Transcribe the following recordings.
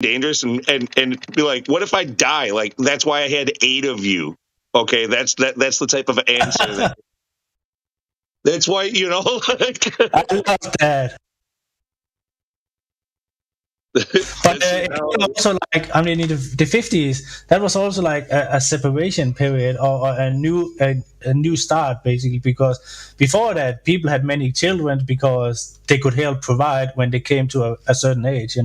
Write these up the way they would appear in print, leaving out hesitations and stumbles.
dangerous and be like, what if I die? Like, that's why I had 8 of you. Okay, that's the type of answer. That's why, like, I love that. But it was also like, I mean, in the 50s, that was also like a separation period, or a new start, basically, because before that, people had many children because they could help provide when they came to a certain age.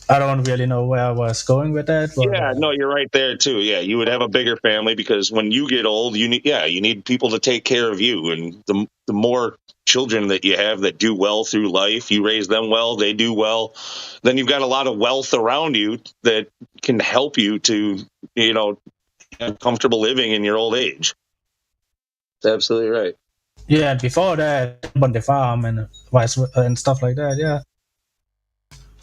I don't really know where I was going with that, but yeah, no, you're right there too. Yeah, you would have a bigger family because when you get old, you need people to take care of you, and the more children that you have that do well through life, you raise them well, they do well, then you've got a lot of wealth around you that can help you to, have comfortable living in your old age. That's absolutely right. yeah, before that, on the farm and and stuff like that, yeah.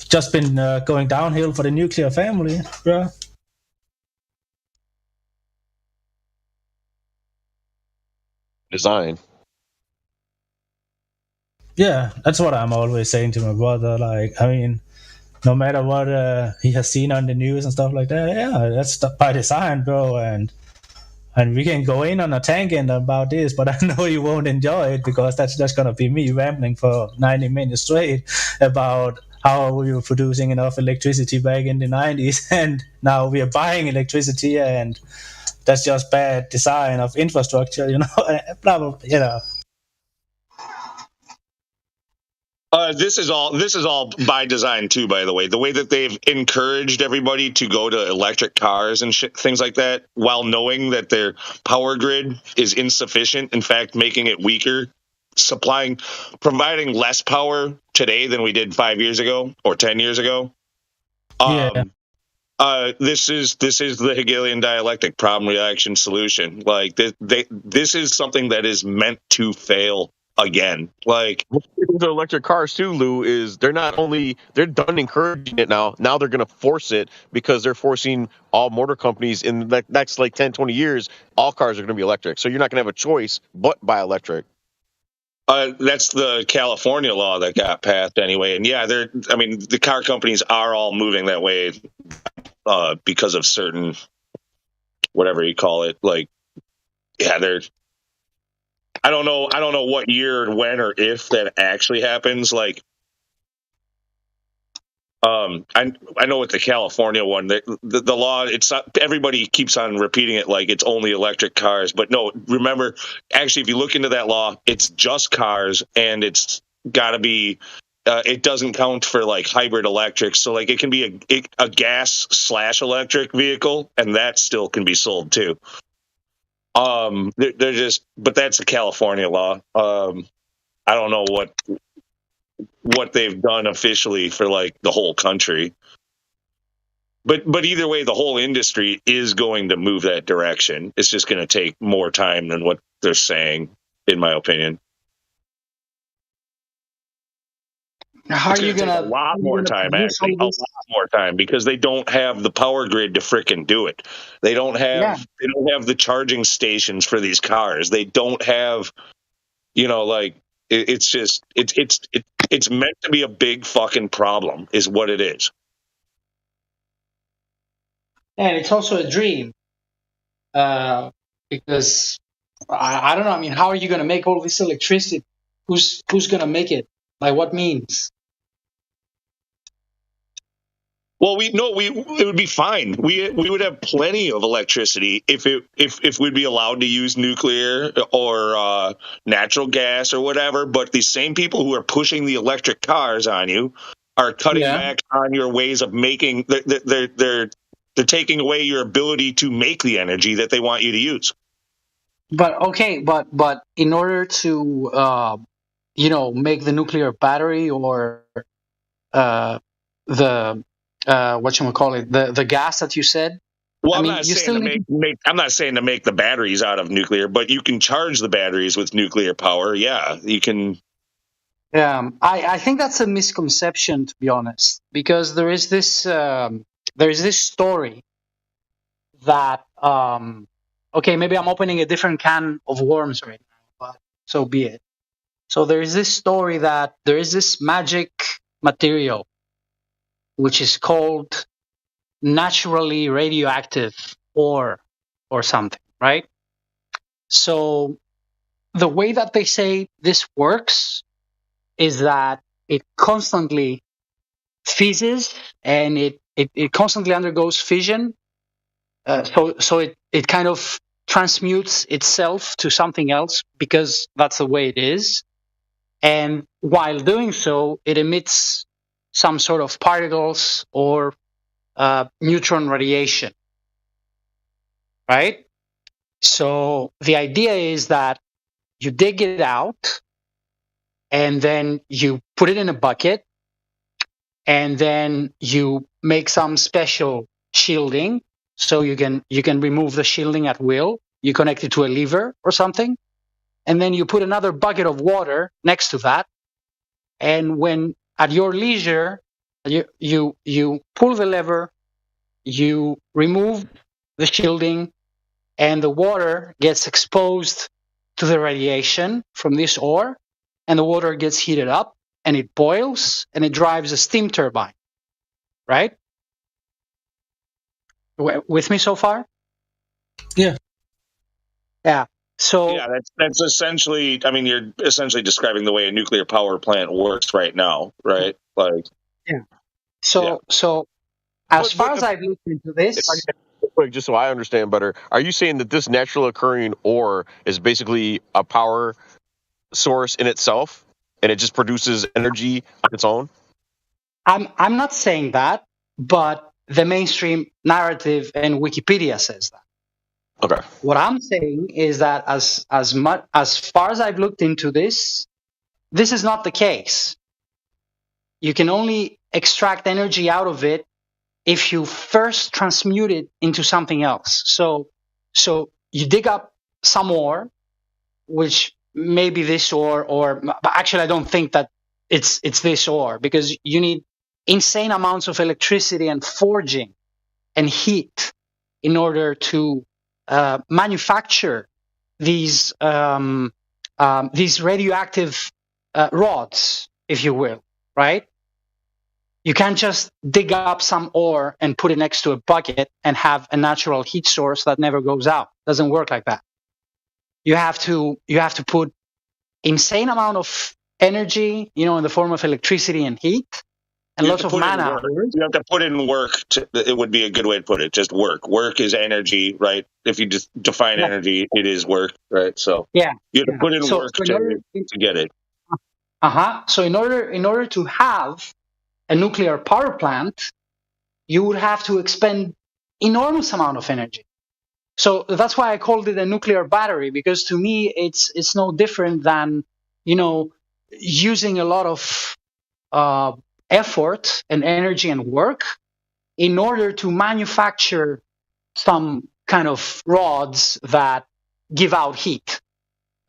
Just been going downhill for the nuclear family, yeah. Design. Yeah, that's what I'm always saying to my brother. Like, I mean, no matter what he has seen on the news and stuff like that, yeah, that's by design, bro. And we can go in on a tangent about this, but I know you won't enjoy it because that's just gonna be me rambling for 90 minutes straight about how we were producing enough electricity back in the 90s, and now we are buying electricity, and that's just bad design of infrastructure, blah blah. This is all by design too, by the way. The way that they've encouraged everybody to go to electric cars and things like that, while knowing that their power grid is insufficient, in fact, making it weaker, providing less power today than we did 5 years ago or 10 years ago. Yeah. This is the Hegelian dialectic problem reaction solution. Like this is something that is meant to fail again. Like The electric cars too, Lou, is they're done encouraging it now. Now they're going to force it because they're forcing all motor companies in the next like 10, 20 years, all cars are going to be electric. So you're not going to have a choice but buy electric. that's the California law that got passed anyway. And yeah, the car companies are all moving that way because of certain, whatever you call it. Like, yeah, I don't know what year and when or if that actually happens. Like, I know with the California one, the law, it's not, everybody keeps on repeating it like it's only electric cars, but no, remember, actually, if you look into that law, it's just cars, and it's got to be, it doesn't count for like hybrid electric. So like it can be a gas / electric vehicle, and that still can be sold too. They're just, but that's a California law. I don't know what they've done officially for like the whole country. But either way, the whole industry is going to move that direction. It's just going to take more time than what they're saying, in my opinion. How are you A lot more time, actually, a lot more time, because they don't have the power grid to frickin' do it. They don't have the charging stations for these cars. They don't have, like it's just it's meant to be a big fucking problem, is what it is. And it's also a dream, because I don't know. I mean, how are you going to make all this electricity? Who's going to make it? By what means? Well, it would be fine. We would have plenty of electricity if we'd be allowed to use nuclear or natural gas or whatever. But the same people who are pushing the electric cars on you are cutting back on your ways of making. They're taking away your ability to make the energy that they want you to use. But okay, but in order to make the nuclear battery or the whatchamacallit, the gas that you said. Well, I'm not saying to make the batteries out of nuclear, but you can charge the batteries with nuclear power. Yeah, you can. I think that's a misconception, to be honest, because there is this story that okay, maybe I'm opening a different can of worms right now, but so be it. So there is this story that there is this magic material, which is called naturally radioactive ore or something, right? So the way that they say this works is that it constantly fizzes and it constantly undergoes fission. So it kind of transmutes itself to something else because that's the way it is. And while doing so, it emits some sort of particles or neutron radiation, right? So the idea is that you dig it out and then you put it in a bucket and then you make some special shielding so you can remove the shielding at will. You connect it to a lever or something, and then you put another bucket of water next to that. And when at your leisure, you pull the lever, you remove the shielding, and the water gets exposed to the radiation from this ore, and the water gets heated up, and it boils, and it drives a steam turbine, right? With me so far? Yeah. Yeah. So Yeah, that's essentially. I mean, you're essentially describing the way a nuclear power plant works right now, right? Like, yeah. So as far as I've looked into this, Quick, just so I understand better, are you saying that this natural occurring ore is basically a power source in itself, and it just produces energy on its own? I'm not saying that, but the mainstream narrative and Wikipedia says that. Okay. What I'm saying is that as far as I've looked into this is not the case. You can only extract energy out of it if you first transmute it into something else. So you dig up some ore, which may be this ore, but actually I don't think that it's this ore, because you need insane amounts of electricity and forging and heat in order to manufacture these radioactive rods, if you will, right? You can't just dig up some ore and put it next to a bucket and have a natural heat source that never goes out. Doesn't work like that. You have to put insane amount of energy, in the form of electricity and heat, and lots of mana. You have to put in work. It would be a good way to put it. Just work. Work is energy, right? If you just define energy, it is work, right? So yeah, you have to put in work to get it. So in order to have a nuclear power plant, you would have to expend enormous amount of energy. So that's why I called it a nuclear battery, because to me it's no different than using a lot of effort and energy and work in order to manufacture some kind of rods that give out heat.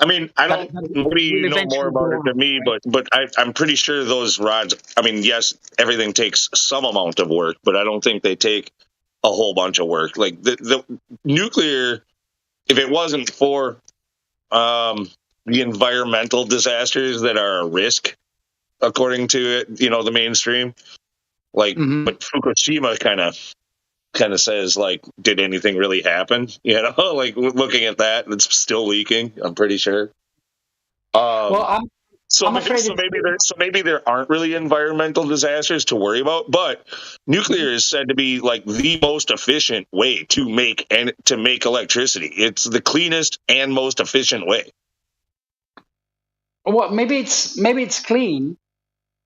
I mean, maybe you know more about it than me, but I'm pretty sure those rods, I mean, yes, everything takes some amount of work, but I don't think they take a whole bunch of work. Like the nuclear, if it wasn't for the environmental disasters that are a risk, according to the mainstream, like, but Fukushima kind of says, like, did anything really happen? Like, looking at that, it's still leaking, I'm pretty sure. Maybe there aren't really environmental disasters to worry about, but nuclear is said to be like the most efficient way to make electricity. It's the cleanest and most efficient way. Well, maybe it's clean,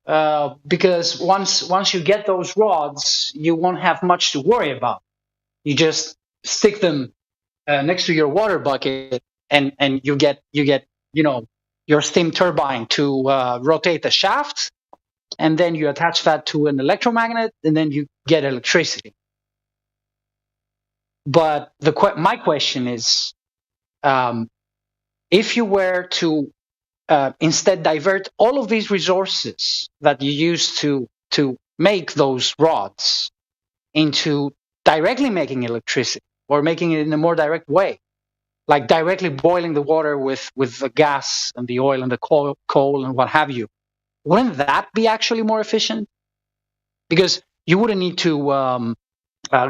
because once you get those rods, you won't have much to worry about. You just stick them next to your water bucket, and you get your steam turbine to rotate the shaft, and then you attach that to an electromagnet, and then you get electricity. But my question is, if you were to instead divert all of these resources that you use to make those rods into directly making electricity, or making it in a more direct way, like directly boiling the water with the gas and the oil and the coal and what have you, wouldn't that be actually more efficient? Because you wouldn't need to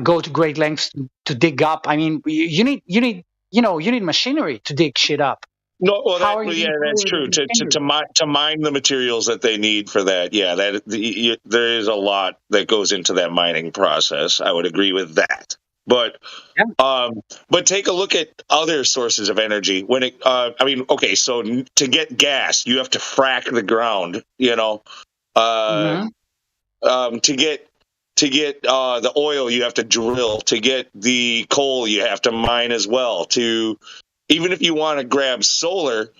go to great lengths to dig up. I mean, you need machinery to dig shit up. No, well, How are you yeah, gonna that's power true. the machinery? To mine the materials that they need for that, yeah, there is a lot that goes into that mining process. I would agree with that. But Yeah. but take a look at other sources of energy. When it, I mean, okay, so to get gas, you have to frack the ground. You know, uh, to get the oil, you have to drill. To get the coal, you have to mine as well. To even if you want to grab solar,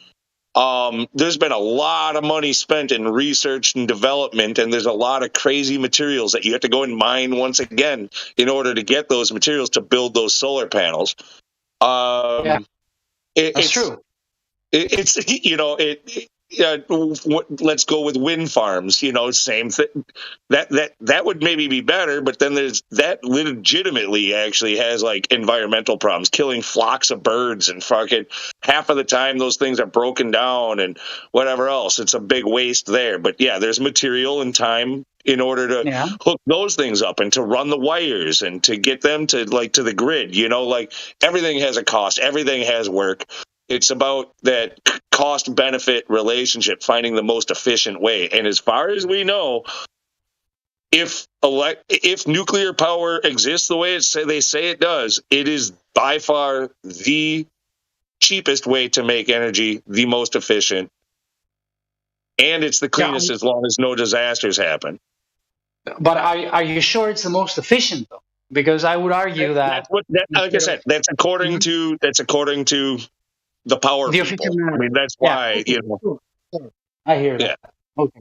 there's been a lot of money spent in research and development, and there's a lot of crazy materials that you have to go and mine once again in order to get those materials to build those solar panels. Yeah, that's It's true. it's let's go with wind farms. Same thing. That would maybe be better, but then there's that legitimately actually has like environmental problems, killing flocks of birds, and fucking half of the time those things are broken down and whatever else. It's a big waste there. But yeah, there's material and time in order to Yeah. hook those things up and to run the wires and to get them to the grid. Like everything has a cost, everything has work. It's about that cost benefit relationship, finding the most efficient way. And as far as we know, if nuclear power exists the way they say it does, it is by far the cheapest way to make energy, the most efficient, and it's the cleanest as long as no disasters happen. But are you sure it's the most efficient though? Because I would argue that, like I said, that's according to the power the people. official I mean, that's why Sure. I hear that. Okay.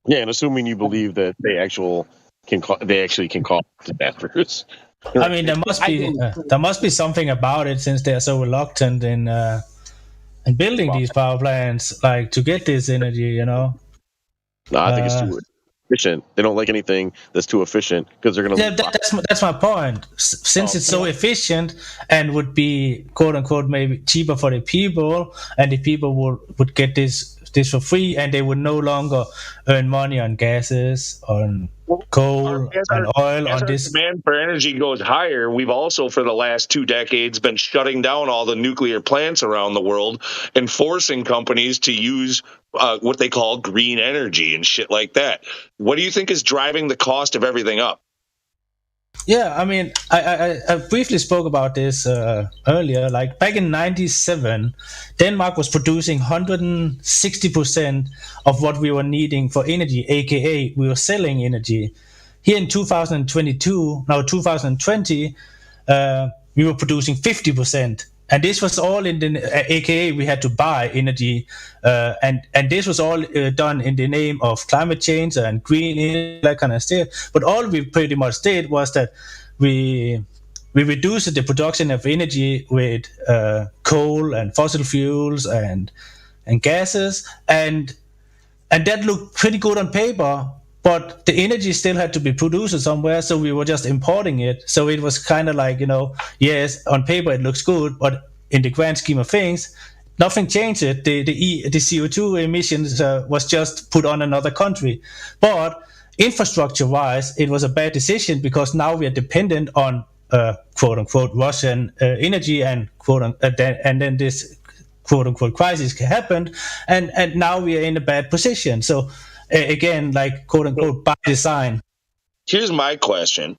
Yeah, and assuming you believe that they actually can cause disasters. I mean, there must be something about it, since they are so reluctant in building these power plants, like to get this energy. No, I think it's too efficient. They don't like anything that's too efficient because they're going to. Yeah, that's my point. Since it's so efficient and would be quote unquote maybe cheaper for the people, and the people would get this for free, and they would no longer earn money on gases, on coal, and oil. As on our this demand for energy goes higher, we've also for the last 2 decades been shutting down all the nuclear plants around the world and forcing companies to use what they call green energy and shit like that. What do you think is driving the cost of everything up? Yeah, I mean, I briefly spoke about this earlier. Like back in '97, Denmark was producing 160% of what we were needing for energy, aka we were selling energy. Here in 2020, we were producing 50%. And this was all in the AKA we had to buy energy, and this was all done in the name of climate change and green energy, that kind of stuff. But all we pretty much did was that we reduced the production of energy with coal and fossil fuels and gases, and that looked pretty good on paper. But the energy still had to be produced somewhere, so we were just importing it. So it was kind of like, yes, on paper it looks good, but in the grand scheme of things, nothing changed it. The CO2 emissions was just put on another country. But infrastructure-wise, it was a bad decision, because now we are dependent on quote unquote Russian energy, and and then this quote unquote crisis happened, and now we are in a bad position. So again, like quote unquote by design. Here's my question.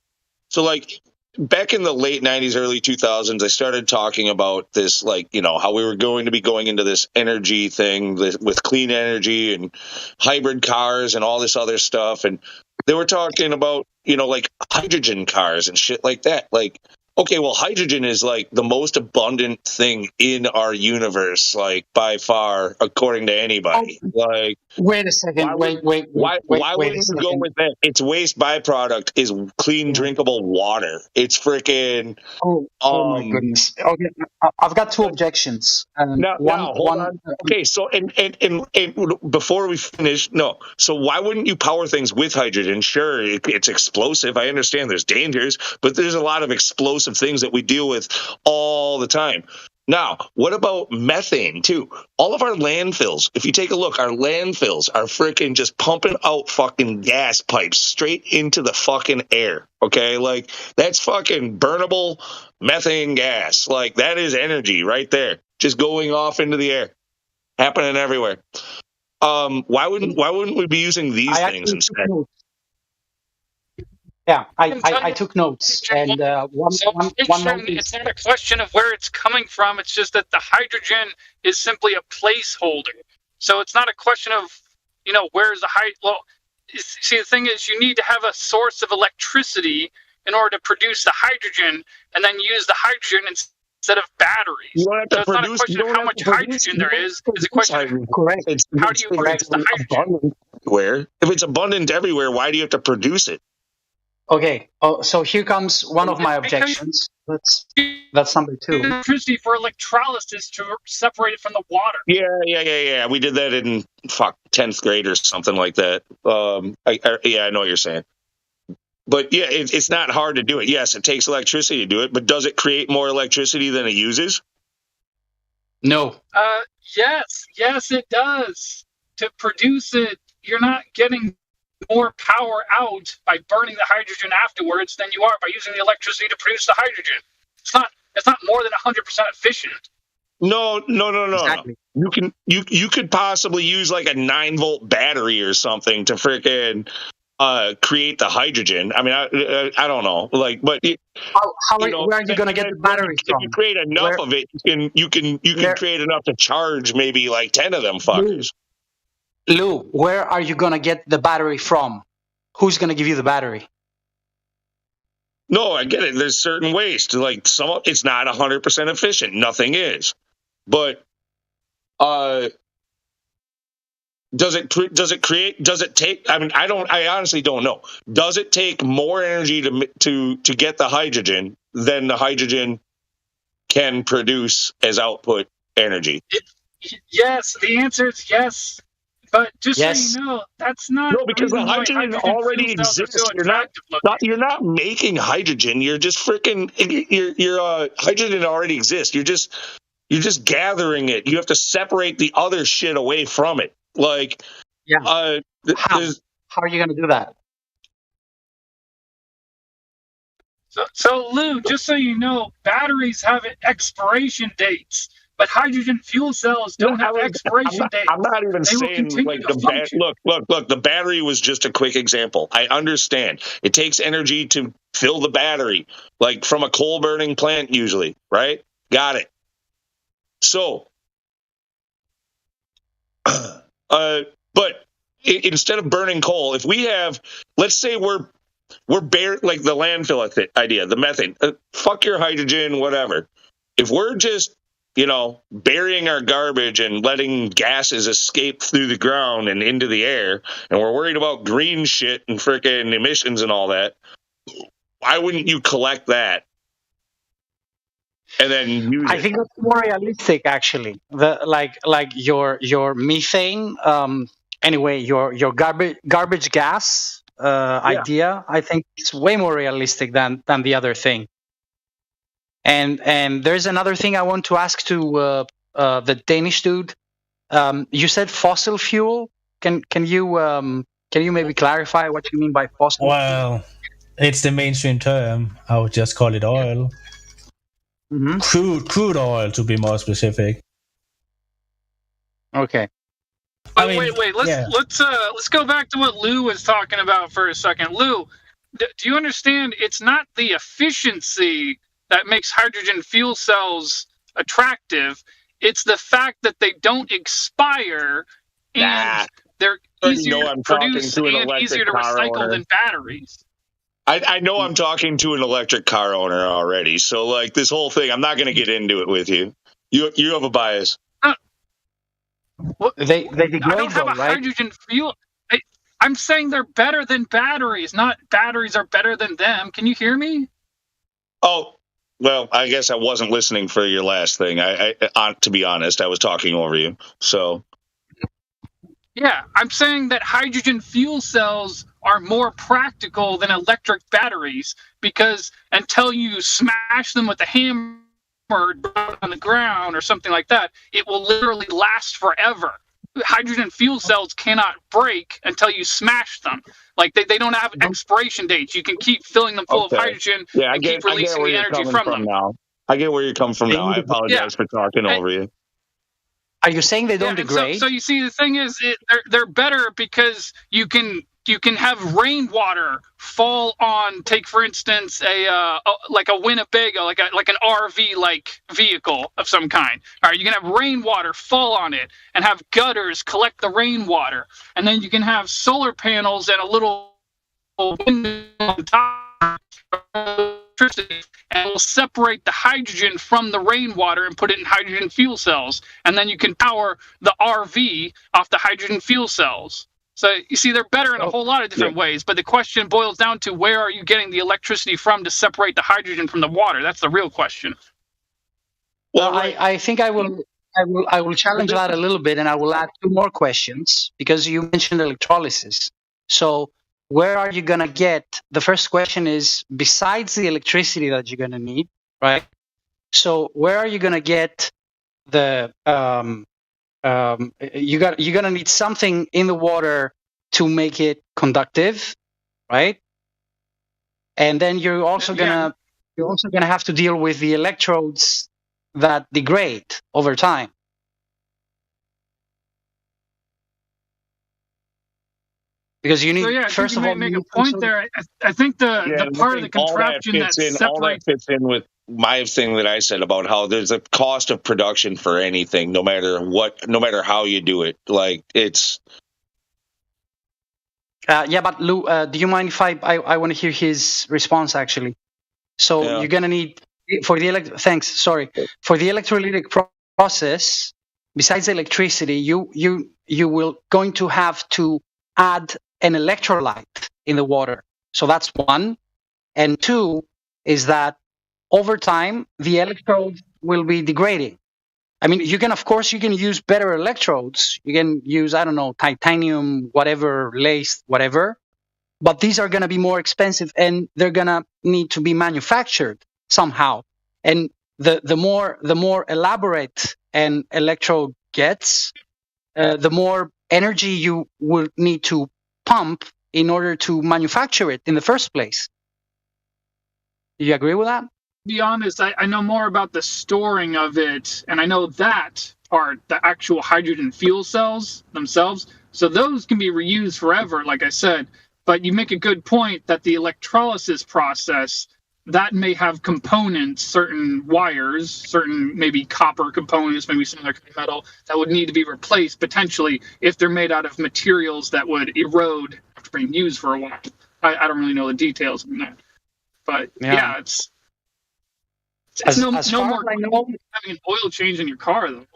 So like back in the late 90s, early 2000s, I started talking about this, like, how we were going to be going into this energy thing with clean energy and hybrid cars and all this other stuff. And they were talking about, like hydrogen cars and shit like that. Like, okay, well, hydrogen is like the most abundant thing in our universe, like by far, according to anybody. Like, wait a second. Why wouldn't you go with that? Its waste byproduct is clean, drinkable water. It's freaking. Oh my goodness. Okay, I've got 2 objections. Now, hold on. Okay, so and before we finish, no. So why wouldn't you power things with hydrogen? Sure, it's explosive. I understand there's dangers, but there's a lot of explosive things that we deal with all the time. Now, what about methane too? All of our landfills, if you take a look, our landfills are freaking just pumping out fucking gas pipes straight into the fucking air. Okay, like that's fucking burnable methane gas. Like that is energy right there, just going off into the air, happening everywhere. Why wouldn't we be using these I things actually took instead? notes. Yeah, can tell I you took notes, and so one hydrogen, note it's is not a question of where it's coming from. It's just that the hydrogen is simply a placeholder. So it's not a question of, where's the well, see, the thing is you need to have a source of electricity in order to produce the hydrogen and then use the hydrogen instead of batteries. You don't have to So it's not a produce. question You of don't how have much to produce. hydrogen there is. It's a question of Hydrogen. correct. how do you produce the hydrogen? Abundant everywhere? If it's abundant everywhere, why do you have to produce it? Okay. Oh, so here comes one of my objections. That's number 2. Electricity for electrolysis to separate it from the water. Yeah. We did that in 10th grade or something like that. I know what you're saying. But yeah, it's not hard to do it. Yes, it takes electricity to do it, but does it create more electricity than it uses? No. Yes, it does. To produce it, you're not getting more power out by burning the hydrogen afterwards than you are by using the electricity to produce the hydrogen. It's not more than 100% efficient. No. Exactly. You could possibly use like a 9-volt battery or something to freaking create the hydrogen. I mean, I don't know, like, but Where are you going to get the batteries if from? you create enough of it, you can create enough to charge maybe like 10 of them fuckers. Lou, where are you going to get the battery from? Who's going to give you the battery? No, I get it. There's certain ways to like it's not 100% efficient. Nothing is, but does it take? I mean, I honestly don't know. Does it take more energy to get the hydrogen than the hydrogen can produce as output energy? Yes, the answer is yes. But just Yes. so you know, that's not No, because the hydrogen already fuel cells are exists. so attractive looking. You're not making hydrogen. You're just freaking your hydrogen already exists. You're just gathering it. You have to separate the other shit away from it. Like, Yeah. How there's- are you going to do that? So Lou, just so you know, batteries have expiration dates, but hydrogen fuel cells don't have expiration dates. I'm not even They will saying continue like to function. look, the battery was just a quick example. I understand. It takes energy to fill the battery, like from a coal burning plant usually, right? Got it. So, but instead of burning coal, if we have, let's say we're like the landfill idea, the methane, fuck your hydrogen, whatever. If we're just, burying our garbage and letting gases escape through the ground and into the air, and we're worried about green shit and freaking emissions and all that, why wouldn't you collect that and then use I it? think that's more realistic, actually. Your methane, anyway, your garbage gas idea, I think it's way more realistic than the other thing. And there's another thing I want to ask to the Danish dude. You said fossil fuel. Can you maybe clarify what you mean by fossil? Well, it's the mainstream term. I would just call it oil. Mm-hmm. Crude oil, to be more specific. Okay. But wait. Let's go back to what Lou was talking about for a second. Lou, do you understand? It's not the efficiency that makes hydrogen fuel cells attractive. It's the fact that they don't expire and they're easier to produce and easier to recycle than batteries. I know I'm talking to an electric car owner already. So like this whole thing, I'm not going to get into it with you. You have a bias. They degrade, I don't have a right? hydrogen fuel. I'm saying they're better than batteries, not batteries are better than them. Can you hear me? Oh, well, I guess I wasn't listening for your last thing. I to be honest, I was talking over you. So, yeah, I'm saying that hydrogen fuel cells are more practical than electric batteries because until you smash them with a hammer or on the ground or something like that, it will literally last forever. Hydrogen fuel cells cannot break until you smash them. Like they don't have expiration dates. You can keep filling them full of hydrogen and keep releasing the energy from them. Now. I get where you're coming from now. I apologize for talking over you. Are you saying they don't degrade? So you see, the thing is, they're better because you can have rainwater fall on, take for instance like a Winnebago, like an RV like vehicle of some kind. All right, you can have rainwater fall on it and have gutters collect the rainwater, and then you can have solar panels and a little window on top electricity, and will separate the hydrogen from the rainwater and put it in hydrogen fuel cells, and then you can power the RV off the hydrogen fuel cells. So you see, they're better in a whole lot of different ways, but the question boils down to, where are you getting the electricity from to separate the hydrogen from the water? That's the real question. Well, I think I will challenge that a little bit, and I will add 2 more questions, because you mentioned electrolysis. So where are you going to get, the first question is, besides the electricity that you're going to need, right? So where are you going to get the, you're going to need something in the water to make it conductive, right? And then you're also going to have to deal with the electrodes that degrade over time. Because you need, first of all, make a point there. I think the part of the contraption that separates, all that fits in with my thing that I said about how there's a cost of production for anything, no matter how you do it. Like, it's. Yeah, but Lou, do you mind if I want to hear his response actually? So you're gonna need for the electrolytic process, besides electricity, you will going to have to add an electrolyte in the water. So that's 1. And 2 is that over time, the electrodes will be degrading. I mean, you can use better electrodes. You can use, I don't know, titanium, whatever, laced, whatever. But these are going to be more expensive, and they're going to need to be manufactured somehow. And the more elaborate an electrode gets, the more energy you will need to pump in order to manufacture it in the first place. Do you agree with that? To be honest, I know more about the storing of it, and I know that are the actual hydrogen fuel cells themselves. So those can be reused forever, like I said. But you make a good point that the electrolysis process, that may have components, certain wires, certain maybe copper components, maybe some other kind of metal that would need to be replaced potentially if they're made out of materials that would erode after being used for a while. I don't really know the details of that, but yeah, it's no more having an oil change in your car though.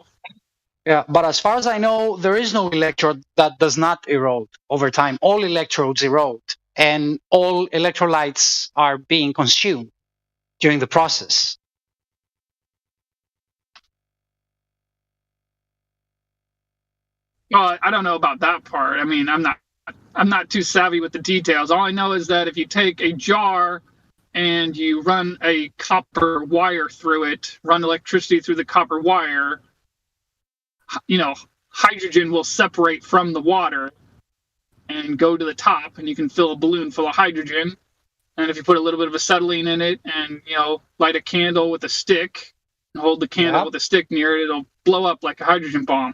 Yeah, but as far as I know, there is no electrode that does not erode over time. All electrodes erode, and all electrolytes are being consumed during the process. Well, I don't know about that part. I mean, I'm not too savvy with the details. All I know is that if you take a jar and you run a copper wire through it, run electricity through the copper wire, hydrogen will separate from the water and go to the top, and you can fill a balloon full of hydrogen. And if you put a little bit of acetylene in it and, light a candle with a stick and hold the candle with a stick near it, it'll blow up like a hydrogen bomb.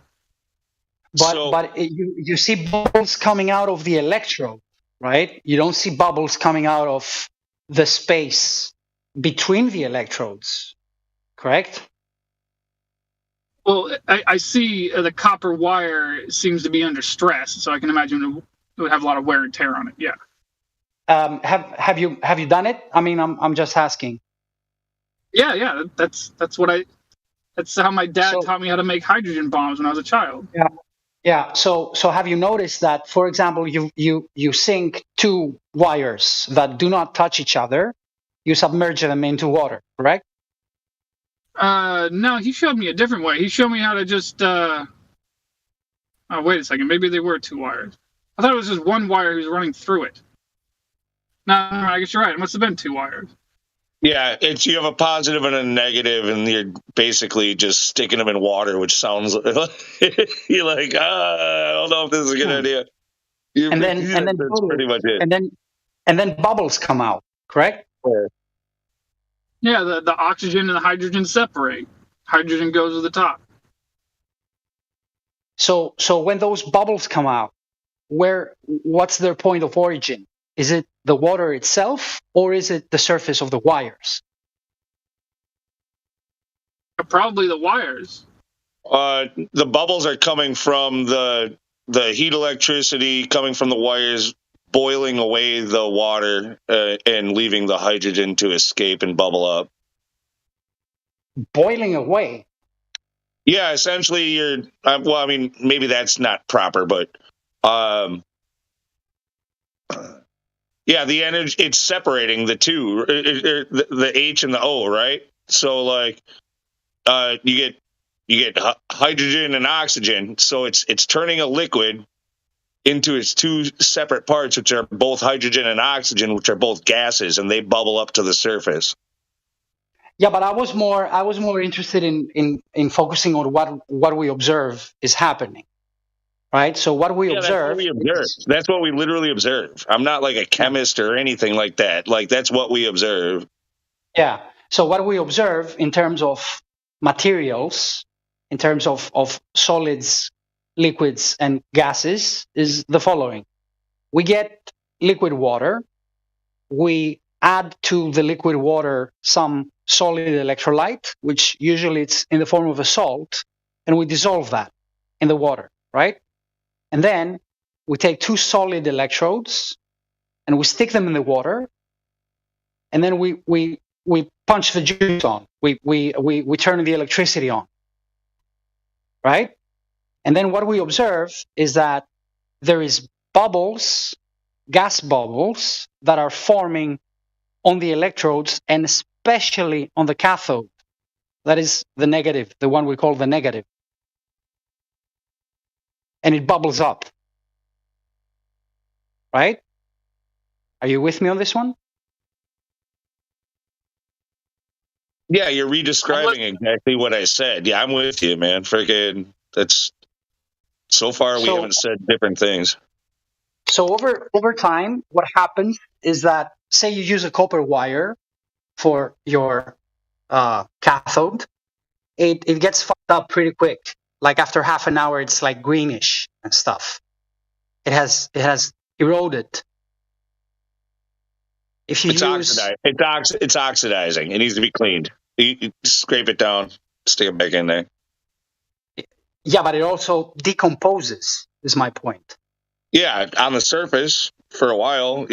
But you see bubbles coming out of the electrode, right? You don't see bubbles coming out of the space between the electrodes, correct? Well, I see the copper wire seems to be under stress, so I can imagine it would have a lot of wear and tear on it. Yeah. Have you done it? I mean, I'm just asking. Yeah. That's how my dad taught me how to make hydrogen bombs when I was a child. Yeah. So have you noticed that, for example, you sink 2 wires that do not touch each other, you submerge them into water, correct? No, he showed me a different way. He showed me how to just oh, wait a second, maybe they were 2 wires. I thought it was just 1 wire he was running through it. No, I guess you're right. It must have been 2 wires. Yeah, you have a positive and a negative, and you're basically just sticking them in water, which sounds you're like, I don't know if this is a good idea. That's pretty much it. And then bubbles come out, correct? Yeah, the oxygen and the hydrogen separate. Hydrogen goes to the top. So when those bubbles come out, what's their point of origin? Is it the water itself, or is it the surface of the wires? Probably the wires. The bubbles are coming from the heat electricity coming from the wires, boiling away the water and leaving the hydrogen to escape and bubble up. Boiling away? Yeah, essentially you're, well, I mean, maybe that's not proper, but yeah, the energy, it's separating the two, the H and the O, right? So like you get hydrogen and oxygen, so it's turning a liquid into its two separate parts, which are both hydrogen and oxygen, which are both gases, and they bubble up to the surface. Yeah, but I was more interested in focusing on what we observe is happening, right? So what we observe. That's what we literally observe. I'm not like a chemist or anything like that. Like that's what we observe. Yeah. So what we observe in terms of materials, in terms of solids, liquids, and gases is the following. We get liquid water. We add to the liquid water some solid electrolyte, which usually it's in the form of a salt, and we dissolve that in the water, right? And then we take two solid electrodes and we stick them in the water, and then we punch the juice on. We turn the electricity on, right? And then what we observe is that there is bubbles, gas bubbles, that are forming on the electrodes and especially on the cathode. That is the negative, the one we call the negative. And it bubbles up. Right? Are you with me on this one? Yeah, you're re-describing exactly what I said. Yeah, I'm with you, man. Freaking, that's so far we haven't said different things. So over time, what happens is that, say you use a copper wire for your cathode, it gets fucked up pretty quick. Like after half an hour, it's like greenish and stuff. It has eroded. If you it's oxidizing. It needs to be cleaned. You scrape it down, stick it back in there. Yeah, but it also decomposes, is my point. Yeah, on the surface for a while.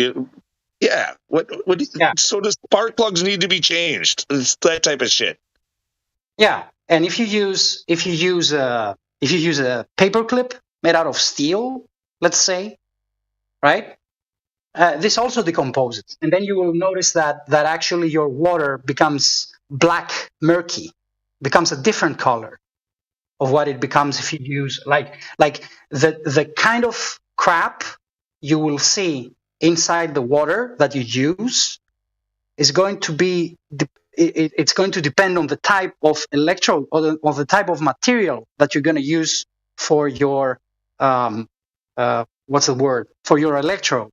Yeah. So the spark plugs need to be changed. It's that type of shit. Yeah, and if you use a paper clip made out of steel, let's say, right? This also decomposes, and then you will notice that actually your water becomes black, murky, becomes a different color of what it becomes if you use like the kind of crap you will see inside the water that you use is going to be it's going to depend on the type of electrode or the type of material that you're going to use for your what's the word, for your electrode.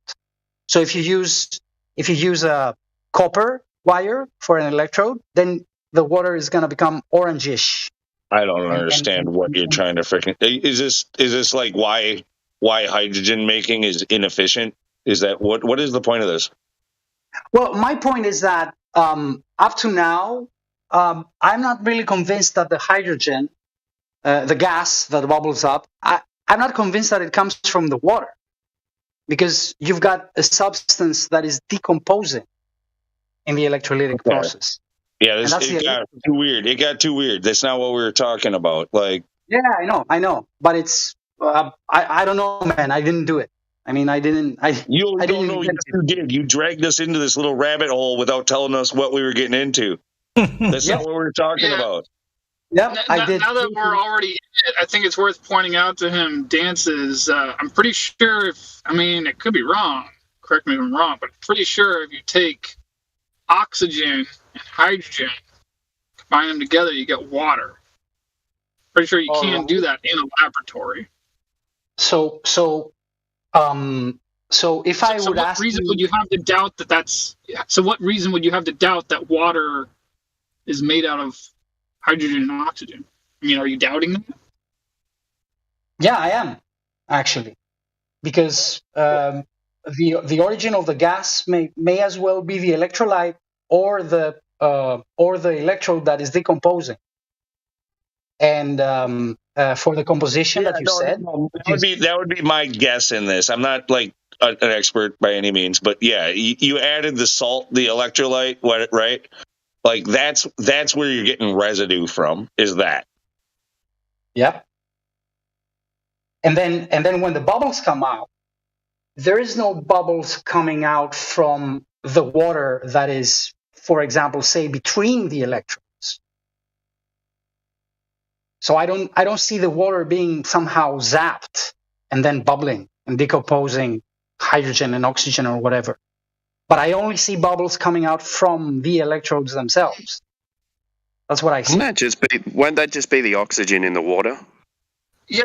So if you use a copper wire for an electrode, then the water is going to become orangish. I don't understand what you're trying to freaking. Is this like why hydrogen making is inefficient? Is that what is the point of this? Well, my point is that up to now, I'm not really convinced that the hydrogen, the gas that bubbles up, I'm not convinced that it comes from the water, because you've got a substance that is decomposing in the electrolytic process. Yeah, it got too weird. It got too weird. That's not what we were talking about. Like, yeah, I know, but it's I don't know, man. I didn't do it. I mean, I didn't. You don't know. You did. You dragged us into this little rabbit hole without telling us what we were getting into. That's not what we were talking about. Yep, I did. Now that we're already in it, I think it's worth pointing out to him, Dances. I'm pretty sure it could be wrong. Correct me if I'm wrong, but I'm pretty sure if you take oxygen and hydrogen, combine them together, you get water. Pretty sure you can't do that in a laboratory. So if I would ask reason would you have to doubt that that's? So what reason would you have to doubt that water is made out of hydrogen and oxygen? I mean, are you doubting that? Yeah, I am actually, because the origin of the gas may as well be the electrolyte or the electrode that is decomposing. And for the composition that you said, that would be my guess in this. I'm not like an expert by any means, but yeah, you added the salt, the electrolyte, right? Like that's where you're getting residue from. Is that? Yep. And then when the bubbles come out, there is no bubbles coming out from the water that is, for example, say between the electrodes. So I don't see the water being somehow zapped and then bubbling and decomposing hydrogen and oxygen or whatever. But I only see bubbles coming out from the electrodes themselves. That's what I see. Won't that just be the oxygen in the water? Yeah,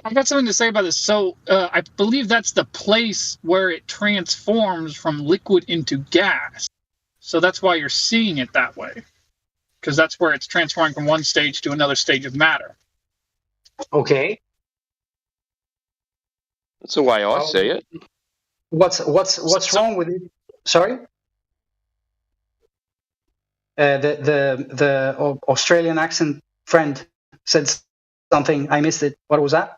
I got something to say about this. So I believe that's the place where it transforms from liquid into gas. So that's why you're seeing it that way, because that's where it's transforming from one stage to another stage of matter. Okay. That's the way I see it. What's wrong with it? Sorry. The Australian accent friend said something. I missed it. What was that?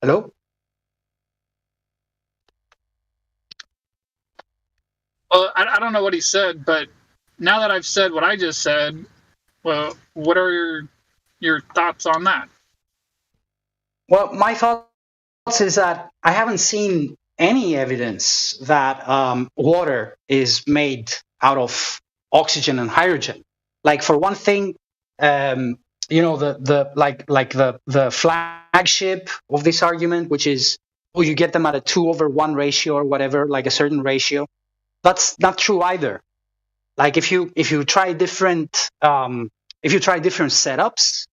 Hello? Well, I don't know what he said, but now that I've said what I just said, well, what are your thoughts on that? Well, my thoughts is that I haven't seen any evidence that water is made out of oxygen and hydrogen. Like, for one thing, the flagship of this argument, which is, you get them at a 2/1 ratio or whatever, like a certain ratio. That's not true either. Like, if you try different setups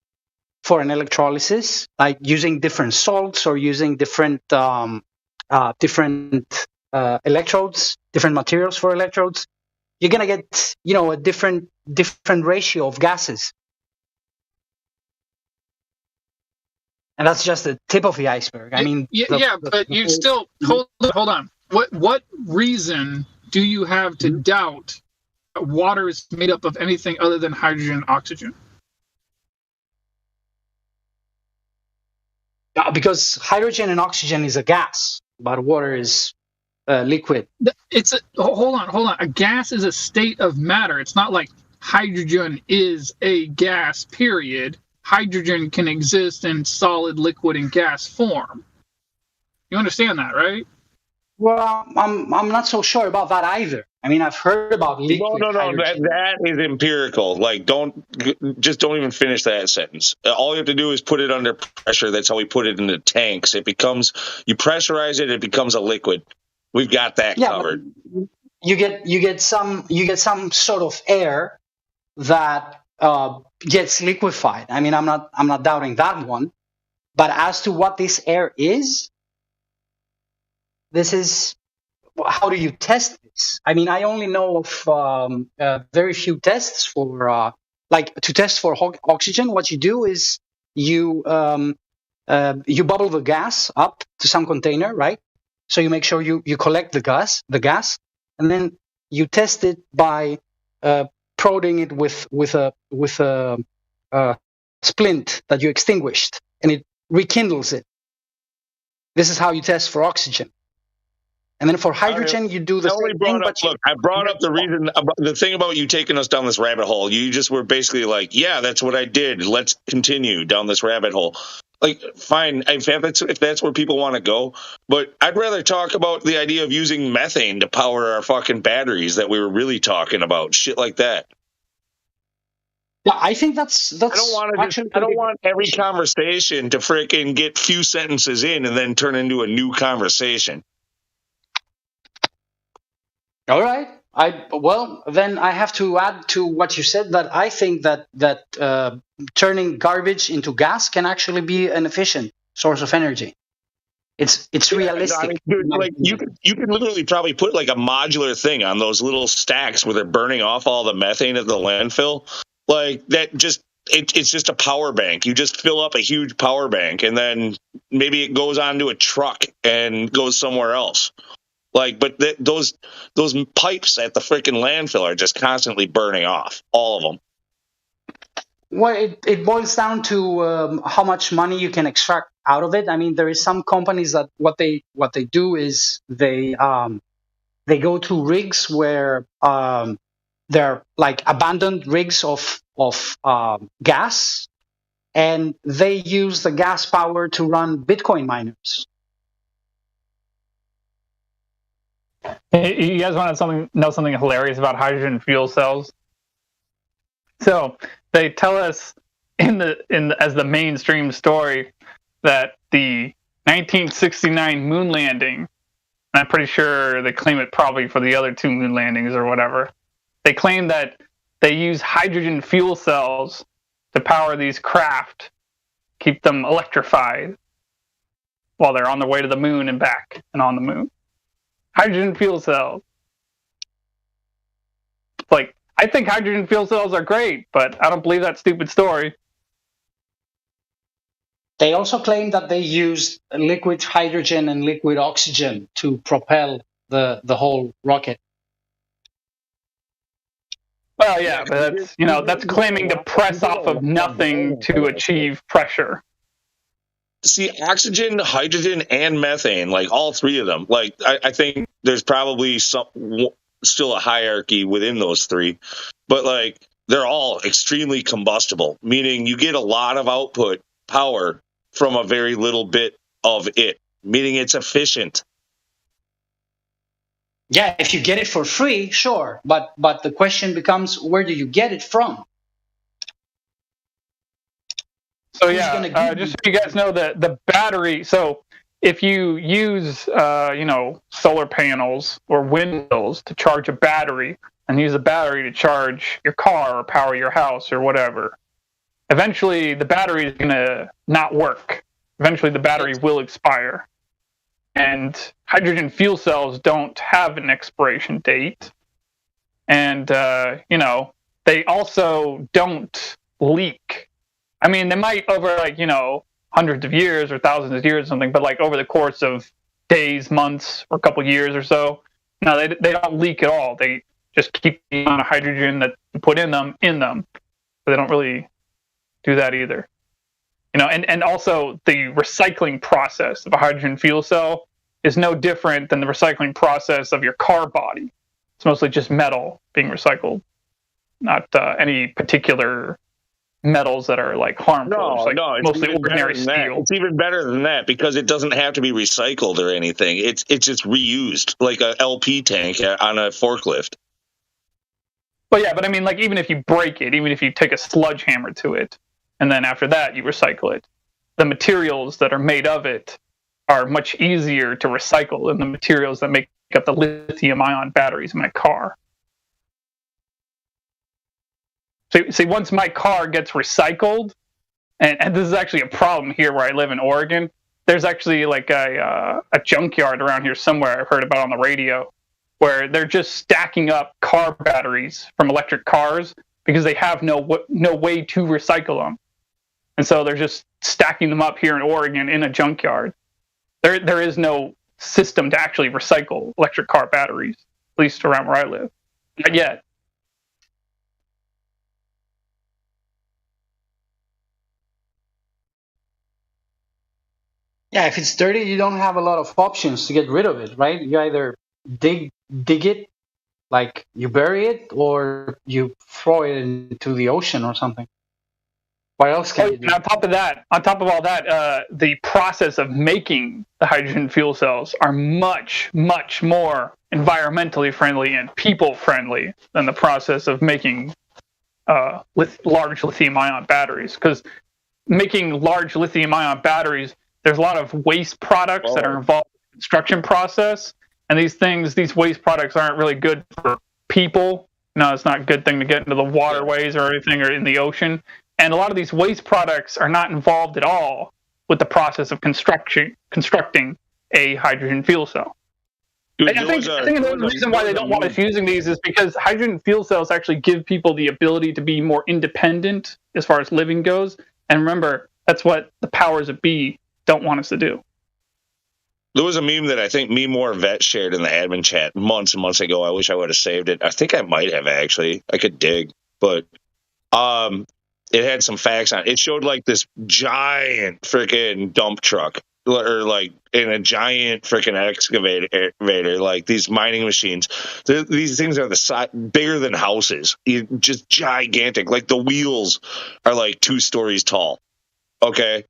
for an electrolysis, like using different salts or using different electrodes, different materials for electrodes, you're gonna get a different ratio of gases. And that's just the tip of the iceberg. I mean, but you still hold on. What reason do you have to doubt that water is made up of anything other than hydrogen and oxygen? Because hydrogen and oxygen is a gas, but water is liquid. Hold on. A gas is a state of matter. It's not like hydrogen is a gas, period. Hydrogen can exist in solid, liquid, and gas form. You understand that, right? Well, I'm not so sure about that either. I mean, I've heard about liquid. No. That is empirical. Like, don't even finish that sentence. All you have to do is put it under pressure. That's how we put it in the tanks. You pressurize it becomes a liquid. We've got that covered. You get some sort of air that gets liquefied. I mean, I'm not doubting that one. But as to what this air is, this is, how do you test this? I mean, I only know of very few tests for to test for oxygen. What you do is you bubble the gas up to some container, right? So you make sure you collect the gas, and then you test it by prodding it with a splint that you extinguished, and it rekindles it. This is how you test for oxygen. And then for hydrogen, you do the same thing. Look, I brought up the reason, the thing about you taking us down this rabbit hole. You just were basically like, yeah, that's what I did. Let's continue down this rabbit hole. Like, fine, if that's where people want to go. But I'd rather talk about the idea of using methane to power our fucking batteries that we were really talking about. Shit like that. Yeah, I think that's. I don't want every conversation to freaking get few sentences in and then turn into a new conversation. All right. Then I have to add to what you said that I think that turning garbage into gas can actually be an efficient source of energy. It's realistic. I mean, dude, like you could literally probably put like a modular thing on those little stacks where they're burning off all the methane at the landfill. Like that, it's just a power bank. You just fill up a huge power bank, and then maybe it goes onto a truck and goes somewhere else. Like, but those pipes at the freaking landfill are just constantly burning off, all of them. Well, it boils down to how much money you can extract out of it. I mean, there is some companies that what they do is they go to rigs where they're like abandoned rigs of gas, and they use the gas power to run Bitcoin miners. You guys want to know something hilarious about hydrogen fuel cells? So they tell us as the mainstream story that the 1969 moon landing, and I'm pretty sure they claim it probably for the other 2 moon landings or whatever. They claim that they use hydrogen fuel cells to power these craft, keep them electrified while they're on their way to the moon and back and on the moon. Hydrogen fuel cells. Like, I think hydrogen fuel cells are great, but I don't believe that stupid story. They also claim that they use liquid hydrogen and liquid oxygen to propel the whole rocket. Well, yeah, but that's claiming to press off of nothing to achieve pressure. See, oxygen, hydrogen, and methane, like all 3 of them. Like, I think there's probably still a hierarchy within those 3, but like they're all extremely combustible, meaning you get a lot of output power from a very little bit of it, meaning it's efficient. Yeah, if you get it for free, sure, but the question becomes, where do you get it from? So yeah, just so you guys know, the battery. So if you use solar panels or windmills to charge a battery, and use a battery to charge your car or power your house or whatever, eventually the battery is going to not work. Eventually the battery will expire. And hydrogen fuel cells don't have an expiration date. And, they also don't leak. I mean, they might over hundreds of years or thousands of years or something, but like over the course of days, months, or a couple years or so, no, they don't leak at all. They just keep the amount of hydrogen that you put in them. But they don't really do that either. And also the recycling process of a hydrogen fuel cell is no different than the recycling process of your car body. It's mostly just metal being recycled, not any particular metals that are like harmful. It's mostly ordinary steel. It's even better than that because it doesn't have to be recycled or anything. It's just reused like a LP tank on a forklift. Well, yeah, but I mean, like, even if you break it, even if you take a sledgehammer to it, and then after that you recycle it, the materials that are made of it are much easier to recycle than the materials that make up the lithium-ion batteries in my car. See, once my car gets recycled, and this is actually a problem here where I live in Oregon, there's actually like a junkyard around here somewhere I've heard about on the radio, where they're just stacking up car batteries from electric cars because they have no way to recycle them. And so they're just stacking them up here in Oregon in a junkyard. There is no system to actually recycle electric car batteries, at least around where I live. Not yet. Yeah, if it's dirty, you don't have a lot of options to get rid of it, right? You either dig it, like you bury it, or you throw it into the ocean or something. What else can you do? On top of all that, the process of making the hydrogen fuel cells are much, much more environmentally friendly and people friendly than the process of making large lithium-ion batteries. Because making large lithium-ion batteries, there's a lot of waste products that are involved in the construction process, and these waste products aren't really good for people. No, it's not a good thing to get into the waterways or anything or in the ocean. And a lot of these waste products are not involved at all with the process of constructing a hydrogen fuel cell. I think the reason why they don't want us using these is because hydrogen fuel cells actually give people the ability to be more independent as far as living goes. And remember, that's what the powers that be don't want us to do. There was a meme that I think Me More Vet shared in the admin chat months and months ago. I wish I would have saved it. I think I might have, actually. I could dig. But it had some facts on it. It showed like this giant freaking dump truck, or like in a giant freaking excavator, like these mining machines. These things are the size bigger than houses, just gigantic. Like the wheels are like 2 stories tall. Okay,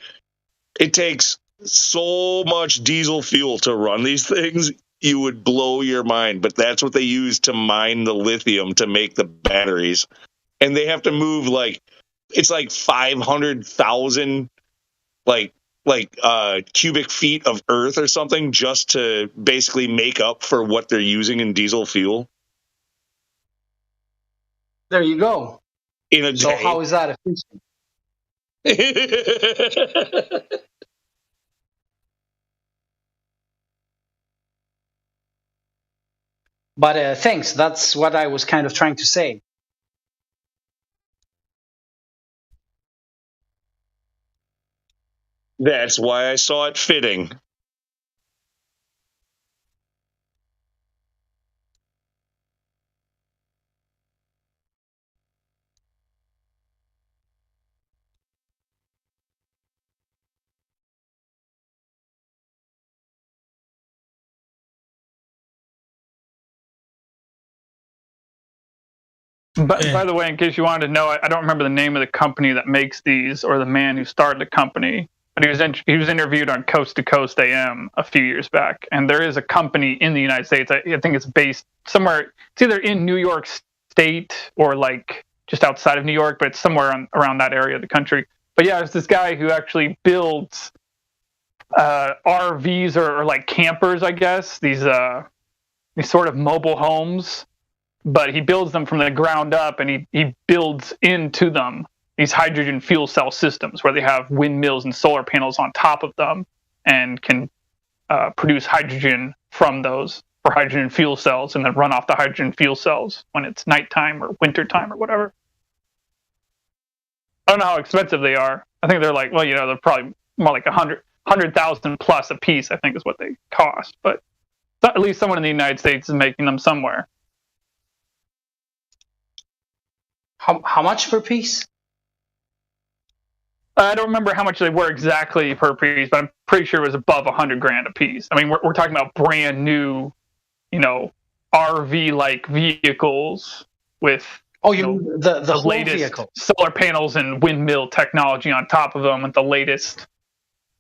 it takes so much diesel fuel to run these things, you would blow your mind. But that's what they use to mine the lithium to make the batteries, and they have to move like it's like 500,000 cubic feet of earth or something just to basically make up for what they're using in diesel fuel. There you go. In a day. So how is that efficient? But thanks. That's what I was kind of trying to say. That's why I saw it fitting. But by the way, in case you wanted to know, I don't remember the name of the company that makes these or the man who started the company. But he was interviewed on Coast to Coast AM a few years back, and there is a company in the United States. I think it's based somewhere. It's either in New York State or like just outside of New York, but it's somewhere around that area of the country. But yeah, it's this guy who actually builds RVs or like campers, I guess. These sort of mobile homes, but he builds them from the ground up, and he builds into them these hydrogen fuel cell systems where they have windmills and solar panels on top of them and can produce hydrogen from those for hydrogen fuel cells and then run off the hydrogen fuel cells when it's nighttime or wintertime or whatever. I don't know how expensive they are. I think they're like, well, they're probably more like 100,000 plus a piece, I think is what they cost. But at least someone in the United States is making them somewhere. How much per piece? I don't remember how much they were exactly per piece, but I'm pretty sure it was above $100,000 a piece. I mean, we're talking about brand new, RV-like vehicles with the latest vehicle. Solar panels and windmill technology on top of them, with the latest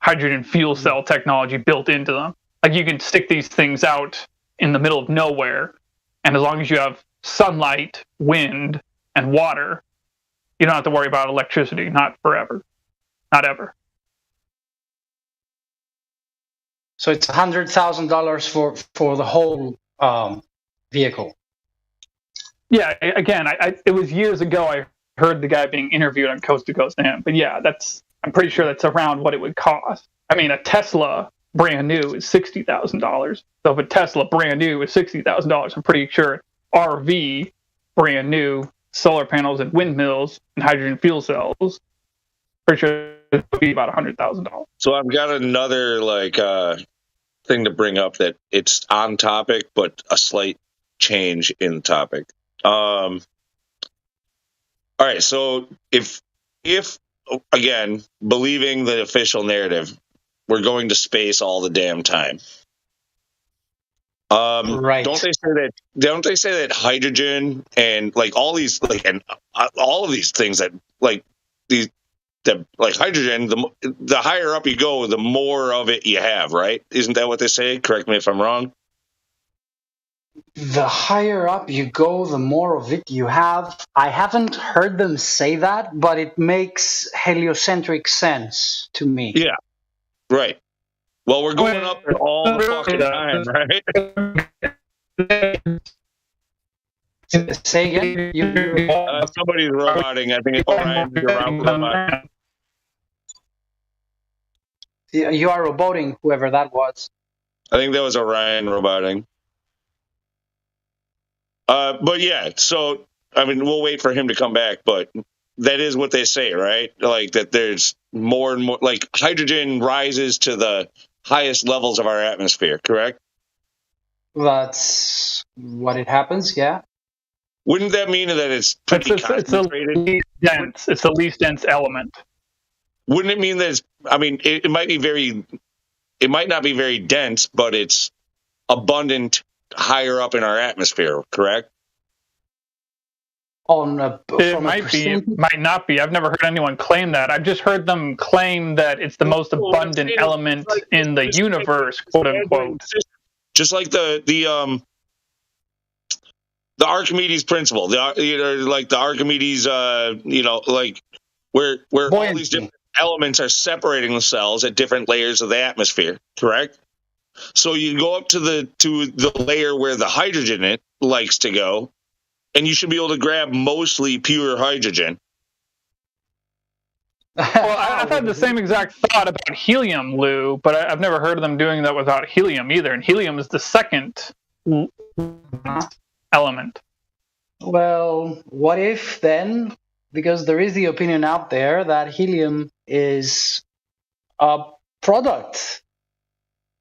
hydrogen fuel cell technology built into them. Like, you can stick these things out in the middle of nowhere, and as long as you have sunlight, wind, and water, you don't have to worry about electricity. Not forever. Not ever. So it's $100,000 for the whole vehicle. Yeah, again, it was years ago I heard the guy being interviewed on Coast to Coast AM. But yeah, I'm pretty sure that's around what it would cost. I mean, a Tesla brand new is $60,000. So if a Tesla brand new is $60,000, I'm pretty sure RV brand new, solar panels and windmills and hydrogen fuel cells, pretty sure it would be about $100,000. So I've got another thing to bring up that it's on topic, but a slight change in topic. All right, so if again, believing the official narrative, we're going to space all the damn time. Right. Don't they say that hydrogen and like all these all of these things that hydrogen, the higher up you go, the more of it you have, right? Isn't that what they say? Correct me if I'm wrong. The higher up you go, the more of it you have. I haven't heard them say that, but it makes heliocentric sense to me. Yeah, right. Well, we're going up all the fucking time, right? Say again. Somebody's roboting. I think Orion is around robot. You are roboting, whoever that was. I think that was Orion roboting. But yeah, so I mean, we'll wait for him to come back, but that is what they say, right? Like that there's more and more, like hydrogen rises to the highest levels of our atmosphere, correct? That's what it happens, yeah. Wouldn't that mean that it's pretty concentrated? It's the least dense element. Wouldn't it mean that it's, I mean, it might not be very dense, but it's abundant higher up in our atmosphere, correct? It might be, it might not be. I've never heard anyone claim that. I've just heard them claim that it's the most abundant element in the universe, quote unquote. Just like the Archimedes principle, like the Archimedes, like where all these different elements are separating themselves at different layers of the atmosphere, correct? So you go up to the layer where the hydrogen likes to go, and you should be able to grab mostly pure hydrogen. Well, I've had the same exact thought about helium, Lou, but I've never heard of them doing that without helium either. And helium is the second element. Well, what if then? Because there is the opinion out there that helium is a product.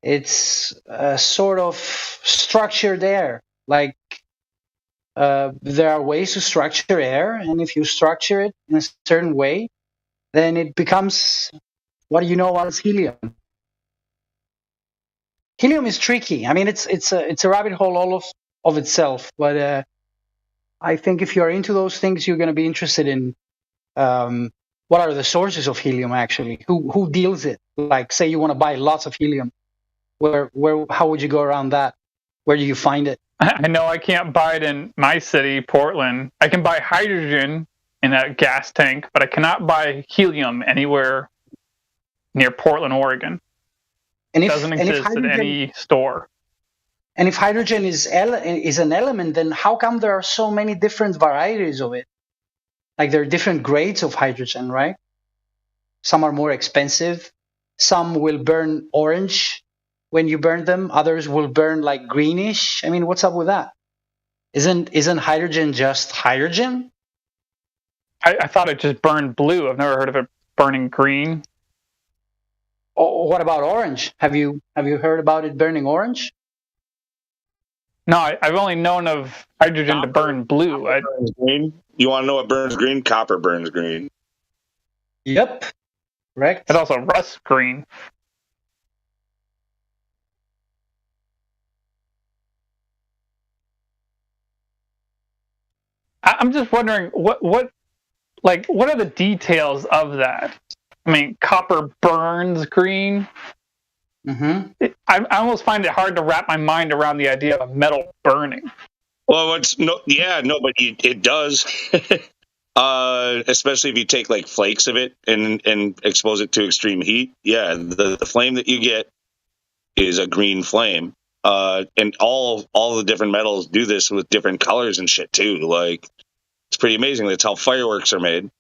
It's a sort of structured air. Like there are ways to structure air, and if you structure it in a certain way, then it becomes, what do you know, what is helium? Helium is tricky. I mean, it's a rabbit hole all of itself. But I think if you're into those things, you're going to be interested in what are the sources of helium actually? Who deals it? Like, say you want to buy lots of helium, how would you go around that? Where do you find it? I know I can't buy it in my city, Portland. I can buy hydrogen in a gas tank, but I cannot buy helium anywhere near Portland, Oregon. It doesn't exist at any store. And if hydrogen is an element, then how come there are so many different varieties of it? Like there are different grades of hydrogen, right? Some are more expensive. Some will burn orange when you burn them. Others will burn like greenish. I mean, what's up with that? Isn't hydrogen just hydrogen? I thought it just burned blue. I've never heard of it burning green. Oh, what about orange? Have you heard about it burning orange? No, I've only known of hydrogen to burn blue. Green. You want to know what burns green? Copper burns green. Yep. Correct. It also rusts green. I'm just wondering what are the details of that? I mean, copper burns green. Mm-hmm. I almost find it hard to wrap my mind around the idea of metal burning. Well, but it does. Especially if you take like flakes of it and expose it to extreme heat. Yeah, the flame that you get is a green flame. And all the different metals do this with different colors and shit too. Like, it's pretty amazing. That's how fireworks are made.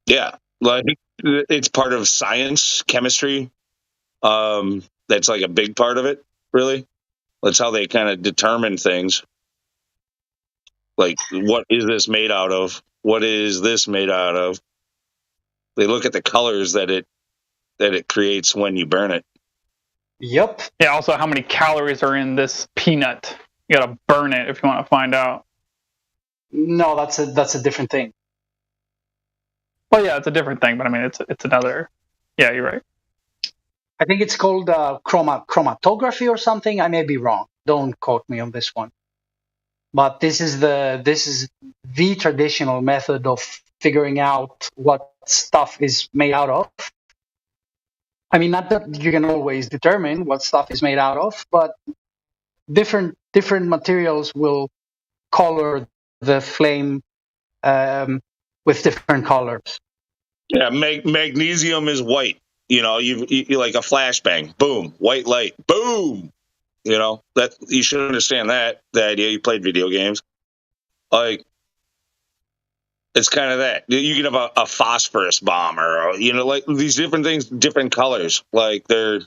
Yeah, like it's part of science, chemistry. That's like a big part of it, really. That's how they kind of determine things. Like, what is this made out of? What is this made out of? They look at the colors that it creates when you burn it. Yep. Yeah, also how many calories are in this peanut. You gotta burn it if you want to find out. No, that's a different thing. Well, yeah, it's a different thing, but I mean, it's another. Yeah, you're right. I think it's called chromatography or something. I may be wrong. Don't quote me on this one. But this is the traditional method of figuring out what stuff is made out of. I mean, not that you can always determine what stuff is made out of, but different materials will color the flame with different colors. Yeah, magnesium is white. You know, you like a flashbang, boom, white light, boom. You know, that you should understand that the idea. You played video games, like it's kind of that. You can have a phosphorus bomb, or you know, like these different things, different colors. Like they're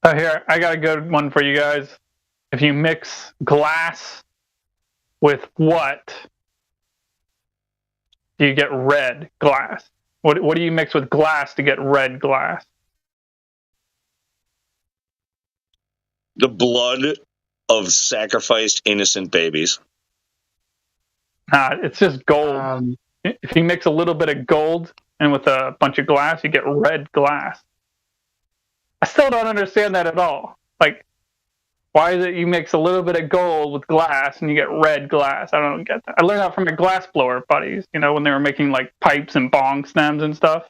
Here, I got a good one for you guys. If you mix glass with what, do you get red glass? What do you mix with glass to get red glass? the blood of sacrificed innocent babies. It's just gold. If you mix a little bit of gold and with a bunch of glass, you get red glass. I still don't understand that at all. Like, why is it you mix a little bit of gold with glass and you get red glass? I don't get that. I learned that from my glass blower buddies, you know, when they were making like pipes and bong stems and stuff.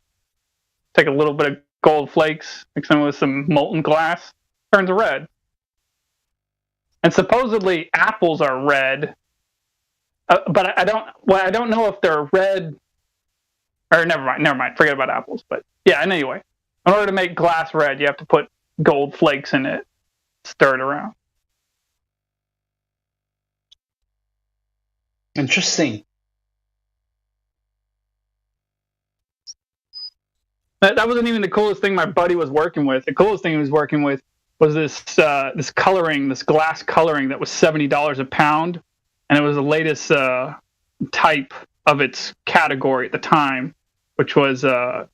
Take a little bit of gold flakes, mix them with some molten glass, turns red. And supposedly apples are red, but I don't know if they're red. Or never mind. Forget about apples. But yeah, anyway, in order to make glass red, you have to put gold flakes in it, stir it around. Interesting. That wasn't even the coolest thing my buddy was working with. The coolest thing he was working with was this coloring, this glass coloring that was $70 a pound, and it was the latest type of its category at the time, which was I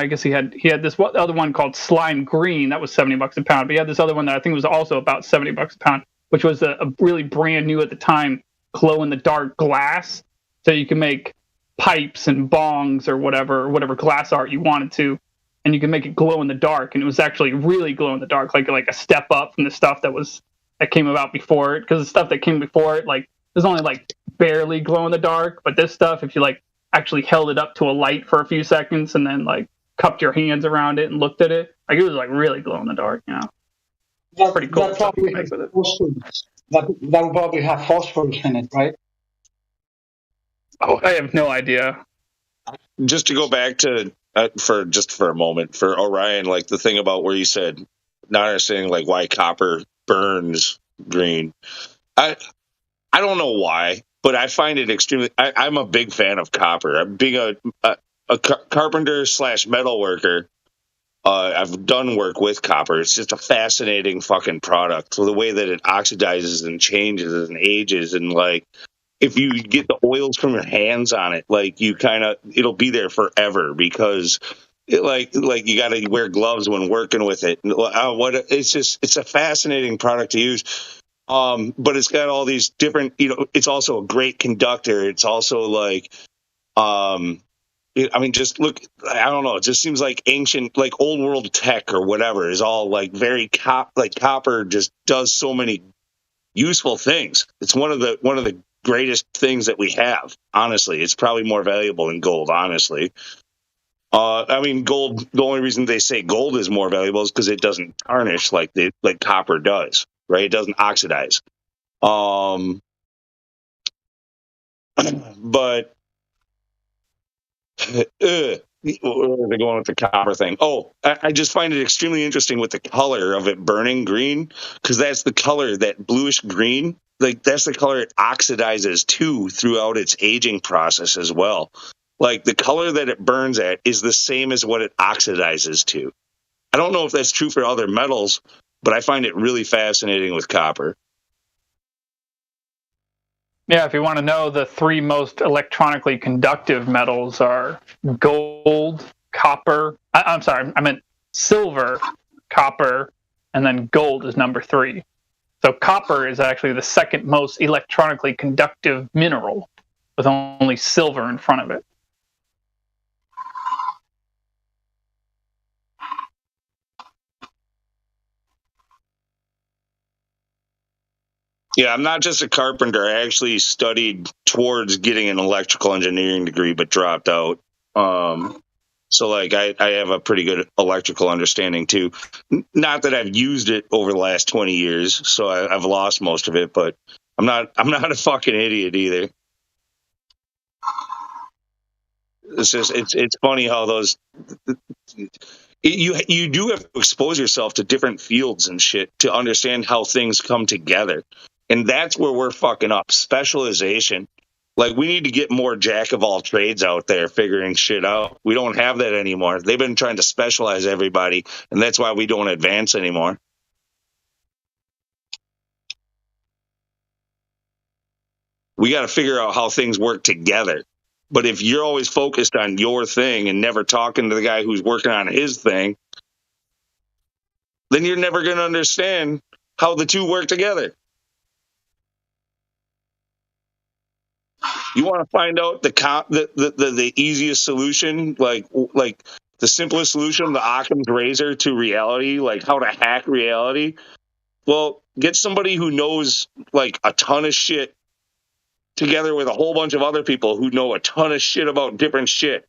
guess he had this other one called slime green that was $70 a pound, but he had this other one that I think was also about $70 a pound, which was a really brand new at the time glow in the dark glass, so you can make pipes and bongs or whatever glass art you wanted to, and you can make it glow in the dark, and it was actually really glow in the dark, like a step up from the stuff that came about before it, because the stuff that came before it, like, was only like barely glow in the dark, but this stuff, if you like actually held it up to a light for a few seconds and then like cupped your hands around it and looked at it, like it was like really glow in the dark, you know. Pretty cool stuff you can make with it. That would probably have phosphorus in it, right? Oh, I have no idea. Just to go back to for a moment for Orion, like the thing about where you said not understanding like why copper burns green. I don't know why, but I find it extremely. I'm a big fan of copper. I'm being a carpenter / metal worker. I've done work with copper. It's just a fascinating fucking product. So the way that it oxidizes and changes and ages, and like if you get the oils from your hands on it, like it'll be there forever because like you got to wear gloves when working with it. It's a fascinating product to use. But it's got all these different, you know, it's also a great conductor. It's also like, just look, I don't know. It just seems like ancient, like old world tech or whatever is all like very copper just does so many useful things. It's one of the greatest things that we have. Honestly, it's probably more valuable than gold, honestly. Gold, the only reason they say gold is more valuable is because it doesn't tarnish like copper does. Right, it doesn't oxidize. But where are they going with the copper thing? Oh, I just find it extremely interesting with the color of it burning green, because that's the color, that bluish green. Like that's the color it oxidizes to throughout its aging process as well. Like the color that it burns at is the same as what it oxidizes to. I don't know if that's true for other metals, but I find it really fascinating with copper. Yeah, if you want to know, the three most electronically conductive metals are gold, copper. I'm sorry, I meant silver, copper, and then gold is number 3. So copper is actually the second most electronically conductive mineral, with only silver in front of it. Yeah, I'm not just a carpenter. I actually studied towards getting an electrical engineering degree, but dropped out. So like I have a pretty good electrical understanding too. Not that I've used it over the last 20 years, so I've lost most of it, but I'm not a fucking idiot either. It's just it's funny how those you do have to expose yourself to different fields and shit to understand how things come together, and that's where we're fucking up. Specialization. Like, we need to get more jack of all trades out there figuring shit out. We don't have that anymore. They've been trying to specialize everybody, and that's why we don't advance anymore. We got to figure out how things work together. But if you're always focused on your thing and never talking to the guy who's working on his thing, then you're never going to understand how the two work together. You want to find out the easiest solution, like the simplest solution, the Occam's razor to reality, like how to hack reality? Well, get somebody who knows like a ton of shit together with a whole bunch of other people who know a ton of shit about different shit,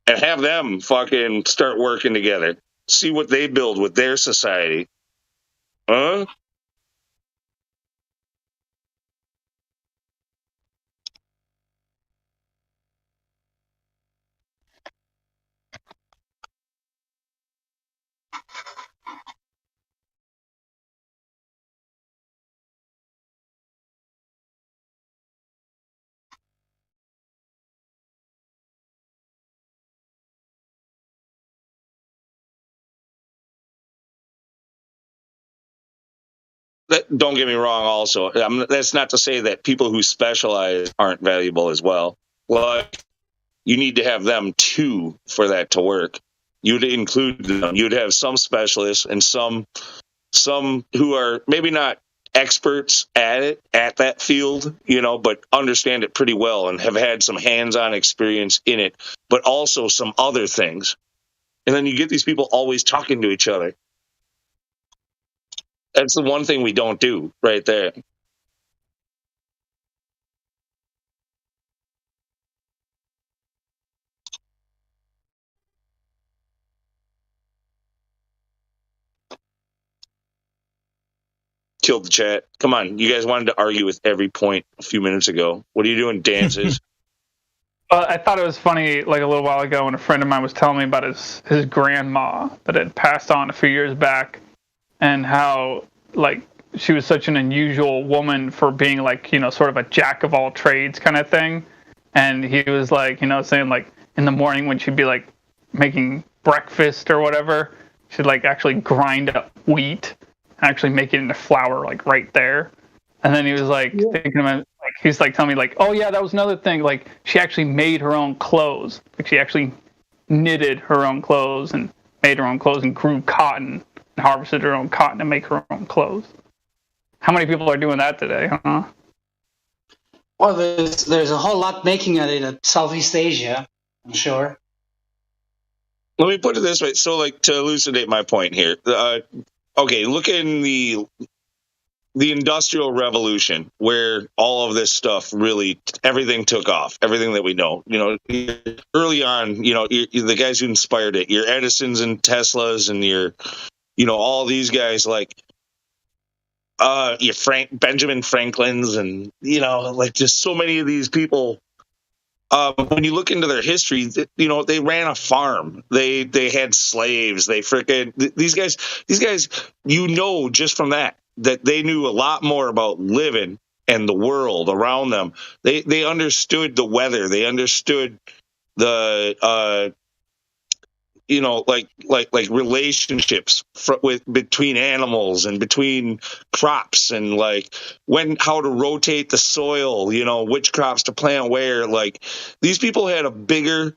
and have them fucking start working together. See what they build with their society. Huh? Don't get me wrong. Also, that's not to say that people who specialize aren't valuable as well. Like, you need to have them too for that to work. You'd include them. You'd have some specialists and some who are maybe not experts at that field, but understand it pretty well and have had some hands-on experience in it, but also some other things. And then you get these people always talking to each other. That's the one thing we don't do right there. Killed the chat. Come on, you guys wanted to argue with every point a few minutes ago. What are you doing, dances? I thought it was funny, like a little while ago, when a friend of mine was telling me about his grandma that had passed on a few years back, and how like she was such an unusual woman for being like, sort of a jack of all trades kind of thing. And he was like, saying like in the morning when she'd be like making breakfast or whatever, she'd like actually grind up wheat and actually make it into flour like right there. And then he was like thinking about, like, he's like telling me like, oh yeah, that was another thing. Like, she actually made her own clothes. Like, she actually knitted her own clothes and made her own clothes and grew cotton and harvested her own cotton to make her own clothes. How many people are doing that today, huh? Well, there's a whole lot making it in Southeast Asia, I'm sure. Let me put it this way. So, like, to elucidate my point here, okay, look in the Industrial Revolution, where all of this stuff really, everything took off, everything that we know. Early on, the guys who inspired it, your Edisons and Teslas and your, all these guys, like, your Benjamin Franklins and, like, just so many of these people. When you look into their history, they ran a farm. They had slaves. They freaking these guys, just from that they knew a lot more about living and the world around them. They understood the weather. They understood the like relationships between animals and between crops, and like how to rotate the soil, which crops to plant where. Like, these people had a bigger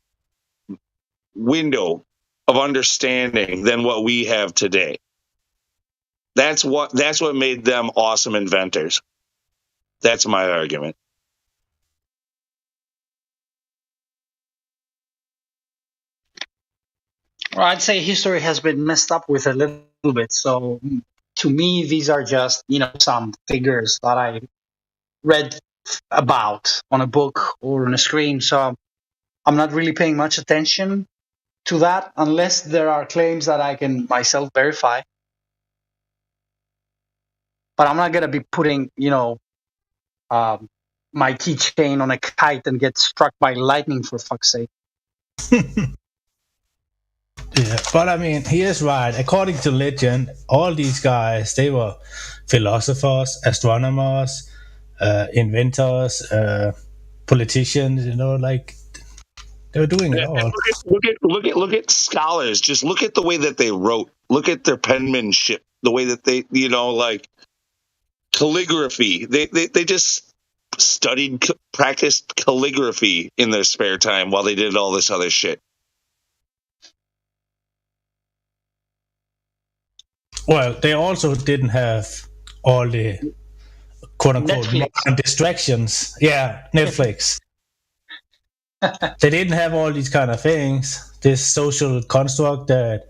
window of understanding than what we have today. That's what made them awesome inventors. That's my argument. Well, I'd say history has been messed up with a little bit. So to me, these are just, some figures that I read about on a book or on a screen. So I'm not really paying much attention to that unless there are claims that I can myself verify. But I'm not going to be putting, my keychain on a kite and get struck by lightning, for fuck's sake. Yeah, but I mean, he is right. According to legend, all these guys, they were philosophers, astronomers, inventors, politicians. Like they were doing it all. Look at scholars. Just look at the way that they wrote. Look at their penmanship. The way that they, like calligraphy. They just studied, practiced calligraphy in their spare time while they did all this other shit. Well, they also didn't have all the quote-unquote modern distractions. Yeah, Netflix. They didn't have all these kind of things. This social construct that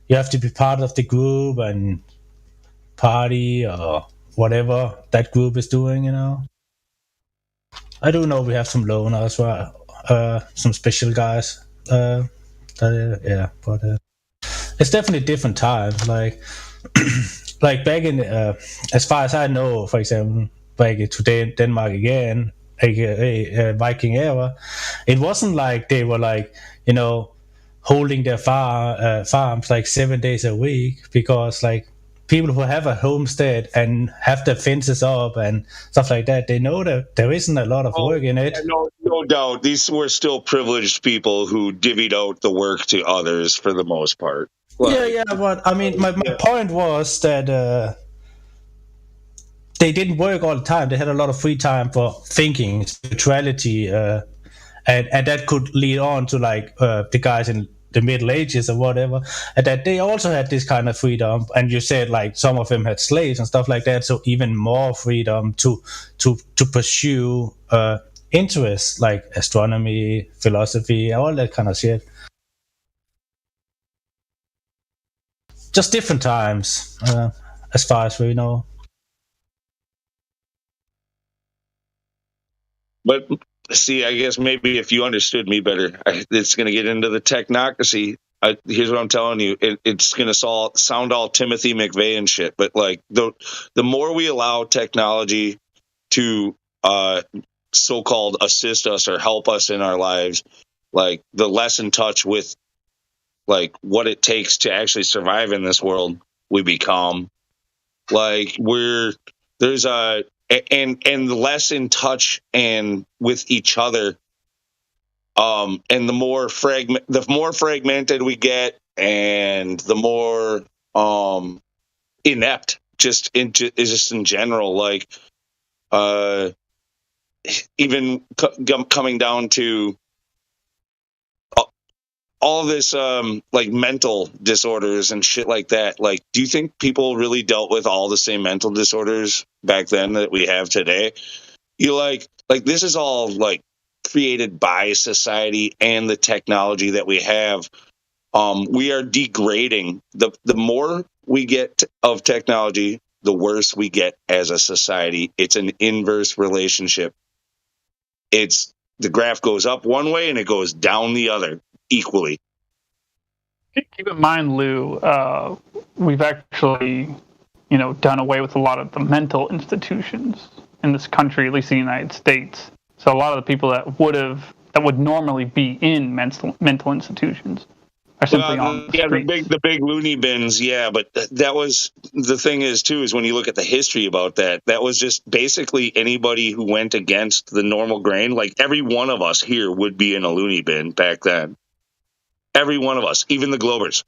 you have to be part of the group and party or whatever that group is doing, I do know we have some loners, some special guys. But it's definitely different times. Like back in, as far as I know, for example, back to Denmark again, aka Viking era, it wasn't like they were like, holding their farms like 7 days a week, because like people who have a homestead and have their fences up and stuff like that, they know that there isn't a lot of work in it. No doubt. These were still privileged people who divvied out the work to others for the most part. Yeah, but I mean, my point was that they didn't work all the time. They had a lot of free time for thinking, spirituality, and that could lead on to like the guys in the Middle Ages or whatever, and that they also had this kind of freedom. And you said like some of them had slaves and stuff like that, so even more freedom to pursue interests like astronomy, philosophy, all that kind of shit. Just different times, as far as we know. But see, I guess maybe if you understood me better, it's going to get into the technocracy. Here's what I'm telling you. It's going to sound all Timothy McVeigh and shit. But like the more we allow technology to so-called assist us or help us in our lives, like the less in touch with like what it takes to actually survive in this world we become. Like there's and less in touch and with each other, and the more fragmented we get, and the more inept just in general, like even coming down to all this like mental disorders and shit like that. Like, do you think people really dealt with all the same mental disorders back then that we have today? You like this is all like created by society and the technology that we have. We are degrading. The more we get of technology, the worse we get as a society. It's an inverse relationship. It's the graph goes up one way and it goes down the other equally. Keep in mind, Lou, we've actually, done away with a lot of the mental institutions in this country, at least in the United States. So a lot of the people that would normally be in mental institutions are simply on the streets. the big loony bins, yeah. But that was the thing is when you look at the history about that was just basically anybody who went against the normal grain. Like every one of us here would be in a loony bin back then. Every one of us, even the Globers,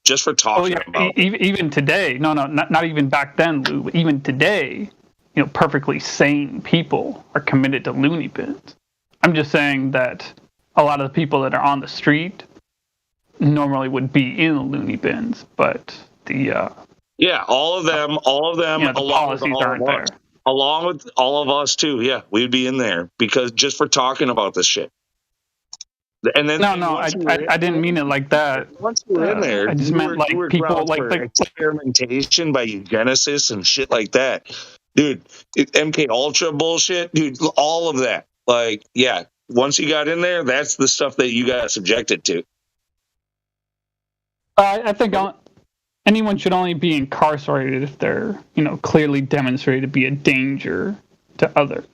just for talking about. Even today, not even back then, Lou. But even today, perfectly sane people are committed to loony bins. I'm just saying that a lot of the people that are on the street normally would be in the loony bins, but all of them, the policies aren't there. Along with all of us too. Yeah, we'd be in there because just for talking about this shit. And then I didn't mean it like that. Once you were in there, I just meant like people like experimentation by eugenicists and shit like that, dude. MK Ultra bullshit, dude. All of that, like, yeah. Once you got in there, that's the stuff that you got subjected to. I think anyone should only be incarcerated if they're, clearly demonstrated to be a danger to others.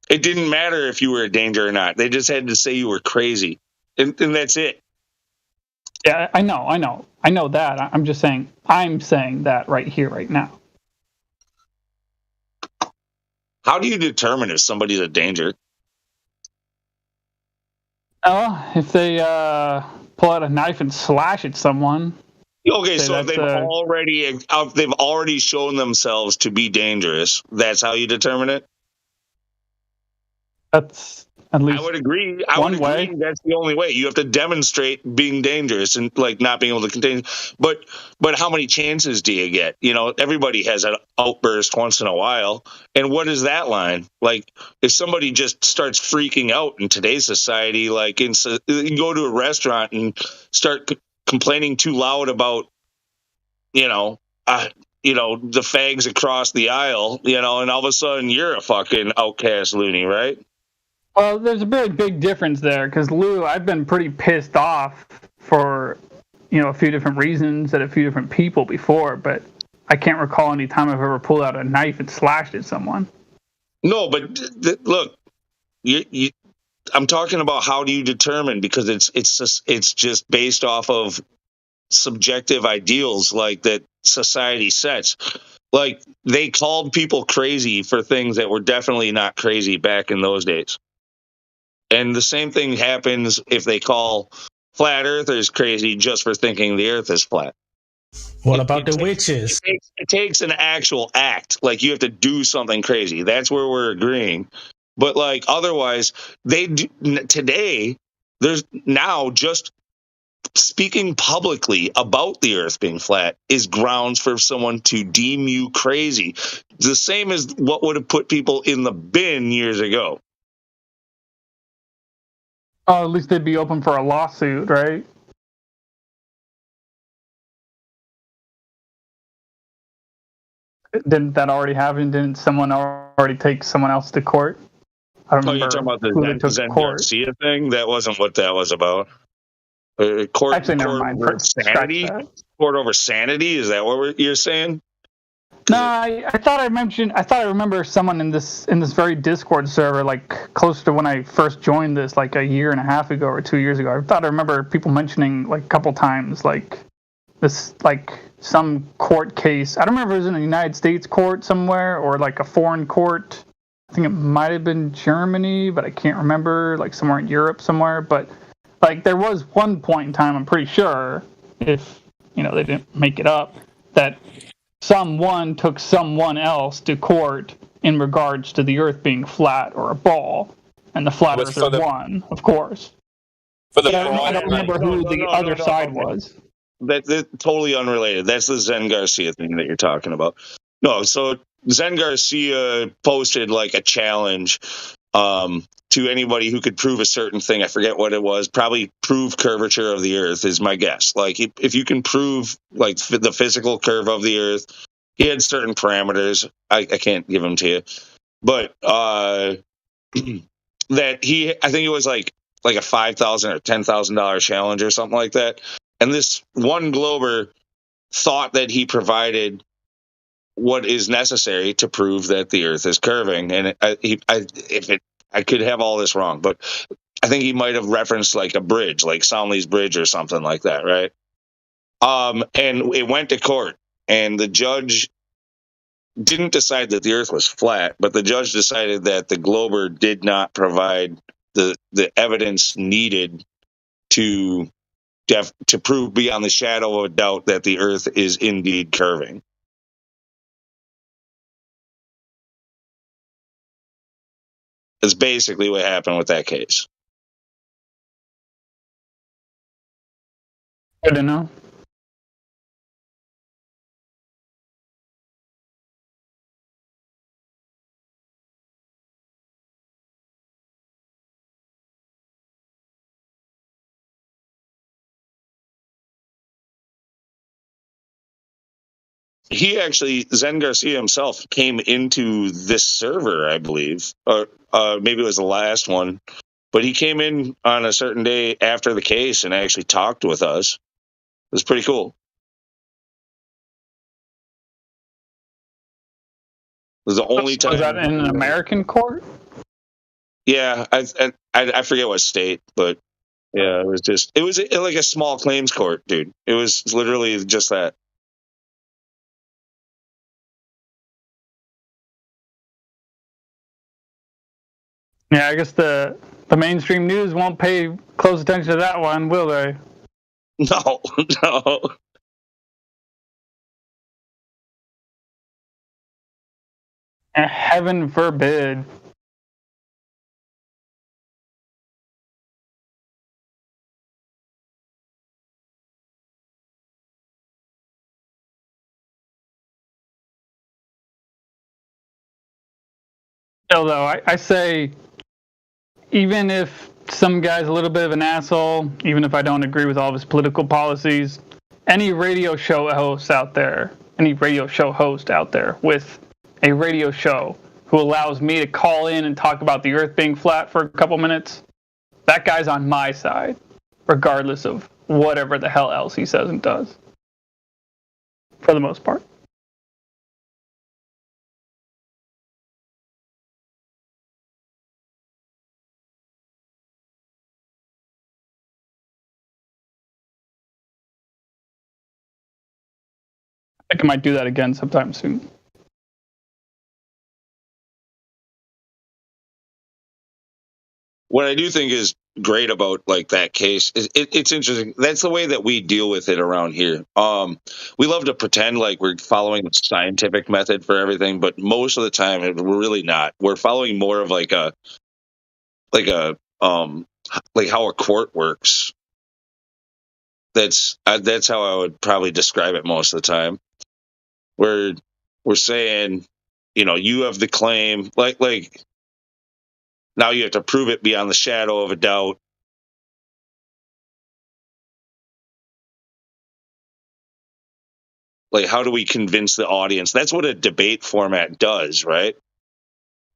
It didn't matter if you were a danger or not. They just had to say you were crazy, and that's it. Yeah, I know that. I'm saying that right here, right now. How do you determine if somebody's a danger? If they pull out a knife and slash at someone. Okay, so if they've already shown themselves to be dangerous, that's how you determine it? That's at least I would agree. Way. That's the only way. You have to demonstrate being dangerous and like not being able to contain. But how many chances do you get? You know, everybody has an outburst once in a while. And what is that line? Like, if somebody just starts freaking out in today's society, like you go to a restaurant and start complaining too loud about, the fags across the aisle, and all of a sudden you're a fucking outcast loony, right? Well, there's a very big difference there because, Lou, I've been pretty pissed off for, a few different reasons at a few different people before, but I can't recall any time I've ever pulled out a knife and slashed at someone. No, but look, I'm talking about how do you determine, because it's just based off of subjective ideals like that society sets. Like, they called people crazy for things that were definitely not crazy back in those days. And the same thing happens if they call flat earthers crazy just for thinking the earth is flat. What about the witches? It takes an actual act. Like, you have to do something crazy. That's where we're agreeing. But like, otherwise, today, there's now just speaking publicly about the earth being flat is grounds for someone to deem you crazy. The same as what would have put people in the bin years ago. Oh, at least they'd be open for a lawsuit, right? Didn't that already happen? Didn't someone already take someone else to court? I don't remember. You're talking about the Zen Garcia thing? That wasn't what that was about. Court never mind. Over sanity? Court over sanity? Is that what you're saying? No, I thought I remember someone in this very Discord server, like close to when I first joined this, like a year and a half ago or 2 years ago. I thought I remember people mentioning like a couple times, like this, like some court case. I don't remember if it was in a United States court somewhere or like a foreign court. I think it might have been Germany, but I can't remember, like somewhere in Europe somewhere. But like there was one point in time, I'm pretty sure, if they didn't make it up, that someone took someone else to court in regards to the earth being flat or a ball, and the flat earther won, of course. I don't remember who the other side was. That's totally unrelated. That's the Zen Garcia thing that you're talking about. No, so Zen Garcia posted like a challenge to anybody who could prove a certain thing. I forget what it was. Probably prove curvature of the earth is my guess. Like, if you can prove like the physical curve of the earth, he had certain parameters. I can't give them to you, but that I think it was like a $5,000 or $10,000 challenge or something like that. And this one Glober thought that he provided what is necessary to prove that the earth is curving. And I could have all this wrong, but I think he might have referenced like a bridge, like Somley's Bridge or something like that, right? And it went to court, and the judge didn't decide that the earth was flat, but the judge decided that the Glober did not provide the evidence needed to prove beyond the shadow of a doubt that the earth is indeed curving. That's basically what happened with that case. Good to know. He actually, Zen Garcia himself, came into this server, I believe, or maybe it was the last one, but he came in on a certain day after the case and actually talked with us. It was pretty cool. It was the only time. Was that in an American court? Yeah, I forget what state, but yeah, it was like a small claims court, dude. It was literally just that. Yeah, I guess the mainstream news won't pay close attention to that one, will they? No, no. Heaven forbid. Although I say, even if some guy's a little bit of an asshole, even if I don't agree with all of his political policies, any radio show host out there with a radio show who allows me to call in and talk about the earth being flat for a couple minutes, that guy's on my side, regardless of whatever the hell else he says and does. For the most part. I think I might do that again sometime soon. What I do think is great about like that case is it's interesting. That's the way that we deal with it around here. We love to pretend like we're following the scientific method for everything, but most of the time we're really not. We're following more of like a like how a court works. That's how I would probably describe it most of the time. We're saying, you have the claim, like now you have to prove it beyond the shadow of a doubt. Like, how do we convince the audience? That's what a debate format does, right?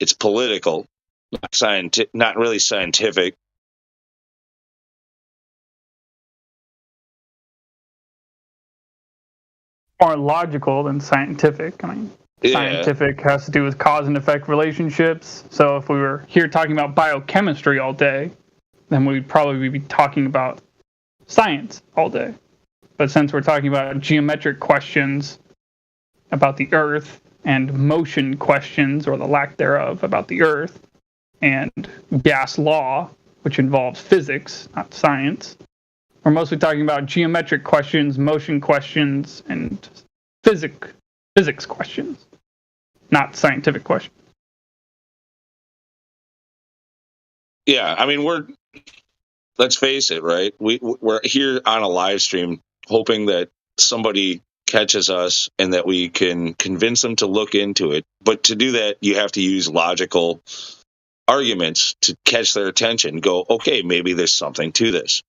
It's political, not really scientific. More logical than scientific. I mean, scientific has to do with cause and effect relationships. So if we were here talking about biochemistry all day, then we'd probably be talking about science all day. But since we're talking about geometric questions about the Earth and motion questions, or the lack thereof, about the Earth, and gas law, which involves physics, not science, we're mostly talking about geometric questions, motion questions, and physics questions, not scientific questions. Yeah, I mean, let's face it, right? We're here on a live stream hoping that somebody catches us and that we can convince them to look into it. But to do that, you have to use logical arguments to catch their attention. Go, okay, maybe there's something to this.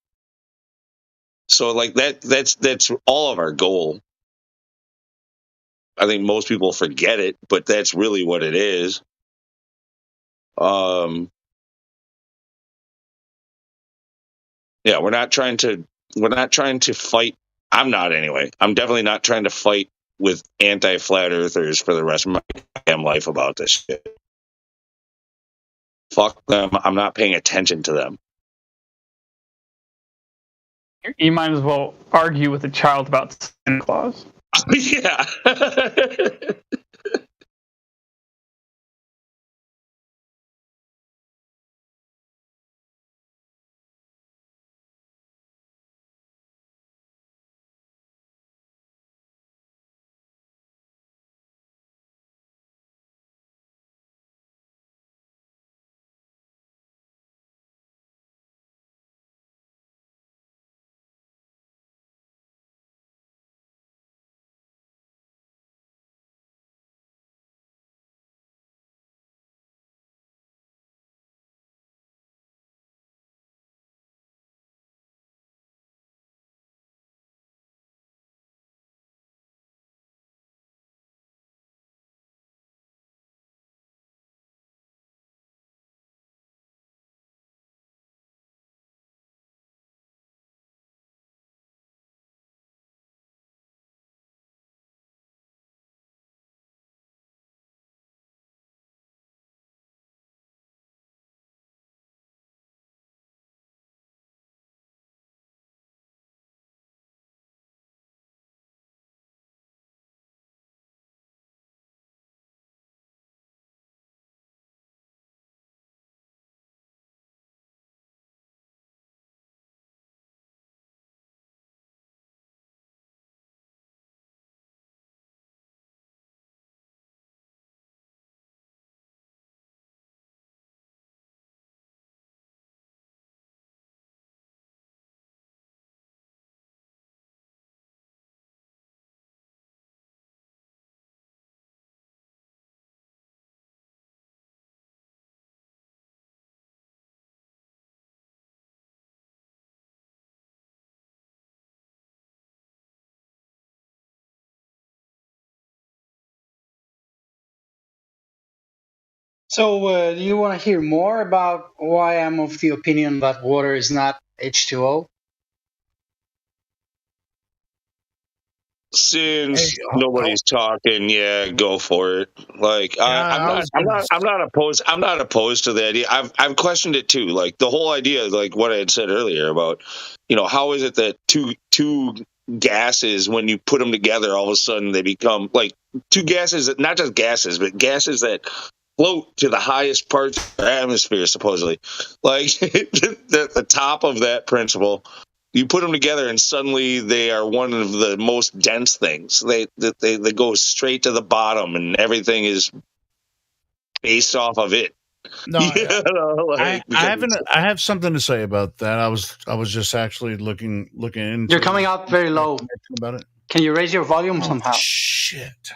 So like that's all of our goal. I think most people forget it, but that's really what it is. Yeah, we're not trying to fight. I'm not anyway. I'm definitely not trying to fight with anti-flat earthers for the rest of my damn life about this shit. Fuck them. I'm not paying attention to them. You might as well argue with a child about Santa Claus. Yeah. So, do you want to hear more about why I'm of the opinion that water is not H2O? Since nobody's talking, yeah, go for it. Like I'm not opposed. I'm not opposed to the idea. I've questioned it too. Like the whole idea, like what I had said earlier about, how is it that two gases, when you put them together, all of a sudden they become like two gases, not just gases, but gases that float to the highest parts of the atmosphere, supposedly. Like the top of that principle, you put them together and suddenly they are one of the most dense things. They go straight to the bottom and everything is based off of it. No, I have something to say about that. I was just actually looking into. You're coming out very low. About it. Can you raise your volume somehow? Shit.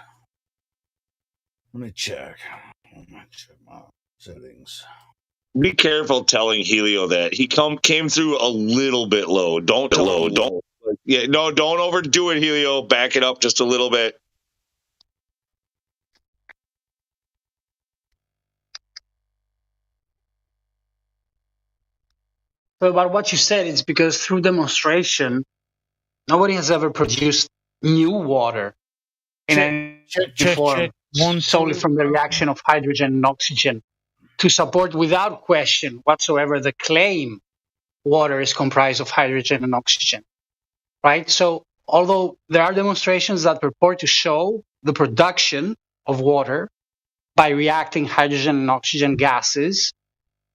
Let me check. Check my settings. Be careful telling Helio that he came through a little bit low. Don't overdo it, Helio. Back it up just a little bit. So about what you said, it's because through demonstration, nobody has ever produced new water in any form solely from the reaction of hydrogen and oxygen to support without question whatsoever the claim water is comprised of hydrogen and oxygen, right? So although there are demonstrations that purport to show the production of water by reacting hydrogen and oxygen gases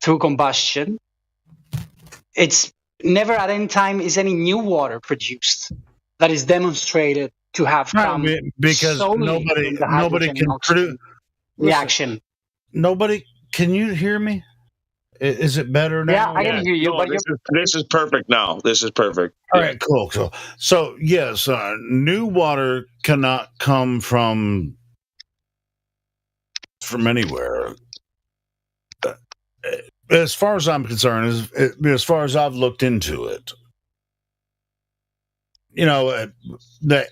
through combustion, it's never at any time is any new water produced that is demonstrated to have come because nobody can produce reaction. Nobody, can you hear me? Is it better now? Yeah, I can hear you. No, this is perfect now. This is perfect. All right, cool. So yes, new water cannot come from anywhere. As far as I'm concerned, as far as I've looked into it, that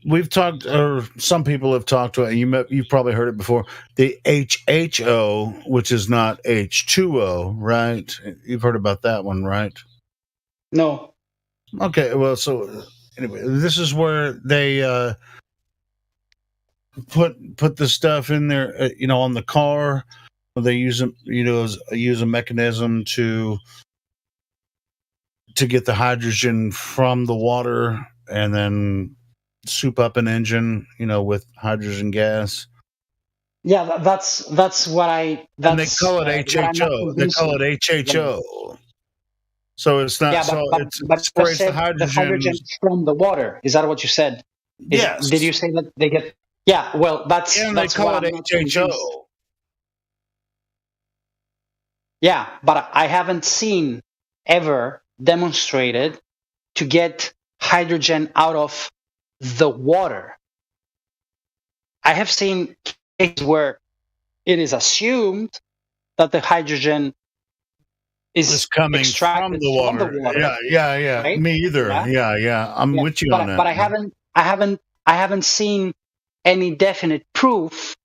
we've talked, or some people have talked about, you've probably heard it before, the HHO, which is not H2O, right? You've heard about that one, right? No. Okay, well, so anyway, this is where they put the stuff in there, on the car. They use a mechanism to get the hydrogen from the water and then soup up an engine, with hydrogen gas. Yeah, that's what I. That's, and they call it HHO. They call it HHO. So it's not. But separates the hydrogen from the water. Is that what you said? Yes. Did you say that they get? Yeah. Well, that's. And that's they call what it HHO. Yeah, but I haven't seen ever demonstrated to get hydrogen out of the water. I have seen cases where it is assumed that the hydrogen is coming from the water. Yeah. Right? Me either. Yeah. I'm with you on that. But I haven't seen any definite proof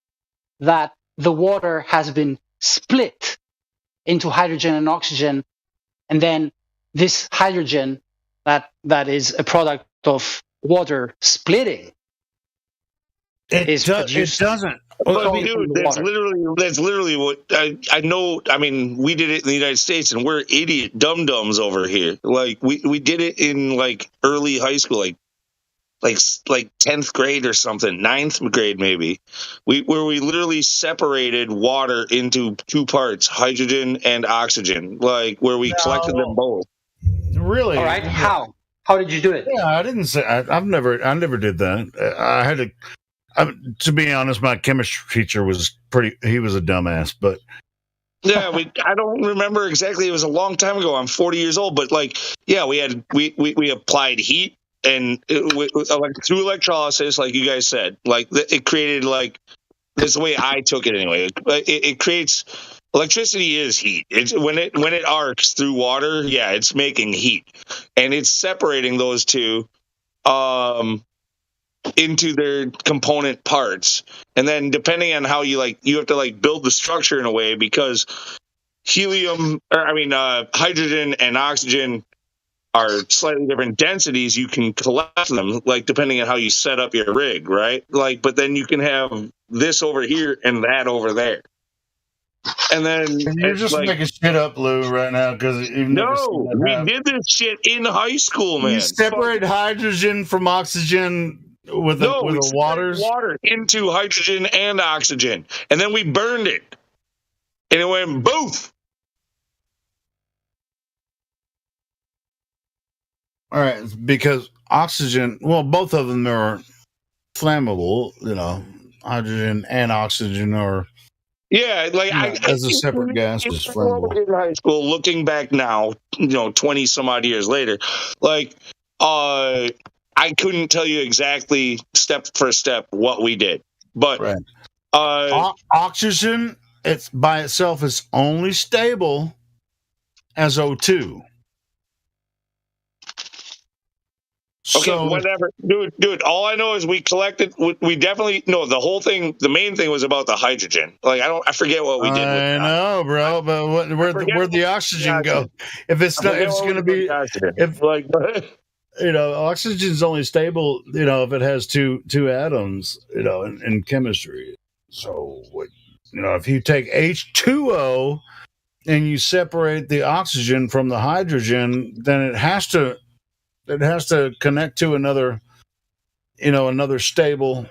that the water has been split into hydrogen and oxygen, and then this hydrogen that is a product of water splitting produced. It doesn't. Well, dude, that's literally what I know. I mean, we did it in the United States, and we're idiot dum-dums over here. Like we did it in like early high school, like 10th grade or something, 9th grade maybe, where we literally separated water into two parts, hydrogen and oxygen, like where we collected them both. Really? All right. How did you do it? Yeah, I didn't say. I never did that. I had to be honest, my chemistry teacher was he was a dumbass, but. Yeah, I don't remember exactly. It was a long time ago. I'm 40 years old, but we applied heat. And through electrolysis, like you guys said, like it created that's the way I took it anyway. It creates electricity is heat. It's when it arcs through water, it's making heat, and it's separating those two. into their component parts. And then depending on how you have to build the structure in a way, because hydrogen and oxygen are slightly different densities. You can collect them depending on how you set up your rig, right? But then you can have this over here and that over there. And then you're just making shit up, Lou, right now, because you've never seen that happen. We did this shit in high school, man. You separate hydrogen from oxygen with the water into hydrogen and oxygen, and then we burned it, and it went boof. All right, because oxygen, well, both of them are flammable, hydrogen and oxygen are. Yeah, as a separate gas is flammable. In high school, looking back now, 20 some odd years later, I couldn't tell you exactly step for step what we did, but right. Oxygen, it's by itself is only stable as O2. Okay, so, whatever, dude. All I know is we collected. We definitely the whole thing. The main thing was about the hydrogen. I forget what we did. I know, bro. But where'd the oxygen go? If it's going to be oxygen's only stable. If it has two atoms. In chemistry. So if you take H2O and you separate the oxygen from the hydrogen, then it has to connect to another stable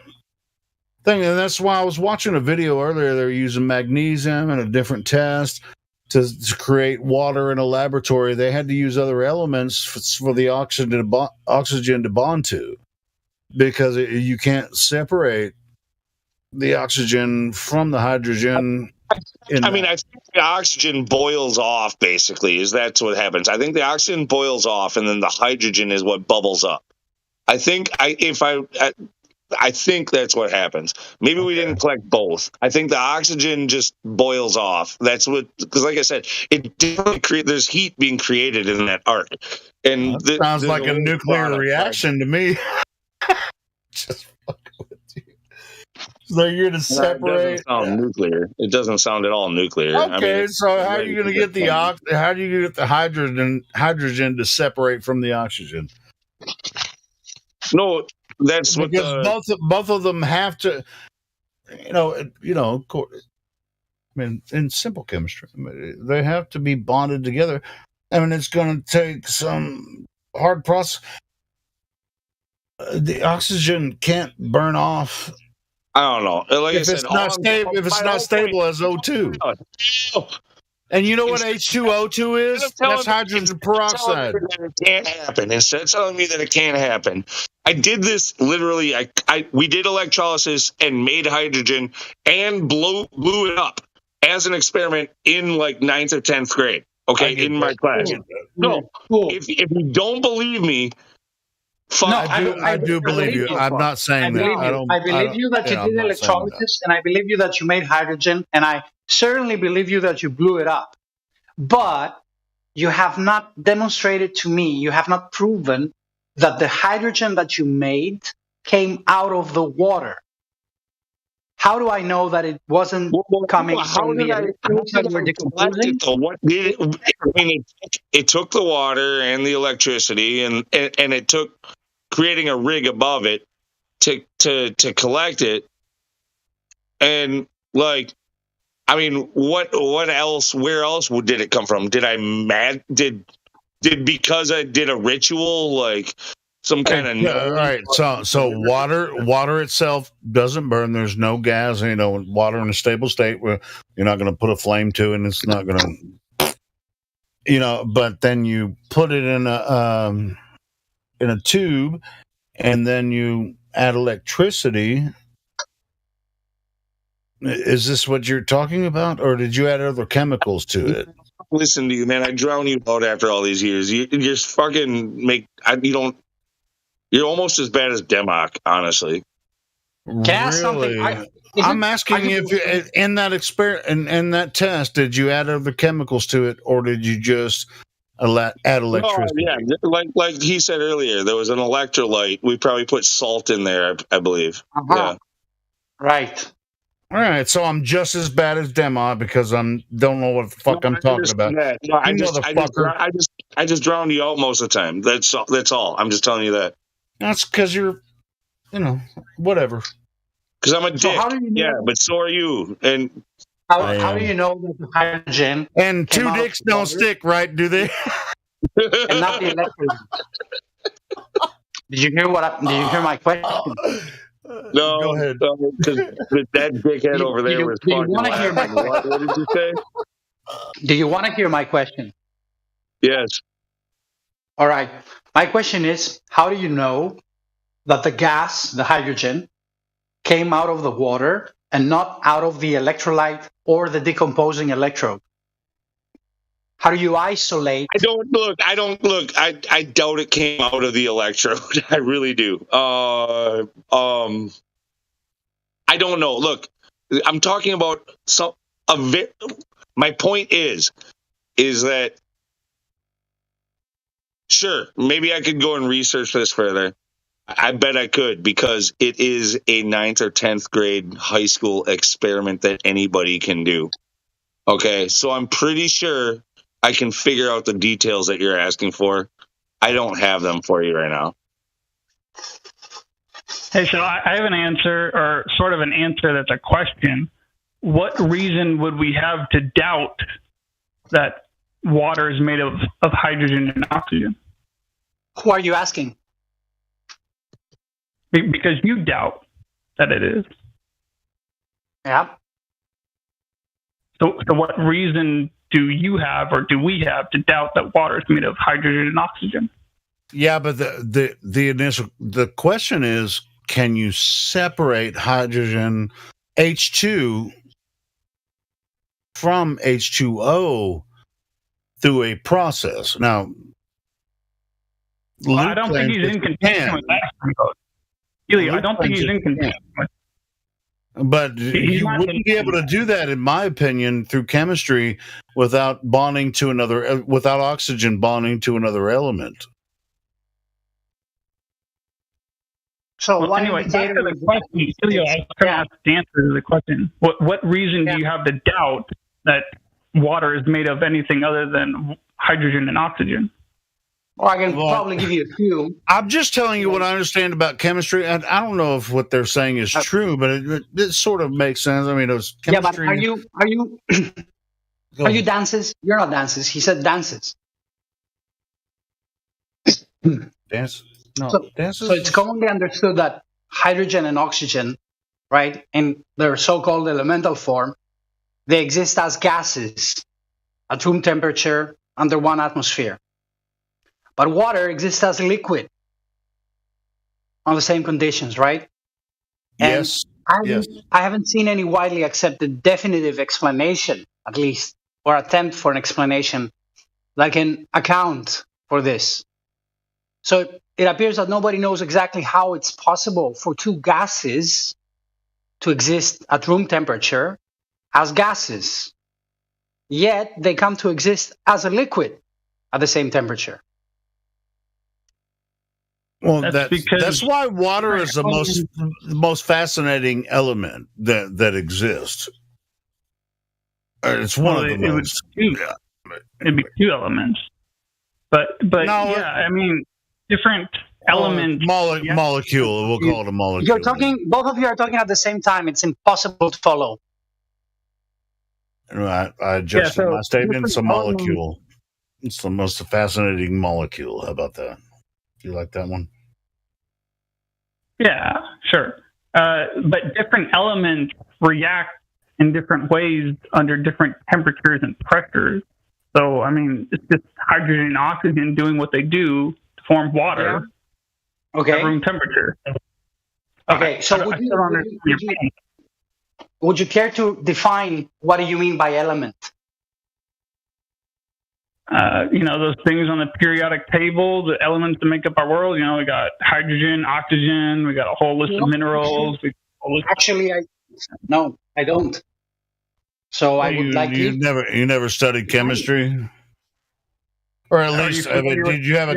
thing. And that's why I was watching a video earlier. They're using magnesium in a different test to create water in a laboratory. They had to use other elements for the oxygen to bond to, because you can't separate the oxygen from the hydrogen. I think the oxygen boils off, basically, that's what happens. I think the oxygen boils off, and then the hydrogen is what bubbles up. I think that's what happens. Maybe we didn't collect both. I think the oxygen just boils off. That's because like I said, it definitely there's heat being created in that arc. And sounds like a nuclear reaction to me. Just fucking with you. So you're going to separate. It doesn't sound nuclear. It doesn't sound at all nuclear. Okay, so how are you going to get how do you get the hydrogen to separate from the oxygen? No, that's because both of them have to. In simple chemistry, they have to be bonded together. It's going to take some hard process. The oxygen can't burn off. I don't know. If it's not stable as O2. And you know what H2O2 is? That's hydrogen peroxide. It can't happen. Instead of telling me that it can't happen, I did this literally. We did electrolysis and made hydrogen and blew it up as an experiment in 9th or 10th grade. Okay, in my class. No, if you don't believe me. I do believe you. I'm not saying that. I believe you that you did electrolysis, and I believe you that you made hydrogen, and I certainly believe you that you blew it up. But you have not demonstrated to me, you have not proven that the hydrogen that you made came out of the water. How do I know that it wasn't coming from the electrons that were decomposing? It took the water and the electricity, and it took creating a rig above it to collect it. And what else? Where else did it come from? Did because I did a ritual, some kind of all right? So water itself doesn't burn. There's no gas. Water in a stable state where you're not going to put a flame to, and it's not going to, But then you put it in a tube, and then you add electricity. Is this what you're talking about, or did you add other chemicals to it? Listen to you, man. I drown you out after all these years. You just fucking you're almost as bad as Democ, honestly. Really? I'm asking if in that experiment, in that test, did you add other chemicals to it, or did you just add electricity. No, yeah, like he said earlier, there was an electrolyte. We probably put salt in there, I believe. Uh-huh. Yeah. Right. All right, so I'm just as bad as Demo because don't know what the fuck I'm talking about. Yeah, no, I just drowned you out most of the time. That's all. I'm just telling you that. That's because you're, whatever. Because I'm a dick. How do you know? Yeah, but so are you. And how do you know that the hydrogen and two dicks don't stick, right? Do they? And not the electrolyte? Did you hear my question? No, go ahead. Because that dickhead over there was fucking laughing. What did you say? Do you want to hear my question? Yes. All right. My question is, how do you know that the gas, the hydrogen, came out of the water and not out of the electrolyte or the decomposing electrode? How do you isolate? I doubt it came out of the electrode. I really do. I don't know. Look, I'm talking about my point is that sure, maybe I could go and research this further. I bet I could, because it is a 9th or 10th grade high school experiment that anybody can do. Okay, so I'm pretty sure I can figure out the details that you're asking for. I don't have them for you right now. Hey, so I have an answer, or sort of an answer that's a question. What reason would we have to doubt that water is made of hydrogen and oxygen? Who are you asking? Because you doubt that it is. Yeah. So what reason do you have, or do we have, to doubt that water is made of hydrogen and oxygen? Yeah, but the question is, can you separate hydrogen H2 from H2O through a process? Now, well, I don't think he's in contention with that. Helio, I don't think he's in contention with. But you wouldn't be able to do that, in my opinion, through chemistry without oxygen bonding to another element. So anyway, back to the question, Helio, I was trying to answer the question. What reason do you have to doubt that water is made of anything other than hydrogen and oxygen? Well, I can probably give you a few. I'm just telling you what I understand about chemistry, and I don't know if what they're saying is true, but it sort of makes sense. I mean, it was chemistry. Yeah, but are you dances? You're not dances. He said dances. Dance? No, dances. So it's commonly understood that hydrogen and oxygen, right, in their so-called elemental form, they exist as gases at room temperature under 1 atmosphere. But water exists as a liquid on the same conditions, right? Yes. And I haven't seen any widely accepted definitive explanation, at least, or attempt for an explanation that can account for this. So it appears that nobody knows exactly how it's possible for two gases to exist at room temperature as gases, yet they come to exist as a liquid at the same temperature. Well, that's why water is the most fascinating element that exists. It's one of the most. It'd be two elements, but no, yeah, I mean, different elements. Molecule. We'll call it a molecule. Both of you are talking at the same time. It's impossible to follow. I adjusted my statement. It's a molecule. It's the most fascinating molecule. How about that? You like that one? Yeah, sure. But different elements react in different ways under different temperatures and pressures. So, I mean, it's just hydrogen and oxygen doing what they do to form water at room temperature. Okay, so would you care to define what do you mean by element? Those things on the periodic table, the elements that make up our world. We got hydrogen, oxygen, we got a whole list of minerals. Actually, I don't. So I would like you never studied chemistry? Or at least, did you have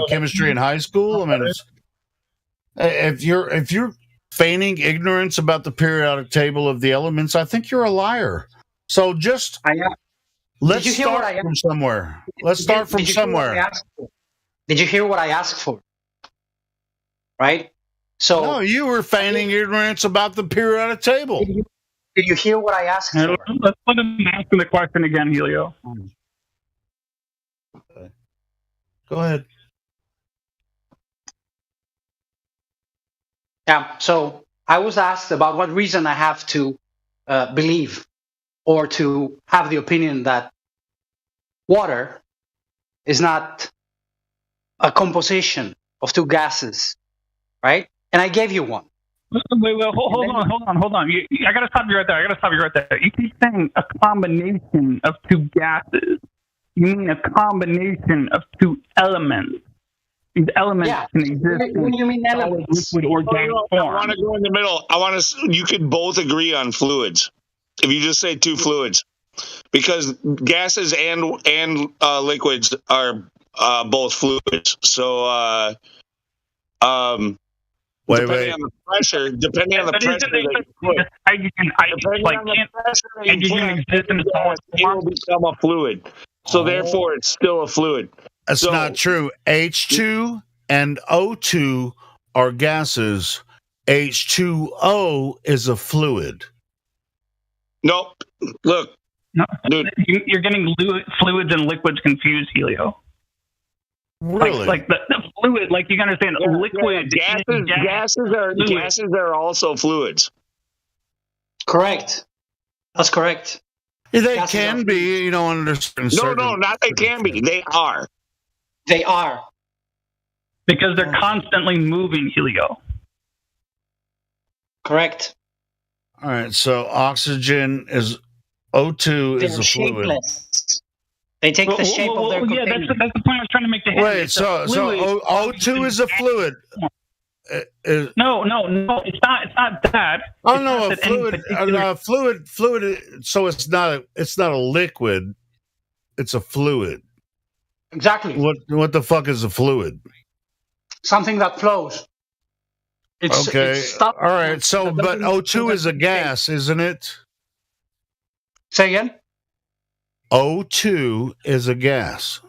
chemistry in high school? I mean, if you're feigning ignorance about the periodic table of the elements, I think you're a liar. So just let's start from somewhere. Let's start from somewhere. Did you hear what I asked for? Right? So no, you were feigning ignorance about the periodic table. Did you hear what I asked for? Let's let him ask the question again, Helio. Okay. Go ahead. Yeah, so I was asked about what reason I have to believe or to have the opinion that water is not a composition of two gases, right? And I gave you one. Wait, hold on. I got to stop you right there. You keep saying a combination of two gases. You mean a combination of two elements. These elements can exist when you mean elements? Liquid or gas form. I want to go in the middle. You could both agree on fluids. If you just say two fluids. Because gases and liquids are both fluids. So depending on the pressure, it will become a fluid. So therefore, it's still a fluid. That's not true. H2 and O2 are gases. H2O is a fluid. Nope. Look. No, dude. You're getting fluids and liquids confused, Helio. Really? Like the fluid, like you understand, liquid. Gases are also fluids. Correct. That's correct. They can be, under certain. No, not they can be. They are. They are. Because they're constantly moving, Helio. Correct. All right, so oxygen is O2 is a fluid. Shapeless. They take the shape of their container. Yeah, that's the point I was trying to make to him. Wait, so O2 is a fluid. No, it's not that. Oh no, a fluid. So it's not a liquid. It's a fluid. Exactly. What the fuck is a fluid? Something that flows. It's all right. So, but O2 is a gas, isn't it? Say again. O2 is a gas.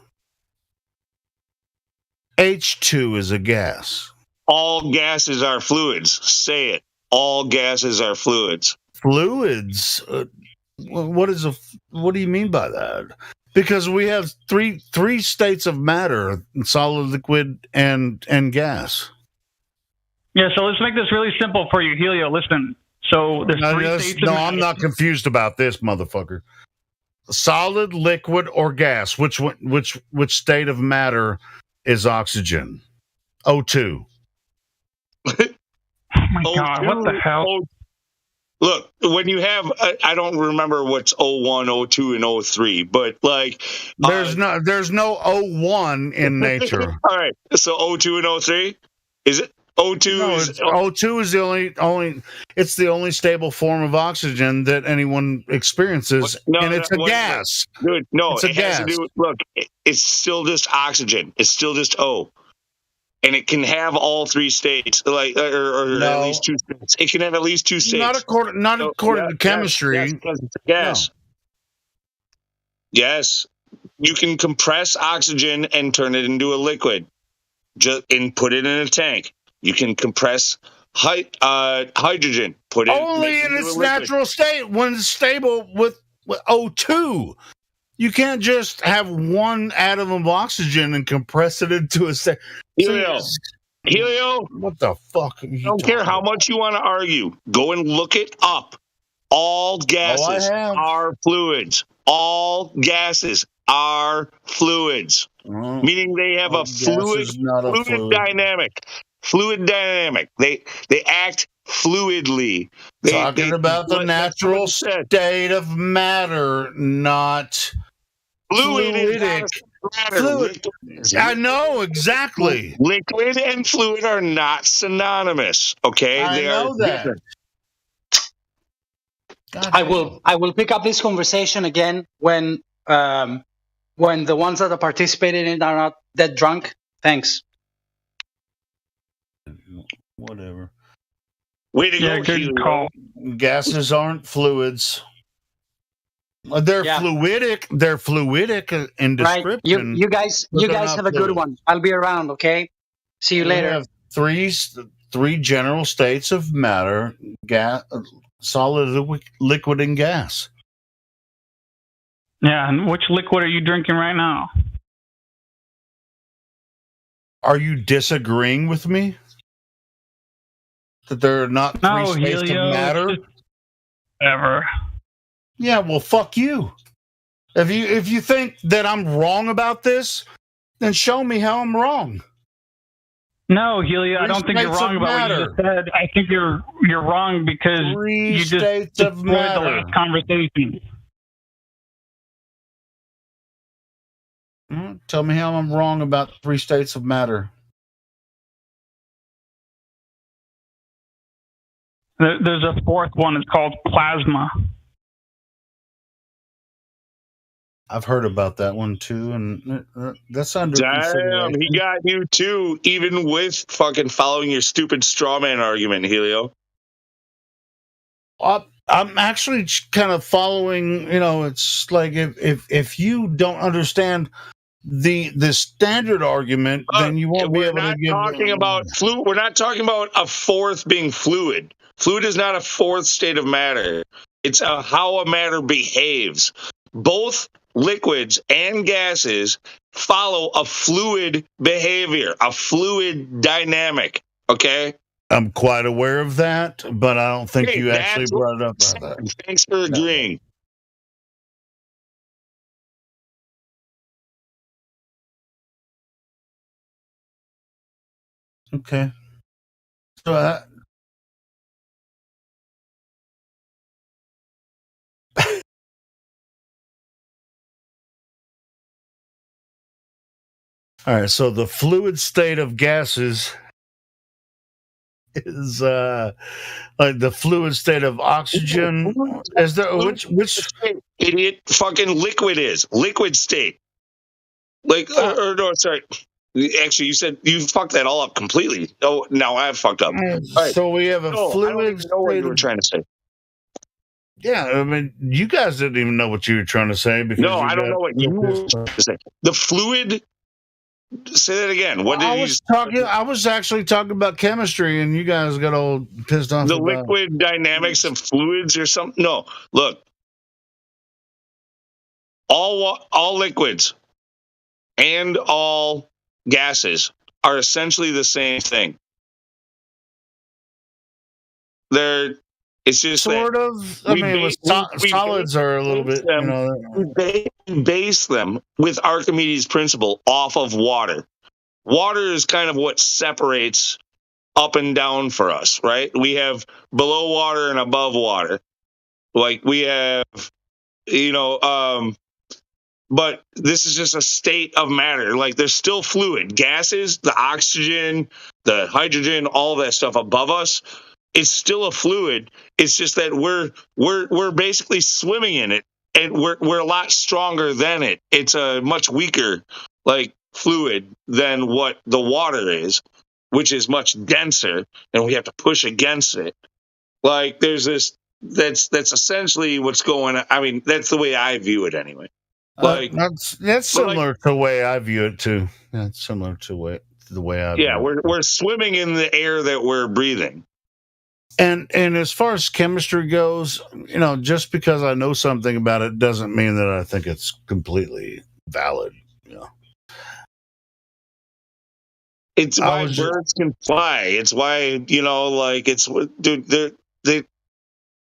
H2 is a gas. All gases are fluids. Say it. All gases are fluids. Fluids? What do you mean by that? Because we have three states of matter: solid, liquid, and gas. Yeah, so let's make this really simple for you, Helio. Listen. So there's three states of matter. I'm not confused about this, motherfucker. Solid, liquid, or gas? Which state of matter is oxygen? O2. Oh my God! What the hell? Look, when you have, I don't remember what's O1, O2, and O3, but like there's no O1 in nature. All right, so O2 and O3, is it? O2 is the only. It's the only stable form of oxygen that anyone experiences, and it's a gas. Dude, no, it's a gas. Has to do. Look, it's still just oxygen. It's still just O. And it can have all three states, like or at least two states. It can have at least two states. Not according to chemistry. Yes, because it's a gas. No. Yes, you can compress oxygen and turn it into a liquid, and put it in a tank. You can compress hydrogen, put it only in its natural state when it's stable with O2. You can't just have one atom of oxygen and compress it into a state. Helio, what the fuck? I don't care how much you want to argue. Go and look it up. All gases are fluids. All gases are fluids, meaning they have a fluid dynamic. Fluid dynamic. They act fluidly. Talking about the natural state of matter, not fluidic. Fluid. I know exactly. Liquid and fluid are not synonymous. Okay, they know that. I will pick up this conversation again when when the ones that are participating in it are not that drunk? Thanks. Whatever. Way to Yeah, go, good Helio. call. Gases aren't fluids. They're Yeah. fluidic. They're fluidic in Right. description. You guys but they're have not a good fluid. one. I'll be around, okay? See you We later. have three general states of matter: gas, solid, liquid, and gas. Yeah, and which liquid are you drinking right now? Are you disagreeing with me that there are not three No, states Helio. of matter? Ever. Yeah, well, fuck you. If you think that I'm wrong about this, then show me how I'm wrong. No, Helio, I don't think you're states wrong of about what you matter. just said. I think you're wrong because Three you just states of destroyed the matter. last conversation. Tell me how I'm wrong about three states of matter. There's a fourth one. It's called plasma. I've heard about that one too, and that's under Damn, consideration. he got you too, even with fucking following your stupid straw man argument, Helio. I'm actually kind of following. It's like if you don't understand the standard argument, then you won't be able to give. We're not talking about a fourth being fluid. Fluid is not a fourth state of matter. It's how a matter behaves. Both liquids and gases follow a fluid behavior, a fluid dynamic. Okay. I'm quite aware of that, but I don't think you actually brought it up. Thanks for agreeing. Okay. So all right. So the fluid state of gases is like the fluid state of oxygen. Is there which idiot fucking liquid is liquid state? Like or no, sorry. Actually, you said you fucked that all up completely. Oh, now I've fucked up. Right. So we have a fluid. I don't even know what you were trying to say. Yeah, I mean, you guys didn't even know what you were trying to say because I don't know what you were trying to say. The fluid. Say that again. What did you? I was actually talking about chemistry, and you guys got all pissed off. The liquid dynamics of fluids or something. No, look. All liquids and all gases are essentially the same thing. It's just sort of. I mean, solids are a little bit. We base them with Archimedes' principle off of water. Water is kind of what separates up and down for us, right? We have below water and above water. Like we have, but this is just a state of matter. Like there's still fluid. Gases, the oxygen, the hydrogen, all that stuff above us, it's still a fluid. It's just that we're basically swimming in it, and we're a lot stronger than it. It's a much weaker fluid than what the water is, which is much denser, and we have to push against it. Like there's this. That's essentially what's going on. I mean, that's the way I view it anyway. That's similar to the way I view it too. That's similar to the way I view it. We're swimming in the air that we're breathing. And as far as chemistry goes, just because I know something about it doesn't mean that I think it's completely valid. It's why birds can fly. It's why it's dude.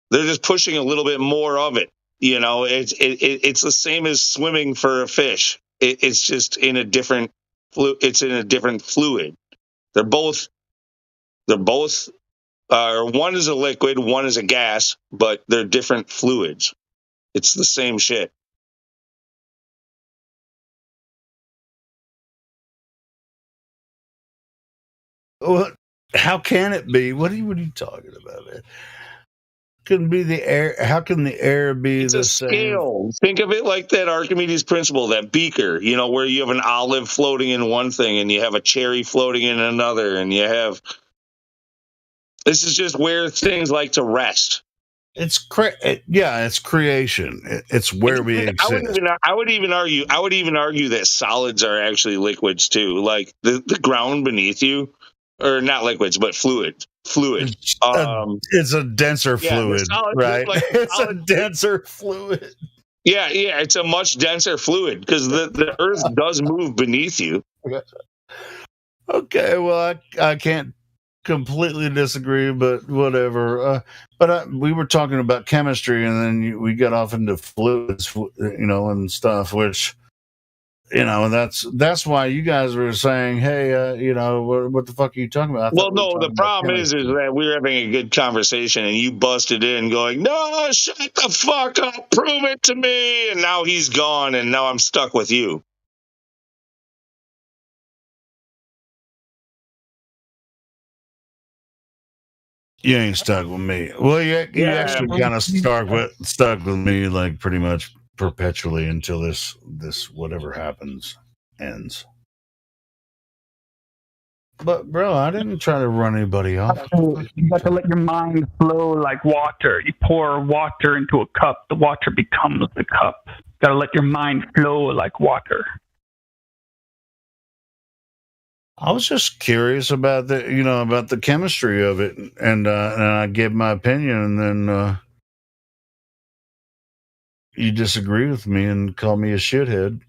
They're just pushing a little bit more of it. It's the same as swimming for a fish. It's just in a different It's in a different fluid. They're both. One is a liquid, one is a gas, but they're different fluids. It's the same shit. Well, how can it be? What are you talking about, man? Can be the air? How can the air be It's the a same? scale. Think of it like that Archimedes principle, that beaker, where you have an olive floating in one thing and you have a cherry floating in another, and this is just where things like to rest. It's it's creation. It's where we exist. I would even argue that solids are actually liquids too, like the ground beneath you, or not liquids, but fluid. It's a denser fluid, right? It's a denser fluid. Yeah, it's a much denser fluid because the Earth does move beneath you. Okay, well, I can't completely disagree, but whatever. We were talking about chemistry, and then we got off into fluids, and stuff, which, that's why you guys were saying, hey, what the fuck are you talking about? Well, no, the problem is that we were having a good conversation, and you busted in going, no, shut the fuck up, prove it to me, and now he's gone, and now I'm stuck with you. You ain't stuck with me. Well, you actually kind of stuck with me, like, pretty much perpetually until this whatever happens ends. But bro, I didn't try to run anybody off. You got to let your mind flow like water. You pour water into a cup, the water becomes the cup. You got to let your mind flow like water. I was just curious about the chemistry of it, and I gave my opinion, and then you disagree with me and call me a shithead,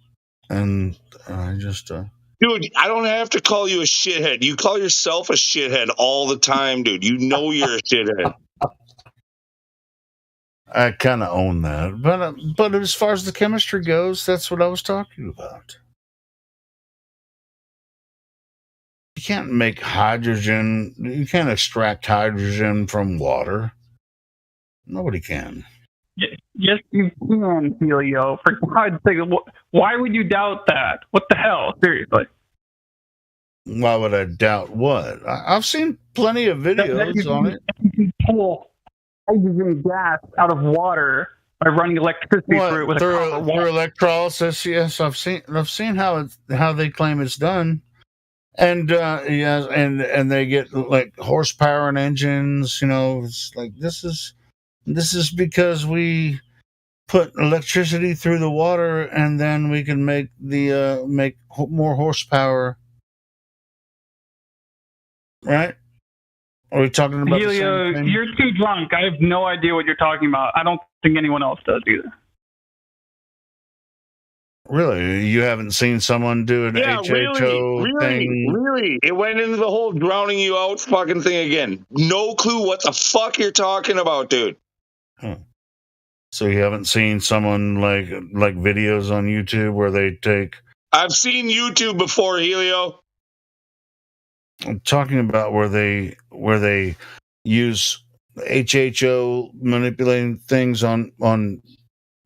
and I just. Dude, I don't have to call you a shithead. You call yourself a shithead all the time, dude. You know you're a shithead. I kind of own that, but as far as the chemistry goes, that's what I was talking about. You can't make hydrogen. You can't extract hydrogen from water. Nobody can. Yes, you can, Helio. For God's sake, why would you doubt that? What the hell? Seriously. Why would I doubt what? I've seen plenty of videos on it. You can pull hydrogen gas out of water by running electricity through it with through electrolysis. Yes, I've seen how they claim it's done. And yes, and they get like horsepower and engines. It's like this is because we put electricity through the water, and then we can make more horsepower. Right? Are we talking about Helio, the same thing? You're too drunk. I have no idea what you're talking about. I don't think anyone else does either. Really? You haven't seen someone do an HHO thing? Really? It went into the whole drowning you out fucking thing again. No clue what the fuck you're talking about, dude. Huh. So you haven't seen someone like videos on YouTube where they take... I've seen YouTube before, Helio. I'm talking about where they use HHO manipulating things on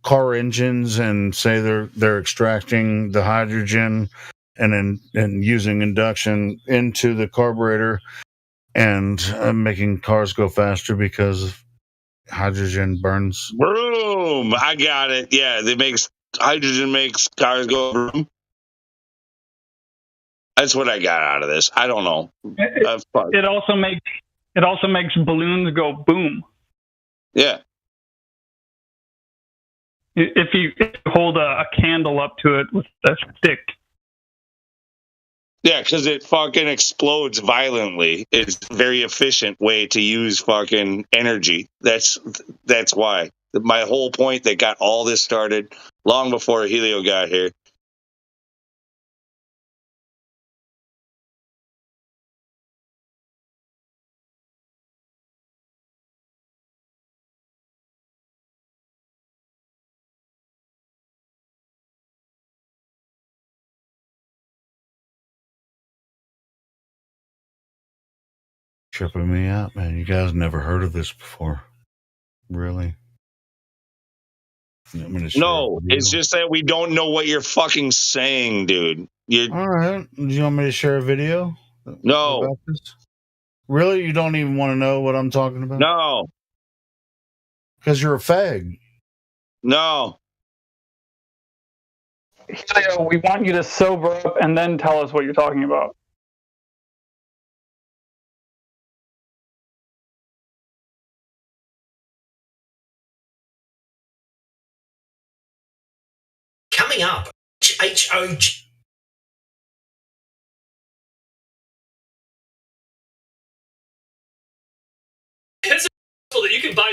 car engines and say they're extracting the hydrogen and using induction into the carburetor and making cars go faster because hydrogen burns. Boom! I got it. Yeah, hydrogen makes cars go vroom. That's what I got out of this. I don't know. It also makes balloons go boom. Yeah. If you hold a candle up to it with a stick. Yeah, because it fucking explodes violently. It's a very efficient way to use fucking energy. That's why. My whole point that got all this started long before Helio got here. Tripping me out, man. You guys never heard of this before. Really? No, it's just that we don't know what you're fucking saying, dude. All right. Do you want me to share a video? No. About this? Really? You don't even want to know what I'm talking about? No. Because you're a fag. No. Helio, we want you to sober up and then tell us what you're talking about. Coming up, H-O-G. It's possible that you can buy...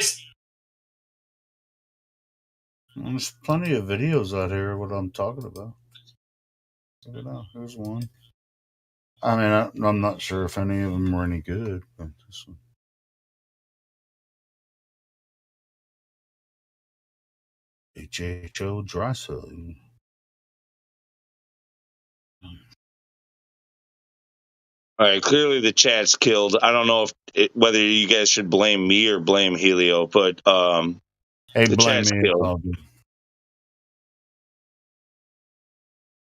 There's plenty of videos out here of what I'm talking about. Check it out. Here's one. I mean, I'm not sure if any of them were any good, but this one. HHO dry selling. All right, clearly the chat's killed. I don't know whether you guys should blame me or blame Helio, but hey, the blame chat's me. killed.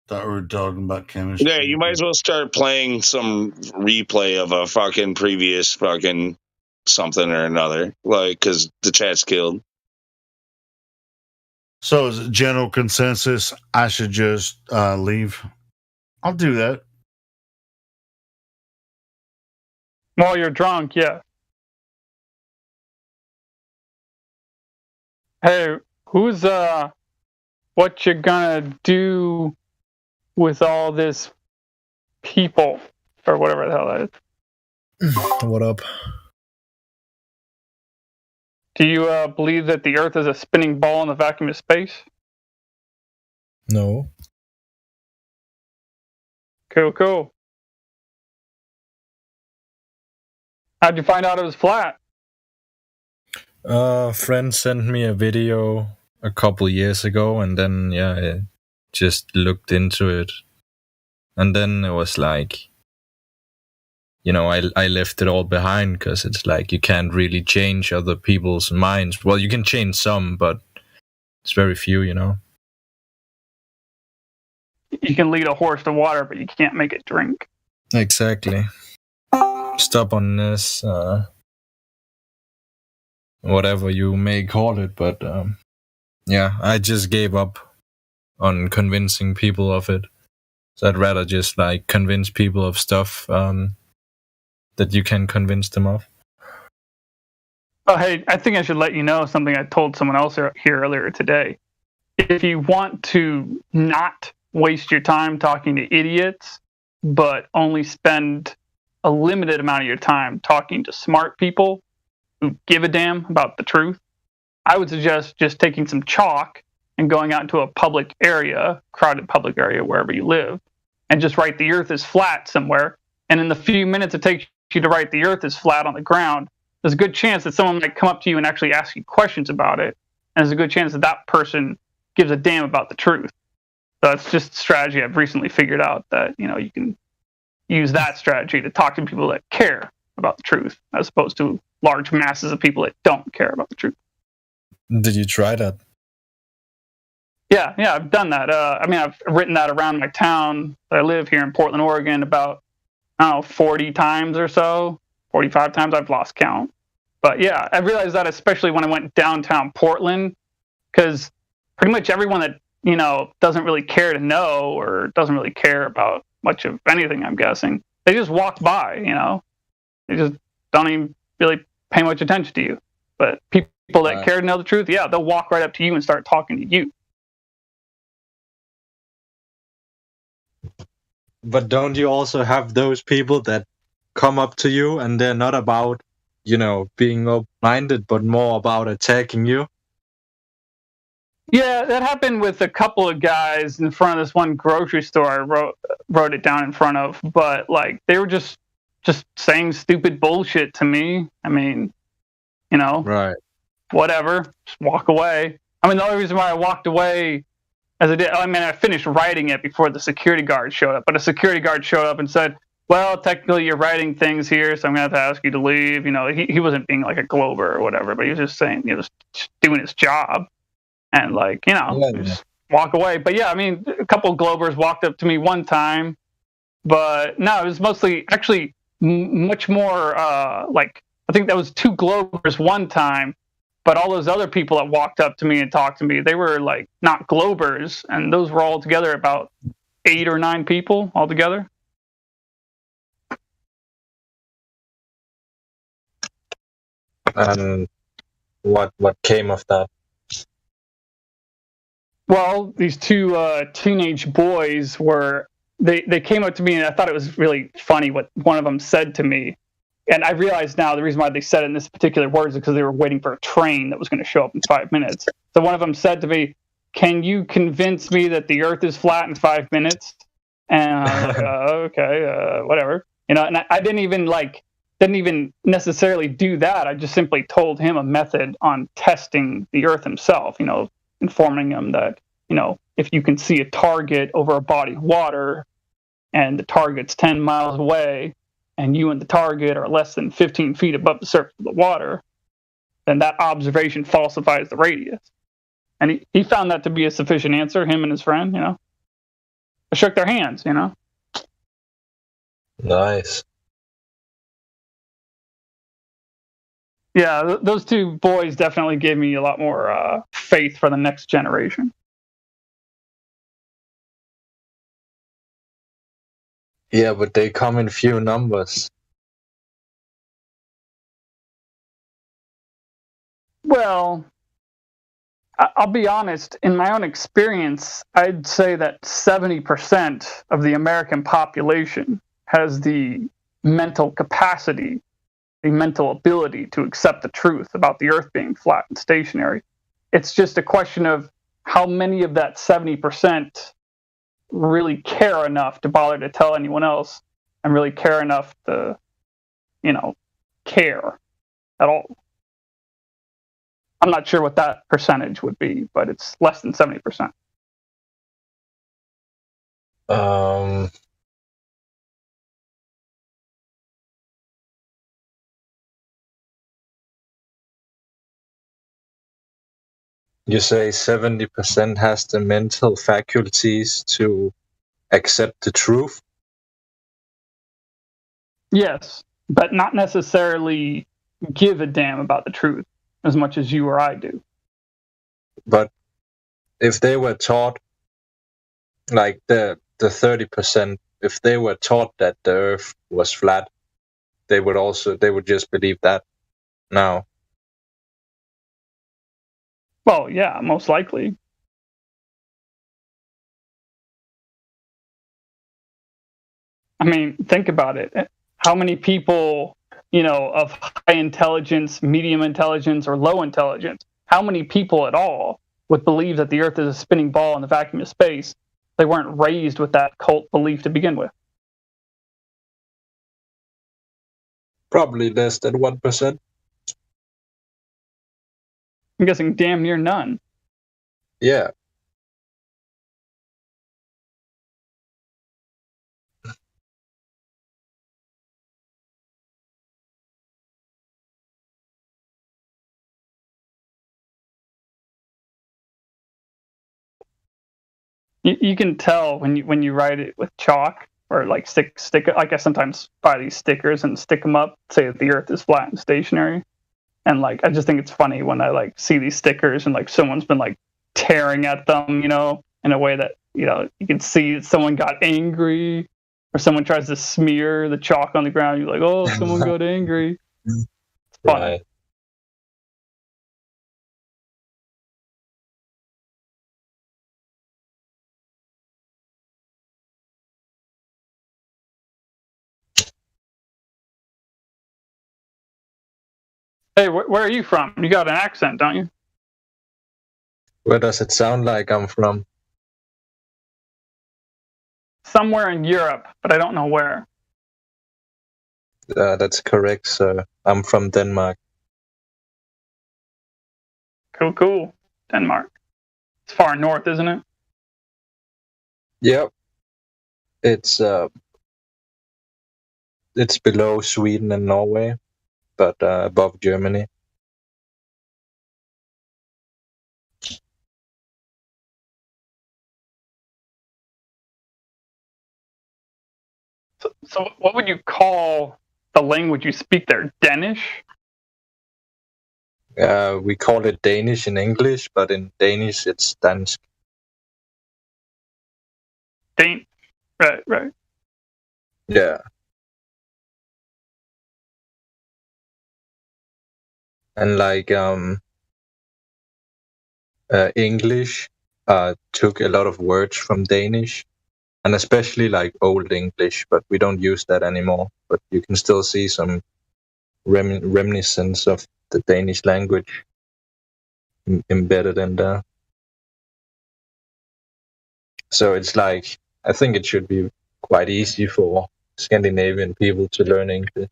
Thought we were talking about chemistry. Yeah, you might as well start playing some replay of a fucking previous fucking something or another, like, because the chat's killed. So is it general consensus I should just leave? I'll do that. While you're drunk, yeah. Hey, who's what you gonna do with all this people or whatever the hell that is? What up? Do you believe that the Earth is a spinning ball in the vacuum of space? No. Cool. How'd you find out it was flat? A friend sent me a video a couple years ago, and then I just looked into it, and then it was like, I left it all behind, because it's like you can't really change other people's minds. Well, you can change some, but it's very few, You can lead a horse to water, but you can't make it drink. Exactly. Stubbornness, whatever you may call it, but I just gave up on convincing people of it. So I'd rather just convince people of stuff that you can convince them of. Oh, hey, I think I should let you know something I told someone else here earlier today. If you want to not waste your time talking to idiots, but only spend a limited amount of your time talking to smart people who give a damn about the truth, I would suggest just taking some chalk and going out into a public area, crowded public area, wherever you live, and just write the Earth is flat somewhere. And in the few minutes it takes you to write the Earth is flat on the ground, there's a good chance that someone might come up to you and actually ask you questions about it. And there's a good chance that that person gives a damn about the truth. So it's just a strategy I've recently figured out, that, you can use that strategy to talk to people that care about the truth, as opposed to large masses of people that don't care about the truth. Did you try that? Yeah, I've done that. I've written that around my town that I live here in Portland, Oregon, about, 40 times or so. 45 times, I've lost count. But yeah, I realized that especially when I went downtown Portland, because pretty much everyone that, doesn't really care to know or doesn't really care about much of anything, I'm guessing, they just walk by, They just don't even really pay much attention to you. But people that care to know the truth, they'll walk right up to you and start talking to you. But don't you also have those people that come up to you and they're not about, being open-minded, but more about attacking you? Yeah, that happened with a couple of guys in front of this one grocery store I wrote it down in front of. But, they were just saying stupid bullshit to me. I mean, right. Whatever, just walk away. I mean, the only reason why I walked away as I did, I finished writing it before the security guard showed up. But a security guard showed up and said, well, technically you're writing things here, so I'm going to have to ask you to leave. He wasn't being like a Glober or whatever, but he was just saying, just doing his job. And just walk away. But yeah, a couple of Globers walked up to me one time. But no, it was mostly actually much more I think that was two Globers one time But all those other people that walked up to me and talked to me, they were like not Globers, and those were all together about 8 or 9 people altogether. And what came of that? Well, these 2 teenage boys were they came up to me, and I thought it was really funny what one of them said to me. And I realize now the reason why they said it in this particular words is because they were waiting for a train that was going to show up in 5 minutes. So one of them said to me, "Can you convince me that the Earth is flat in 5 minutes?" And I was like, "Okay, whatever." And I didn't even necessarily do that. I just simply told him a method on testing the Earth himself. Informing him that if you can see a target over a body of water, and the target's 10 miles away, and you and the target are less than 15 feet above the surface of the water, then that observation falsifies the radius. And he found that to be a sufficient answer, him and his friend, I shook their hands, Nice. Yeah, those 2 boys definitely gave me a lot more faith for the next generation. Yeah, but they come in few numbers. Well, I'll be honest, in my own experience, I'd say that 70% of the American population has the mental capacity, the mental ability to accept the truth about the Earth being flat and stationary. It's just a question of how many of that 70% really care enough to bother to tell anyone else, and really care enough to, care at all. I'm not sure what that percentage would be, but it's less than 70%. You say 70% has the mental faculties to accept the truth? Yes, but not necessarily give a damn about the truth as much as you or I do. But if they were taught, like the 30%, if they were taught that the Earth was flat, they would just believe that now. Well, yeah, most likely. I mean, think about it. How many people, of high intelligence, medium intelligence, or low intelligence, how many people at all would believe that the Earth is a spinning ball in the vacuum of space? They weren't raised with that cult belief to begin with. Probably less than 1%. I'm guessing damn near none. Yeah. You can tell when you write it with chalk, or like stick. Like I sometimes buy these stickers and stick them up, say that the Earth is flat and stationary. And I just think it's funny when I see these stickers and someone's been tearing at them, in a way that you can see someone got angry, or someone tries to smear the chalk on the ground. You're like, oh, someone got angry. It's funny. Right. Hey, where are you from? You got an accent, don't you? Where does it sound like I'm from? Somewhere in Europe, but I don't know where. That's correct, sir. I'm from Denmark. Cool. Denmark. It's far north, isn't it? Yep. It's below Sweden and Norway, but above Germany. So what would you call the language you speak there? Danish? We call it Danish in English, but in Danish it's dansk. Right. Yeah. And like English took a lot of words from Danish, and especially like Old English, but we don't use that anymore. But you can still see some reminiscence of the Danish language embedded in there. So it's like, I think it should be quite easy for Scandinavian people to learn English.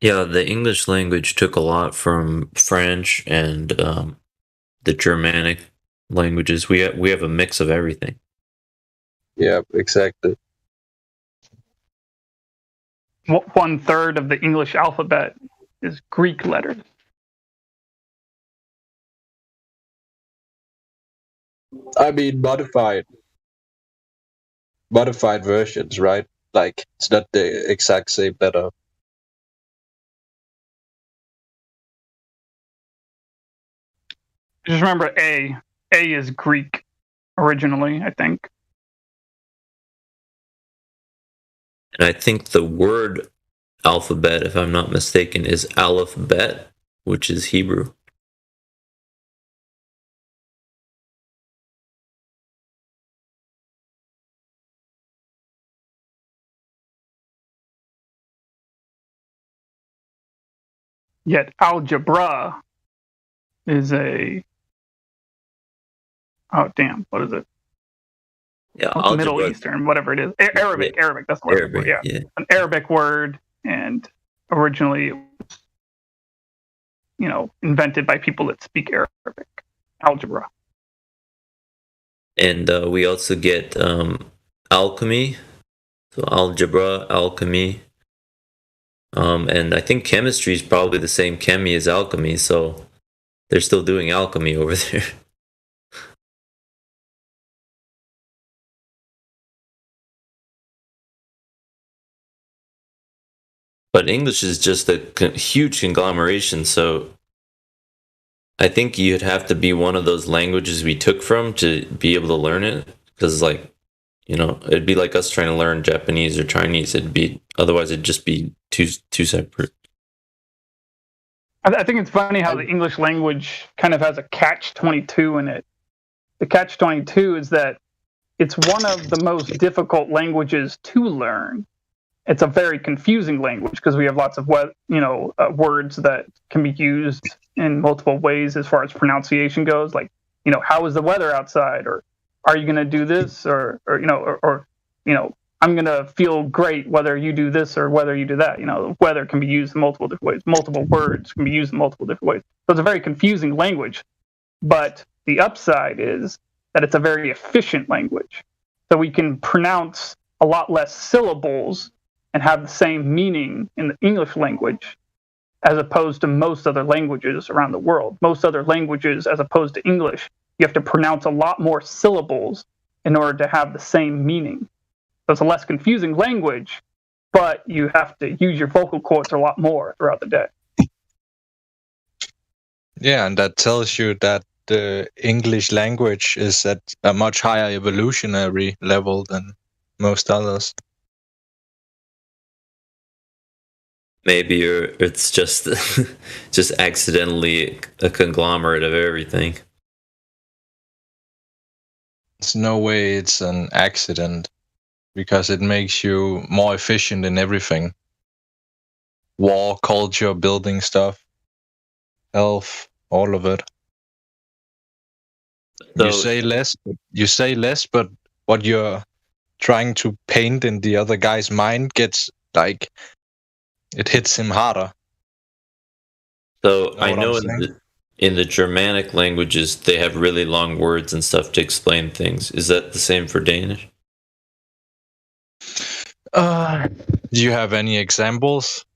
Yeah, the English language took a lot from French and the Germanic languages. We have a mix of everything. Yeah, exactly. 1/3 of the English alphabet is Greek letters. I mean, modified versions, right? Like, it's not the exact same letter. Just remember A. A is Greek originally, I think. And I think the word alphabet, if I'm not mistaken, is Aleph Bet, which is Hebrew. Yet algebra is a... Oh, damn. What is it? Yeah, Middle Eastern, whatever it is. Arabic. That's the word. Arabic, yeah. An Arabic word, and originally it was, invented by people that speak Arabic. Algebra. And we also get alchemy. So algebra, alchemy. And I think chemistry is probably the same chemi as alchemy, so they're still doing alchemy over there. But English is just a huge conglomeration, so I think you'd have to be one of those languages we took from to be able to learn it, because it'd be like us trying to learn Japanese or Chinese. Otherwise it'd just be two separate. I think it's funny how the English language kind of has a catch-22 in it. The catch-22 is that it's one of the most difficult languages to learn. It's a very confusing language because we have lots of words that can be used in multiple ways as far as pronunciation goes. Like, how is the weather outside? Or are you going to do this? Or I'm going to feel great whether you do this or whether you do that. Weather can be used in multiple different ways. Multiple words can be used in multiple different ways. So it's a very confusing language. But the upside is that it's a very efficient language. So we can pronounce a lot less syllables and have the same meaning in the English language as opposed to most other languages around the world. Most other languages, as opposed to English, you have to pronounce a lot more syllables in order to have the same meaning. So it's a less confusing language, but you have to use your vocal cords a lot more throughout the day. Yeah, and that tells you that the English language is at a much higher evolutionary level than most others. Maybe it's just accidentally a conglomerate of everything. There's no way it's an accident, because it makes you more efficient in everything. War, culture, building stuff, health, all of it. So, you say less, but what you're trying to paint in the other guy's mind gets it hits him harder. So I know in the Germanic languages they have really long words and stuff to explain things. Is that the same for Danish? Do you have any examples?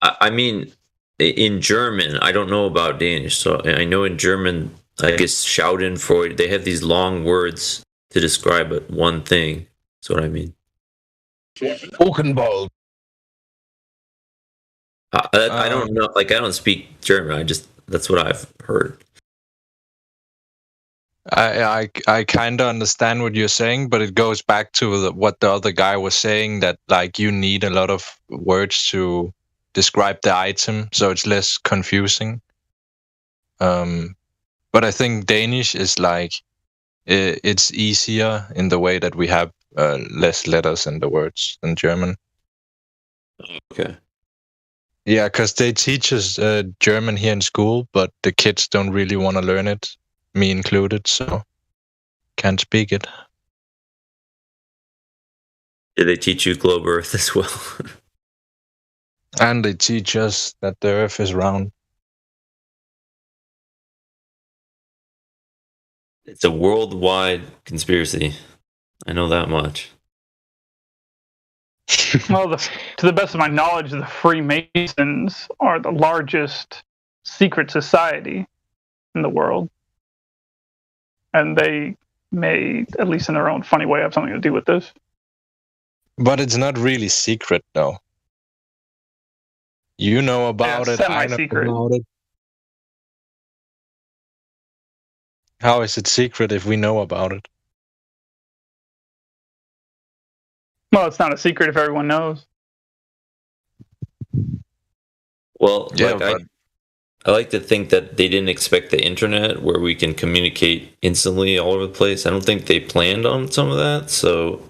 I mean, in German, I don't know about Danish. So I know in German, I guess Schadenfreude, they have these long words to describe one thing. That's what I mean. Buchenwald. I don't know. Like, I don't speak German. That's what I've heard. I kind of understand what you're saying, but it goes back to what the other guy was saying, that like you need a lot of words to describe the item, so it's less confusing. But I think Danish is like it's easier in the way that we have less letters in the words than German. Okay. Yeah, because they teach us German here in school, but the kids don't really want to learn it, me included, so can't speak it. Did they teach you globe Earth as well? And they teach us that the Earth is round. It's a worldwide conspiracy. I know that much. Well, to the best of my knowledge, the Freemasons are the largest secret society in the world. And they may, at least in their own funny way, have something to do with this. But it's not really secret, though. You know about it, I know about it. How is it secret if we know about it? Well, it's not a secret if everyone knows. Well, Yeah, like I like to think that they didn't expect the internet where we can communicate instantly all over the place. I don't think they planned on some of that, so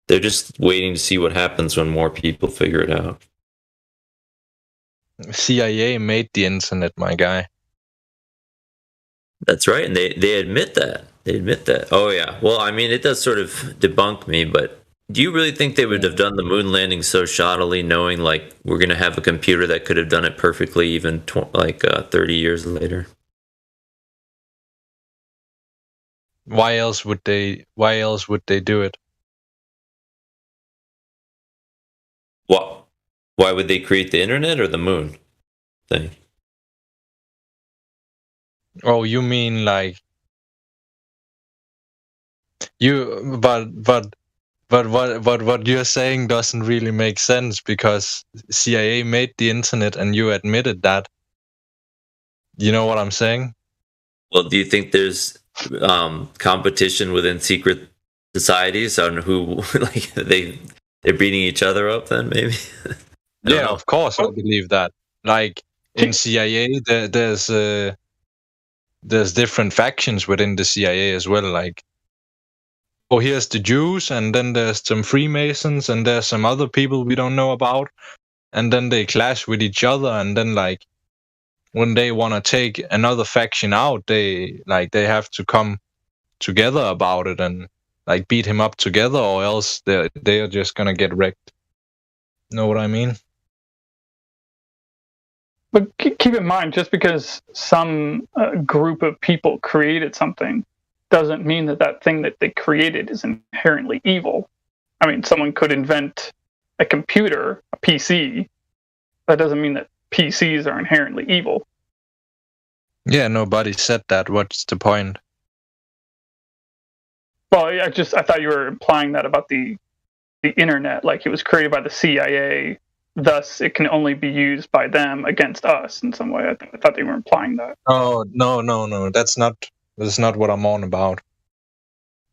they're just waiting to see what happens when more people figure it out. CIA made the internet, my guy. That's right, and they admit that. They admit that. Oh, yeah. Well, I mean, it does sort of debunk me, but do you really think they would have done the moon landing so shoddily, knowing, like, we're going to have a computer that could have done it perfectly even, 30 years later? Why else would they do it? What? Why would they create the internet or the moon thing? Oh, you mean like you? But what you're saying doesn't really make sense, because CIA made the internet and you admitted that. You know what I'm saying? Well, do you think there's competition within secret societies on who like they're beating each other up? Then maybe. Yeah, of course I believe that. Like in CIA, there's different factions within the CIA as well. Like, oh, here's the Jews, and then there's some Freemasons, and there's some other people we don't know about, and then they clash with each other, and then like when they want to take another faction out, they have to come together about it and like beat him up together, or else they're just gonna get wrecked. Know what I mean? But keep in mind, just because some group of people created something doesn't mean that thing that they created is inherently evil. I mean, someone could invent a computer, a PC. That doesn't mean that PCs are inherently evil. Yeah, nobody said that. What's the point? Well, I thought you were implying that about the internet, like it was created by the CIA. Thus, it can only be used by them against us in some way. I thought they were implying that. Oh, no. That's not what I'm on about.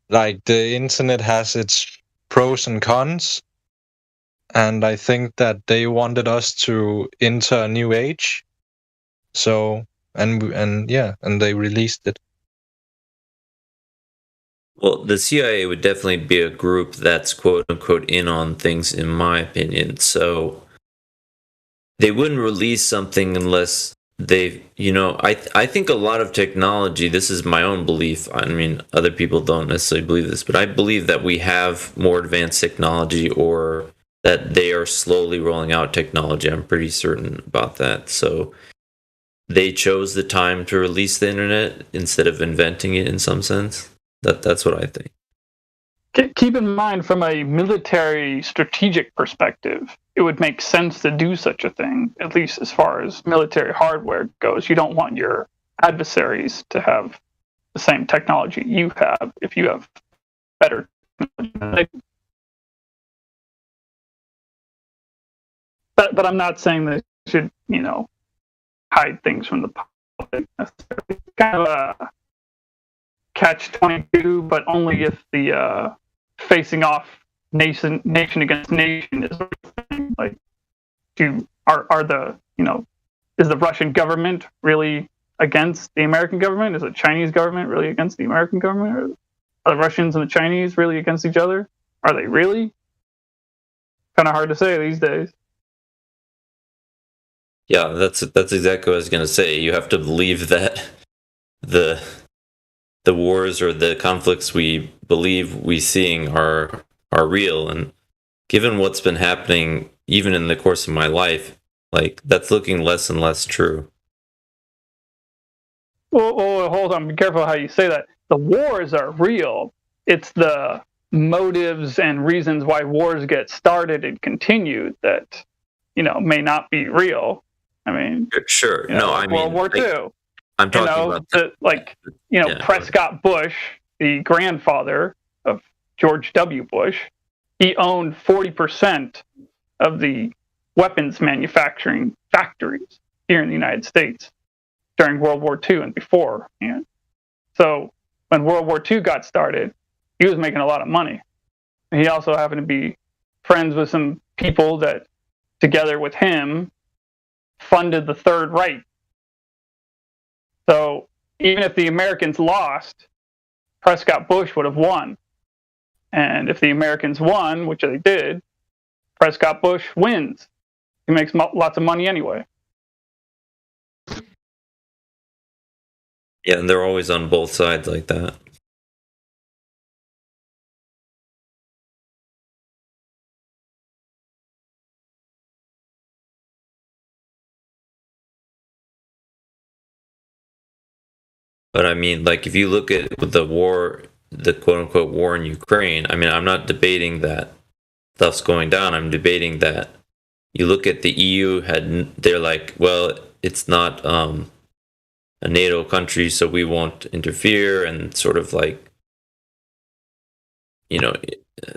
Like, the internet has its pros and cons, and I think that they wanted us to enter a new age. So, and they released it. Well, the CIA would definitely be a group that's quote unquote in on things, in my opinion. So they wouldn't release something unless they, I think a lot of technology, this is my own belief. I mean, other people don't necessarily believe this, but I believe that we have more advanced technology, or that they are slowly rolling out technology. I'm pretty certain about that. So they chose the time to release the internet instead of inventing it in some sense. That's what I think. Keep in mind, from a military strategic perspective, it would make sense to do such a thing, at least as far as military hardware goes. You don't want your adversaries to have the same technology you have if you have better technology. But I'm not saying that you should, hide things from the public necessarily. It's kind of a catch-22, but only if the facing off nation against nation is like, is the Russian government really against the American government? Is the Chinese government really against the American government? Are the Russians and the Chinese really against each other? Are they really? Kind of hard to say these days. Yeah, that's exactly what I was going to say. You have to believe that the wars or the conflicts we believe we seeing are real, and given what's been happening even in the course of my life, like, that's looking less and less true. Well, hold on. Be careful how you say that. The wars are real. It's the motives and reasons why wars get started and continued that, may not be real. I mean, sure. No, I mean, World War II. I'm talking about Prescott Bush, the grandfather of George W. Bush, he owned 40% of the weapons manufacturing factories here in the United States during World War II and before. And so when World War II got started, he was making a lot of money. He also happened to be friends with some people that, together with him, funded the Third Reich. So even if the Americans lost, Prescott Bush would have won. And if the Americans won, which they did, Prescott Bush wins. He makes lots of money anyway. Yeah, and they're always on both sides like that. But I mean, like, if you look at the war, the quote-unquote war in Ukraine, I mean, I'm not debating that stuff's going down. I'm debating that you look at the EU, they're like, well, it's not a NATO country, so we won't interfere, and sort of like,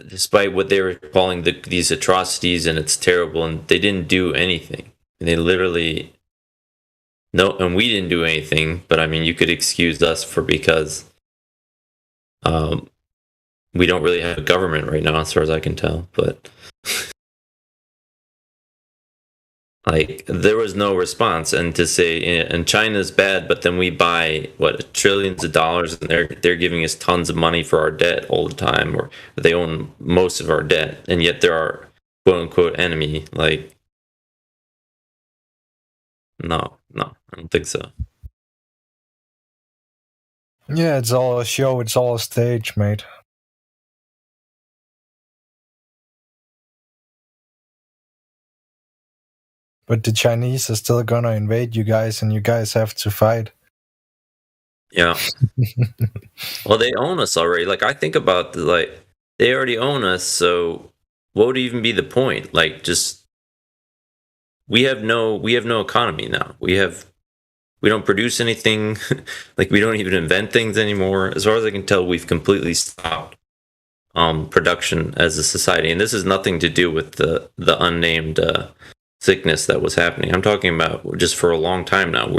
despite what they were calling these atrocities, and it's terrible, and they didn't do anything. And they literally... No, and we didn't do anything, but I mean, you could excuse us because we don't really have a government right now, as far as I can tell. But like, there was no response, and to say, and China's bad, but then we buy trillions of dollars, and they're giving us tons of money for our debt all the time, or they own most of our debt, and yet they're our quote unquote enemy. Like, no, I don't think so. Yeah, it's all a show, it's all a stage, mate. But the Chinese are still gonna invade you guys, and you guys have to fight. Yeah. Well, they own us already. Like, I think about, they already own us, so what would even be the point? Like, just... We have no economy now. We don't produce anything. Like, we don't even invent things anymore. As far as I can tell, we've completely stopped production as a society. And this has nothing to do with the unnamed sickness that was happening. I'm talking about just for a long time now.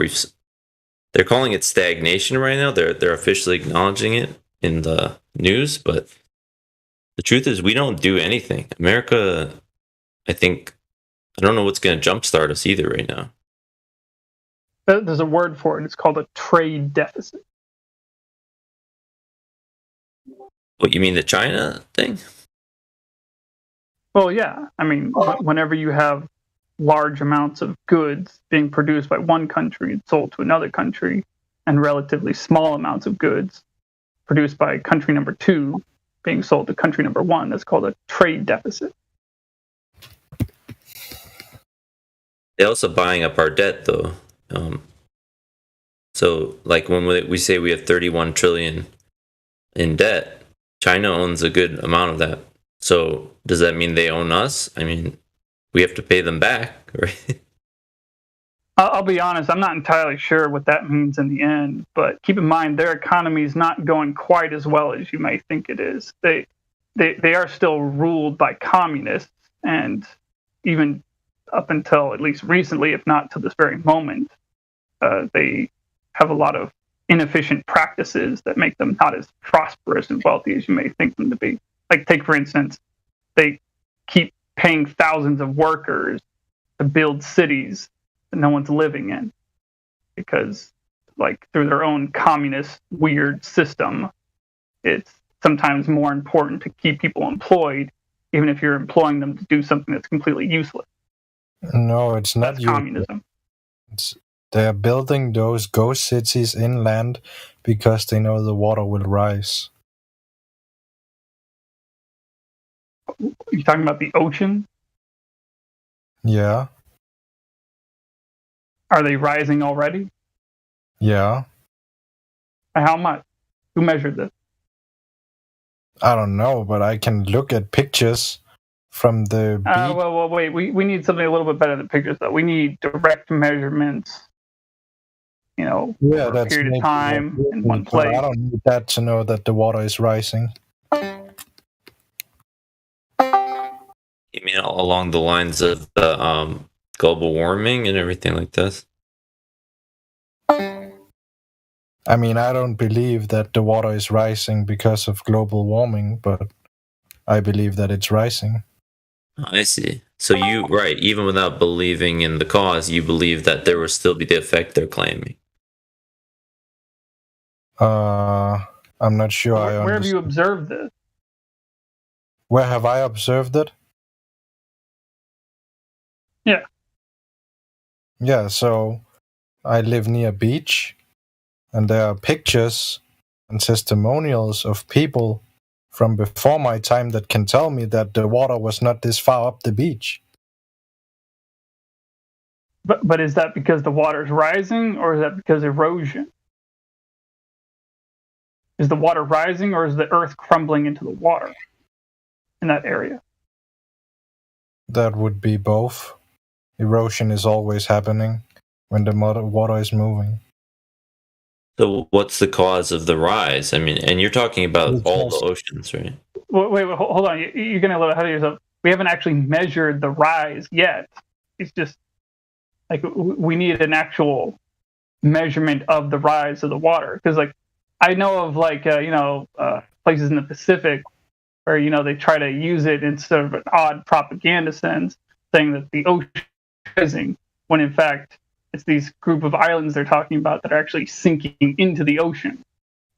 They're calling it stagnation right now. They're officially acknowledging it in the news, but the truth is we don't do anything. America, I don't know what's going to jumpstart us either right now. There's a word for it. It's called a trade deficit. What, you mean the China thing? Well, yeah. I mean, whenever you have large amounts of goods being produced by one country and sold to another country, and relatively small amounts of goods produced by country number 2 being sold to country number 1, that's called a trade deficit. They're also buying up our debt, though. So, like, when we say we have 31 trillion in debt, China owns a good amount of that. So, does that mean they own us? I mean, we have to pay them back, right? I'll be honest, I'm not entirely sure what that means in the end, but keep in mind their economy is not going quite as well as you might think it is. They are still ruled by communists, and even up until at least recently, if not to this very moment, they have a lot of inefficient practices that make them not as prosperous and wealthy as you may think them to be. Like, take for instance, they keep paying thousands of workers to build cities that no one's living in because, like, through their own communist weird system, it's sometimes more important to keep people employed, even if you're employing them to do something that's completely useless. No, it's not That's communism. They're building those ghost cities inland because they know the water will rise. You're talking about the ocean? Yeah. Are they rising already? Yeah. How much? Who measured this? I don't know, but I can look at pictures from the beach. Well, wait. We need something a little bit better than pictures, though. We need direct measurements, over a period of time in one place. I don't need that to know that the water is rising. You mean along the lines of the global warming and everything like this? I mean, I don't believe that the water is rising because of global warming, but I believe that it's rising. I see. So even without believing in the cause, you believe that there will still be the effect they're claiming. I'm not sure. Where have you observed this? Where have I observed it? Yeah. Yeah, so I live near a beach, and there are pictures and testimonials of people from before my time that can tell me that the water was not this far up the beach. But is that because the water's rising, or is that because erosion? Is the water rising, or is the earth crumbling into the water in that area? That would be both. Erosion is always happening when the water is moving. So what's the cause of the rise? I mean, and you're talking about all the oceans, right? Wait, hold on. You're getting a little ahead of yourself. We haven't actually measured the rise yet. It's just like we need an actual measurement of the rise of the water. Because, like, I know of, like, places in the Pacific where, they try to use it in sort of an odd propaganda sense, saying that the ocean is rising, when in fact it's these group of islands they're talking about that are actually sinking into the ocean.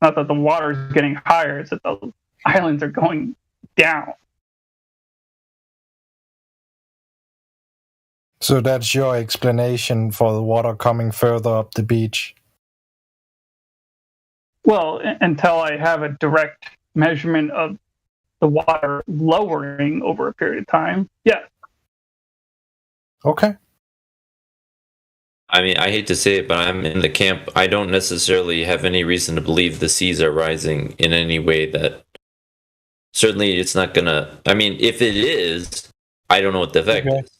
Not that the water is getting higher, it's that the islands are going down. So that's your explanation for the water coming further up the beach? Well, until I have a direct measurement of the water lowering over a period of time, yeah. Okay. I mean, I hate to say it, but I'm in the camp. I don't necessarily have any reason to believe the seas are rising in any way that... Certainly it's not gonna... I mean, if it is, I don't know what the effect is.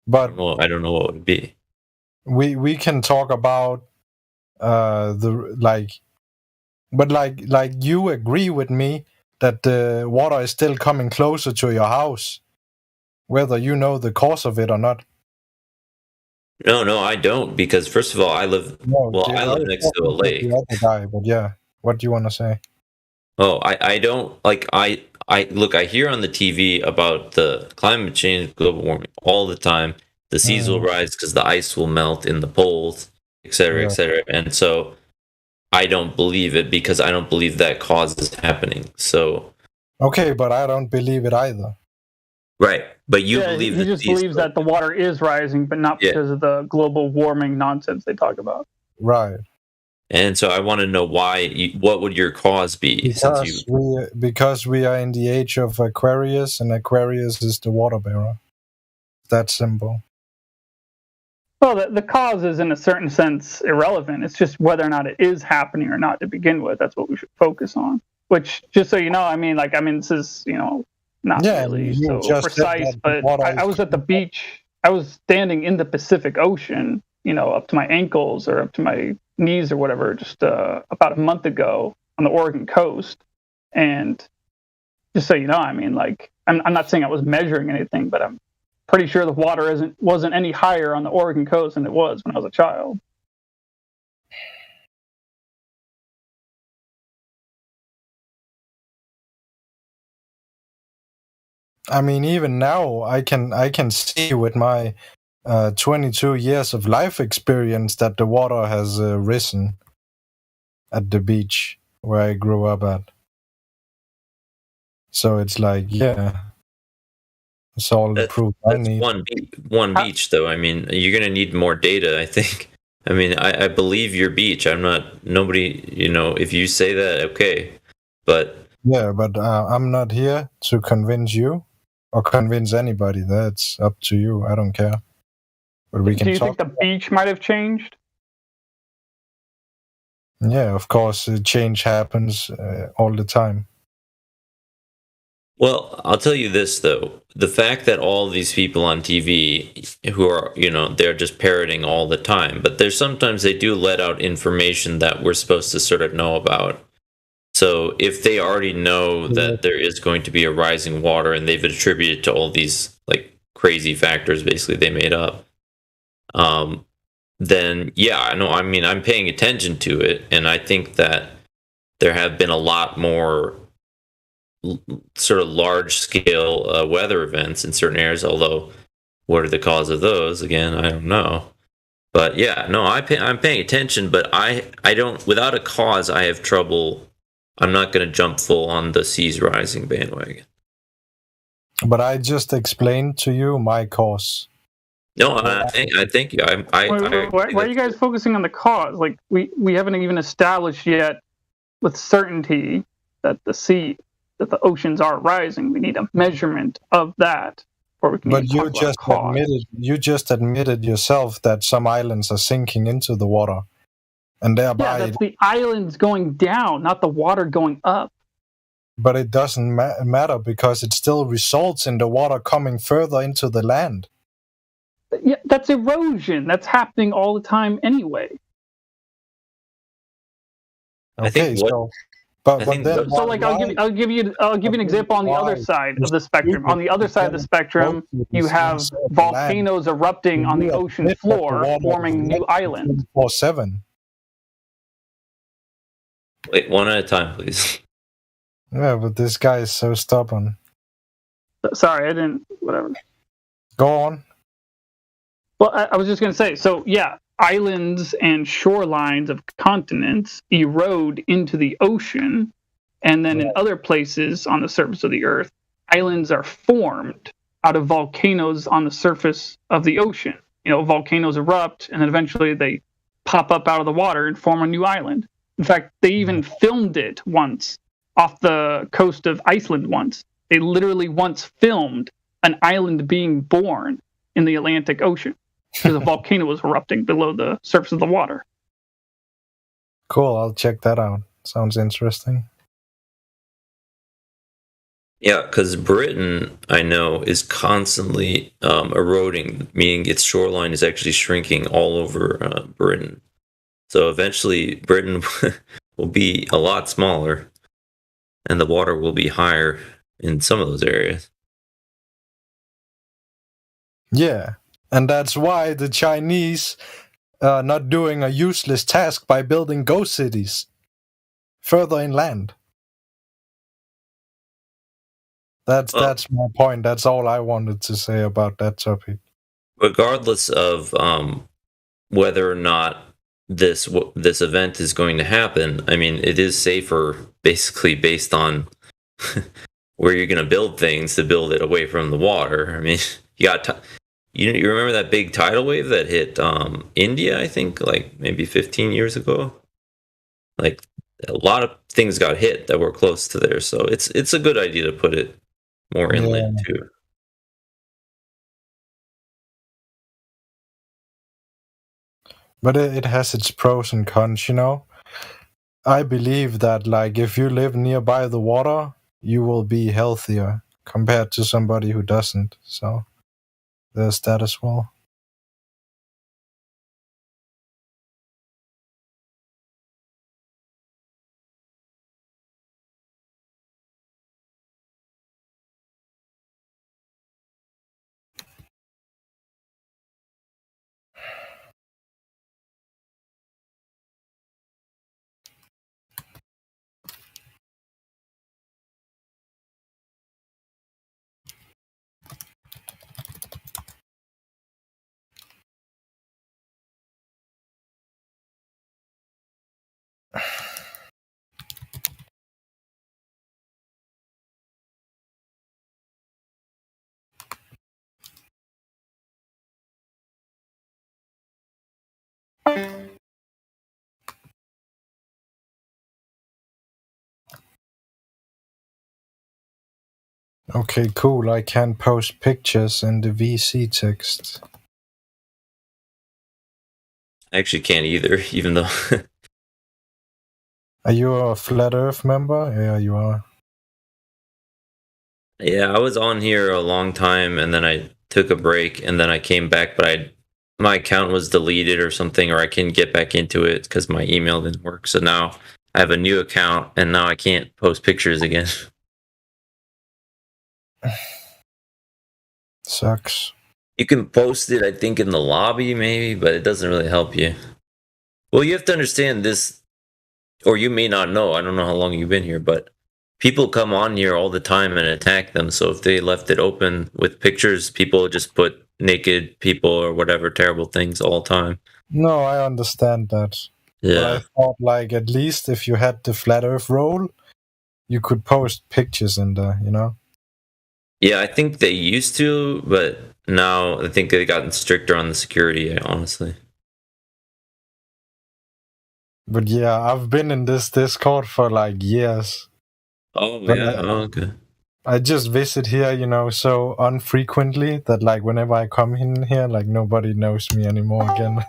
But I don't know what it would be. We can talk about but you agree with me that the water is still coming closer to your house, whether you know the cause of it or not. No, I don't, because first of all, I live next to a lake. The other guy, but yeah, what do you want to say? Oh, I don't, like, I hear on the TV about the climate change, global warming all the time. The seas will rise because the ice will melt in the poles, et cetera, et cetera. And so I don't believe it because I don't believe that cause is happening. So okay, but I don't believe it either. Right, but you believe he just believes that the water is rising, but not because of the global warming nonsense they talk about. Right. And so I want to know why. What would your cause be? Because we are in the age of Aquarius, and Aquarius is the water bearer. That's simple. Well, the cause is, in a certain sense, irrelevant. It's just whether or not it is happening or not to begin with. That's what we should focus on. Which, just so you know, this is, not really so precise, but I was at the beach. I was standing in the Pacific Ocean, up to my ankles or up to my knees or whatever, just about a month ago on the Oregon coast. And just so you know, I'm not saying I was measuring anything, but I'm pretty sure the water wasn't any higher on the Oregon coast than it was when I was a child. I mean, even now, I can see with my 22 years of life experience that the water has risen at the beach where I grew up at. So it's like, yeah, it's all the proof I need. One beach, though. I mean, you're going to need more data, I think. I mean, I believe your beach. I'm not, nobody, if you say that, okay. But. Yeah, but I'm not here to convince you or convince anybody. That's up to you. I don't care. But we can Do you think the beach might have changed? Yeah, of course, change happens all the time. Well, I'll tell you this, though. The fact that all these people on TV who are, they're just parroting all the time, but there's sometimes they do let out information that we're supposed to sort of know about. So if they already know that there is going to be a rising water and they've attributed to all these like crazy factors basically they made up, then yeah, I know. I mean, I'm paying attention to it, and I think that there have been a lot more sort of large scale weather events in certain areas, although what are the cause of those? Again, I don't know. But yeah, no, I'm paying attention, but I don't, without a cause, I have trouble. I'm not going to jump full on the seas rising bandwagon. But I just explained to you my cause. No, I think why are you guys focusing on the cause? Like we haven't even established yet with certainty that the oceans are rising. We need a measurement of that. But you just admitted yourself that some islands are sinking into the water, and thereby that's the islands going down, not the water going up. But it doesn't matter because it still results in the water coming further into the land. Yeah, that's erosion. That's happening all the time anyway. Okay, I'll give you an example on the other side of the spectrum. On the other side of the spectrum, you have volcanoes erupting on the ocean floor, forming new islands. 24/7. Wait, one at a time, please. Yeah, but this guy is so stubborn. Sorry, I didn't. Whatever. Go on. Well, I was just going to say, so yeah, islands and shorelines of continents erode into the ocean, and then in other places on the surface of the earth, islands are formed out of volcanoes on the surface of the ocean. Volcanoes erupt, and then eventually they pop up out of the water and form a new island. In fact, they even filmed it once off the coast of Iceland once. They literally once filmed an island being born in the Atlantic Ocean because a volcano was erupting below the surface of the water. Cool, I'll check that out. Sounds interesting. Yeah, because Britain, I know, is constantly eroding, meaning its shoreline is actually shrinking all over Britain. So eventually, Britain will be a lot smaller, and the water will be higher in some of those areas. Yeah, and that's why the Chinese are not doing a useless task by building ghost cities further inland. That's my point. That's all I wanted to say about that topic. Regardless of whether or not this event is going to happen, I mean, it is safer, basically, based on where you're going to build things to build it away from the water. I mean, you got you remember that big tidal wave that hit India? I think like maybe 15 years ago. Like a lot of things got hit that were close to there, so it's a good idea to put it more inland too. But it has its pros and cons, I believe that, like, if you live nearby the water, you will be healthier compared to somebody who doesn't. So there's that as well. Okay, cool. I can't post pictures in the VC text. I actually can't either, even though. Are you a Flat Earth member? Yeah, you are. Yeah, I was on here a long time, and then I took a break, and then I came back, but my account was deleted or something, or I couldn't get back into it because my email didn't work. So now I have a new account, and now I can't post pictures again. Sucks. You can post it, I think, in the lobby, maybe, but it doesn't really help you. Well, you have to understand this, or you may not know. I don't know how long you've been here, but people come on here all the time and attack them. So if they left it open with pictures, people just put naked people or whatever terrible things all the time. No, I understand that. Yeah. But I thought, like, at least if you had the Flat Earth role, you could post pictures in there, you know? Yeah, I think they used to, but now I think they've gotten stricter on the security, honestly. But yeah, I've been in this Discord for like years. Oh, But yeah? Okay. I just visit here, you know, so unfrequently that like whenever I come in here, like nobody knows me anymore again.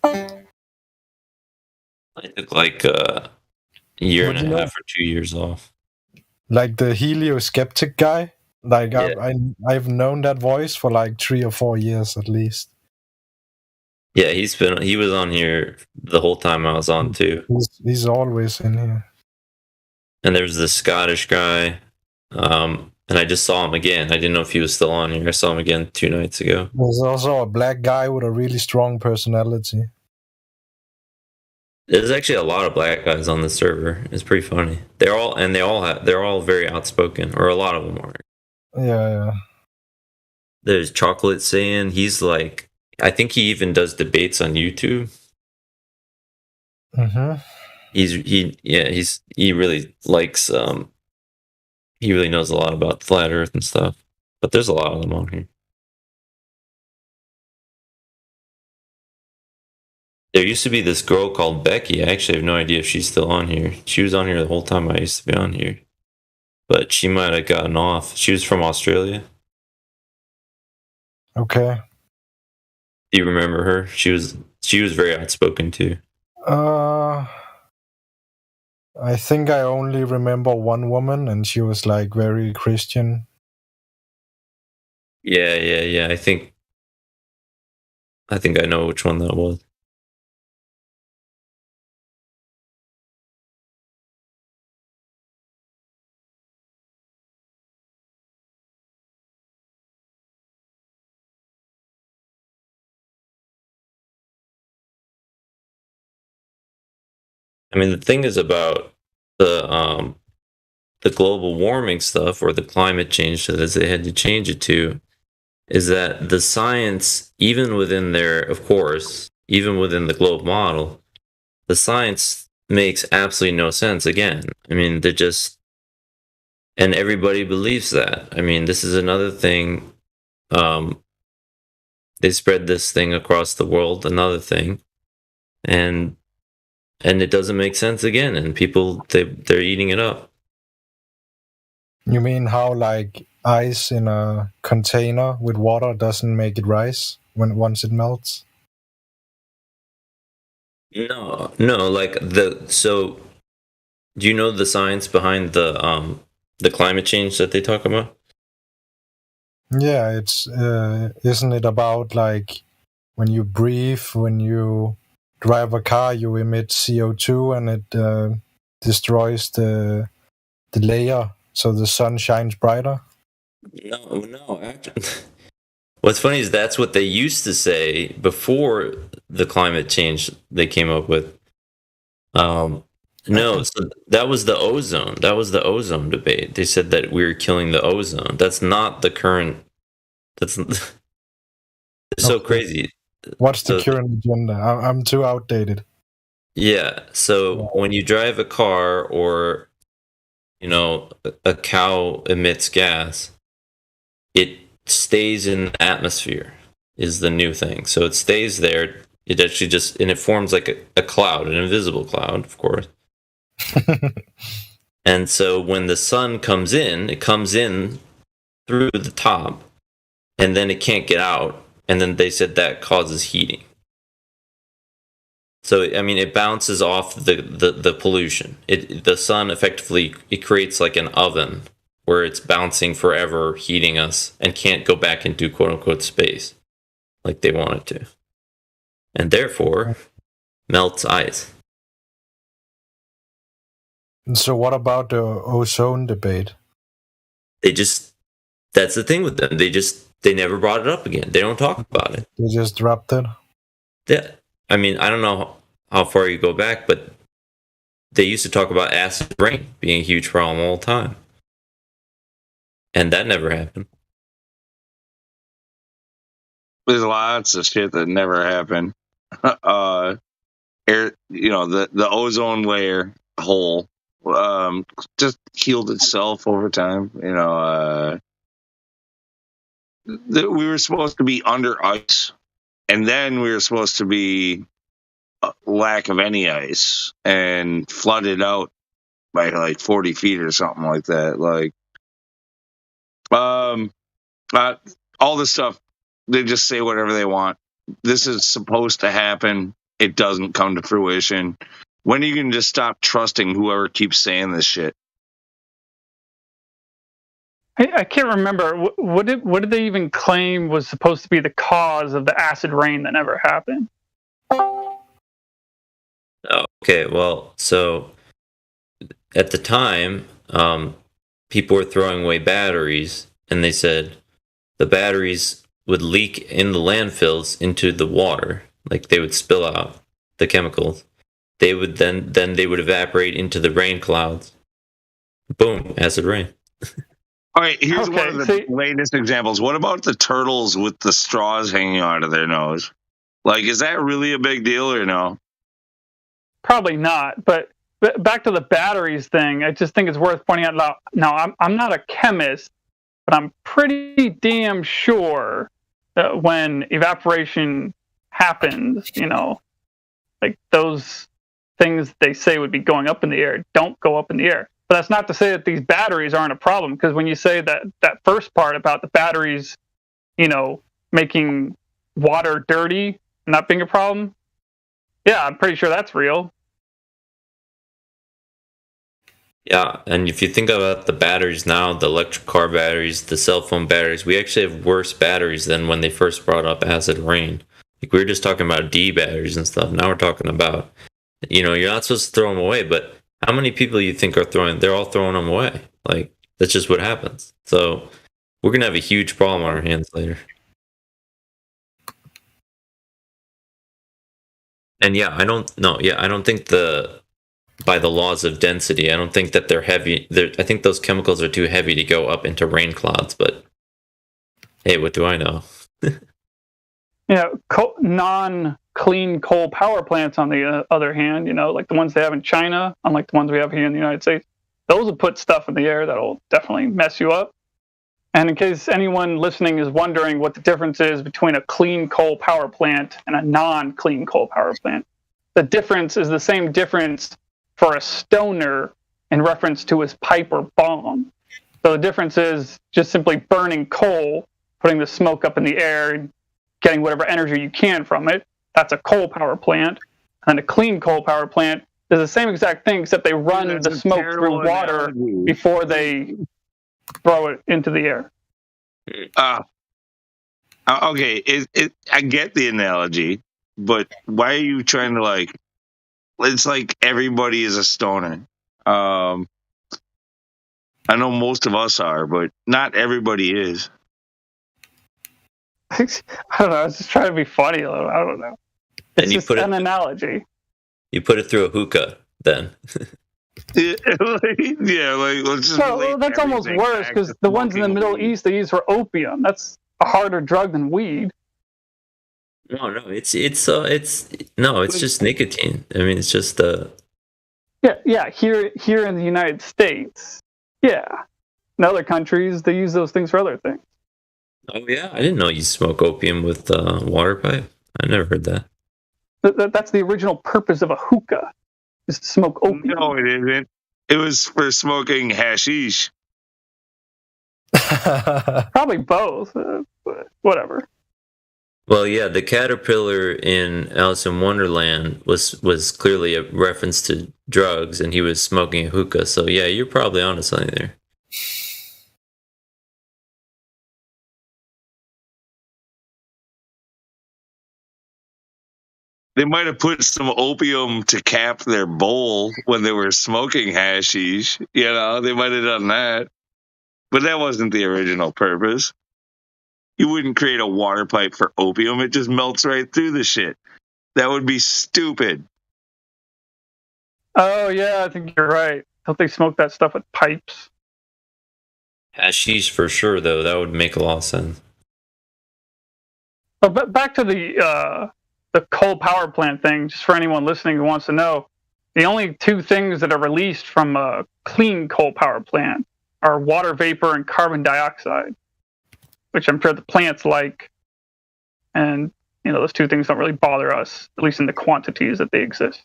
I took like a year But and you a know- half or 2 years off. Like the Helioskeptic guy, like Yeah. I've known that voice for like 3 or 4 years at least. Yeah, he was on here the whole time I was on too. He's always in here. And there was this Scottish guy, and I just saw him again. I didn't know if he was still on here. I saw him again 2 nights ago. There's also a black guy with a really strong personality. There's actually a lot of black guys on the server. It's pretty funny. They're all very outspoken, or a lot of them are. Yeah. There's Chocolate saying he's like, I think he even does debates on YouTube. Mm-hmm. He really likes he really knows a lot about flat Earth and stuff. But there's a lot of them on here. There used to be this girl called Becky. I actually have no idea if she's still on here. She was on here the whole time I used to be on here. But she might have gotten off. She was from Australia. Okay. Do you remember her? She was very outspoken too. I think I only remember one woman, and she was like very Christian. Yeah. I think I know which one that was. I mean, the thing is about the global warming stuff, or the climate change, that as they had to change it to, is that the science, even within their, of course, even within the globe model, the science makes absolutely no sense. Again, I mean, they're just, and everybody believes that. I mean, this is another thing. They spread this thing across the world, another thing, and it doesn't make sense again, and people they're eating it up. You mean how like ice in a container with water doesn't make it rise once it melts? No, like so do you know the science behind the climate change that they talk about? Yeah, it's isn't it about like when you breathe, when you drive a car, you emit CO2 and it destroys the layer so the sun shines brighter? No, actually. What's funny is that's what they used to say before the climate change they came up with. No, so that was the ozone. That was the ozone debate. They said that we were killing the ozone. That's not the current. It's so crazy. What's the current agenda? I'm too outdated. Yeah. So when you drive a car, or a cow emits gas, it stays in the atmosphere is the new thing. So it stays there. It actually and it forms like a cloud, an invisible cloud, of course. And so when the sun comes in, it comes in through the top, and then it can't get out. And then they said that causes heating. So, I mean, it bounces off the pollution. The sun effectively, it creates like an oven where it's bouncing forever, heating us, and can't go back into quote-unquote space like they want it to. And therefore, melts ice. So what about the ozone debate? That's the thing with them. They never brought it up again. They don't talk about it. They just dropped it? Yeah. I mean, I don't know how far you go back, but they used to talk about acid rain being a huge problem all the time. And that never happened. There's lots of shit that never happened. The ozone layer hole just healed itself over time. We were supposed to be under ice, and then we were supposed to be lack of any ice and flooded out by like 40 feet or something like that. Like, all this stuff, they just say whatever they want. This is supposed to happen. It doesn't come to fruition. When are you going to just stop trusting whoever keeps saying this shit? I can't remember. What did they even claim was supposed to be the cause of the acid rain that never happened? Okay, well, so at the time, people were throwing away batteries, and they said the batteries would leak in the landfills into the water, like they would spill out the chemicals. They would then they would evaporate into the rain clouds. Boom, acid rain. All right, here's one of the latest examples. What about the turtles with the straws hanging out of their nose? Like, is that really a big deal or no? Probably not. But back to the batteries thing, I just think it's worth pointing out. Now, I'm not a chemist, but I'm pretty damn sure that when evaporation happens, like those things they say would be going up in the air don't go up in the air. But that's not to say that these batteries aren't a problem, because when you say that first part about the batteries, making water dirty, not being a problem, yeah, I'm pretty sure that's real. Yeah, and if you think about the batteries now, the electric car batteries, the cell phone batteries, we actually have worse batteries than when they first brought up acid rain. Like, we were just talking about D batteries and stuff. Now we're talking about, you're not supposed to throw them away, but how many people you think they're all throwing them away? Like, that's just what happens. So we're going to have a huge problem on our hands later. And I don't think by the laws of density, I don't think that they're heavy. I think those chemicals are too heavy to go up into rain clouds, but hey, what do I know? Non-clean coal power plants, on the other hand, like the ones they have in China, unlike the ones we have here in the United States, those will put stuff in the air that'll definitely mess you up. And in case anyone listening is wondering what the difference is between a clean coal power plant and a non-clean coal power plant, the difference is the same difference for a stoner in reference to his pipe or bomb. So the difference is just simply burning coal, putting the smoke up in the air, and getting whatever energy you can from it. That's a coal power plant. And a clean coal power plant is the same exact thing, except they run the smoke through water before they throw it into the air. Okay, I get the analogy, but why are you trying to it's like everybody is a stoner. I know most of us are, but not everybody is. I don't know. I was just trying to be funny a little. I don't know. It's just an analogy. You put it through a hookah, then. Let's just. Well, that's almost worse, because the ones in the Middle East they use for opium. That's a harder drug than weed. No, it's just nicotine. I mean, it's just Yeah. Here in the United States, yeah. In other countries, they use those things for other things. Oh yeah, I didn't know you smoke opium with water pipe. I never heard that. That's the original purpose of a hookah, is to smoke opium. No, it isn't. It was for smoking hashish. Probably both, but whatever. Well, yeah, the caterpillar in Alice in Wonderland was clearly a reference to drugs, and he was smoking a hookah. So yeah, you're probably onto something there. They might have put some opium to cap their bowl when they were smoking hashish. You know, they might have done that. But that wasn't the original purpose. You wouldn't create a water pipe for opium. It just melts right through the shit. That would be stupid. Oh, yeah, I think you're right. Don't they smoke that stuff with pipes? Hashish for sure, though. That would make a lot of sense. But back to the coal power plant thing, just for anyone listening who wants to know, the only two things that are released from a clean coal power plant are water vapor and carbon dioxide, which I'm sure the plants like. And, you know, those two things don't really bother us, at least in the quantities that they exist.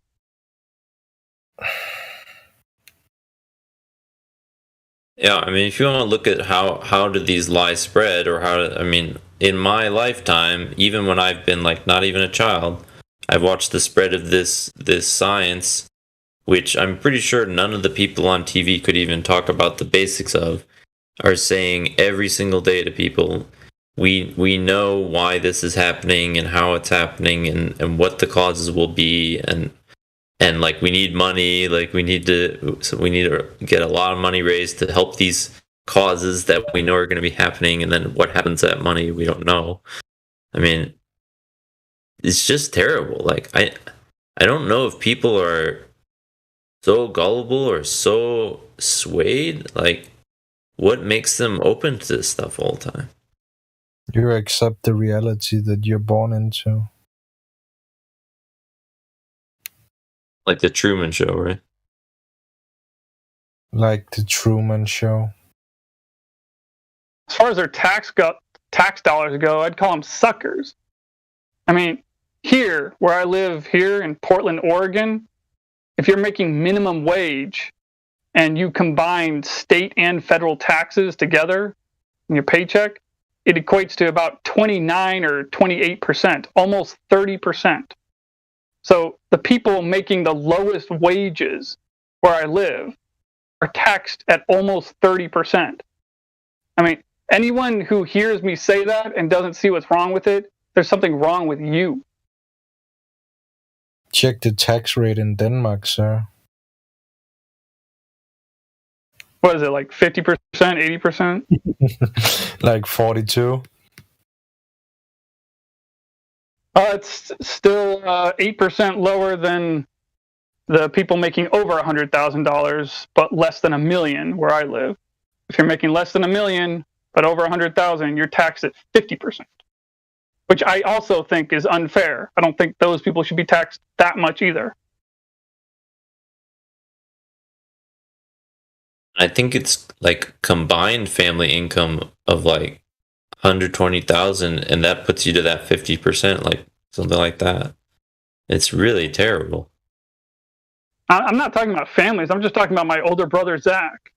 Yeah, I mean, if you want to look at how did these lies spread, or I mean, in my lifetime, even when I've been like not even a child, I've watched the spread of this science, which I'm pretty sure none of the people on TV could even talk about the basics of, are saying every single day to people, we know why this is happening and how it's happening and what the causes will be, and like we need money, like we need to get a lot of money raised to help these causes that we know are going to be happening, and then what happens to that money we don't know. I mean, it's just terrible. Like I don't know if people are so gullible or so swayed. Like, what makes them open to this stuff all the time? You accept the reality that you're born into. Like the Truman Show, right? Like the Truman Show. As far as their tax dollars go, I'd call them suckers. I mean, here, where I live here in Portland, Oregon, if you're making minimum wage and you combine state and federal taxes together in your paycheck, it equates to about 29 or 28%, almost 30%. So the people making the lowest wages where I live are taxed at almost 30%. I mean, anyone who hears me say that and doesn't see what's wrong with it, there's something wrong with you. Check the tax rate in Denmark, sir. What is it, like 50%, 80%? Like 42. It's still 8% lower than the people making over $100,000, but less than $1 million where I live. If you're making less than $1 million, but over $100,000, you're taxed at 50%, which I also think is unfair. I don't think those people should be taxed that much either. I think it's like combined family income of like 120,000, and that puts you to that 50%, like something like that. It's really terrible. I'm not talking about families. I'm just talking about my older brother, Zach.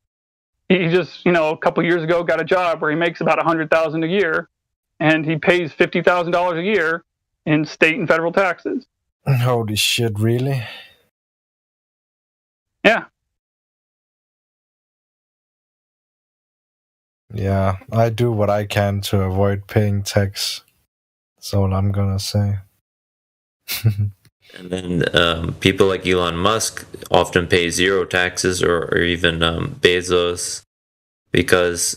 He just, a couple years ago got a job where he makes about $100,000 a year, and he pays $50,000 a year in state and federal taxes. Holy shit, really? Yeah. Yeah, I do what I can to avoid paying tax. That's all I'm gonna say. And then people like Elon Musk often pay zero taxes, or even Bezos, because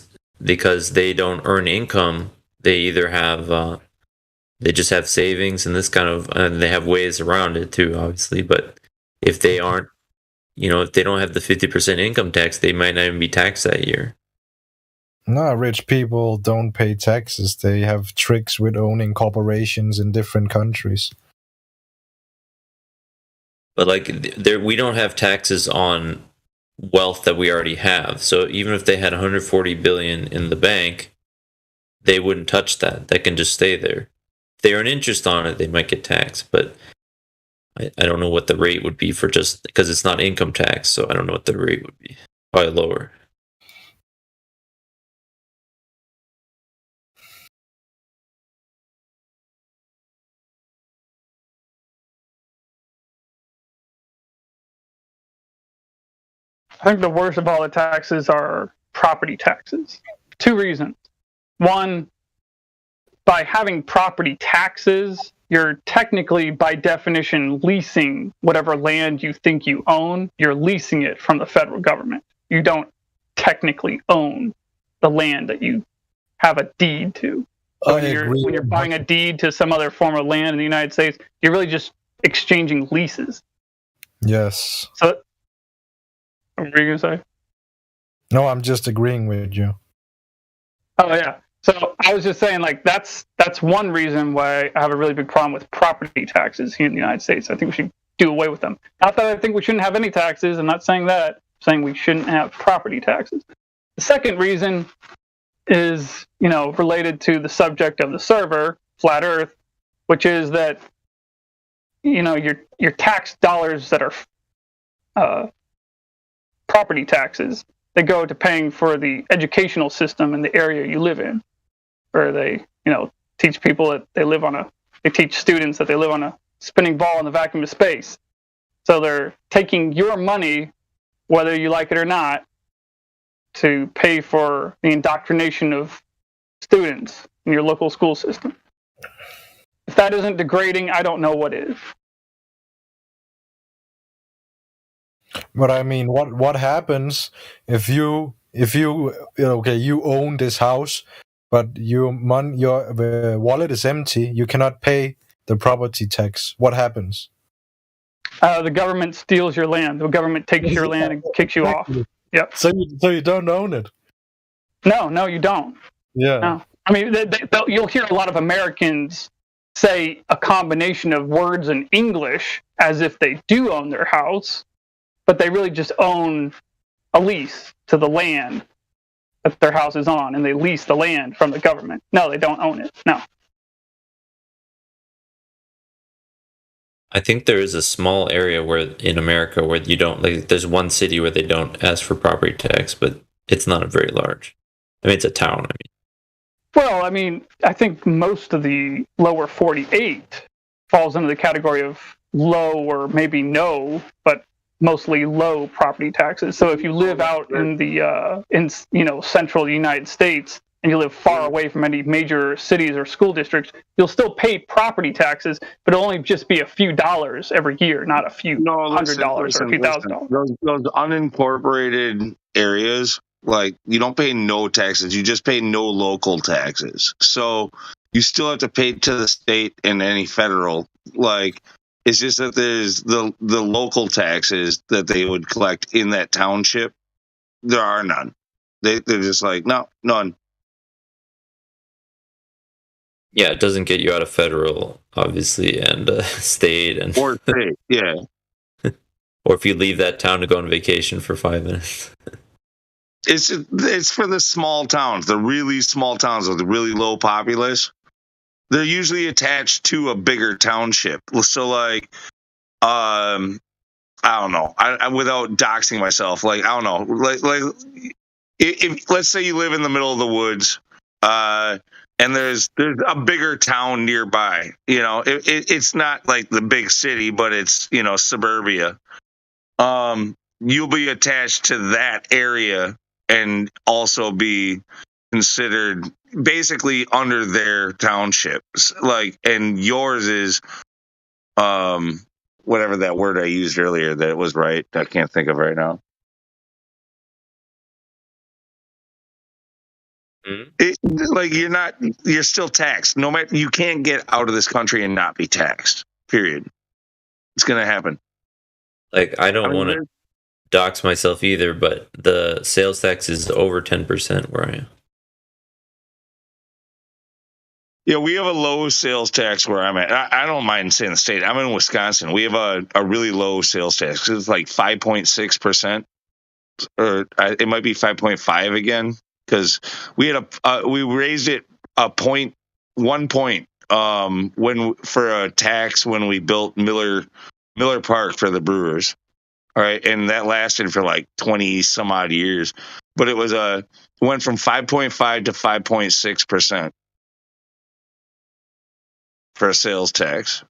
they don't earn income. They either have they just have savings and this kind of, and they have ways around it too, obviously. But if they aren't, if they don't have the 50% income tax, they might not even be taxed that year. No, rich people don't pay taxes. They have tricks with owning corporations in different countries. But like, we don't have taxes on wealth that we already have. So even if they had 140 billion in the bank, they wouldn't touch that. That can just stay there. If they earn interest on it, they might get taxed. But I don't know what the rate would be for just because it's not income tax, so I don't know what the rate would be. Probably lower. I think the worst of all the taxes are property taxes. 2 reasons. One, by having property taxes, you're technically, by definition, leasing whatever land you think you own. You're leasing it from the federal government. You don't technically own the land that you have a deed to. So when you're buying a deed to some other form of land in the United States, you're really just exchanging leases. Yes. So, what were you going to say? No, I'm just agreeing with you. Oh, yeah. So I was just saying, like, that's one reason why I have a really big problem with property taxes here in the United States. I think we should do away with them. Not that I think we shouldn't have any taxes. I'm not saying that. I'm saying we shouldn't have property taxes. The second reason is, related to the subject of the server, Flat Earth, which is that, your tax dollars that are property taxes, they go to paying for the educational system in the area you live in, where they, teach people that they teach students that they live on a spinning ball in the vacuum of space. So they're taking your money, whether you like it or not, to pay for the indoctrination of students in your local school system. If that isn't degrading, I don't know what is. But I mean, what happens if you you own this house, but your wallet is empty, you cannot pay the property tax? What happens? The government steals your land. The government takes your land and kicks you off. Yep. So you don't own it? No, you don't. Yeah. No. I mean, you'll hear a lot of Americans say a combination of words in English as if they do own their house, but they really just own a lease to the land that their house is on, and they lease the land from the government. No, they don't own it. No. I think there is a small area in America where you don't, like, there's one city where they don't ask for property tax, but it's not very large. I mean, it's a town. Well, I mean, I think most of the lower 48 falls into the category of low or maybe no, but mostly low property taxes. So if you live out in the central United States and you live far away from any major cities or school districts, you'll still pay property taxes, but it'll only just be a few dollars every year, not a few $100 or a few $1,000. Those unincorporated areas, like, you don't pay no taxes, you just pay no local taxes. So you still have to pay to the state and any federal. Like, it's just that there's the local taxes that they would collect in that township. There are none. They're just like, no, none. Yeah, it doesn't get you out of federal, obviously, and state and or state, yeah. Or if you leave that town to go on vacation for 5 minutes. It's for the small towns, the really small towns with the really low populace. They're usually attached to a bigger township. So, like, I don't know. I without doxing myself, like, I don't know. Like if let's say you live in the middle of the woods, and there's a bigger town nearby. It's not like the big city, but it's suburbia. You'll be attached to that area and also be considered basically under their townships, like, and yours is whatever that word I used earlier that was right, I can't think of right now. Like, you're still taxed. No matter, you can't get out of this country and not be taxed, period. It's gonna happen. Like, I don't want to dox myself either, but the sales tax is over 10% where I am. Yeah, we have a low sales tax where I'm at. I don't mind saying the state. I'm in Wisconsin. We have a really low sales tax. It's like 5.6%, or it might be 5.5 again, because we raised it 1 point for a tax when we built Miller Miller Park for the Brewers. All right, and that lasted for like 20 some odd years, but it went from 5.5 to 5.6% for a sales tax.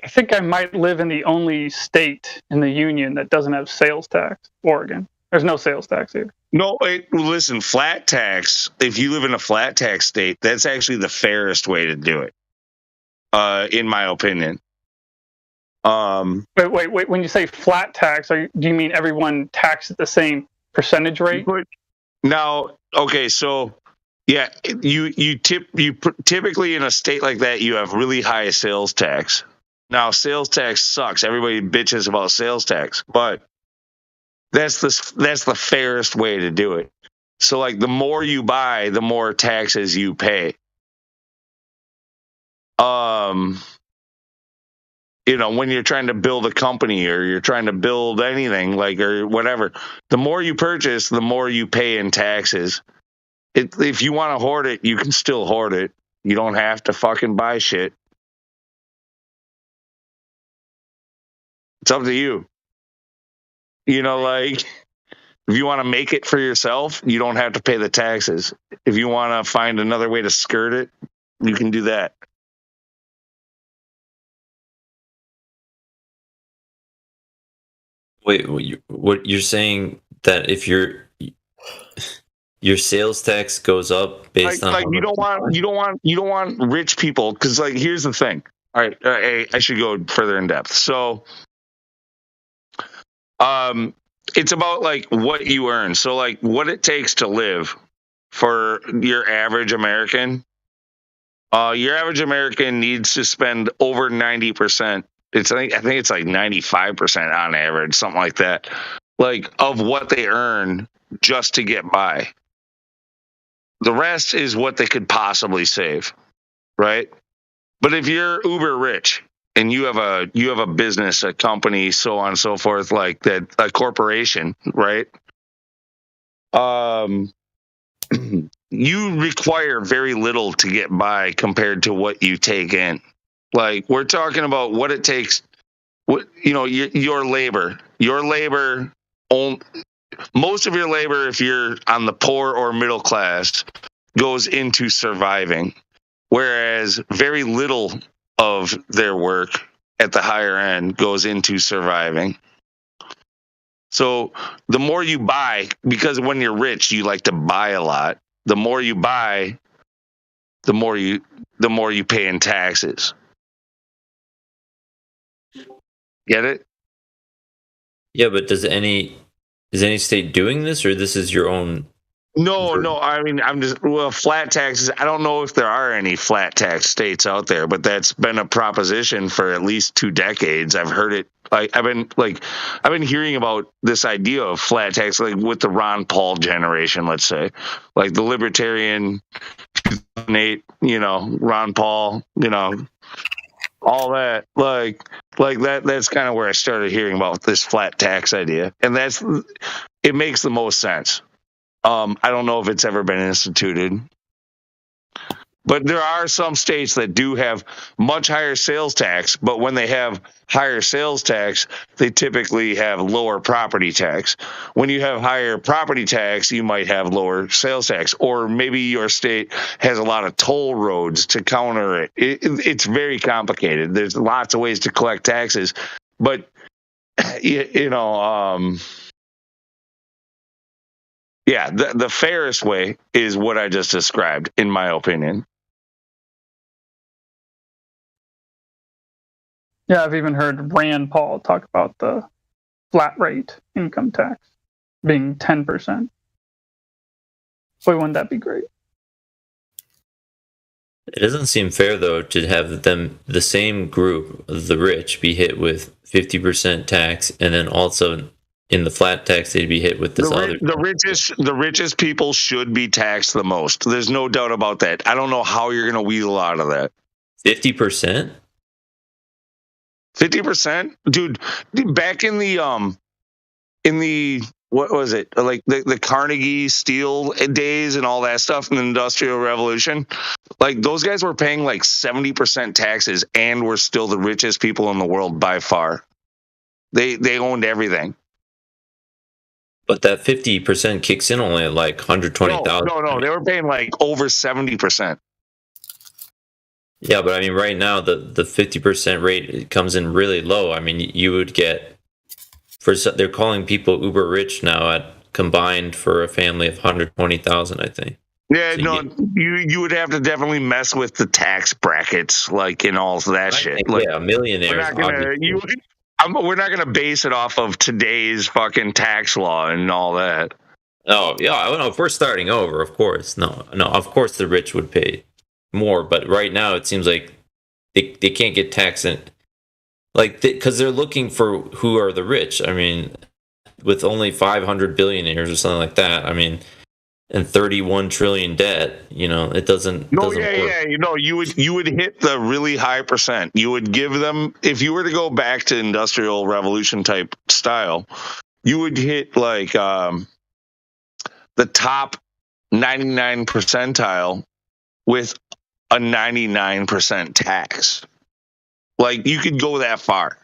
I think I might live in the only state in the union that doesn't have sales tax. Oregon. There's no sales tax here. No, listen, flat tax. If you live in a flat tax state, that's actually the fairest way to do it, in my opinion. Wait. When you say flat tax, do you mean everyone taxed at the same percentage rate? Now, okay, so yeah, you typically in a state like that, you have really high sales tax. Now, sales tax sucks. Everybody bitches about sales tax, but that's the fairest way to do it. So, like, the more you buy, the more taxes you pay. When you're trying to build a company or you're trying to build anything, like, or whatever, the more you purchase, the more you pay in taxes. If you want to hoard it, you can still hoard it. You don't have to fucking buy shit. It's up to you. Like, if you want to make it for yourself, you don't have to pay the taxes. If you want to find another way to skirt it, you can do that. Wait, what you're saying that if your sales tax goes up based on you don't want rich people, because, like, here's the thing. All right, I should go further in depth. So, it's about, like, what you earn. So, like, what it takes to live for your average American. Your average American needs to spend over 90%. I think it's like 95% on average, something like that, like, of what they earn just to get by. The rest is what they could possibly save, right? But if you're uber rich and you have a business, a company, so on and so forth, like that, a corporation, right? You require very little to get by compared to what you take in. Like, we're talking about what it takes, your labor. Most of your labor, if you're on the poor or middle class, goes into surviving, whereas very little of their work at the higher end goes into surviving. So the more you buy, because when you're rich, you like to buy a lot. The more you buy, the more you pay in taxes. Get it? Yeah, but is any state doing this, or this is your own? No. I mean, flat taxes. I don't know if there are any flat tax states out there, but that's been a proposition for at least 2 decades. I've heard it. I've been hearing about this idea of flat tax, like with the Ron Paul generation, let's say, like the Libertarian 2008, Ron Paul, all that, like that. That's kind of where I started hearing about this flat tax idea, and it makes the most sense. I don't know if it's ever been instituted, but there are some states that do have much higher sales tax, but when they have higher sales tax, they typically have lower property tax. When you have higher property tax, you might have lower sales tax, or maybe your state has a lot of toll roads to counter it. It's very complicated. There's lots of ways to collect taxes, but yeah, the fairest way is what I just described, in my opinion. Yeah, I've even heard Rand Paul talk about the flat rate income tax being 10%. Boy, wouldn't that be great? It doesn't seem fair, though, to have the same group, the rich, be hit with 50% tax, and then also in the flat tax they'd be hit with this other. The richest people should be taxed the most. There's no doubt about that. I don't know how you're going to wheedle out of that. 50%? 50%, dude. Back in the what was it? Like the Carnegie Steel days and all that stuff in the Industrial Revolution. Like those guys were paying like 70% taxes and were still the richest people in the world by far. They owned everything. But that 50% kicks in only at like 120,000. No, they were paying like over 70%. Yeah, but I mean, right now the 50% rate comes in really low. I mean, you would get they're calling people uber rich now at combined for a family of 120,000, I think. Yeah, so you would have to definitely mess with the tax brackets, like in all of that shit. Like, yeah, millionaires. We're not gonna base it off of today's fucking tax law and all that. Oh yeah, I don't know if we're starting over. Of course, no. Of course, the rich would pay more, but right now it seems like they can't get taxed in, like because they're looking for who are the rich. I mean, with only 500 billionaires or something like that. I mean, and 31 trillion debt. It doesn't. No, doesn't work. You would hit the really high percent. You would give them, if you were to go back to Industrial Revolution type style, you would hit like the top 99 percentile with a 99% tax. Like you could go that far,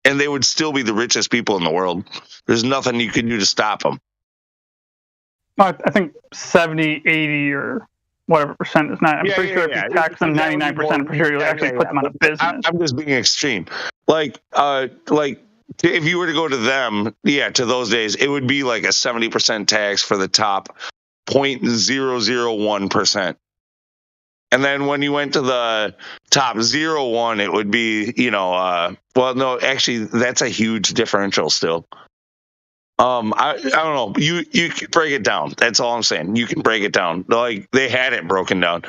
and they would still be the richest people in the world. There's nothing you could do to stop them. I think 70, 80, or whatever percent is not. I'm pretty sure if you tax them 99%, I'm pretty sure you'll actually put them out of business. I'm just being extreme. Like if you were to go to them, to those days, it would be like a 70% tax for the top 0.001%. And then when you went to the top 0.01, it would be, well, no, actually, that's a huge differential still. I don't know. You can break it down. That's all I'm saying. You can break it down. Like they had it broken down.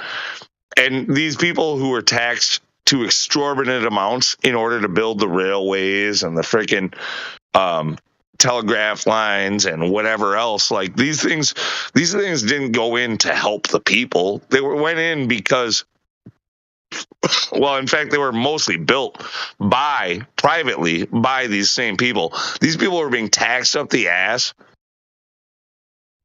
And these people who were taxed to exorbitant amounts in order to build the railways and the freaking telegraph lines and whatever else, like these things didn't go in to help the people. They went in because, well, in fact, they were mostly built privately by these same people. These people were being taxed up the ass,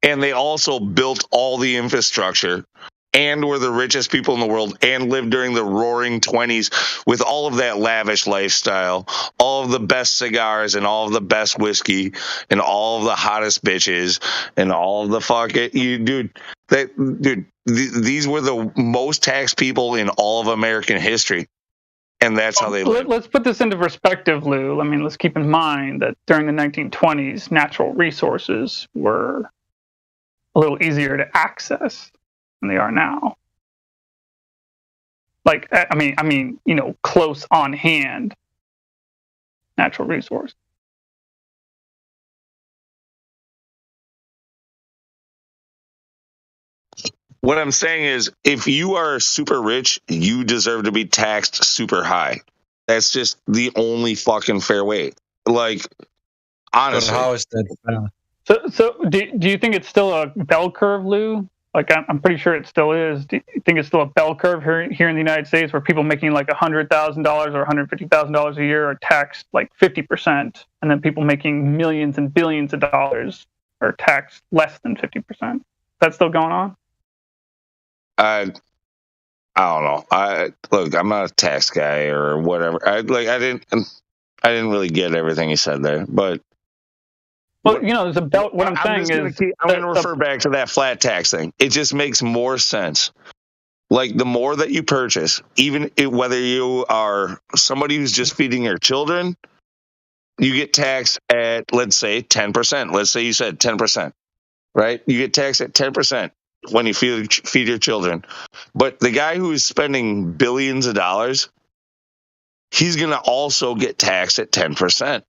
and they also built all the infrastructure and were the richest people in the world and lived during the roaring 20s with all of that lavish lifestyle, all of the best cigars and all of the best whiskey and all of the hottest bitches and all of the these were the most taxed people in all of American history. And that's how they live. Let's put this into perspective, Lou. I mean, let's keep in mind that during the 1920s, natural resources were a little easier to access than they are now. Like, I mean, close on hand natural resource. What I'm saying is, if you are super rich, you deserve to be taxed super high. That's just the only fucking fair way. Like, honestly. But how is that fair? So do you think it's still a bell curve, Lou? Like, I'm pretty sure it still is. Do you think it's still a bell curve here in the United States where people making like $100,000 or $150,000 a year are taxed like 50%, and then people making millions and billions of dollars are taxed less than 50%? Is that still going on? I don't know. Look, I'm not a tax guy or whatever. I didn't really get everything he said there, but well, there's a belt. What I'm saying is, I'm going to refer back to that flat tax thing. It just makes more sense. Like the more that you purchase, whether you are somebody who's just feeding your children, you get taxed at, let's say, 10%. Let's say you said 10%, right? You get taxed at 10%. When you feed your children. But the guy who is spending billions of dollars, he's going to also get taxed at 10%.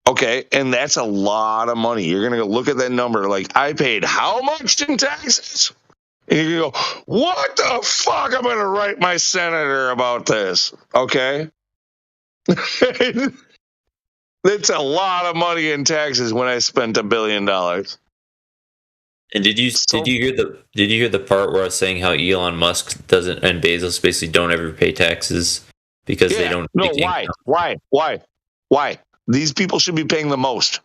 Okay, and that's a lot of money. You're going to look at that number like, I paid how much in taxes? And you're going to go, what the fuck? I'm going to write my senator about this. Okay? That's a lot of money in taxes when I spent $1 billion. And did you hear the part where I was saying how Elon Musk doesn't and Bezos basically don't ever pay taxes because they don't? No, why? These people should be paying the most.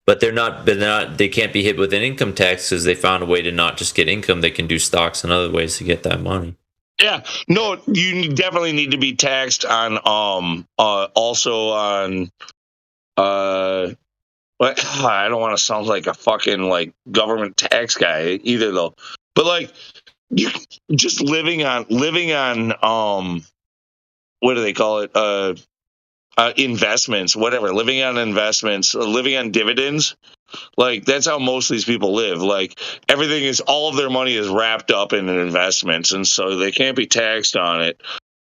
But they're not. They can't be hit with an income tax because they found a way to not just get income. They can do stocks and other ways to get that money. Yeah, no, you definitely need to be taxed on also on I don't want to sound like a fucking like government tax guy either though, but like you just living on what do they call it, investments, whatever, living on investments, living on dividends. Like that's how most of these people live. Like everything is, all of their money is wrapped up in investments, and so they can't be taxed on it.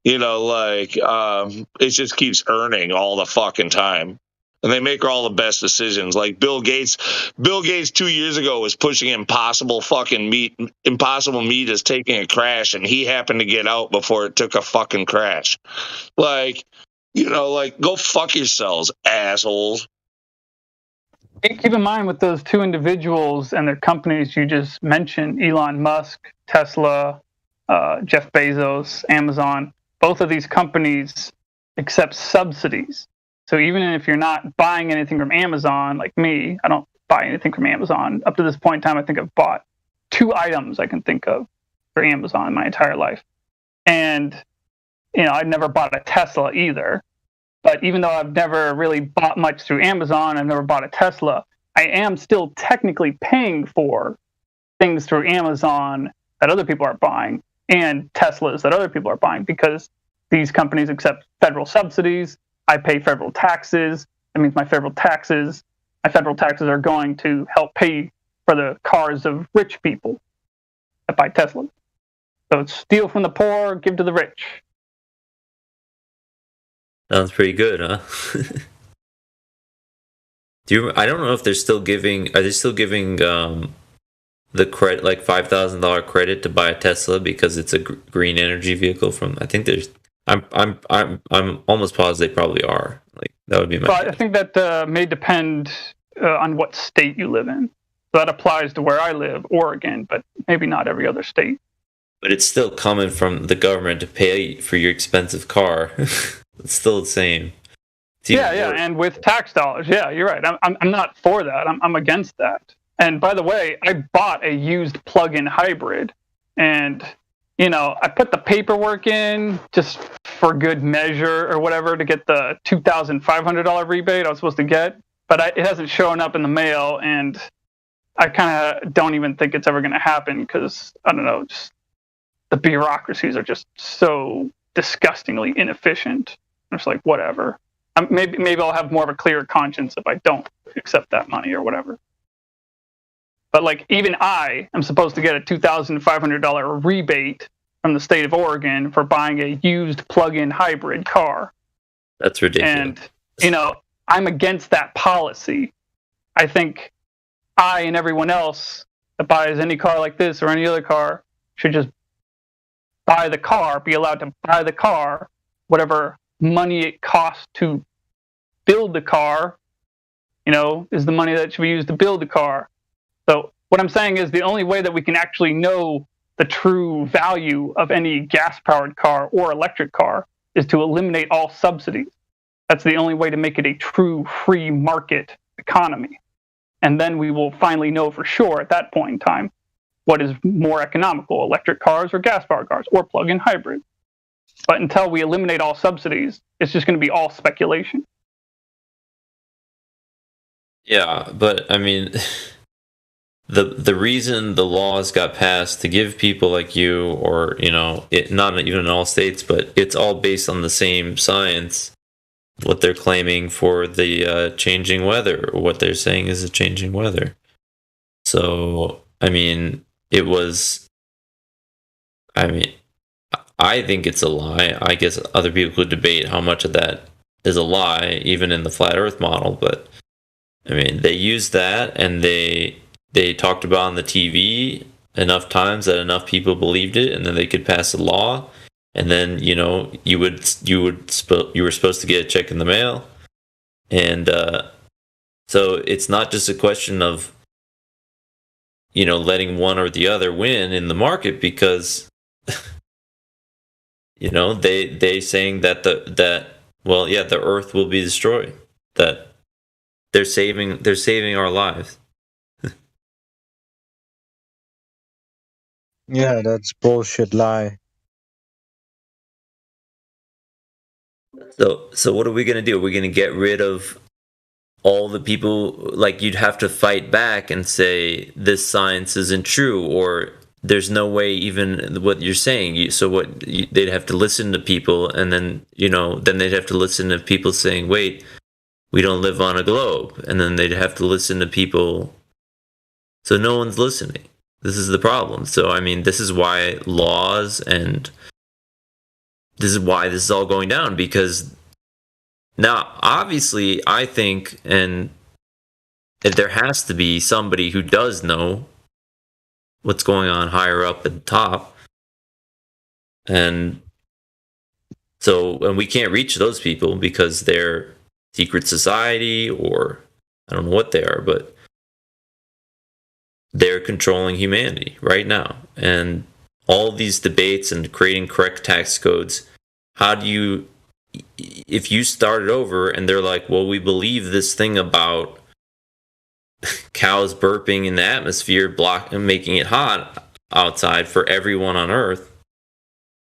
You know, like it just keeps earning all the fucking time, and they make all the best decisions. Like Bill Gates 2 years ago was pushing Impossible Meat is taking a crash, and he happened to get out before it took a fucking crash. Like, you know, like go fuck yourselves, assholes. Keep in mind with those two individuals and their companies you just mentioned, Elon Musk, Tesla, Jeff Bezos, Amazon, both of these companies accept subsidies. So even if you're not buying anything from Amazon, like me, I don't buy anything from Amazon. Up to this point in time, I think I've bought 2 items I can think of for Amazon in my entire life. And, you know, I've never bought a Tesla either. But even though I've never really bought much through Amazon, I've never bought a Tesla, I am still technically paying for things through Amazon that other people are buying and Teslas that other people are buying because these companies accept federal subsidies. I pay federal taxes. That means my federal taxes are going to help pay for the cars of rich people that buy Teslas. So it's steal from the poor, give to the rich. Sounds pretty good, huh? I don't know if they're still giving. Are they still giving the credit, like $5,000 credit to buy a Tesla because it's a green energy vehicle? From I think there's. I'm almost positive they probably are. Like that would be my. But I think that may depend on what state you live in. So that applies to where I live, Oregon, but maybe not every other state. But it's still coming from the government to pay for your expensive car. It's still the same. Yeah, and with tax dollars. Yeah, you're right. I'm not for that. I'm against that. And by the way, I bought a used plug-in hybrid, and you know, I put the paperwork in just for good measure or whatever to get the $2,500 rebate I was supposed to get, but it hasn't shown up in the mail, and I kind of don't even think it's ever going to happen because I don't know, just the bureaucracies are just so disgustingly inefficient. It's like whatever. Maybe I'll have more of a clear conscience if I don't accept that money or whatever. But like even I am supposed to get a $2,500 rebate from the state of Oregon for buying a used plug-in hybrid car. That's ridiculous. And you know, I'm against that policy. I think I and everyone else that buys any car like this or any other car should just buy the car, be allowed to buy the car, whatever money it costs to build the car, you know, is the money that should be used to build the car. So what I'm saying is the only way that we can actually know the true value of any gas-powered car or electric car is to eliminate all subsidies. That's the only way to make it a true free market economy. And then we will finally know for sure at that point in time what is more economical, electric cars or gas-powered cars or plug-in hybrids. But until we eliminate all subsidies, it's just going to be all speculation. Yeah, but I mean, the reason the laws got passed to give people like you, or you know, it not even in all states, but it's all based on the same science. What they're claiming for the changing weather, or what they're saying is the changing weather. So I mean, it was. I mean, I think it's a lie. I guess other people could debate how much of that is a lie, even in the flat Earth model. But I mean, they used that, and they talked about on the TV enough times that enough people believed it, and then they could pass a law, and then you know you were supposed to get a check in the mail, and so it's not just a question of you know letting one or the other win in the market because. You know, they saying that the Earth will be destroyed. That they're saving our lives. Yeah, that's bullshit lie. So what are we gonna do? Are we gonna get rid of all the people? Like, you'd have to fight back and say this science isn't true, or there's no way even what you're saying. They'd have to listen to people, and then they'd have to listen to people saying, wait, we don't live on a globe, and then they'd have to listen to people. So no one's listening. This is the problem. So I mean, this is why laws and this is why this is all going down, because now, obviously, I think, and that there has to be somebody who does know what's going on higher up at the top. And we can't reach those people because they're secret society, or I don't know what they are, but they're controlling humanity right now. And all these debates and creating correct tax codes, how do you, if you start it over and they're like, well, we believe this thing about cows burping in the atmosphere, making it hot outside for everyone on Earth,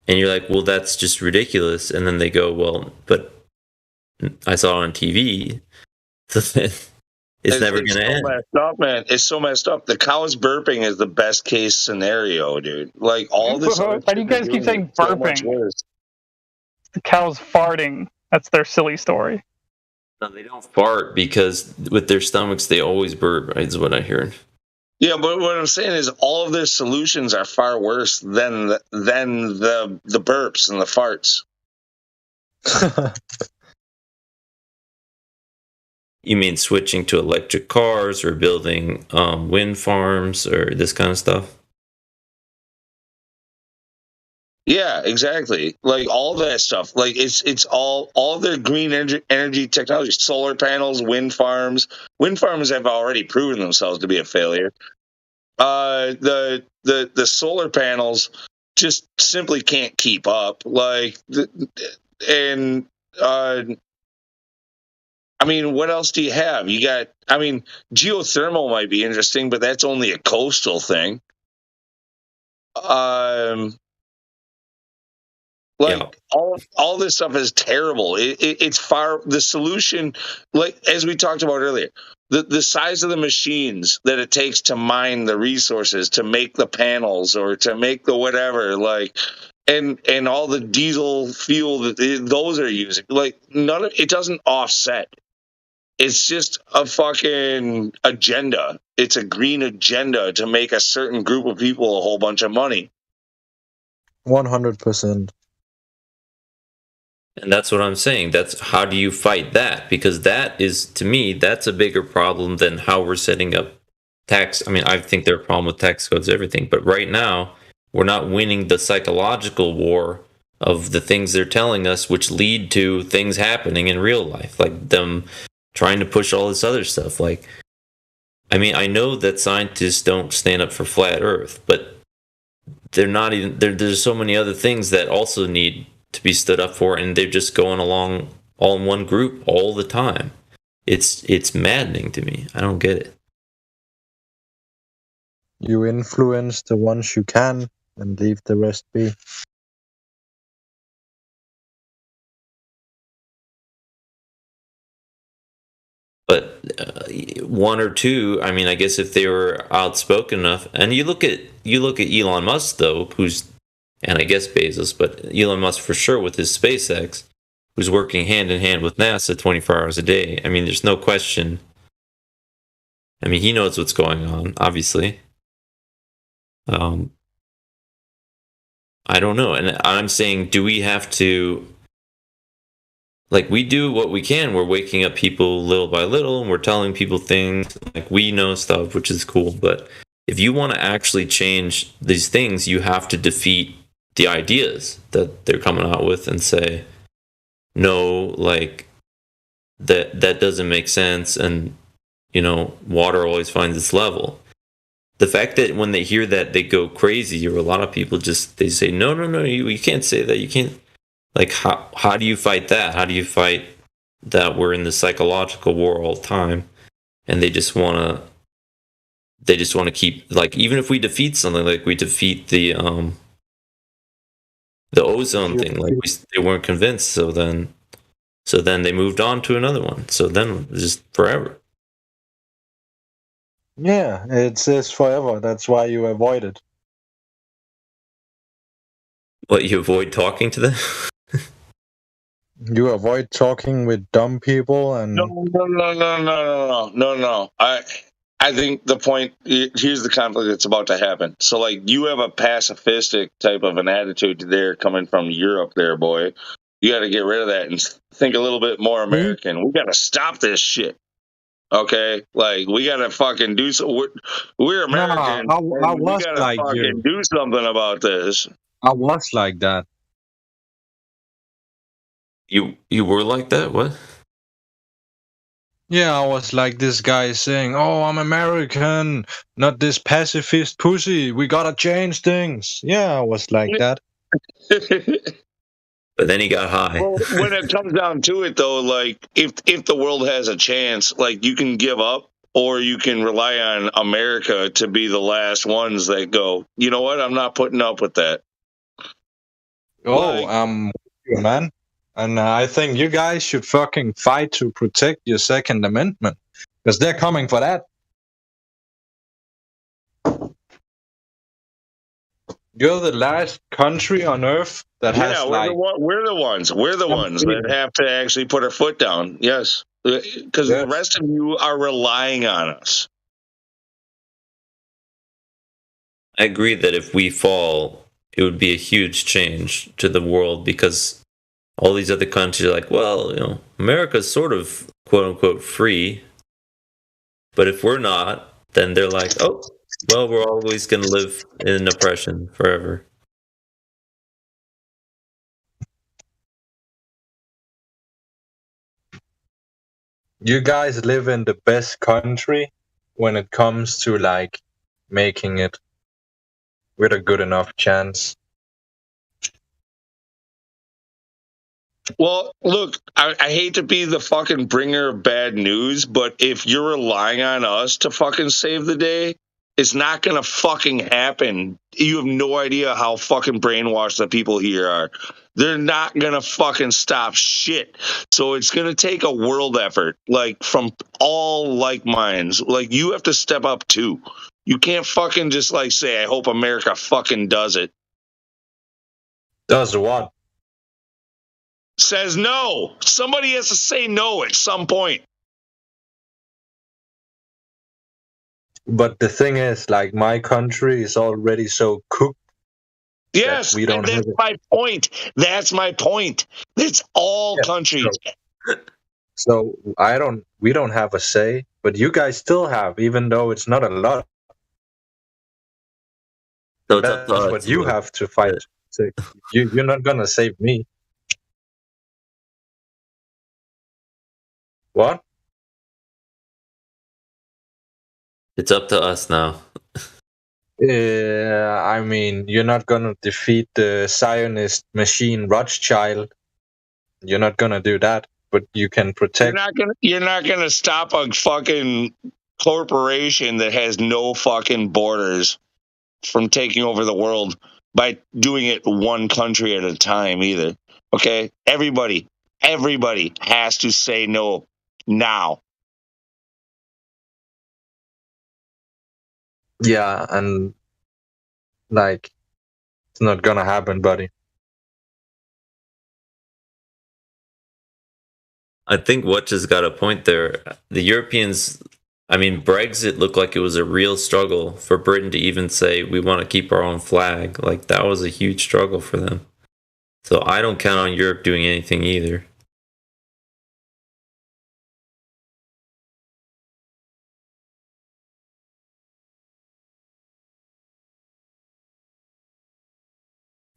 and you're like, well, that's just ridiculous. And then they go, well, but I saw it on TV. It's never going to end. Messed up, man. It's so messed up. The cows burping is the best case scenario, dude. Like, all this. Why do you guys keep saying burping? The cows farting. That's their silly story. No, they don't fart because with their stomachs they always burp, right, is what I heard. Yeah, but what I'm saying is all of their solutions are far worse than the burps and the farts. You mean switching to electric cars or building wind farms or this kind of stuff? Yeah, exactly. Like all that stuff. Like it's all their green energy technology, solar panels, wind farms. Wind farms have already proven themselves to be a failure. The solar panels just simply can't keep up. Like, and I mean, what else do you have? You got, I mean, geothermal might be interesting, but that's only a coastal thing. All this stuff is terrible. It's far the solution. Like, as we talked about earlier, the size of the machines that it takes to mine the resources, to make the panels or to make the whatever, like, and all the diesel fuel that those are using, like, none of it doesn't offset. It's just a fucking agenda. It's a green agenda to make a certain group of people a whole bunch of money. 100%. And that's what I'm saying. That's how do you fight that? Because that is, to me, that's a bigger problem than how we're setting up tax. I mean, I think there's a problem with tax codes, everything. But right now, we're not winning the psychological war of the things they're telling us, which lead to things happening in real life, like them trying to push all this other stuff. Like, I mean, I know that scientists don't stand up for flat Earth, but they're not even. There's so many other things that also need to be stood up for, and they're just going along all in one group all the time. It's maddening to me. I don't get it. You influence the ones you can and leave the rest be. But one or two, I mean, I guess if they were outspoken enough, and you look at Elon Musk though, who's, and I guess Bezos, but Elon Musk for sure with his SpaceX, who's working hand in hand with NASA 24 hours a day. I mean, there's no question. I mean, he knows what's going on, obviously. I don't know, and I'm saying, do we have to? Like, we do what we can. We're waking up people little by little, and we're telling people things. Like, we know stuff, which is cool. But if you want to actually change these things, you have to defeat the ideas that they're coming out with and say, no, like, that doesn't make sense. And, you know, water always finds its level. The fact that when they hear that, they go crazy, or a lot of people just, they say, no, you can't say that. You can't. Like, how do you fight that? How do you fight that we're in the psychological war all the time? and they just want to keep, like, even if we defeat something, like we defeat the ozone thing, like they weren't convinced, so then they moved on to another one. So then it's just forever. Yeah, it's forever. That's why you avoid it. What, you avoid talking to them? You avoid talking with dumb people and No. I think the point, here's the conflict that's about to happen. So, like, you have a pacifistic type of an attitude there coming from Europe there, boy. You got to get rid of that and think a little bit more American. We got to stop this shit. Okay? Like, we got to fucking do so. We're American. I we was got to like fucking you. do something about this. I was like that. You were like that? What? Yeah, I was like this guy saying, "Oh, I'm American, not this pacifist pussy. We gotta change things." Yeah, I was like that. But then he got high. Well, when it comes down to it, though, like, if the world has a chance, like, you can give up, or you can rely on America to be the last ones that go, you know what, I'm not putting up with that. Oh, man. And I think you guys should fucking fight to protect your Second Amendment, because they're coming for that. You're the last country on Earth that has we're the ones that have to actually put our foot down. Yes, because the rest of you are relying on us. I agree that if we fall, it would be a huge change to the world, because all these other countries are like, well, you know, America's sort of quote unquote free, but if we're not, then they're like, oh, well, we're always going to live in oppression forever. You guys live in the best country when it comes to, like, making it with a good enough chance. Well, look, I hate to be the fucking bringer of bad news, but if you're relying on us to fucking save the day, it's not going to fucking happen. You have no idea how fucking brainwashed the people here are. They're not going to fucking stop shit. So it's going to take a world effort, like, from all like minds. Like, you have to step up too. You can't fucking just, like, say, I hope America fucking does it. Does what? Says no. Somebody has to say no at some point. But the thing is, like, my country is already so cooked. Yes, we don't that's my point. That's my point. It's all countries. So we don't have a say, but you guys still have, even though it's not a lot. So that's what you have to fight. So you're not gonna save me. What? It's up to us now. I mean, you're not gonna defeat the Zionist machine Rothschild. You're not gonna do that, but you can protect. You're not gonna stop a fucking corporation that has no fucking borders from taking over the world by doing it one country at a time either. Okay? Everybody has to say no now. Yeah, and, like, it's not gonna happen, buddy. I think What just got a point there. The Europeans, I mean, Brexit looked like it was a real struggle for Britain to even say we want to keep our own flag. Like, that was a huge struggle for them. So I don't count on Europe doing anything either.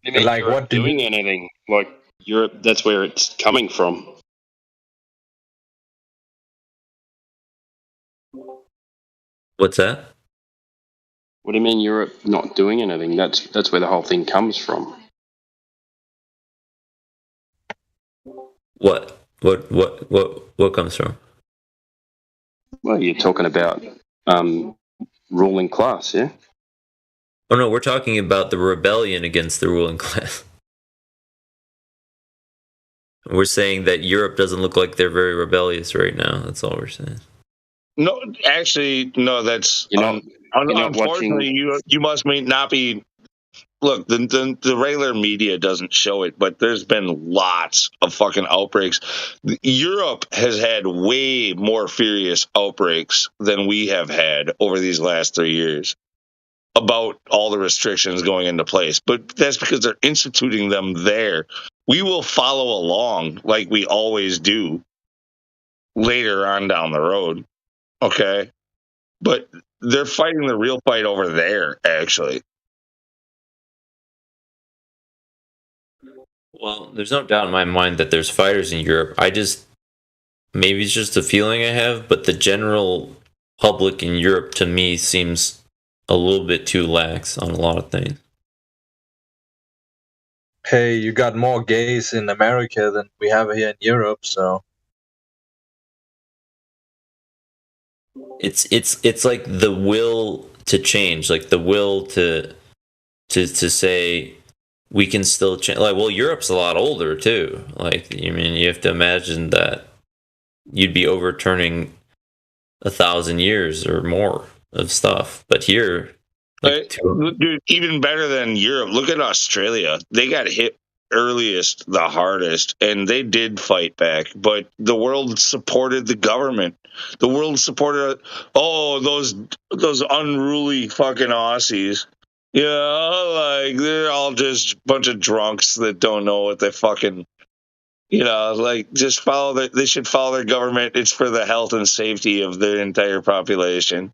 Like, what doing anything? Like, Europe, that's where it's coming from. What's that? What do you mean Europe not doing anything? That's where the whole thing comes from. What comes from? Well, you're talking about ruling class, yeah? Oh no, we're talking about the rebellion against the ruling class. We're saying that Europe doesn't look like they're very rebellious right now. That's all we're saying. No, actually, no. That's unfortunately you must not be. Look, the regular media doesn't show it, but there's been lots of fucking outbreaks. Europe has had way more furious outbreaks than we have had over these last 3 years about all the restrictions going into place. But that's because they're instituting them there. We will follow along like we always do later on down the road. Okay. But they're fighting the real fight over there, actually. Well, there's no doubt in my mind that there's fighters in Europe. Maybe it's just a feeling I have, but the general public in Europe to me seems a little bit too lax on a lot of things. Hey, you got more gays in America than we have here in Europe, so it's like the will to change, like the will to say we can still change. Like, well, Europe's a lot older too. Like, I mean, you have to imagine that you'd be overturning 1,000 years or more of stuff. But here, dude, even better than Europe. Look at Australia. They got hit earliest, the hardest, and they did fight back. But the world supported the government. The world supported those unruly fucking Aussies. Yeah, like they're all just a bunch of drunks that don't know what they fucking, like just they should follow their government. It's for the health and safety of the entire population.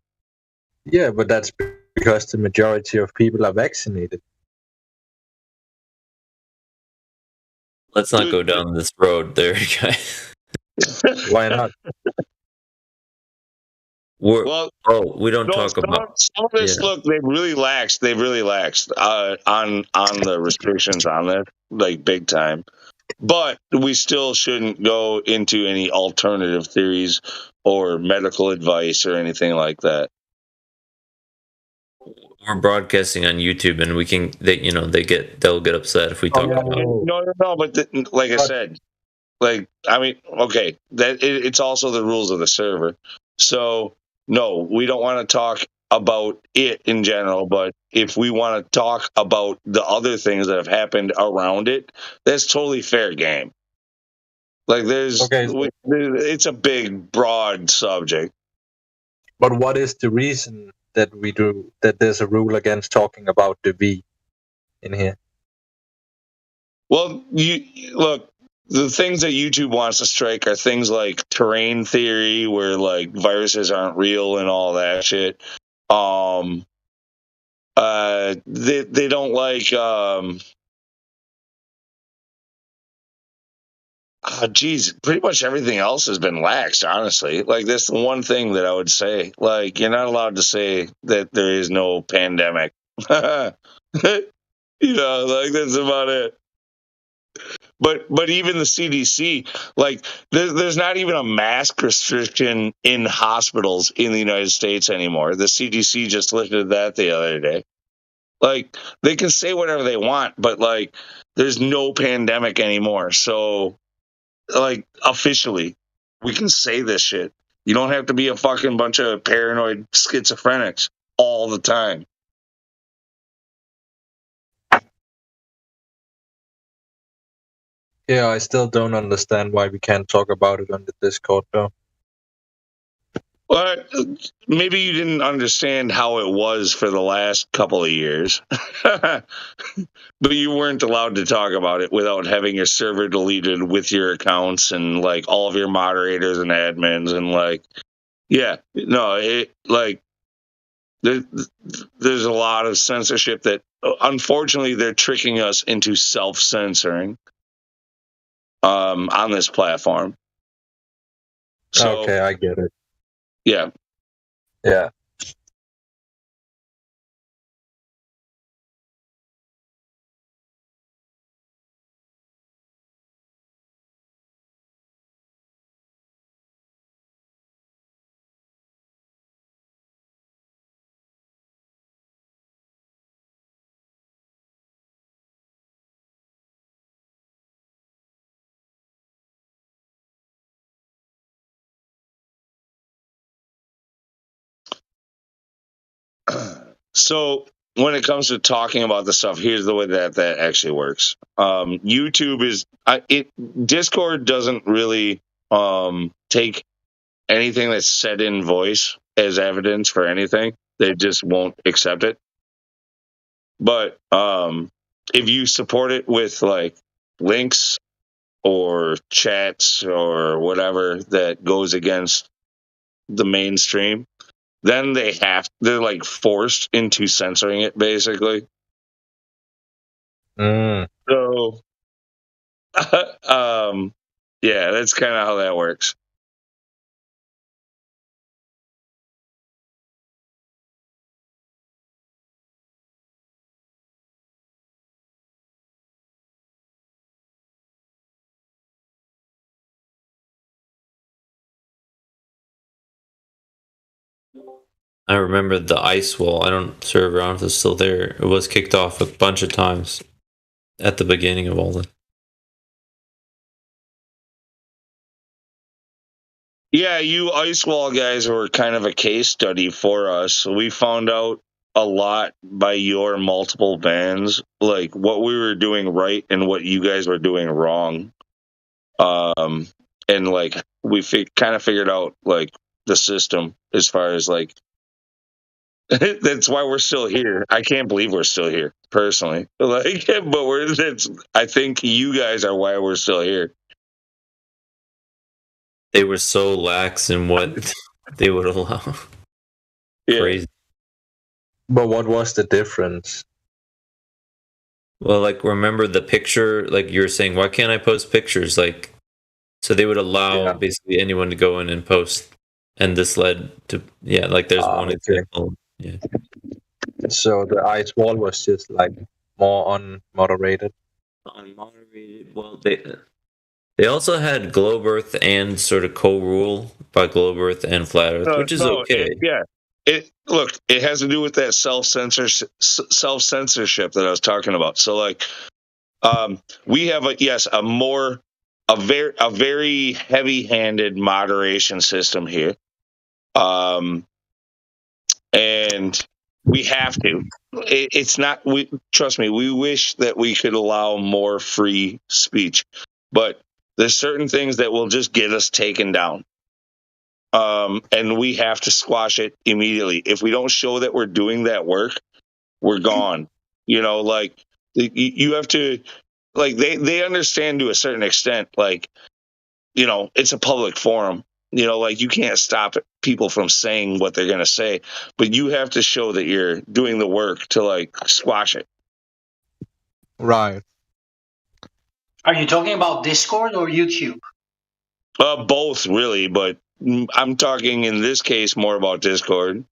Yeah, but that's because the majority of people are vaccinated. Let's not go down this road there, guys. Why not? We don't talk about some of this. Yeah. Look, they've really laxed on the restrictions on this, like big time. But we still shouldn't go into any alternative theories or medical advice or anything like that. We're broadcasting on YouTube, and we can they'll get upset if we talk about it. No, but like I said, like I mean, okay, that it's also the rules of the server. So no, we don't want to talk about it in general, but if we want to talk about the other things that have happened around it, that's totally fair game. Like it's a big, broad subject. But what is the reason that there's a rule against talking about the V in here? Well, look, the things that YouTube wants to strike are things like terrain theory, where like viruses aren't real and all that shit. They don't like pretty much everything else has been laxed, honestly. Like, that's the one thing that I would say. Like, you're not allowed to say that there is no pandemic. Like, that's about it. But even the CDC, like, there's not even a mask restriction in hospitals in the United States anymore. The CDC just lifted that the other day. Like, they can say whatever they want, but, like, there's no pandemic anymore. So, like, officially, we can say this shit. You don't have to be a fucking bunch of paranoid schizophrenics all the time. Yeah, I still don't understand why we can't talk about it on the Discord, though. Well, maybe you didn't understand how it was for the last couple of years. But you weren't allowed to talk about it without having your server deleted with your accounts and, like, all of your moderators and admins and, like, yeah, no, there's a lot of censorship that, unfortunately, they're tricking us into self-censoring on this platform. So, okay, I get it. Yeah. Yeah. So when it comes to talking about the stuff, here's the way that actually works. YouTube is Discord doesn't really take anything that's said in voice as evidence for anything. They just won't accept it. But if you support it with like links or chats or whatever that goes against the mainstream, then they're like forced into censoring it basically. So yeah, that's kind of how that works. I remember the ice wall. I don't serve around if it's still there. It was kicked off a bunch of times at the beginning of all this. Yeah, you ice wall guys were kind of a case study for us. We found out a lot by your multiple bans, like what we were doing right and what you guys were doing wrong. And like we kind of figured out like the system as far as like that's why we're still here. I can't believe we're still here personally. Like, but I think you guys are why we're still here. They were so lax in what they would allow. Yeah. Crazy. But what was the difference? Well, like remember the picture, like you were saying, why can't I post pictures? Like, so they would allow basically anyone to go in and post, and this led to like there's one example. Yeah. So the ice wall was just like more unmoderated. Unmoderated. Well, they also had Globe Earth and sort of co-rule by Globe Earth and Flat Earth, which is okay. It has to do with that self censorship that I was talking about. So like, we have a very heavy handed moderation system here, and we have to. It's not. Trust me. We wish that we could allow more free speech, but there's certain things that will just get us taken down. And we have to squash it immediately. If we don't show that we're doing that work, we're gone. You know, like you have to, like they understand to a certain extent, like, you know, it's a public forum. You know, like you can't stop people from saying what they're going to say, but you have to show that you're doing the work to like squash it. Right. Are you talking about Discord or YouTube? Both really, but I'm talking in this case more about Discord.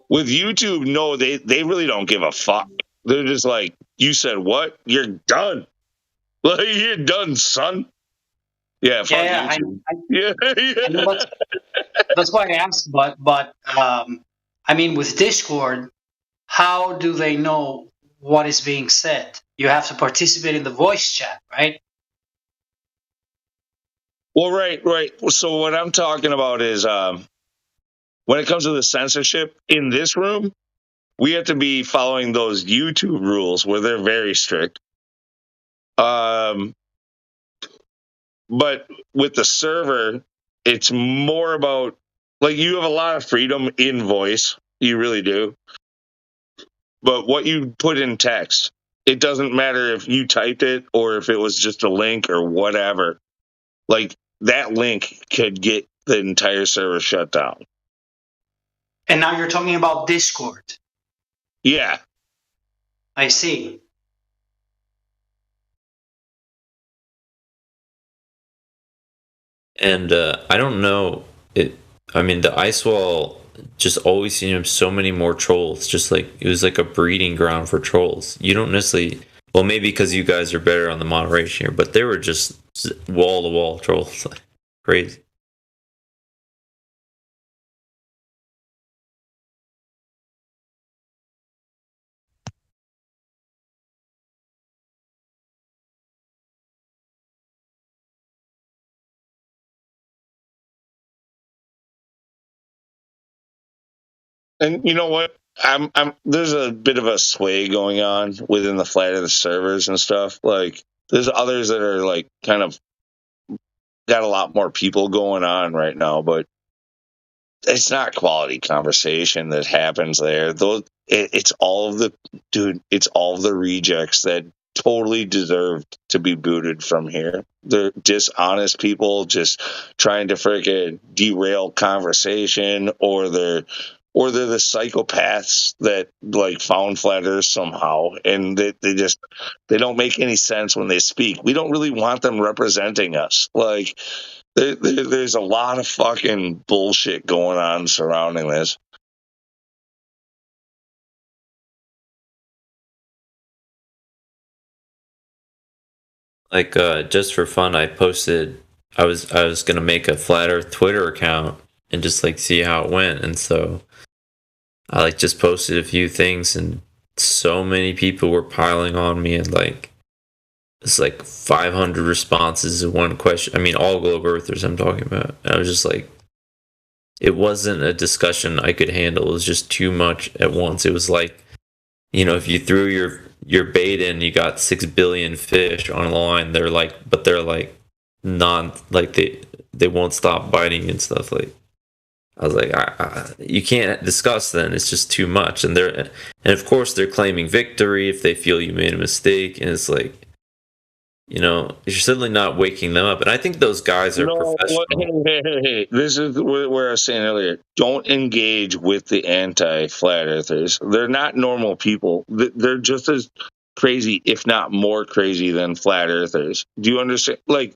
With YouTube, no, they really don't give a fuck. They're just like, you said what? You're done. Like, you're done, son. Yeah, fuck YouTube. That's why I asked. But I mean, with Discord, how do they know what is being said? You have to participate in the voice chat, right? Well, right. So what I'm talking about is when it comes to the censorship in this room, we have to be following those YouTube rules where they're very strict. But with the server, it's more about, like, you have a lot of freedom in voice. You really do. But what you put in text, it doesn't matter if you typed it or if it was just a link or whatever. Like, that link could get the entire server shut down. And now you're talking about Discord. Yeah. I see. And I don't know it. I mean, the ice wall just always seemed so many more trolls. Just like it was like a breeding ground for trolls. You don't necessarily. Well, maybe because you guys are better on the moderation here, but they were just wall to wall trolls, like crazy. And you know what? There's a bit of a sway going on within the Flat Earth servers and stuff. Like, there's others that are like kind of got a lot more people going on right now, but it's not quality conversation that happens there. It's all of the rejects that totally deserve to be booted from here. They're dishonest people just trying to freaking derail conversation, or they're the psychopaths that like found Flat Earth somehow, and they don't make any sense when they speak. We don't really want them representing us. Like, there's a lot of fucking bullshit going on surrounding this. Like, just for fun, I was gonna make a Flat Earth Twitter account and just like see how it went, and so I like just posted a few things, and so many people were piling on me, and like it's like 500 responses to one question. I mean, all globe earthers I'm talking about. And I was just like, it wasn't a discussion I could handle. It was just too much at once. It was like, you know, if you threw your bait in, you got 6 billion fish on the line. They're like they won't stop biting and stuff. Like, I was like, you can't discuss then. It's just too much. And of course they're claiming victory if they feel you made a mistake. And it's like, you know, you're certainly not waking them up. And I think those guys are professional. Hey. This is where I was saying earlier. Don't engage with the anti-Flat Earthers. They're not normal people. They're just as crazy, if not more crazy, than Flat Earthers. Do you understand? Like,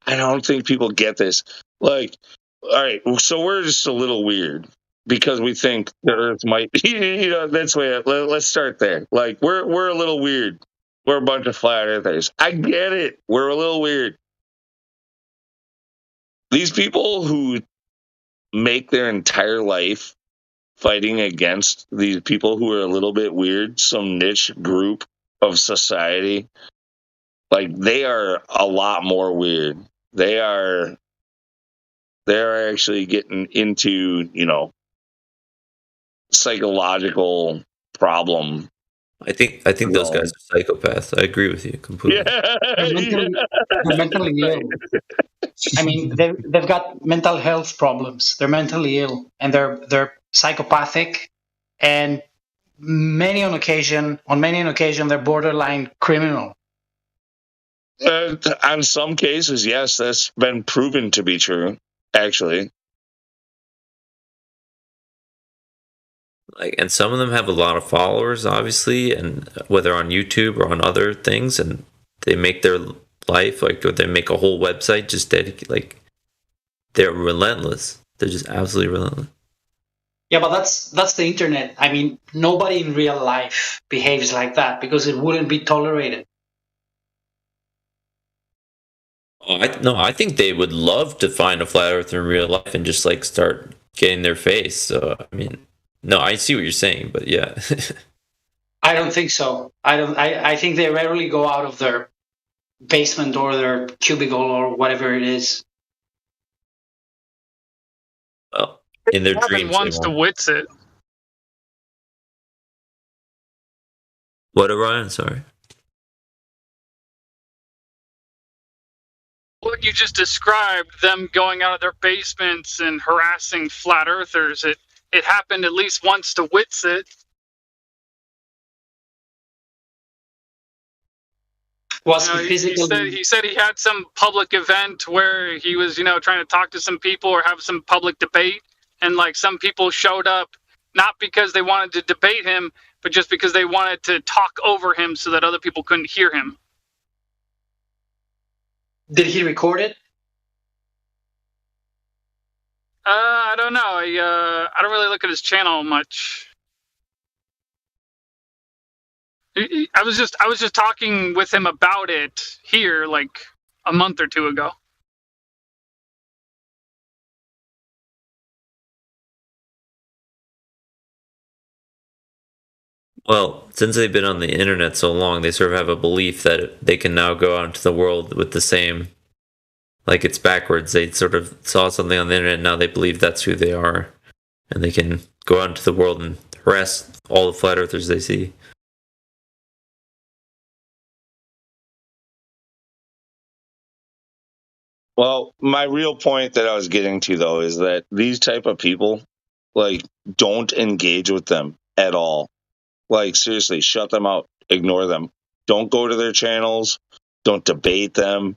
I don't think people get this. Like, all right, so we're just a little weird because we think the Earth might be, you know, that's why. Let's start there. Like, we're a little weird. We're a bunch of Flat Earthers. I get it. We're a little weird. These people who make their entire life fighting against these people who are a little bit weird, some niche group of society, like, they are a lot more weird. They're actually getting into, you know, psychological problem. I think those guys are psychopaths. I agree with you completely. Yeah. They're mentally ill. I mean, they've got mental health problems. They're mentally ill, and they're psychopathic, and on many an occasion, they're borderline criminal. On some cases, yes, that's been proven to be true, actually. Like, and some of them have a lot of followers, obviously, and whether on YouTube or on other things, and they make their life, like, or they make a whole website just dedicated, like, they're relentless. They're just absolutely relentless. Yeah, but that's the internet. I mean, nobody in real life behaves like that because it wouldn't be tolerated. I think they would love to find a flat earther in real life and just like start getting their face. So I mean, no, I see what you're saying, but yeah. I don't think so. I think they rarely go out of their basement or their cubicle or whatever it is. Well, in their dreams, wants to wits it. What, Orion? Sorry. What you just described, them going out of their basements and harassing flat earthers, it happened at least once to Witsit. He said he had some public event where he was, trying to talk to some people or have some public debate, and like some people showed up not because they wanted to debate him, but just because they wanted to talk over him so that other people couldn't hear him. Did he record it? I don't know. I don't really look at his channel much. I was just talking with him about it here like a month or two ago. Well, since they've been on the internet so long, they sort of have a belief that they can now go out into the world with the same, like it's backwards. They sort of saw something on the internet, and now they believe that's who they are, and they can go out into the world and harass all the flat earthers they see. Well, my real point that I was getting to, though, is that these type of people, like, don't engage with them at all. Like, seriously, shut them out. Ignore them. Don't go to their channels. Don't debate them.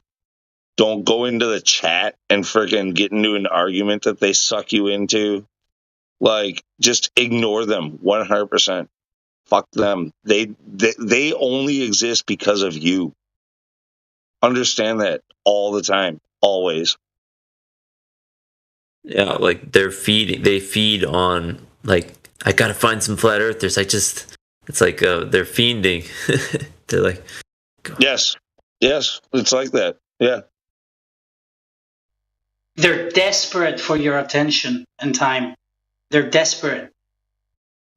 Don't go into the chat and freaking get into an argument that they suck you into. Like, just ignore them 100%. Fuck them. They only exist because of you. Understand that all the time. Always. Yeah, like they feed on, like, I gotta find some flat earthers. It's like they're fiending. They're like, yes, it's like that. Yeah. They're desperate for your attention and time. They're desperate.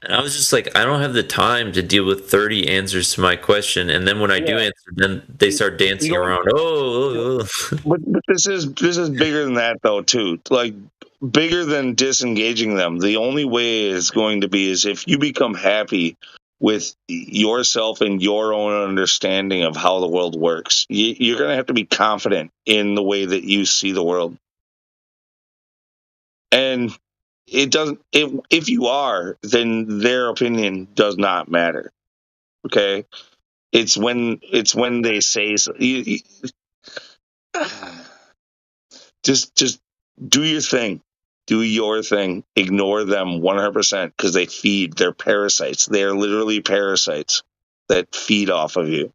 And I was just like, I don't have the time to deal with 30 answers to my question, and then when I do answer, then they start dancing around. But this is bigger than that, though, too. Like, bigger than disengaging them. The only way it's going to be is if you become happy with yourself and your own understanding of how the world works. You're going to have to be confident in the way that you see the world. And it doesn't. If you are, then their opinion does not matter. Okay, it's when they say so, just do your thing, do your thing. Ignore them 100% because they feed. They're parasites. They are literally parasites that feed off of you.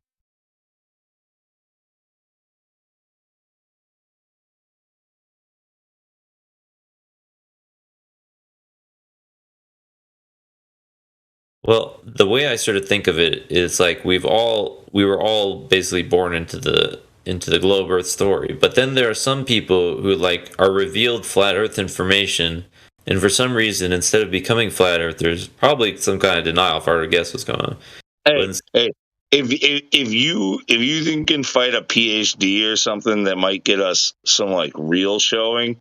Well, the way I sort of think of it is like we were all basically born into the globe Earth story, but then there are some people who like are revealed flat Earth information, and for some reason, instead of becoming flat Earthers, probably some kind of denial, if I were to guess what's going on. Hey, if you think you can fight a PhD or something that might get us some like real showing,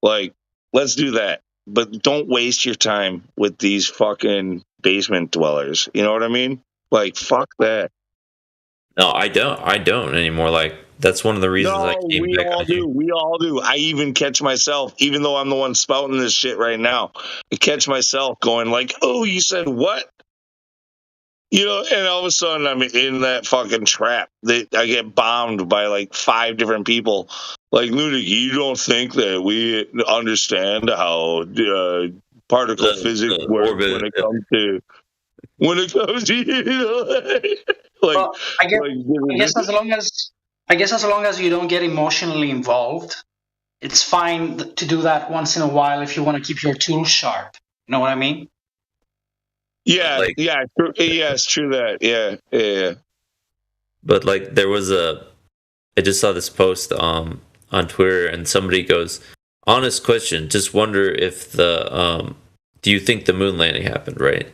like let's do that. But don't waste your time with these fucking basement dwellers. You know what I mean? Like, fuck that. No, I don't anymore. Like, that's one of the reasons I came back on you. We all do. I even catch myself, even though I'm the one spouting this shit right now, I catch myself going like, oh, you said what? You know, and all of a sudden I'm in that fucking trap that I get bombed by like 5 different people. Like, Ludic, you don't think that we understand how particle physics works when it comes to you know, like, well, I guess as long as you don't get emotionally involved, it's fine to do that once in a while if you want to keep your tools sharp. You know what I mean? Yeah, like, yeah, it's true that. Yeah. But like, I just saw this post on Twitter, and somebody goes, honest question, just wonder if do you think the moon landing happened, right?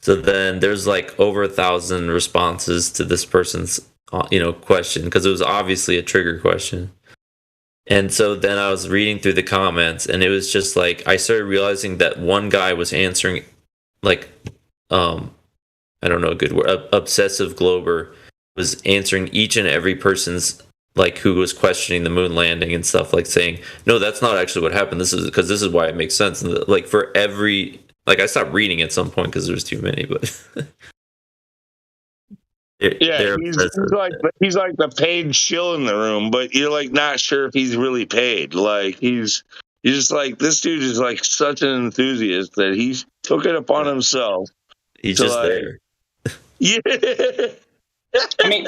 So then there's like over 1,000 responses to this person's question, because it was obviously a trigger question. And so then I was reading through the comments, and it was just like I started realizing that one guy was answering like I don't know a good word, obsessive glober was answering each and every person's like who was questioning the moon landing and stuff, like saying, no, that's not actually what happened, this is why it makes sense. And like for every, like, I stopped reading at some point because there was too many, but he's like the paid shill in the room, but you're like not sure if he's really paid. Like you're just like, this dude is like such an enthusiast that he took it upon himself. He's just like, there. Yeah. I mean,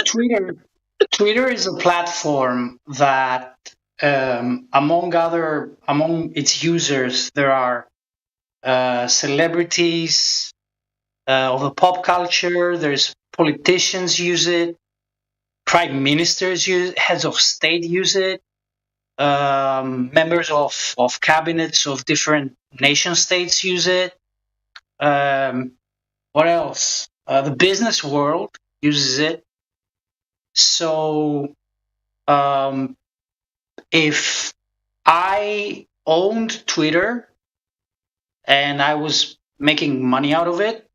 Twitter is a platform that among its users there are celebrities of the pop culture. There's politicians use it, prime ministers use it, heads of state use it, members of cabinets of different nation states use it. What else? The business world uses it. So if I owned Twitter, and I was making money out of it,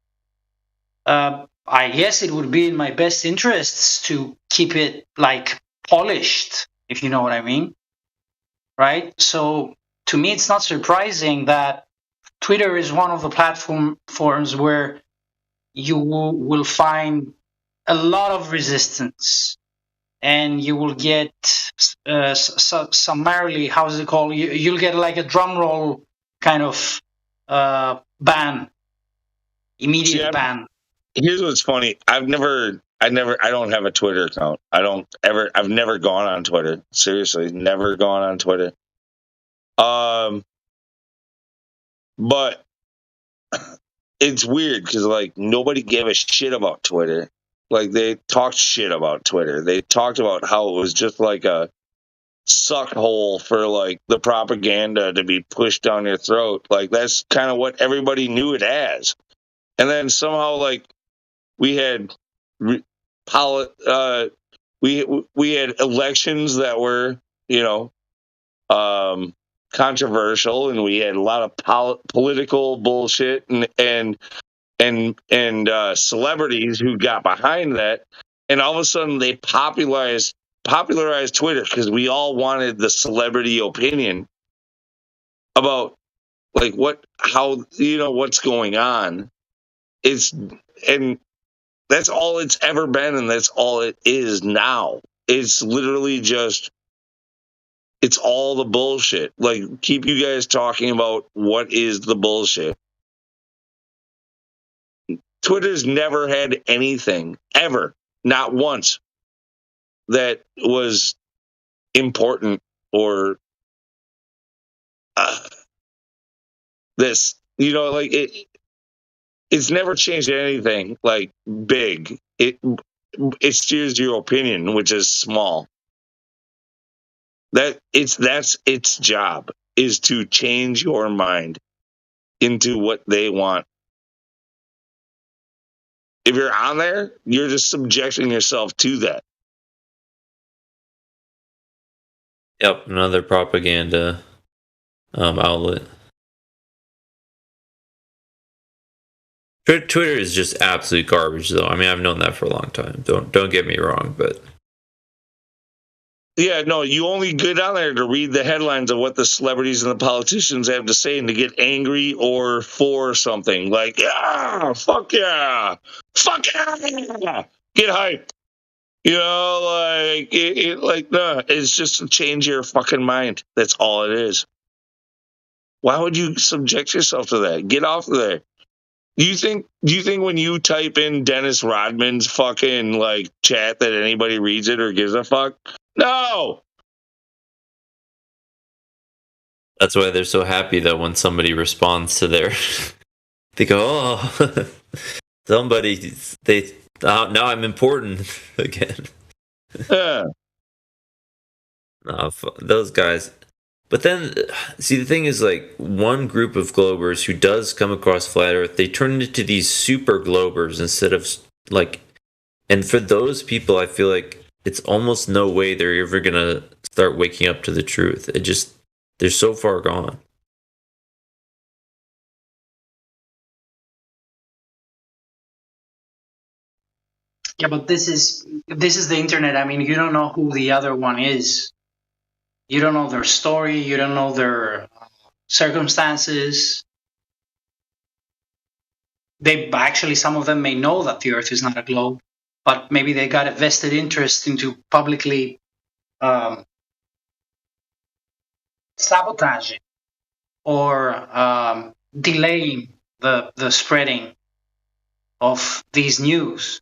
I guess it would be in my best interests to keep it like polished, if you know what I mean. Right? So to me, it's not surprising that Twitter is one of the platforms where you will find a lot of resistance, and you will get summarily, how's it called? You'll get like a drum roll kind of ban, immediate ban. Here's what's funny. I don't have a Twitter account. I've never gone on Twitter. Seriously, never gone on Twitter. But it's weird because like nobody gave a shit about Twitter. Like they talked shit about Twitter. They talked about how it was just like a suck hole for like the propaganda to be pushed down your throat. Like that's kind of what everybody knew it as. And then somehow like we had we had elections that were, controversial, and we had a lot of political bullshit and celebrities who got behind that, and all of a sudden they popularized Twitter because we all wanted the celebrity opinion about like what's going on. And that's all it's ever been, and that's all it is now. It's literally just, it's all the bullshit. Like, keep you guys talking about what is the bullshit. Twitter's never had anything, ever, not once, that was important or this, like it's never changed anything like big. It steers your opinion, which is small. That's its job, is to change your mind into what they want. If you're on there, you're just subjecting yourself to that. Yep, another propaganda outlet. Twitter is just absolute garbage, though. I mean, I've known that for a long time. Don't get me wrong, but yeah, no, you only get on there to read the headlines of what the celebrities and the politicians have to say and to get angry or for something. Like, yeah, fuck yeah, get hyped. It's just to change your fucking mind. That's all it is. Why would you subject yourself to that? Get off of there. Do you think when you type in Dennis Rodman's fucking like chat that anybody reads it or gives a fuck? No. That's why they're so happy that when somebody responds to their, they go, "Oh, somebody, now I'm important again." Yeah. No, those guys. But then, see, the thing is, like, one group of Globers who does come across Flat Earth, they turn into these super Globers instead of, like, and for those people, I feel like it's almost no way they're ever going to start waking up to the truth. They're so far gone. Yeah, but this is the internet. I mean, you don't know who the other one is. You don't know their story. You don't know their circumstances. Some of them may know that the Earth is not a globe, but maybe they got a vested interest into publicly sabotaging or delaying the spreading of these news.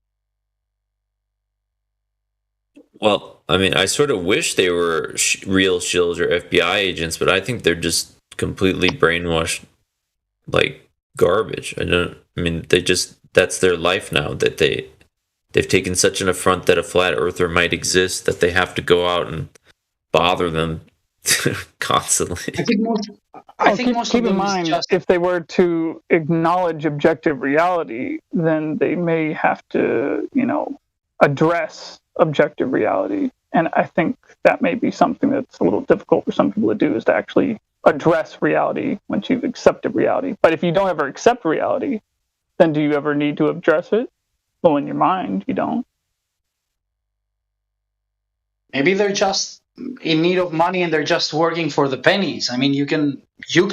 Well, I mean, I sort of wish they were real shills or FBI agents, but I think they're just completely brainwashed, like garbage. That's their life now, that they've taken such an affront that a flat earther might exist that they have to go out and bother them constantly. I think most keep in mind, if they were to acknowledge objective reality, then they may have to, address objective reality. And I think that may be something that's a little difficult for some people to do, is to actually address reality once you've accepted reality. But if you don't ever accept reality, then do you ever need to address it? Well, in your mind, you don't. Maybe they're just in need of money and they're just working for the pennies. I mean, you can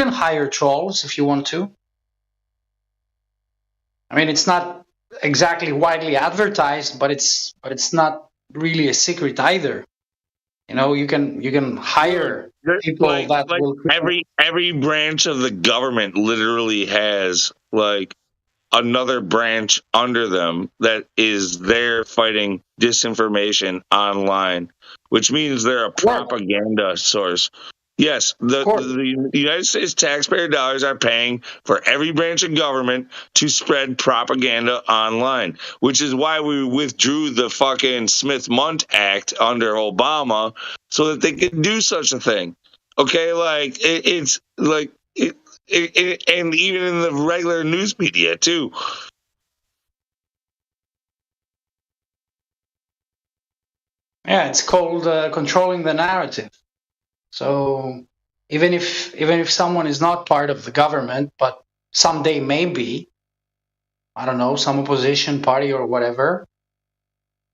hire trolls if you want to. I mean, it's not exactly widely advertised, but it's not really a secret either. You know, you can hire people that will every branch of the government literally has like another branch under them that is there fighting disinformation online, which means they're a propaganda source. Yes, the United States taxpayer dollars are paying for every branch of government to spread propaganda online, which is why we withdrew the fucking Smith-Mundt Act under Obama so that they could do such a thing. Okay, like it's like and even in the regular news media too. Yeah, it's called controlling the narrative. So even if someone is not part of the government, but someday may be, I don't know, some opposition party or whatever,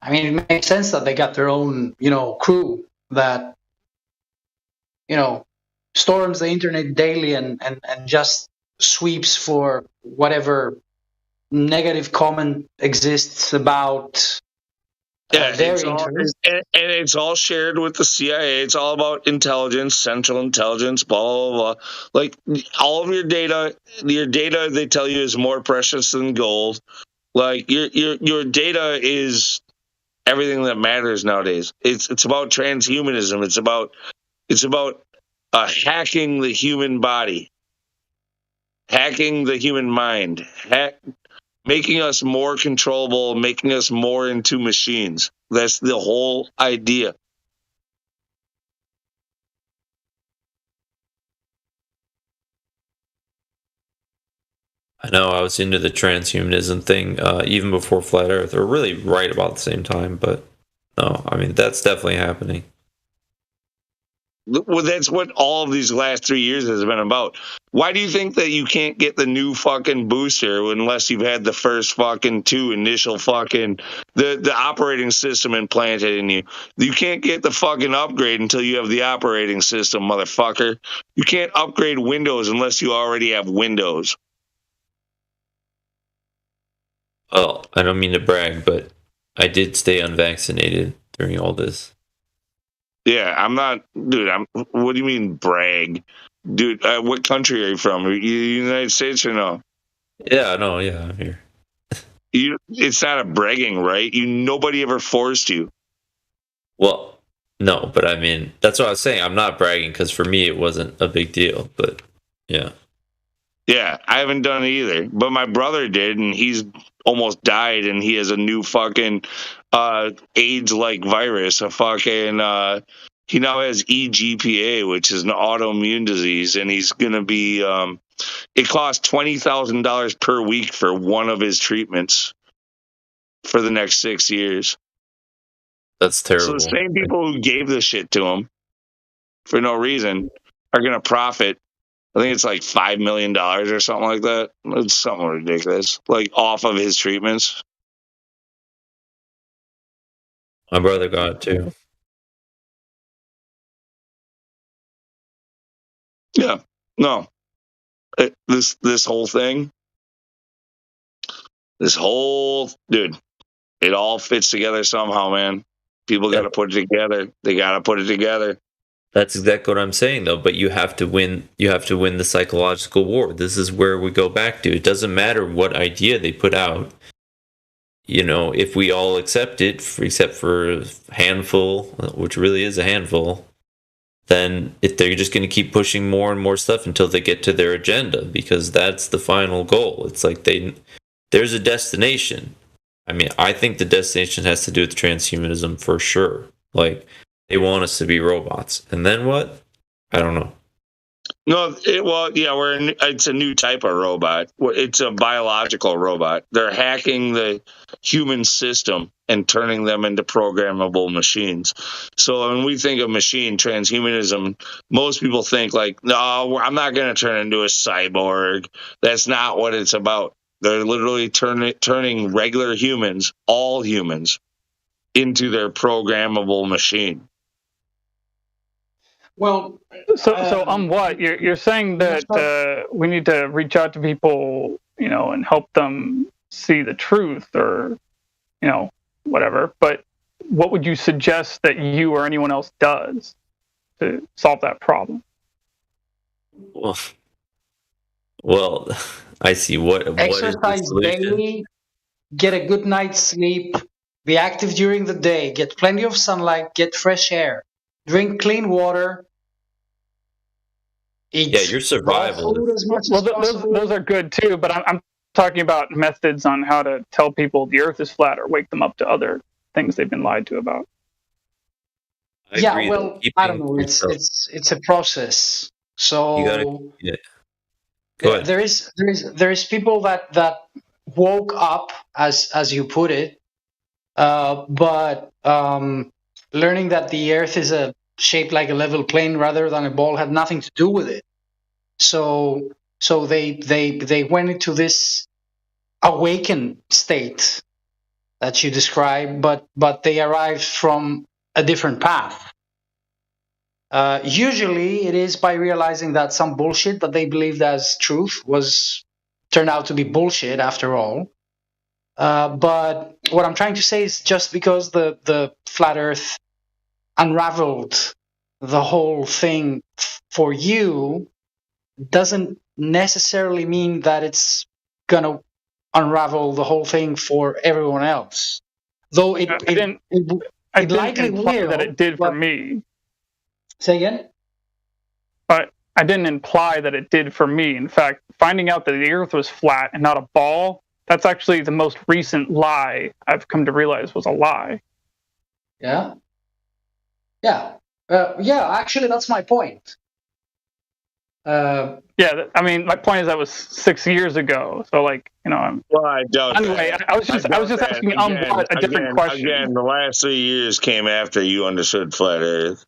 I mean, it makes sense that they got their own, crew that, storms the internet daily and just sweeps for whatever negative comment exists about it's all shared with the CIA. It's all about intelligence, central intelligence, blah, blah, blah. Like all of your data, they tell you is more precious than gold. Like your data is everything that matters nowadays. It's about transhumanism. It's about hacking the human body, hacking the human mind, making us more controllable, making us more into machines. That's the whole idea. I know I was into the transhumanism thing even before Flat Earth, or really right about the same time, but no, I mean, that's definitely happening. Well, that's what all of these last 3 years has been about. Why do you think that you can't get the new fucking booster unless you've had the first fucking two initial fucking the operating system implanted in you? You can't get the fucking upgrade until you have the operating system, motherfucker. You can't upgrade Windows unless you already have Windows. Well, I don't mean to brag, but I did stay unvaccinated during all this. Yeah, I'm not, dude. What do you mean brag, dude? What country are you from? Are you United States or no? Yeah, no, yeah, I'm here. It's not a bragging, right? Nobody ever forced you. Well, no, but I mean, that's what I was saying. I'm not bragging because for me it wasn't a big deal, but yeah. Yeah, I haven't done it either, but my brother did, and he's almost died, and he has a new fucking AIDS-like virus. A fucking he now has EGPA, which is an autoimmune disease, and he's gonna be. It costs $20,000 per week for one of his treatments for the next 6 years. That's terrible. So the same people who gave this shit to him for no reason are gonna profit. I think it's like $5 million or something like that. It's something ridiculous, like off of his treatments. My brother got it too. Yeah, no. This whole thing, dude, it all fits together somehow, man. People got to put it together. They got to put it together. That's exactly what I'm saying, though. But you have to win. You have to win the psychological war. This is where we go back to. It doesn't matter what idea they put out. You know, if we all accept it, except for a handful, which really is a handful, then they're just going to keep pushing more and more stuff until they get to their agenda, because that's the final goal. It's like there's a destination. I mean, I think the destination has to do with transhumanism for sure. Like, they want us to be robots. And then what? I don't know. No, it's a new type of robot. It's a biological robot. They're hacking the human system and turning them into programmable machines. So when we think of machine transhumanism, most people think like, no, I'm not going to turn into a cyborg. That's not what it's about. They're literally turning regular humans, all humans, into their programmable machine. Well, so on what you're saying that we need to reach out to people, and help them see the truth, or whatever. But what would you suggest that you or anyone else does to solve that problem? Well, I see. Exercise daily, get a good night's sleep, be active during the day, get plenty of sunlight, get fresh air, drink clean water. Your survival. Those are good too, but I'm talking about methods on how to tell people the Earth is flat or wake them up to other things they've been lied to about. I don't know. It's a process. So Go ahead. there is people that woke up, as you put it, but learning that the Earth is shaped like a level plane rather than a ball had nothing to do with it. So they went into this awakened state that you described, but they arrived from a different path. Usually it is by realizing that some bullshit that they believed as truth turned out to be bullshit after all. But what I'm trying to say is, just because the flat Earth unraveled the whole thing for you doesn't necessarily mean that it's gonna unravel the whole thing for everyone else. Though it likely will. That it did for me. Say again? But I didn't imply that it did for me. In fact, finding out that the Earth was flat and not a ball, that's actually the most recent lie I've come to realize was a lie. Yeah? Yeah. Actually, that's my point. My point is that was 6 years ago. So, I doubt anyway, that. I was just asking a different question. Again, the last 3 years came after you understood flat Earth.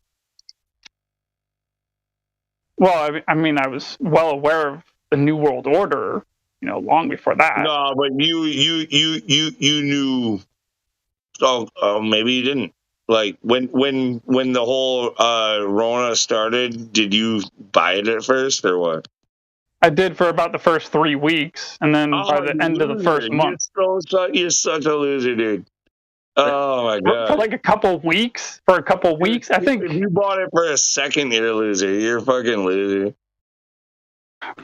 Well, I was well aware of the New World Order, long before that. No, but you knew. Oh, maybe you didn't. Like when the whole Rona started, did you buy it at first or what? I did for about the first 3 weeks, and then by the end of the first month. You're such a loser, dude. Oh my god! For like a couple weeks. I think if you bought it for a second, you're a loser. You're a fucking loser. I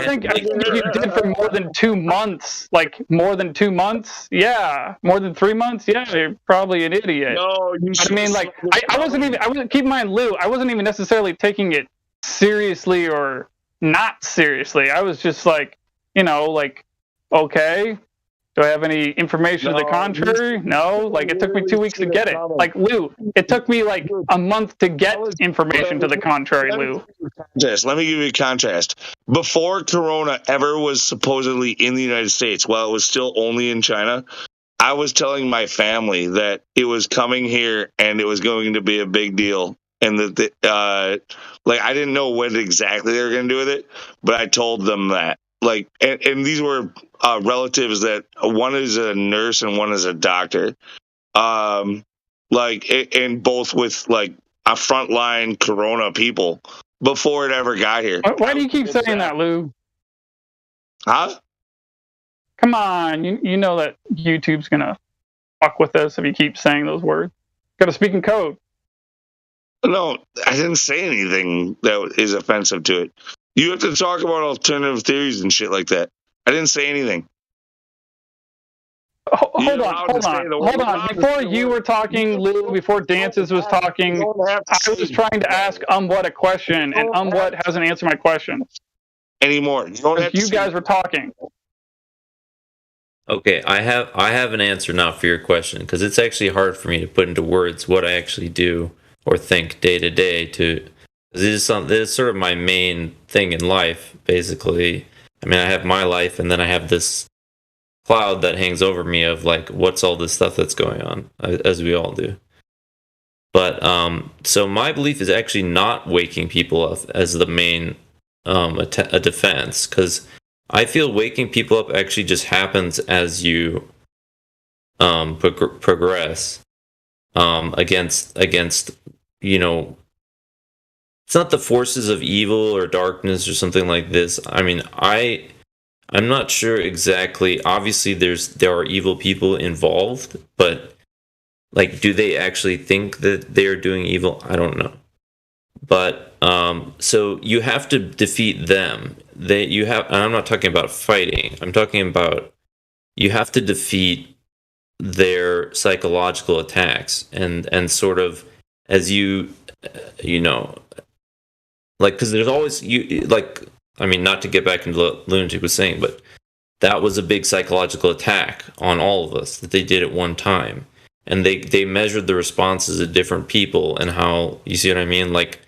think you did for more than 2 months. Like more than 2 months, yeah. More than 3 months, yeah. You're probably an idiot. No, I wasn't even. Keep in mind, Lou. I wasn't even necessarily taking it seriously or not seriously. I was just okay. Do I have any information to the contrary? No. It took me 2 weeks to get it. Lou, it took me a month to get information to the contrary, Lou. Let me give you a contrast. Before Corona ever was supposedly in the United States, while it was still only in China, I was telling my family that it was coming here and it was going to be a big deal. And that, I didn't know what exactly they were going to do with it, but I told them that. And these were relatives that one is a nurse and one is a doctor, and both with a frontline Corona people before it ever got here. Why do you keep saying that, Lou? Huh? Come on, you know that YouTube's gonna fuck with us if you keep saying those words. Got to speak in code. No, I didn't say anything that is offensive to it. You have to talk about alternative theories and shit like that. I didn't say anything. Hold on. Before you were talking, Lou, before Dances was talking, I was trying to ask what a question, and what hasn't answered my question. Anymore. You guys were talking. Okay, I have an answer now for your question, because it's actually hard for me to put into words what I actually do or think day to day. This is sort of my main thing in life, basically. I mean, I have my life, and then I have this cloud that hangs over me of like, what's all this stuff that's going on, as we all do. But so my belief is actually not waking people up as the main a defense, because I feel waking people up actually just happens as you progress against you know, it's not the forces of evil or darkness or something like this. I mean, I'm not sure exactly. Obviously, there are evil people involved, but like, do they actually think that they're doing evil? I don't know. But so you have to defeat them. And I'm not talking about fighting. I'm talking about you have to defeat their psychological attacks and sort of as you know, like, because there's always I mean, not to get back into what Lunatic was saying, but that was a big psychological attack on all of us that they did at one time. And they measured the responses of different people and how, you see what I mean? Like,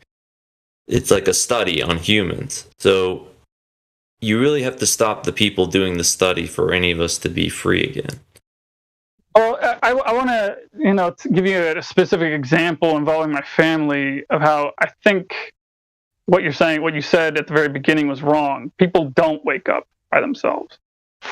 it's like a study on humans. So you really have to stop the people doing the study for any of us to be free again. Well, I want to, give you a specific example involving my family of how I think what you're saying, what you said at the very beginning was wrong. People don't wake up by themselves.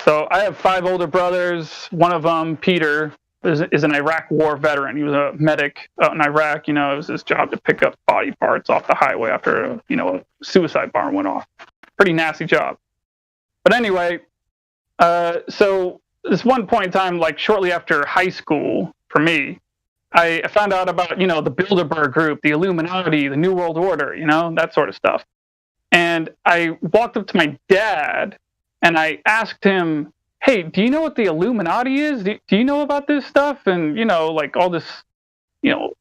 So I have 5 older brothers. One of them, Peter, is an Iraq war veteran. He was a medic out in Iraq. It was his job to pick up body parts off the highway after a suicide bomber went off. Pretty nasty job. But anyway, so this one point in time, like shortly after high school, for me, I found out about, the Bilderberg group, the Illuminati, the New World Order, that sort of stuff. And I walked up to my dad and I asked him, hey, do you know what the Illuminati is? Do you know about this stuff? And, like all this, no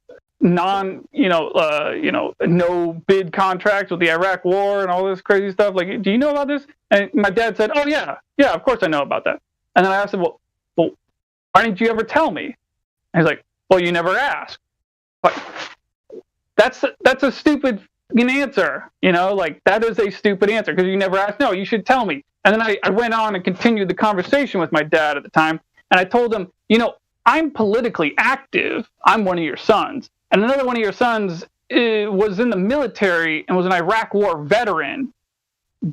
bid contracts with the Iraq war and all this crazy stuff. Like, do you know about this? And my dad said, oh, yeah, of course I know about that. And then I asked him, well, why didn't you ever tell me? And he's like, well, you never asked. But that's a stupid answer, like that is a stupid answer because you never asked. No, you should tell me. And then I went on and continued the conversation with my dad at the time. And I told him, I'm politically active. I'm one of your sons. And another one of your sons was in the military and was an Iraq war veteran.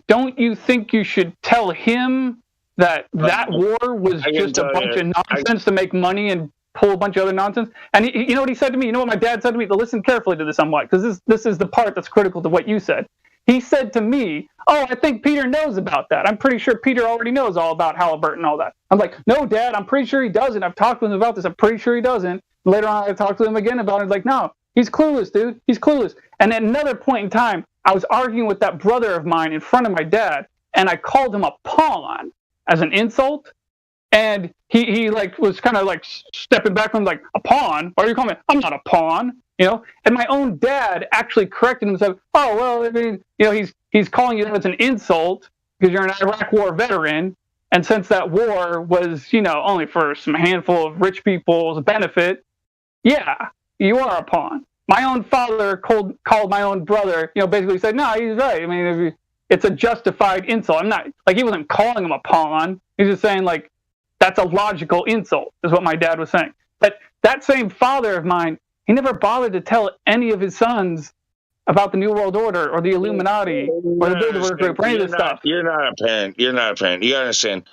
Don't you think you should tell him that war was just a bunch of nonsense to make money and pull a bunch of other nonsense? And you know what he said to me? You know what my dad said to me? To listen carefully to this, I'm like, because this is the part that's critical to what you said. He said to me, oh, I think Peter knows about that. I'm pretty sure Peter already knows all about Halliburton and all that. I'm like, no, Dad, I'm pretty sure he doesn't. I've talked to him about this. I'm pretty sure he doesn't. Later on, I talked to him again about it. Like, no, he's clueless, dude. He's clueless. And at another point in time, I was arguing with that brother of mine in front of my dad, and I called him a pawn as an insult. And he was kind of like stepping back from like, a pawn? Why are you calling me? I'm not a pawn. And my own dad actually corrected him and said, oh, well, I mean, he's calling you that as an insult because you're an Iraq war veteran. And since that war was, only for some handful of rich people's benefit, yeah, you are a pawn. My own father called my own brother, basically said, no, he's right. I mean, it's a justified insult. I'm not, like, he wasn't calling him a pawn. He's just saying, like, that's a logical insult, is what my dad was saying. But that same father of mine, he never bothered to tell any of his sons about the New World Order or the Illuminati or the Bilderberg Group or any of this stuff. You're not a parent. You gotta understand.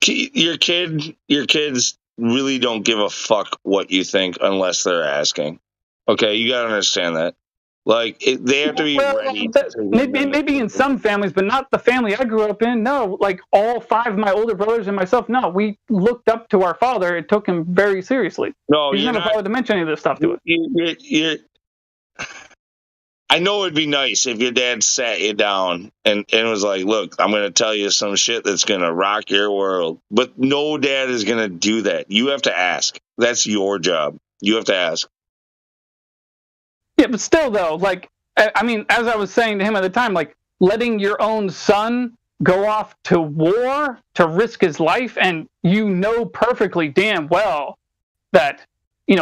Your kids really don't give a fuck what you think unless they're asking. Okay, you gotta understand that. Like, they have to be ready. Maybe in some families, but not the family I grew up in. No, like all 5 of my older brothers and myself, no, we looked up to our father and took him very seriously. No, he's never bothered to mention any of this stuff to us. I know it'd be nice if your dad sat you down and was like, look, I'm going to tell you some shit that's going to rock your world. But no dad is going to do that. You have to ask. That's your job. You have to ask. Yeah, but still, though, like, I mean, as I was saying to him at the time, like, letting your own son go off to war to risk his life, and perfectly damn well that,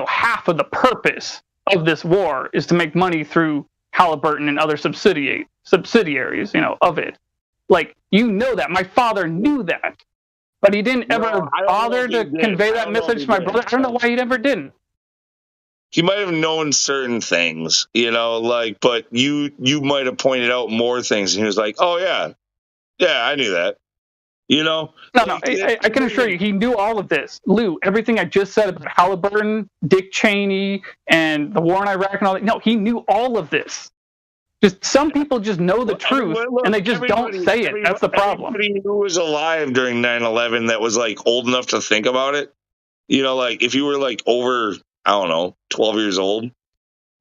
half of the purpose of this war is to make money through Halliburton and other subsidiaries, of it. Like, that. My father knew that. But he didn't ever bother to convey that message to my brother. I don't know why he never didn't. He might have known certain things, but you might have pointed out more things, and he was like, "Oh yeah, I knew that." No, I can assure you, he knew all of this. Lou, everything I just said about Halliburton, Dick Cheney, and the war in Iraq and all that. No, he knew all of this. Just some people just know the truth, and they just don't say it. That's the problem. Everybody who was alive during 9/11 that was old enough to think about it, if you were over, I don't know, 12 years old,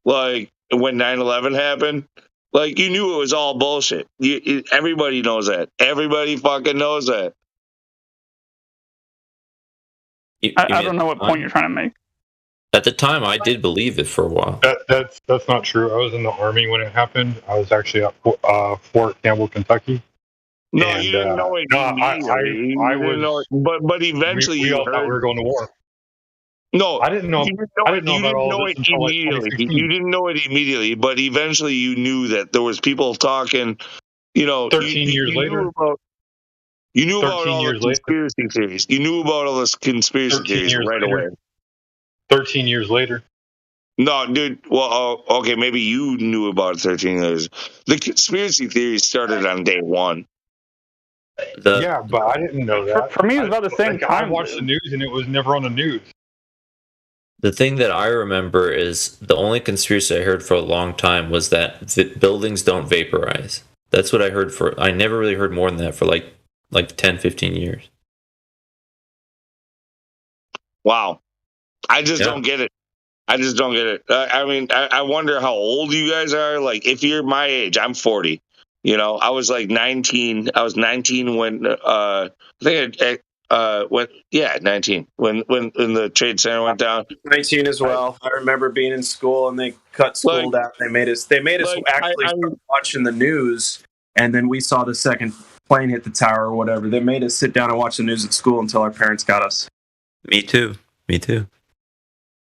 when 9/11 happened, you knew it was all bullshit. Everybody knows that. Everybody fucking knows that. I don't know what point you're trying to make. At the time, I did believe it for a while. That's not true. I was in the Army when it happened. I was actually at Fort Campbell, Kentucky. No, you didn't know it immediately. I was, but eventually we all thought we were going to war. No, I didn't know. I didn't know about all this until immediately. You didn't know it immediately, but eventually you knew that there was people talking. 13 years later. You knew about all the conspiracy theories. You knew about all this conspiracy theories right away. 13 years later. No, dude. Well, okay, maybe you knew about it 13 years. The conspiracy theories started on day one. Yeah, but I didn't know that. For me, it was about the same time. I watched the news, and it was never on the news. The thing that I remember is the only conspiracy I heard for a long time was that buildings don't vaporize. That's what I heard I never really heard more than that for like 10, 15 years. Wow. I just don't get it. I just don't get it. I wonder how old you guys are. If you're my age, I'm 40. I was 19. I was 19 when I think 19 when the Trade Center went down. 19 as well. I remember being in school and they cut school down. They made us actually start watching the news, and then we saw the second plane hit the tower or whatever. They made us sit down and watch the news at school until our parents got us. Me too.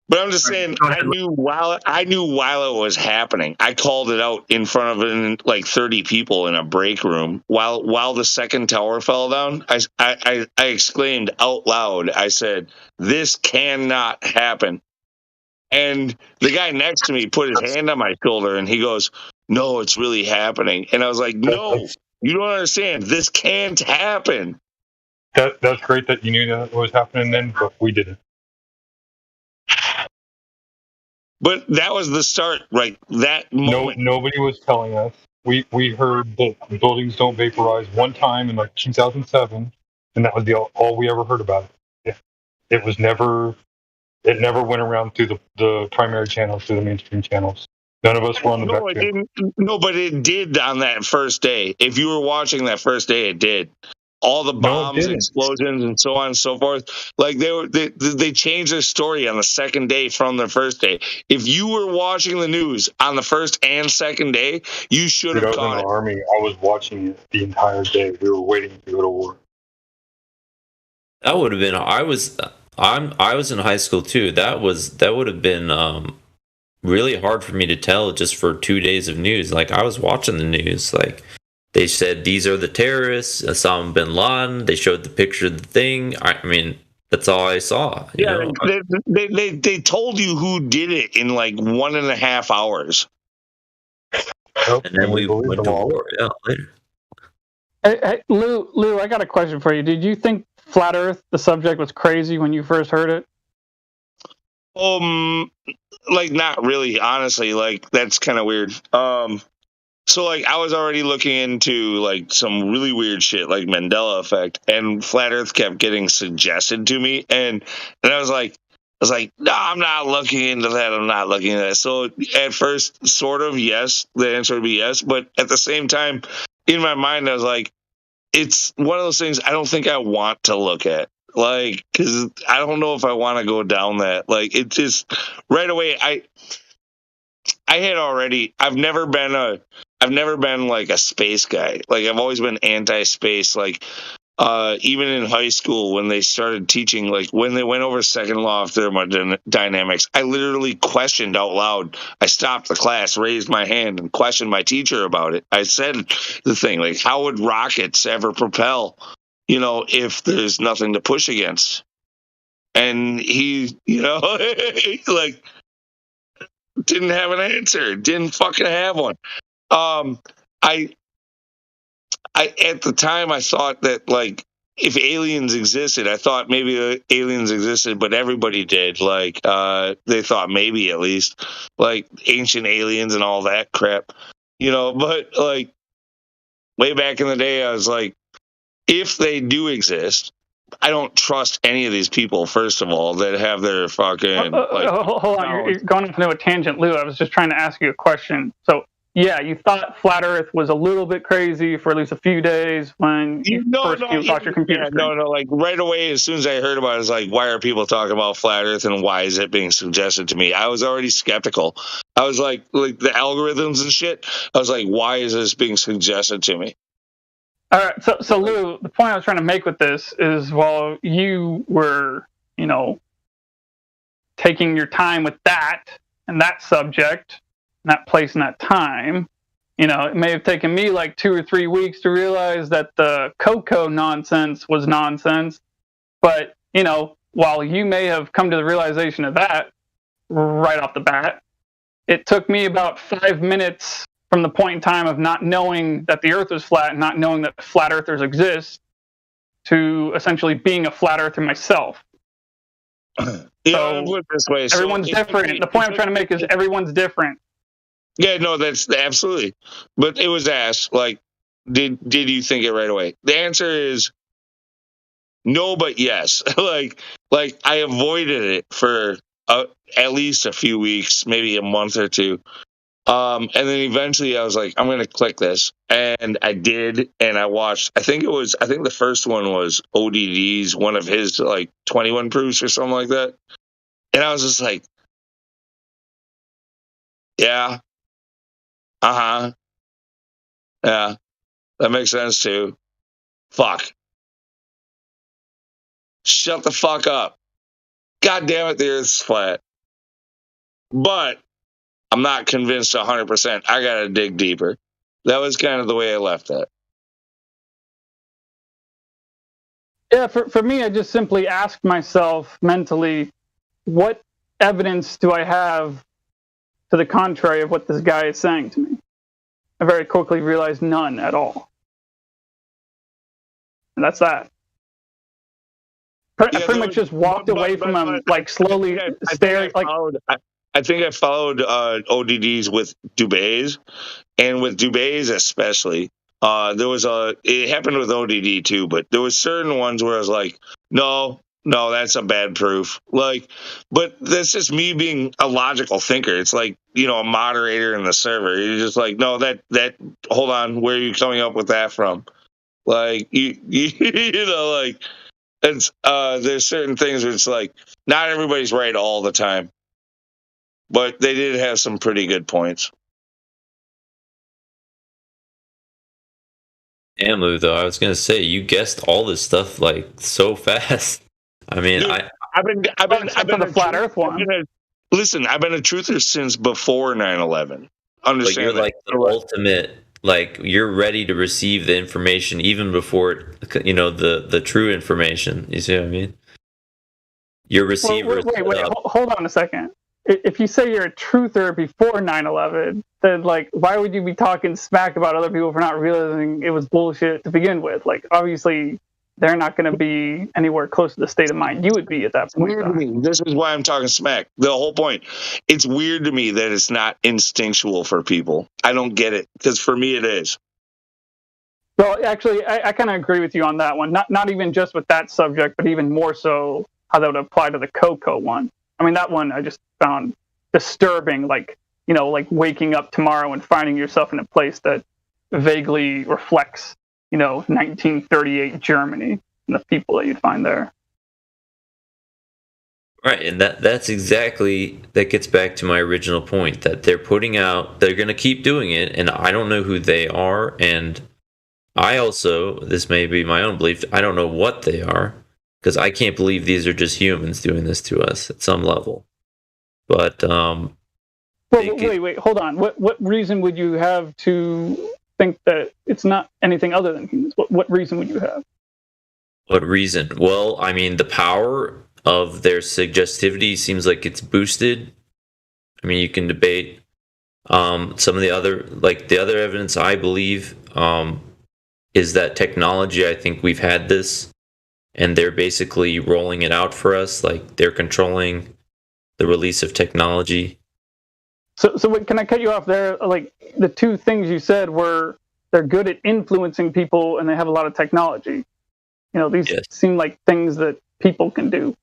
But I'm just saying, I knew while it was happening. I called it out in front of 30 people in a break room while the second tower fell down. I exclaimed out loud. I said, "This cannot happen." And the guy next to me put his hand on my shoulder and he goes, "No, it's really happening." And I was like, "No, you don't understand. This can't happen." That's great that you knew that was happening then, but we didn't. But that was the start, right? That moment. Nobody was telling us. We heard that buildings don't vaporize one time in 2007, and that was all we ever heard about it. It was never. It never went around through the primary channels, through the mainstream channels. None of us were on the back channel. No, but it did on that first day. If you were watching that first day, it did. All the bombs, explosions, and so on and so forth. They changed their story on the second day from the first day. If you were watching the news on the first and second day, you should have caught it. I was in the Army. I was watching it the entire day. We were waiting to go to war. That would have been. I was in high school too. That would have been really hard for me to tell just for 2 days of news. I was watching the news. They said these are the terrorists, Osama bin Laden. They showed the picture of the thing. I mean, that's all I saw. They told you who did it in 1.5 hours. And then we went to war. Yeah, later. Hey, Lou, I got a question for you. Did you think Flat Earth, the subject, was crazy when you first heard it? Not really, honestly. That's kind of weird. So I was already looking into some really weird shit like Mandela effect, and Flat Earth kept getting suggested to me, and I was like, no, I'm not looking into that. I'm not looking into that. So at first, sort of yes, the answer would be yes, but at the same time, in my mind, I was like, it's one of those things I don't think I want to look at. Because I don't know if I want to go down that. It just right away. I've never been a space guy. I've always been anti-space. even in high school, when they started teaching, like when they went over second law of thermodynamics, I literally questioned out loud. I stopped the class, raised my hand, and questioned my teacher about it. I said the thing, like, how would rockets ever propel, if there's nothing to push against? And he, like, didn't have an answer. Didn't fucking have one. I at the time I thought that, like, if aliens existed, I thought maybe aliens existed, but everybody did. Like, they thought maybe, at least, like ancient aliens and all that crap, but like way back in the day, I was like, if they do exist, I don't trust any of these people, first of all, that have their fucking hold on, you're going into a tangent, Lou. I was just trying to ask you a question. So yeah, you thought flat Earth was a little bit crazy for at least a few days when you first got your computer screen. No, like right away, as soon as I heard about it, I was like, why are people talking about flat Earth and why is it being suggested to me? I was already skeptical. I was like the algorithms and shit. I was like, why is this being suggested to me? All right, so Lou, the point I was trying to make with this is, while you were, taking your time with that and that subject, that place and that time, it may have taken me like 2 or 3 weeks to realize that the cocoa nonsense was nonsense. But, while you may have come to the realization of that right off the bat, it took me about 5 minutes from the point in time of not knowing that the Earth was flat and not knowing that flat Earthers exist to essentially being a flat Earther myself. Everyone's different. The point I'm trying to make is everyone's different. Yeah, no, that's absolutely. But it was asked, like, did you think it right away? The answer is no, but yes. like I avoided it for at least a few weeks, maybe a month or two. And then eventually I was like, I'm going to click this. And I did. And I watched, I think the first one was ODD's, one of his like 21 proofs or something like that. And I was just like, yeah. Yeah, that makes sense too. Fuck. Shut the fuck up. God damn it, the Earth's flat. But I'm not convinced 100%. I gotta dig deeper. That was kind of the way I left that. Yeah, for me, I just simply asked myself mentally, what evidence do I have to the contrary of what this guy is saying to me? I very quickly realized none at all. And that's that. I pretty much just walked away from him, like slowly staring. I think I followed ODDs with Dubé's, and with Dubé's especially. It happened with ODD too, but there was certain ones where I was like, no, that's a bad proof. Like, but that's just me being a logical thinker. It's like, a moderator in the server. You're just like, no, that hold on, where are you coming up with that from? Like, like, it's there's certain things where it's like, not everybody's right all the time, but they did have some pretty good points. Damn, Lou, though, I was gonna say, you guessed all this stuff like so fast. I mean, dude, I've been the flat Earth one. Listen, I've been a truther since before 9/11. Understand? But you're like the ultimate. Like, you're ready to receive the information even before the true information. You see what I mean? Your receiver. Wait, hold on a second. If you say you're a truther before 9/11, then, like, why would you be talking smack about other people for not realizing it was bullshit to begin with? Like, obviously, they're not going to be anywhere close to the state of mind you would be at that point. Weird to me. This is why I'm talking smack. The whole point. It's weird to me that it's not instinctual for people. I don't get it, because for me it is. Well, actually, I kind of agree with you on that one. Not even just with that subject, but even more so how that would apply to the cocoa one. I mean, that one I just found disturbing, like waking up tomorrow and finding yourself in a place that vaguely reflects, 1938 Germany and the people that you'd find there. Right, and that gets back to my original point, that they're going to keep doing it, and I don't know who they are, and this may be my own belief, I don't know what they are, because I can't believe these are just humans doing this to us at some level. But wait, hold on. What reason would you have to think that it's not anything other than humans? What reason would you have? What reason? Well, I mean, the power of their suggestivity seems like it's boosted. I mean, you can debate some of the other evidence, I believe, is that technology. I think we've had this, and they're basically rolling it out for us. Like, they're controlling the release of technology. So wait, can I cut you off there? Like, the two things you said were they're good at influencing people and they have a lot of technology. You know, these seem like things that people can do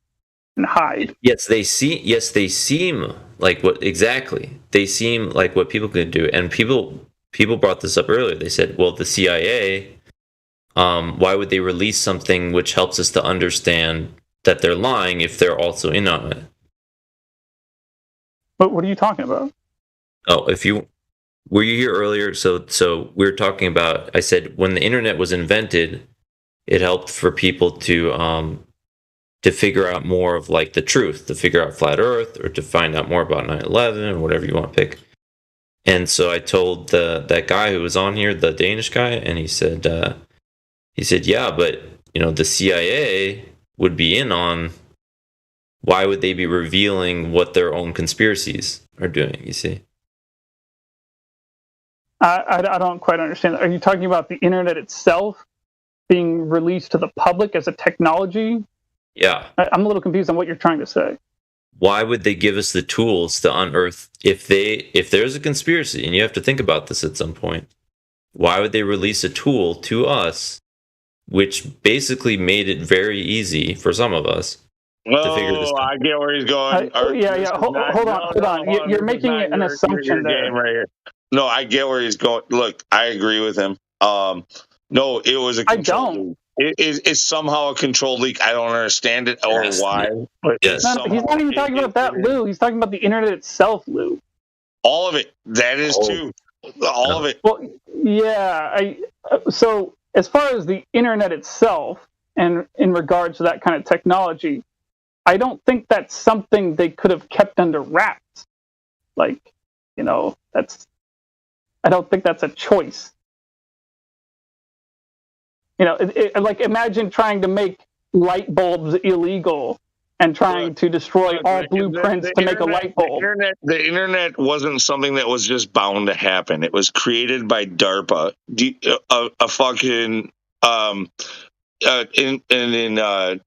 and hide. Yes, they seem like what exactly. They seem like what people can do. And people brought this up earlier. They said, well, the CIA, why would they release something which helps us to understand that they're lying if they're also in on it? But what are you talking about? Oh, were you here earlier? So we were talking about, I said when the internet was invented, it helped for people to figure out more of like the truth, to figure out flat Earth, or to find out more about 9/11, or whatever you want to pick. And so I told that guy who was on here, the Danish guy, and he said, yeah, but you know, the CIA would be in on. Why would they be revealing what their own conspiracies are doing? You see. I don't quite understand. Are you talking about the internet itself being released to the public as a technology? Yeah. I'm a little confused on what you're trying to say. Why would they give us the tools to unearth if there's a conspiracy, and you have to think about this at some point, why would they release a tool to us which basically made it very easy for some of us to figure this out? I get where he's going. Hold on. You're making an assumption there. Right here. No, I get where he's going. Look, I agree with him. No, it was a control leak. It's somehow a controlled leak. I don't understand it or why. But he's not even talking about that, Lou. He's talking about the internet itself, Lou. All of it. That is too. All of it. Well, yeah. So as far as the internet itself, and in regards to that kind of technology, I don't think that's something they could have kept under wraps. Like, you know, I don't think that's a choice. You know, like imagine trying to make light bulbs illegal and trying to destroy all blueprints to make a light bulb. The internet wasn't something that was just bound to happen. It was created by DARPA, a fucking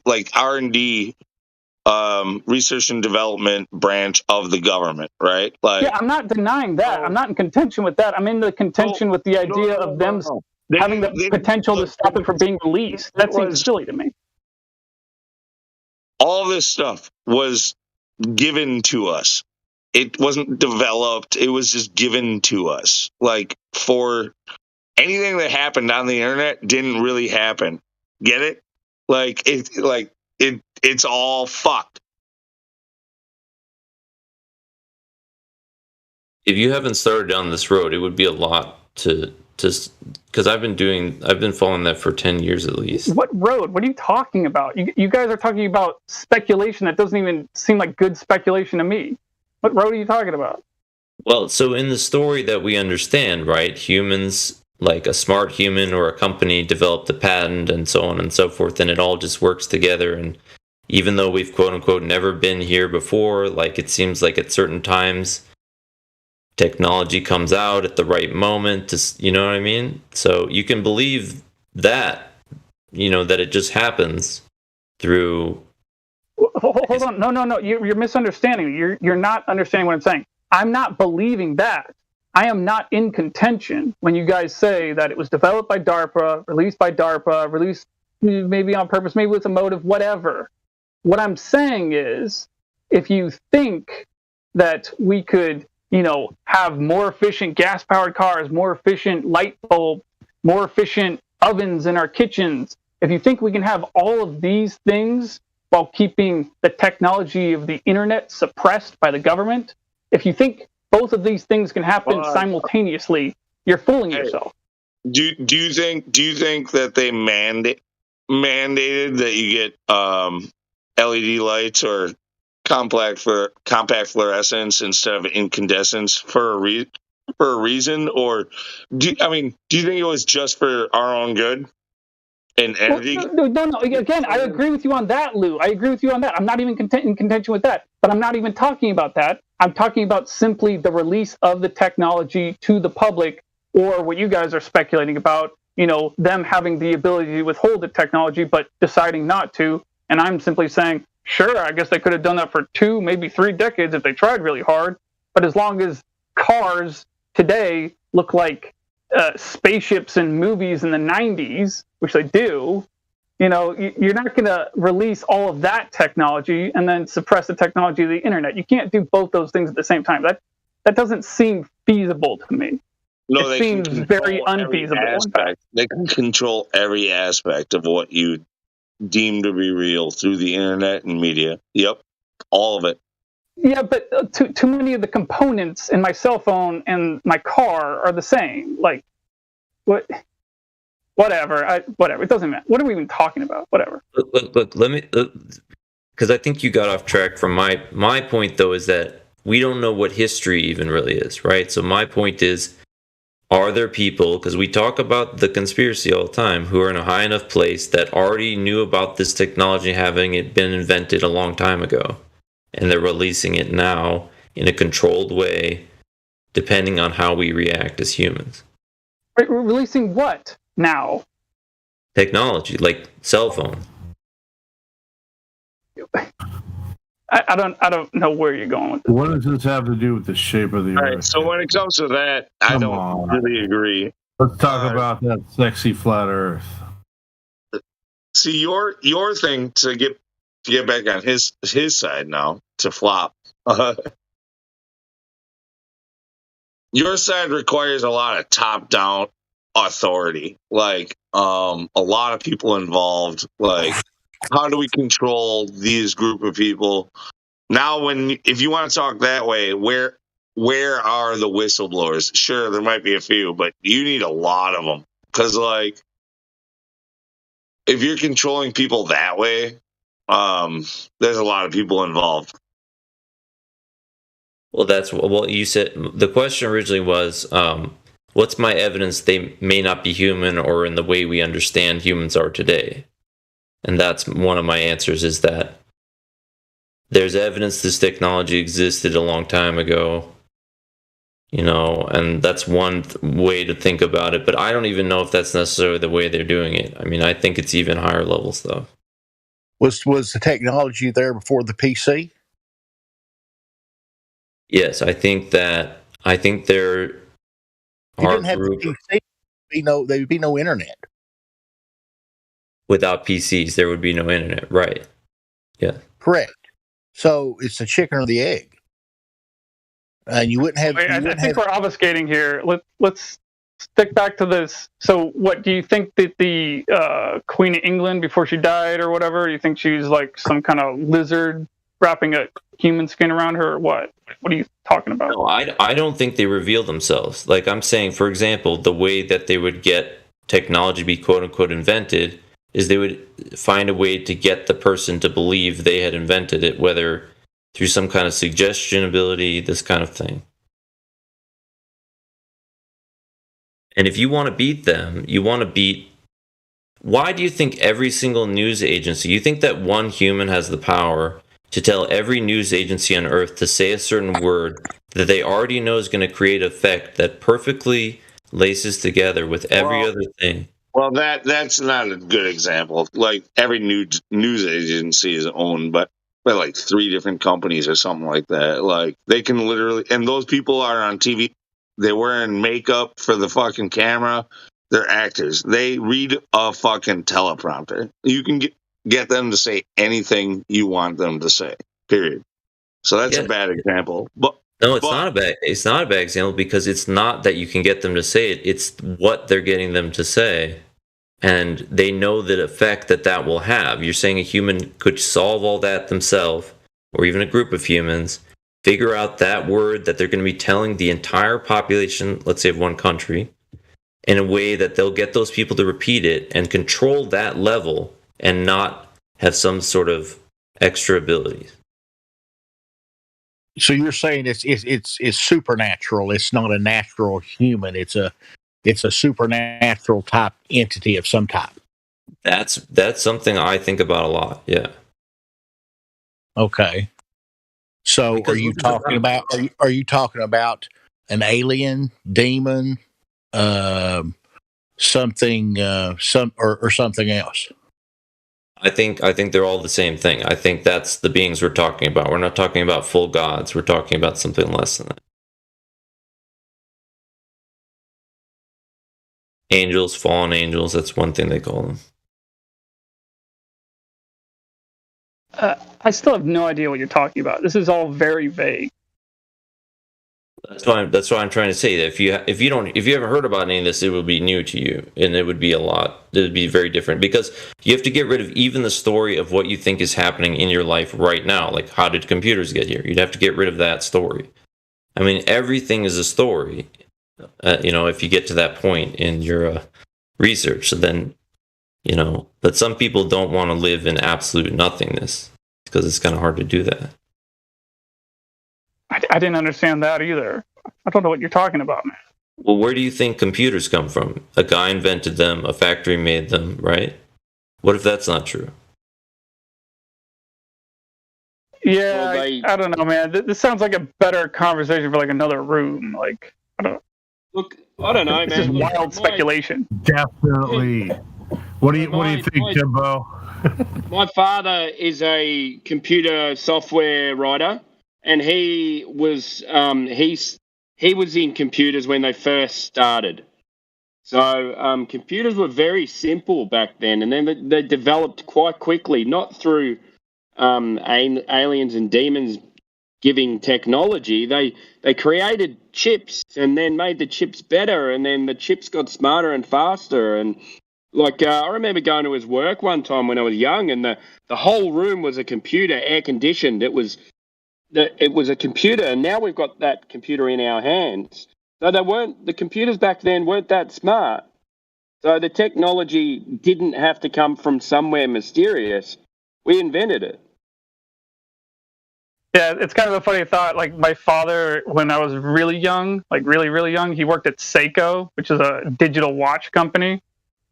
like R&D. Research and development branch of the government, right? Like, yeah, I'm not denying that. I'm not in contention with that. I'm in the contention with the idea of them having the potential to stop it from being released. That seems silly to me. All this stuff was given to us. It wasn't developed. It was just given to us. Like, for anything that happened on the internet didn't really happen. Get it? It's all fucked. If you haven't started down this road, it would be a lot to because I've been following that for 10 years at least. What road? What are you talking about? You guys are talking about speculation that doesn't even seem like good speculation to me. What road are you talking about? Well, so in the story that we understand, right, humans, like a smart human or a company, developed a patent and so on and so forth, and it all just works together. And even though we've quote unquote never been here before, like it seems like at certain times technology comes out at the right moment to, you know what I mean? So you can believe that, you know, that it just happens through. Hold on. No. You're misunderstanding. You're not understanding what I'm saying. I'm not believing that. I am not in contention when you guys say that it was developed by DARPA, released by DARPA, released maybe on purpose, maybe with a motive, whatever. What I'm saying is, if you think that we could, you know, have more efficient gas-powered cars, more efficient light bulb, more efficient ovens in our kitchens, if you think we can have all of these things while keeping the technology of the internet suppressed by the government, if you think both of these things can happen simultaneously, you're fooling yourself. Do you think that they mandated that you get LED lights or compact fluorescence instead of incandescence for a reason, or do you think it was just for our own good and energy? No. Again, I agree with you on that, Lou. I agree with you on that. I'm not even in contention with that. But I'm not even talking about that. I'm talking about simply the release of the technology to the public, or what you guys are speculating about, them having the ability to withhold the technology but deciding not to. And I'm simply saying, sure, I guess they could have done that for 2, maybe 3 decades if they tried really hard. But as long as cars today look like spaceships in movies in the 90s, which they do, you're not going to release all of that technology and then suppress the technology of the internet. You can't do both those things at the same time. That doesn't seem feasible to me. No, it seems very unfeasible. They can control every aspect of what you deem to be real through the internet and media. Yep, all of it. Yeah, but too many of the components in my cell phone and my car are the same. Like, whatever. Whatever. It doesn't matter. What are we even talking about? Whatever. Look. Let me, because I think you got off track from my point, though, is that we don't know what history even really is, right? So my point is, are there people, because we talk about the conspiracy all the time, who are in a high enough place that already knew about this technology having it been invented a long time ago, and they're releasing it now in a controlled way, depending on how we react as humans? Right, we're releasing what now? Technology, like cell phones. I don't know where you're going with this. What does this have to do with the shape of the Earth? All right, so when it comes to that, I don't really agree. Let's talk about that sexy flat Earth. See, your thing, to get back on his side now, to flop. Your side requires a lot of top-down authority, like a lot of people involved. Like, how do we control these group of people? Now, if you want to talk that way, where are the whistleblowers? Sure, there might be a few, but you need a lot of them, because like, if you're controlling people that way, there's a lot of people involved. Well, that's what you said. The question originally was, what's my evidence they may not be human or in the way we understand humans are today? And that's one of my answers, is that there's evidence this technology existed a long time ago, and that's one way to think about it. But I don't even know if that's necessarily the way they're doing it. I mean, I think it's even higher level stuff. Was the technology there before the PC? Yes, I think there are. You didn't have the PC. There would be no internet. Without PCs, there would be no internet, right? Yeah. Correct. So it's the chicken or the egg, and you wouldn't have. I think we're obfuscating here. Let's stick back to this. So, what do you think that the Queen of England, before she died or whatever, do you think she's like some kind of lizard wrapping a human skin around her, or what? What are you talking about? No, I don't think they reveal themselves. Like I'm saying, for example, the way that they would get technology to be quote unquote invented is they would find a way to get the person to believe they had invented it, whether through some kind of suggestion ability, this kind of thing. And if you want to beat them, why do you think every single news agency, you think that one human has the power to tell every news agency on Earth to say a certain word that they already know is going to create an effect that perfectly laces together with every other thing? Well, that's not a good example. Like, every news agency is owned by like 3 different companies or something like that. Like, they can literally, and those people are on TV. They're wearing makeup for the fucking camera. They're actors. They read a fucking teleprompter. You can get them to say anything you want them to say. Period. So that's a bad example. No, it's not a bad example, because it's not that you can get them to say it. It's what they're getting them to say. And they know the effect that will have. You're saying a human could solve all that themselves, or even a group of humans, figure out that word that they're going to be telling the entire population, let's say of one country, in a way that they'll get those people to repeat it and control that level and not have some sort of extra abilities. So you're saying it's supernatural. It's not a natural human. It's a supernatural type entity of some type. That's something I think about a lot. Yeah. Okay. So Because are you talking about an alien, demon, something or something else? I think they're all the same thing. I think that's the beings we're talking about. We're not talking about full gods. We're talking about something less than that. Angels, fallen angels, that's one thing they call them. I still have no idea what you're talking about. This is all very vague. That's what I'm trying to say. That if you haven't heard about any of this, it would be new to you, and it would be very different, because you have to get rid of even the story of what you think is happening in your life right now. Like, how did computers get here? You'd have to get rid of that story. I mean, everything is a story. If you get to that point in your research, so then, but some people don't want to live in absolute nothingness because it's kind of hard to do that. I didn't understand that either. I don't know what you're talking about, man. Well, where do you think computers come from? A guy invented them, a factory made them, right? What if that's not true? Yeah, I don't know, man. This sounds like a better conversation for like another room. Like, I don't know, man. This is wild speculation. Definitely. What do you think, Jimbo? My father is a computer software writer, and he was in computers when they first started. So computers were very simple back then, and then they developed quite quickly, not through aliens and demons giving technology. They created chips and then made the chips better, and then the chips got smarter and faster. And I remember going to his work one time when I was young, and the whole room was a computer, air conditioned. It was a computer, and now we've got that computer in our hands. So the computers back then weren't that smart. So the technology didn't have to come from somewhere mysterious. We invented it. Yeah, it's kind of a funny thought. Like, my father, when I was really young, like really, really young, he worked at Seiko, which is a digital watch company.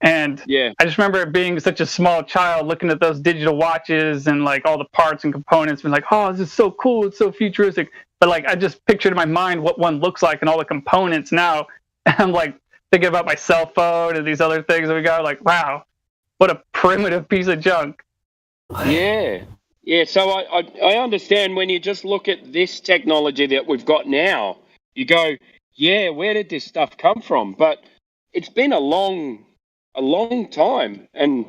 And I just remember being such a small child looking at those digital watches and like all the parts and components, and like, oh, this is so cool, it's so futuristic. But like, I just pictured in my mind what one looks like and all the components now. And I'm like thinking about my cell phone and these other things that we got. Like, wow, what a primitive piece of junk. Yeah. So I understand when you just look at this technology that we've got now, you go, yeah, where did this stuff come from? But it's been a long time, and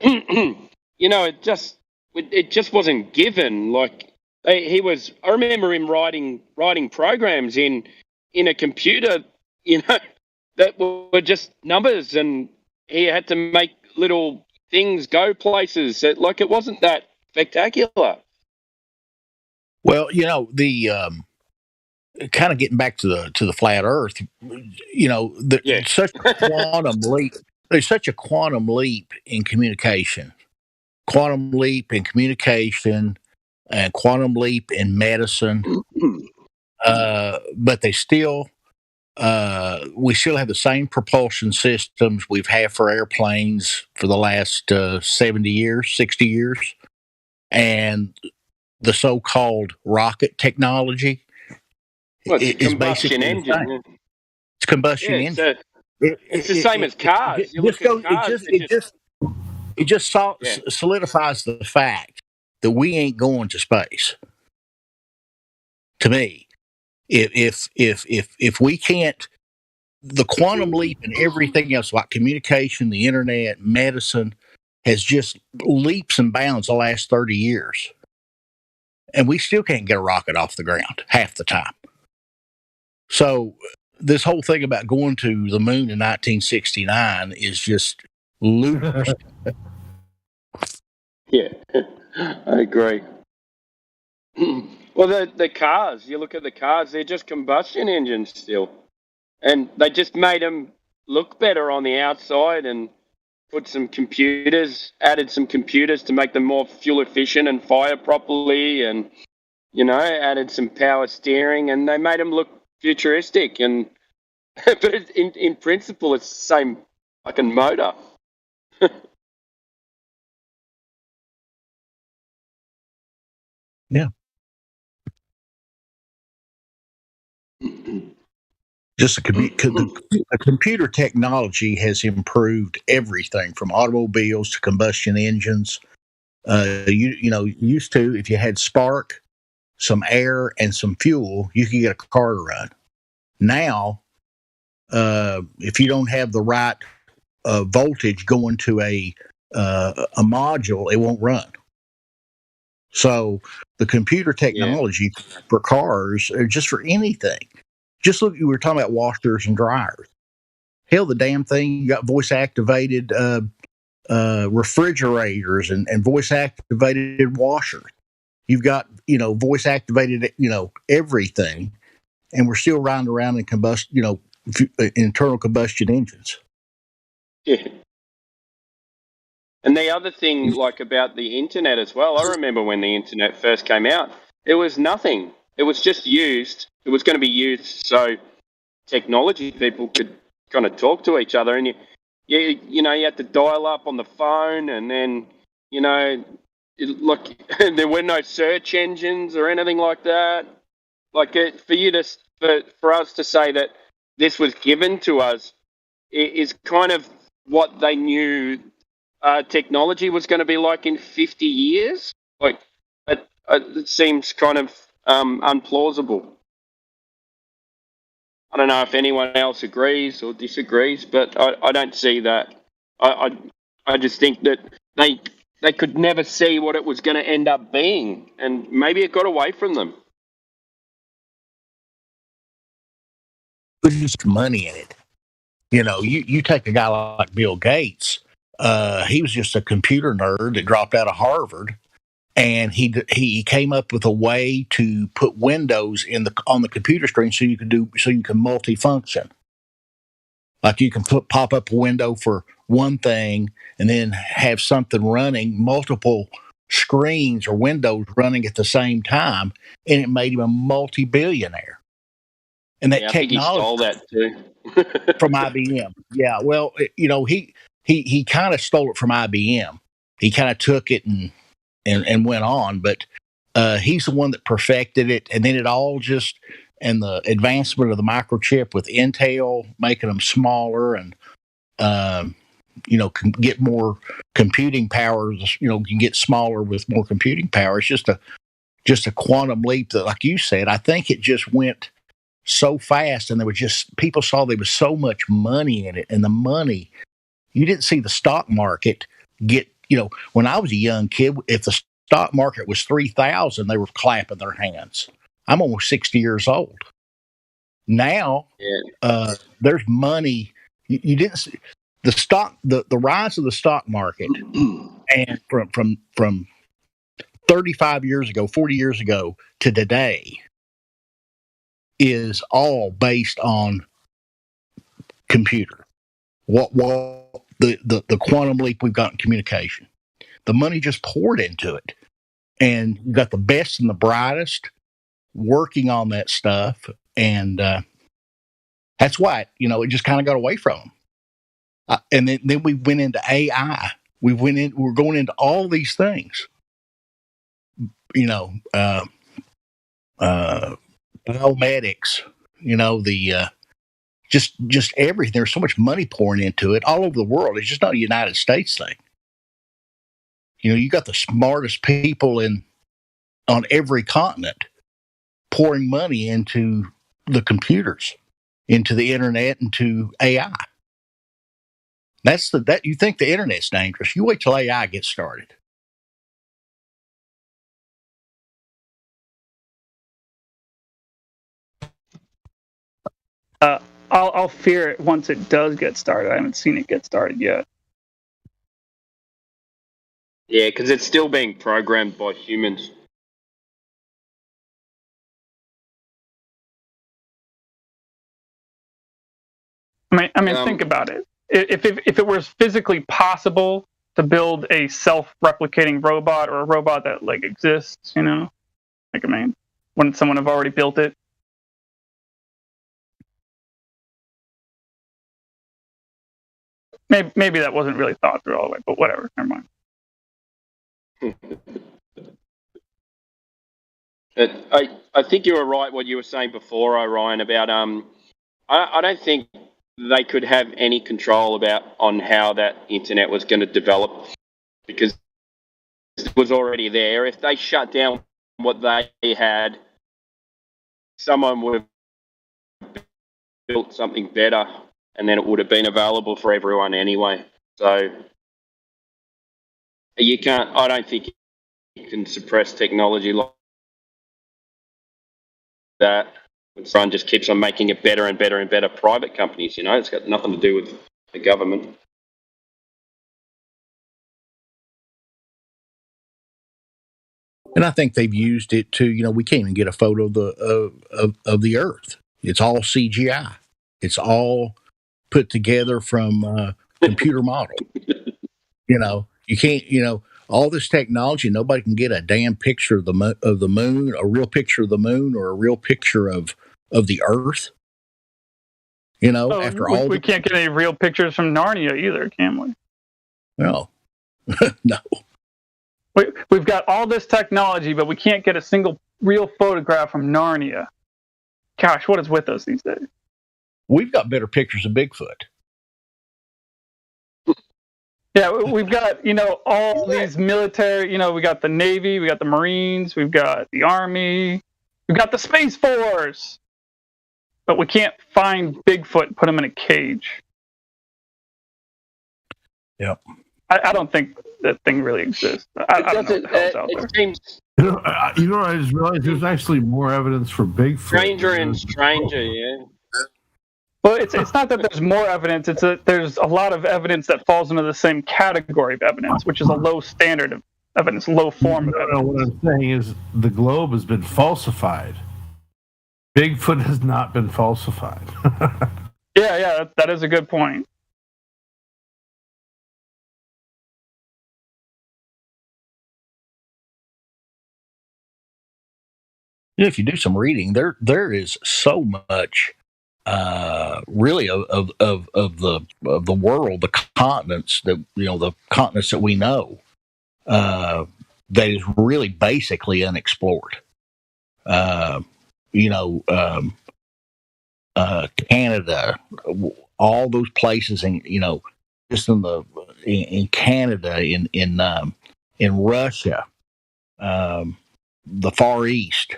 it just wasn't given. Like, I remember him writing programs in a computer, that were just numbers, and he had to make little things go places. It wasn't that spectacular. Well, the kind of getting back to the flat Earth, such a quantum leap. There's such a quantum leap in communication, and quantum leap in medicine. But they still, we still have the same propulsion systems we've had for airplanes for the last 70 years, 60 years. And the so-called rocket technology is basically engine. It's combustion engine. It's the same as cars. It just solidifies the fact that we ain't going to space. To me, if we can't, the quantum leap and everything else, like communication, the internet, medicine, has just leaps and bounds the last 30 years. And we still can't get a rocket off the ground half the time. So this whole thing about going to the moon in 1969 is just ludicrous. Yeah, I agree. Well, the cars, you look at the cars, they're just combustion engines still. And they just made them look better on the outside and added some computers to make them more fuel efficient and fire properly, and added some power steering, and they made them look futuristic. And but in principle, it's the same fucking motor. Yeah. Just the computer technology has improved everything from automobiles to combustion engines. Used to, if you had spark, some air, and some fuel, you could get a car to run. Now, if you don't have the right voltage going to a module, it won't run. So the computer technology for cars, or just for anything, just look, we were talking about washers and dryers. Hell, the damn thing, you got voice activated refrigerators and voice activated washers. You've got, voice activated, everything. And we're still riding around in internal combustion engines. Yeah. And the other thing, about the internet as well, I remember when the internet first came out, it was nothing. It was just used. It was going to be used so technology people could kind of talk to each other. And you had to dial up on the phone, and then, there were no search engines or anything like that. For us to say that this was given to us is kind of what they knew technology was going to be like in 50 years. It seems kind of unplausible. I don't know if anyone else agrees or disagrees, but I don't see that. I just think that they could never see what it was going to end up being, and maybe it got away from them. There's just money in it. You take a guy like Bill Gates. He was just a computer nerd that dropped out of Harvard, and he came up with a way to put windows on the computer screen so you can multifunction. Like you can pop up a window for one thing and then have something running, multiple screens or windows running at the same time, and it made him a multi-billionaire. And that technology, I think he stole that too from IBM. Yeah, well, he kind of stole it from IBM. He kind of took it and went on, but he's the one that perfected it, and then it all and the advancement of the microchip with Intel making them smaller and can get more computing power. Can get smaller with more computing power. It's just a quantum leap that, like you said, I think it just went so fast, and there was people saw there was so much money in it, and the money, you didn't see the stock market get. When I was a young kid, if the stock market was 3,000, they were clapping their hands. I'm almost 60 years old. Now, there's money. You didn't see the rise of the stock market, and from 35 years ago, 40 years ago to today, is all based on computer. What the quantum leap we've got in communication. The money just poured into it, and you got the best and the brightest working on that stuff, and that's why it just kind of got away from them. And then we went into AI. We're going into all these things. Biomedics. Just everything. There's so much money pouring into it all over the world. It's just not a United States thing. You got the smartest people on every continent pouring money into the computers, into the internet, into AI. That you think the internet's dangerous. You wait till AI gets started. I'll fear it once it does get started. I haven't seen it get started yet. Yeah, because it's still being programmed by humans. I mean, think about it. If it was physically possible to build a self-replicating robot or a robot that like exists, you know, like I mean, wouldn't someone have already built it? Maybe that wasn't really thought through all the way, but whatever. Never mind. I think you were right what you were saying before, Orion, about I don't think they could have any control on how that internet was going to develop because it was already there. If they shut down what they had, someone would have built something better, and then it would have been available for everyone anyway. So you can't. I don't think you can suppress technology like that. Sun just keeps on making it better and better and better. Private companies, you know, it's got nothing to do with the government. And I think they've used it to, you know, we can't even get a photo of the Earth. It's all CGI. It's all put together from computer model. You know, you can't, you know, all this technology, nobody can get a damn picture of the moon, a real picture of the moon, or a real picture of the Earth. You know, after we can't get any real pictures from Narnia either, can we? No, no. We've got all this technology, but we can't get a single real photograph from Narnia. Gosh, what is with us these days? We've got better pictures of Bigfoot. Yeah, we've got, you know, all these military, you know, we got the Navy, we got the Marines, we've got the Army, we've got the Space Force. But we can't find Bigfoot and put him in a cage. Yep. I don't think that thing really exists. I don't know what the hell's out there. Seems you know, I just realized there's actually more evidence for Bigfoot. Stranger and stranger, yeah. Well, it's not that there's more evidence. It's that there's a lot of evidence that falls into the same category of evidence, which is a low standard of evidence, low form of evidence. What I'm saying is the globe has been falsified. Bigfoot has not been falsified. Yeah, that is a good point. If you do some reading, there is so much, really of the world, the continents that the continents that we know, that is really basically unexplored. Canada, all those places, and just in Canada, in Russia, the Far East.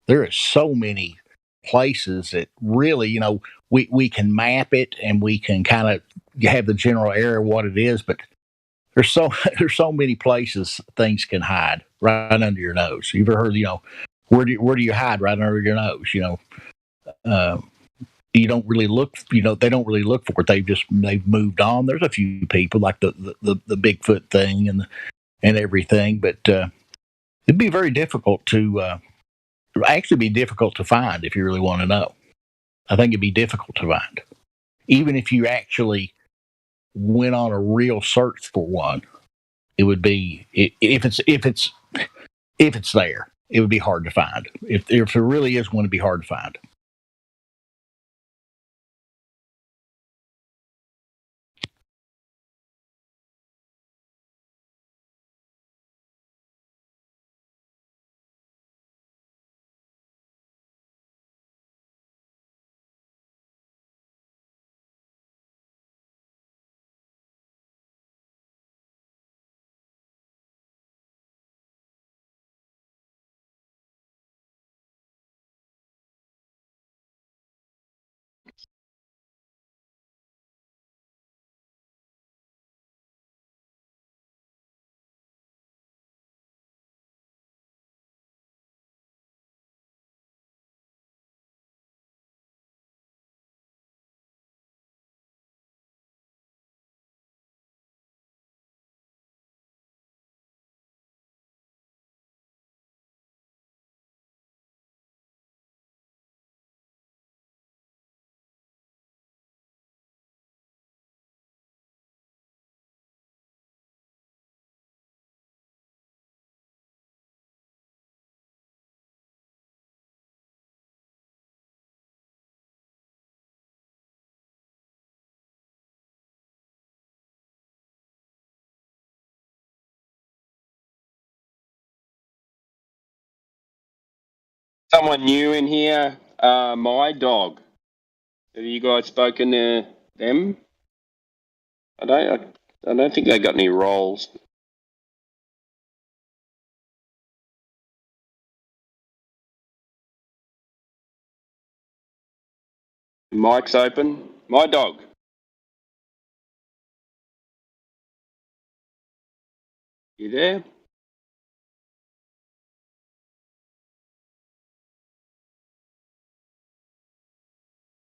There is so many places that really, we can map it and we can kind of have the general area of what it is, but there's so many places things can hide right under your nose. You've ever heard, where do you hide right under your nose? You don't really look, they don't really look for it. They've moved on. There's a few people like the Bigfoot thing and everything, but it'd be very difficult to find if you really want to know. I think it'd be difficult to find, even if you actually went on a real search for one. It would be if it's there, it would be hard to find. If there really is one, it'd be hard to find. someone new in here. My dog. Have you guys spoken to them? I don't think they got any roles. Mic's open. My dog. You there?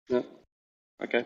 No. Okay.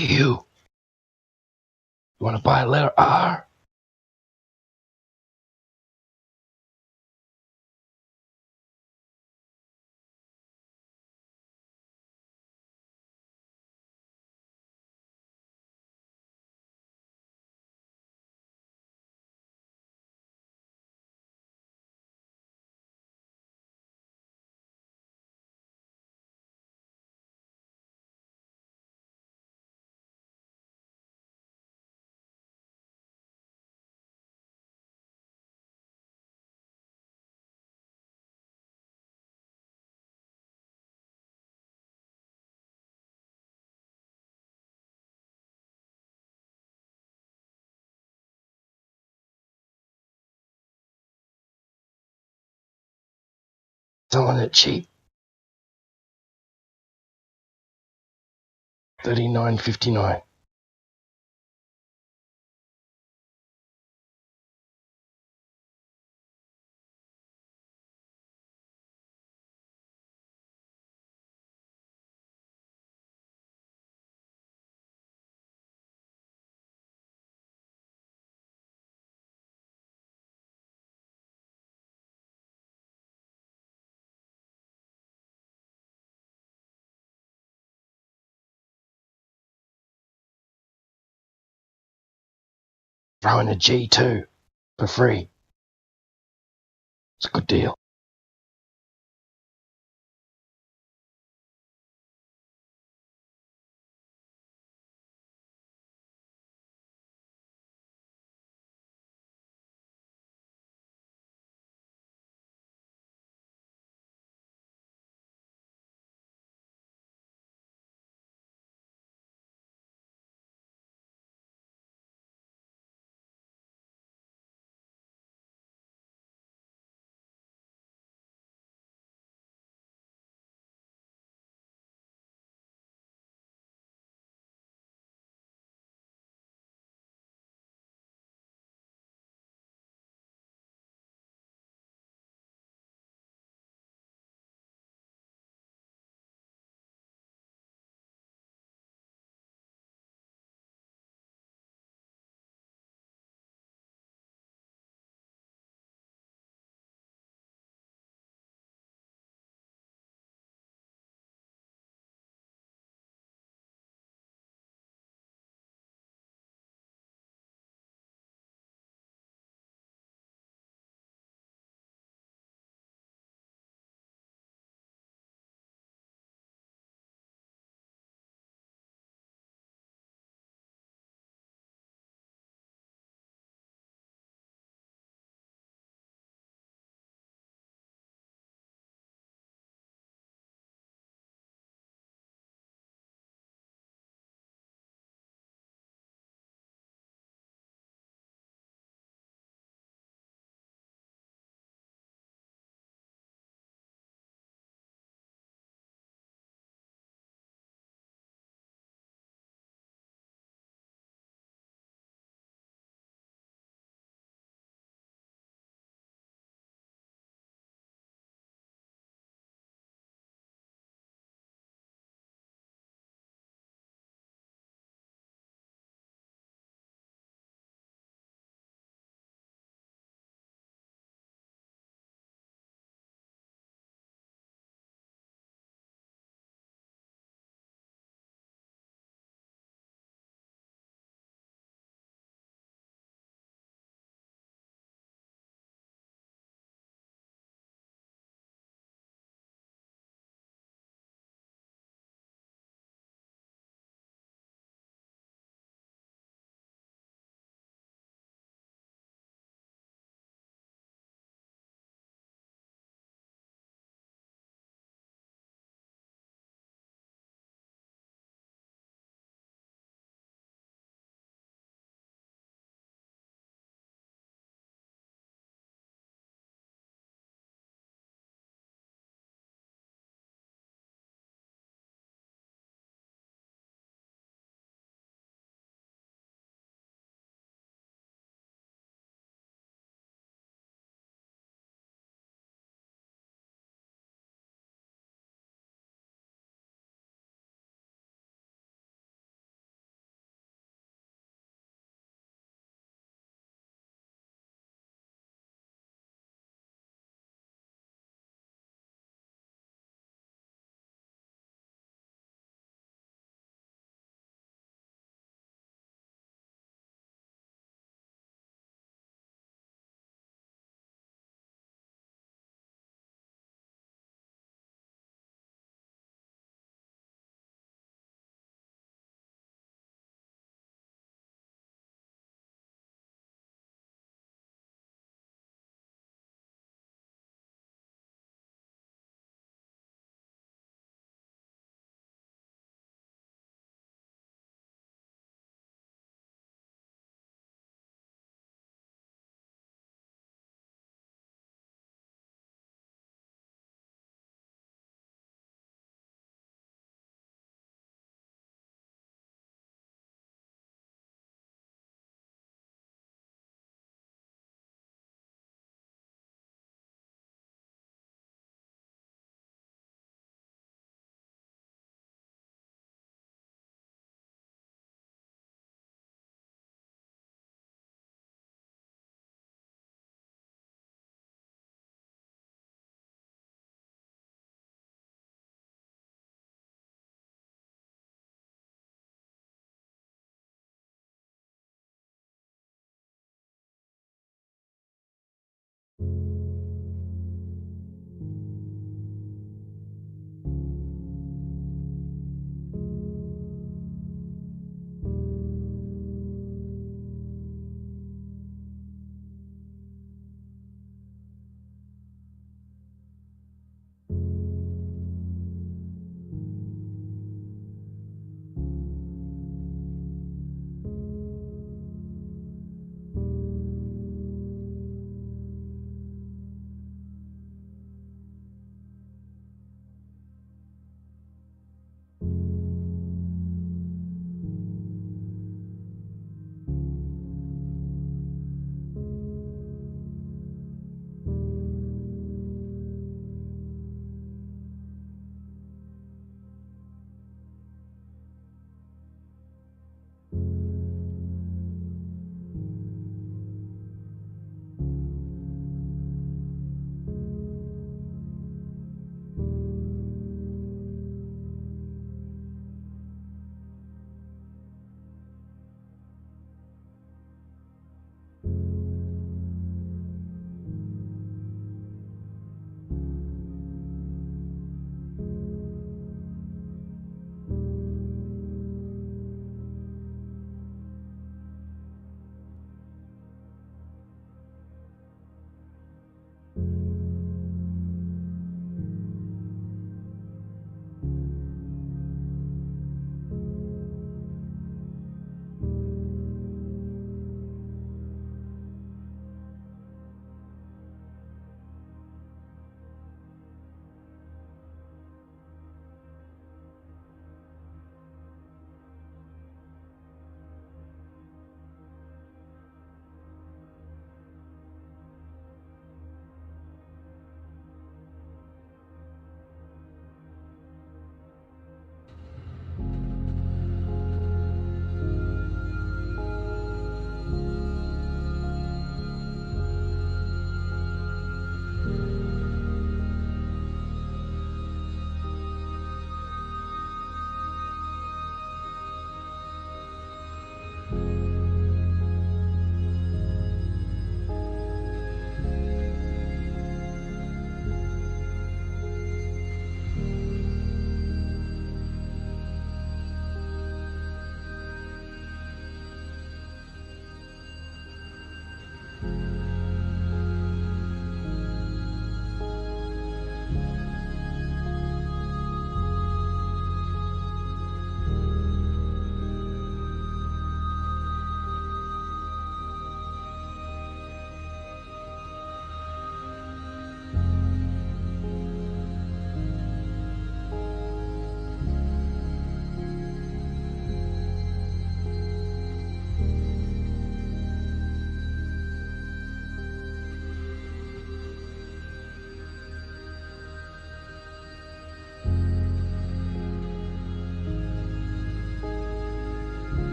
Hey, you want to buy a letter R? Selling it cheap. $39.59. Throw in a G2 for free. It's a good deal.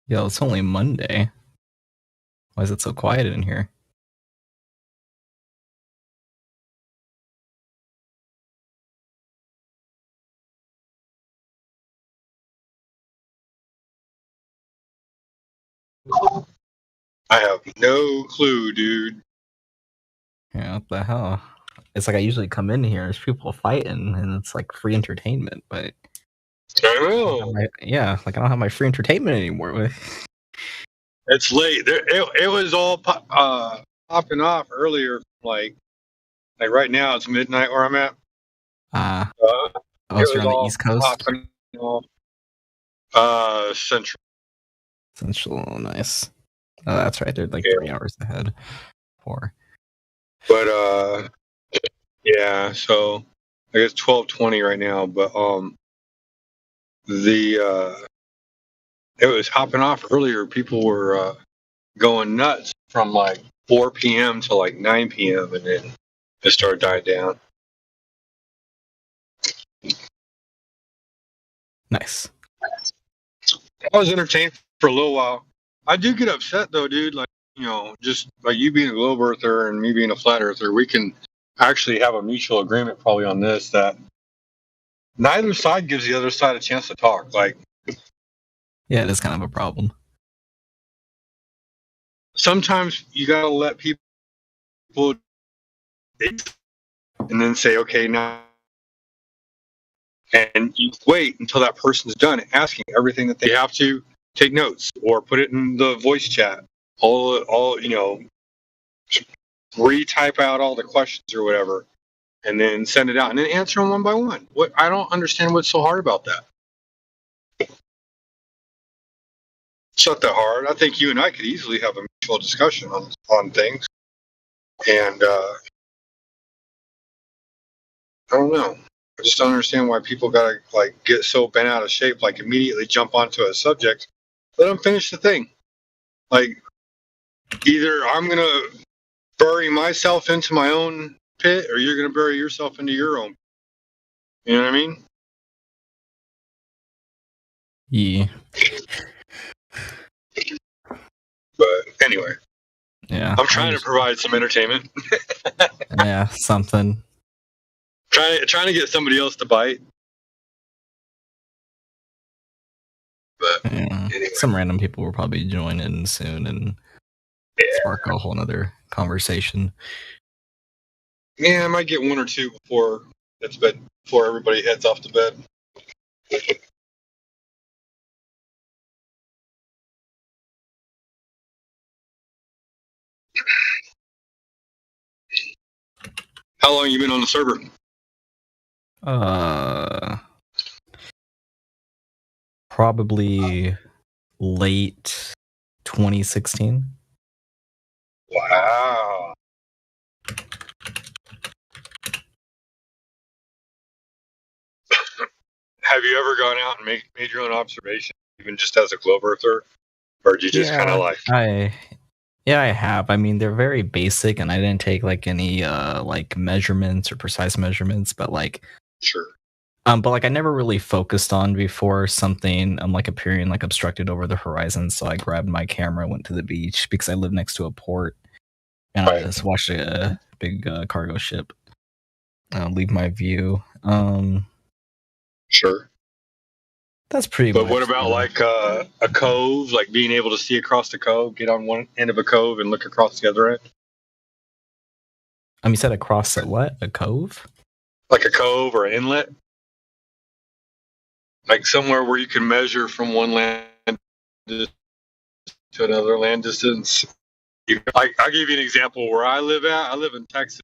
Yo, it's only Monday. Why is it so quiet in here? I have no clue, dude. Yeah, what the hell? It's like I usually come in here, there's people fighting, and it's like free entertainment, but I know. Yeah, like I don't have my free entertainment anymore. It's late. It was all popping off earlier. Like right now, it's midnight where I'm at. So you're on the East Coast? Central. Central, nice. Oh, that's right. They're like 3 hours ahead. 4. But yeah. So I guess 12:20 right now. But it was hopping off earlier. People were going nuts from like 4 p.m. to like 9 p.m. and then it started dying down. Nice. I was entertained for a little while. I do get upset though, dude. Like, just like you being a globe earther and me being a flat earther, we can actually have a mutual agreement probably on this, that neither side gives the other side a chance to talk. Like, yeah, it is kind of a problem. Sometimes you gotta let people and then say, okay, now, and you wait until that person's done asking everything that they have to. Take notes or put it in the voice chat. All retype out all the questions or whatever, and then send it out, and then answer them one by one. What I don't understand what's so hard about that. It's not that hard. I think you and I could easily have a mutual discussion on things, and I don't know. I just don't understand why people gotta like get so bent out of shape, like immediately jump onto a subject. Let them finish the thing. Like, either I'm gonna bury myself into my own pit, or you're gonna bury yourself into your own. You know what I mean? Yeah. But anyway. Yeah. I'm trying to provide some entertainment. Yeah, something. Trying to get somebody else to bite. But yeah. Anyway. Some random people will probably join in soon and spark a whole nother conversation. Yeah, I might get one or two before everybody heads off to bed. How long you been on the server? Probably late 2016. Wow. Have you ever gone out and made your own observation, even just as a globe earther, or did you just kind of like? I have. I mean, they're very basic, and I didn't take like any like measurements or precise measurements, but like sure. But like I never really focused on before something like appearing like obstructed over the horizon. So I grabbed my camera, went to the beach because I live next to a port, and I just watched a big cargo ship leave my view. Sure. That's pretty much. But what about like a cove, like being able to see across the cove, get on one end of a cove and look across the other end? You said across a what? A cove? Like a cove or an inlet? Like somewhere where you can measure from one land to another land distance. I'll give you an example where I live at. I live in Texas.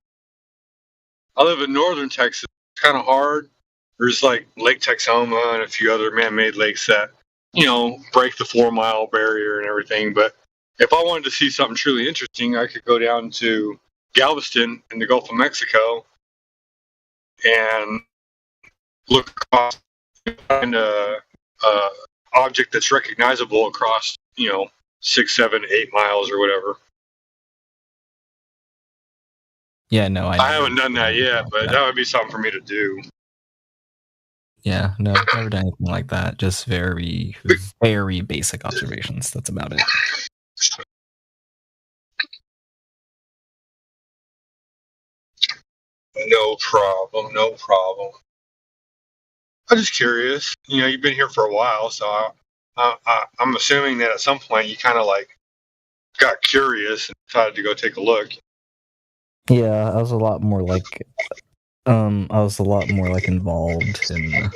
I live in northern Texas. It's kind of hard. There's like Lake Texoma and a few other man-made lakes that, break the 4-mile barrier and everything. But if I wanted to see something truly interesting, I could go down to Galveston in the Gulf of Mexico and look across and find a object that's recognizable across, 6, 7, 8 miles or whatever. Yeah, no, I haven't done that yet, but that would be something for me to do. Yeah, no, never done anything like that. Just very, very basic observations. That's about it. No problem. No problem. I'm just curious. You know, you've been here for a while, so I'm assuming that at some point you kind of like got curious and decided to go take a look. Yeah, I was a lot more like, involved in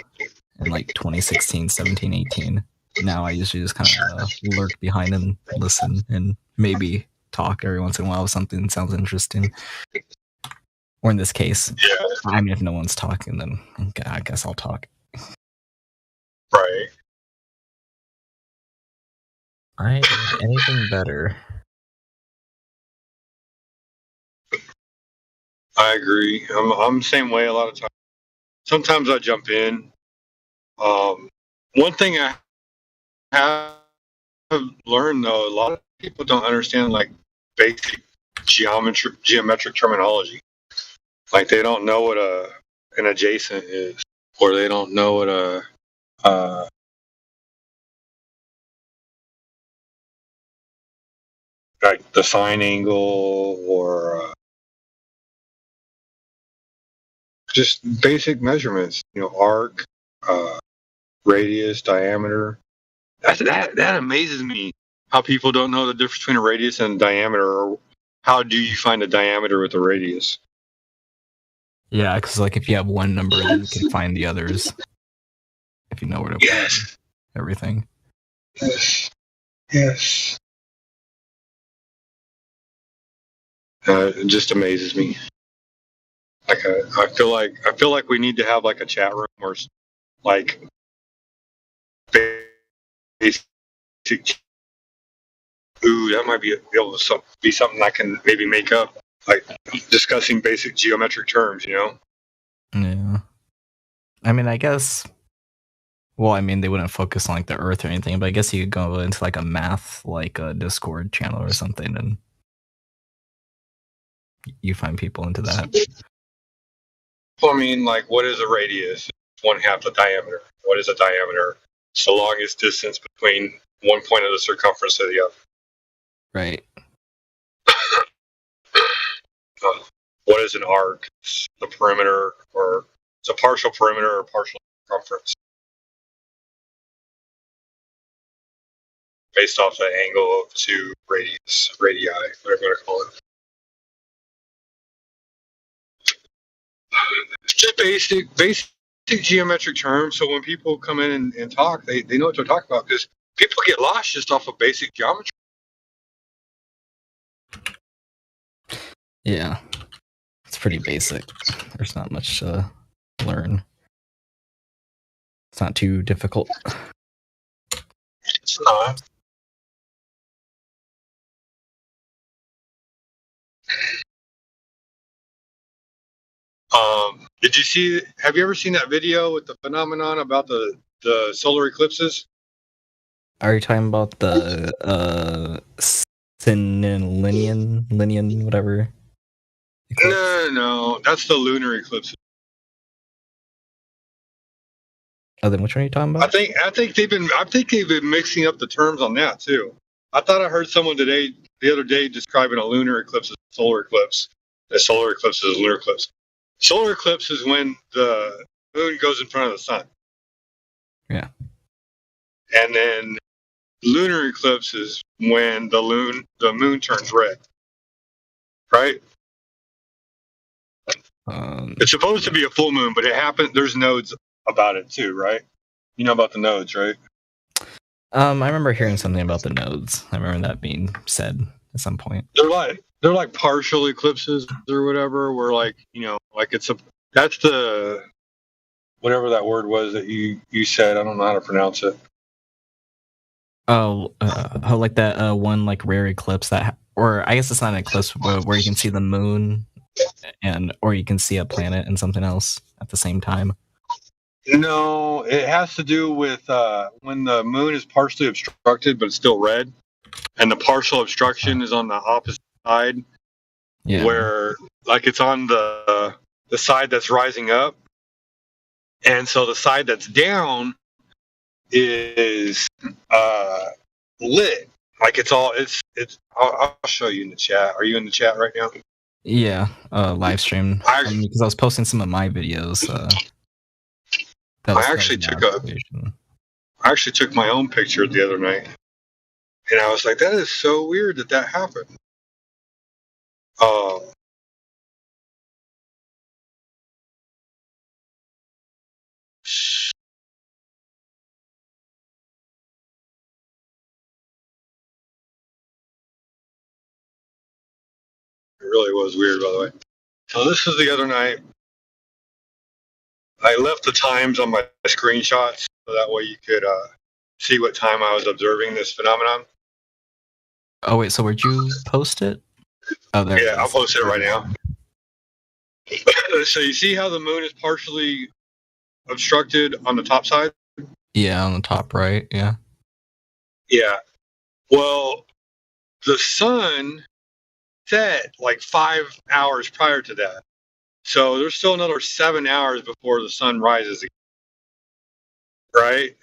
like 2016, 17, 18. Now I usually just kind of lurk behind and listen and maybe talk every once in a while if something sounds interesting. Or in this case, I mean, if no one's talking, then I guess I'll talk. Right. All right. Anything better? I agree. I'm the same way a lot of times. Sometimes I jump in. One thing I have learned though, a lot of people don't understand like basic geometric terminology. Like they don't know what an adjacent is, or they don't know what like the sine angle or just basic measurements. You know, arc, radius, diameter. That amazes me. How people don't know the difference between a radius and a diameter, or how do you find a diameter with a radius? Yeah, because like if you have one number, then you can find the others. If you know where to put everything. Yes. Yes. It just amazes me. Like I feel like we need to have like a chat room or like basic. Ooh, that might be able to be something I can maybe make up, like discussing basic geometric terms. You know. Yeah. I mean, I guess. Well, I mean, they wouldn't focus on like the Earth or anything, but I guess you could go into like a math, like a Discord channel or something, and you find people into that. Well, I mean, like, what is a radius? It's 1/2 the diameter. What is a diameter? It's the longest distance between one point of the circumference to the other. Right. What is an arc? It's the perimeter, or it's a partial perimeter or partial circumference, based off the angle of two radii, whatever you want to call it. Just basic geometric terms. So when people come in and talk, they know what they're talking about, because people get lost just off of basic geometry. Yeah. It's pretty basic. There's not much to learn. It's not too difficult. It's not. Have you ever seen that video with the phenomenon about the solar eclipses? Are you talking about the Linian, whatever? No. That's the lunar eclipses. Oh, then which one are you talking about? I think they've been mixing up the terms on that too. I thought I heard someone the other day describing a lunar eclipse as a solar eclipse. A solar eclipse is a lunar eclipse. Solar eclipse is when the moon goes in front of the sun. Yeah. And then lunar eclipse is when the moon turns red. Right? It's supposed to be a full moon, but it happened. There's nodes about it too, right? You know about the nodes, right? I remember hearing something about the nodes. I remember that being said at some point. They're like partial eclipses or whatever, where like, you know, like that's the whatever that word was that you said. I don't know how to pronounce it. Oh, like that one like rare eclipse or I guess it's not an eclipse, where you can see the moon or you can see a planet and something else at the same time. No, it has to do with when the moon is partially obstructed but it's still red, and the partial obstruction is on the opposite side, where like it's on the side that's rising up, And so the side that's down is lit. Like it's I'll show you in the chat. Are you in the chat right now? Yeah, live stream. Because I was posting some of my videos. I actually took my own picture the other night, and I was like, that is so weird that happened. It really was weird, by the way. So this is the other night. I left the times on my screenshots so that way you could see what time I was observing this phenomenon. Oh wait, so where'd you post it? Oh, there. Yeah, I'll post it right now. So you see how the moon is partially obstructed on the top side? Yeah, on the top right. Yeah. Yeah. Well, the sun set like 5 hours prior to that. So there's still another 7 hours before the sun rises again. Right?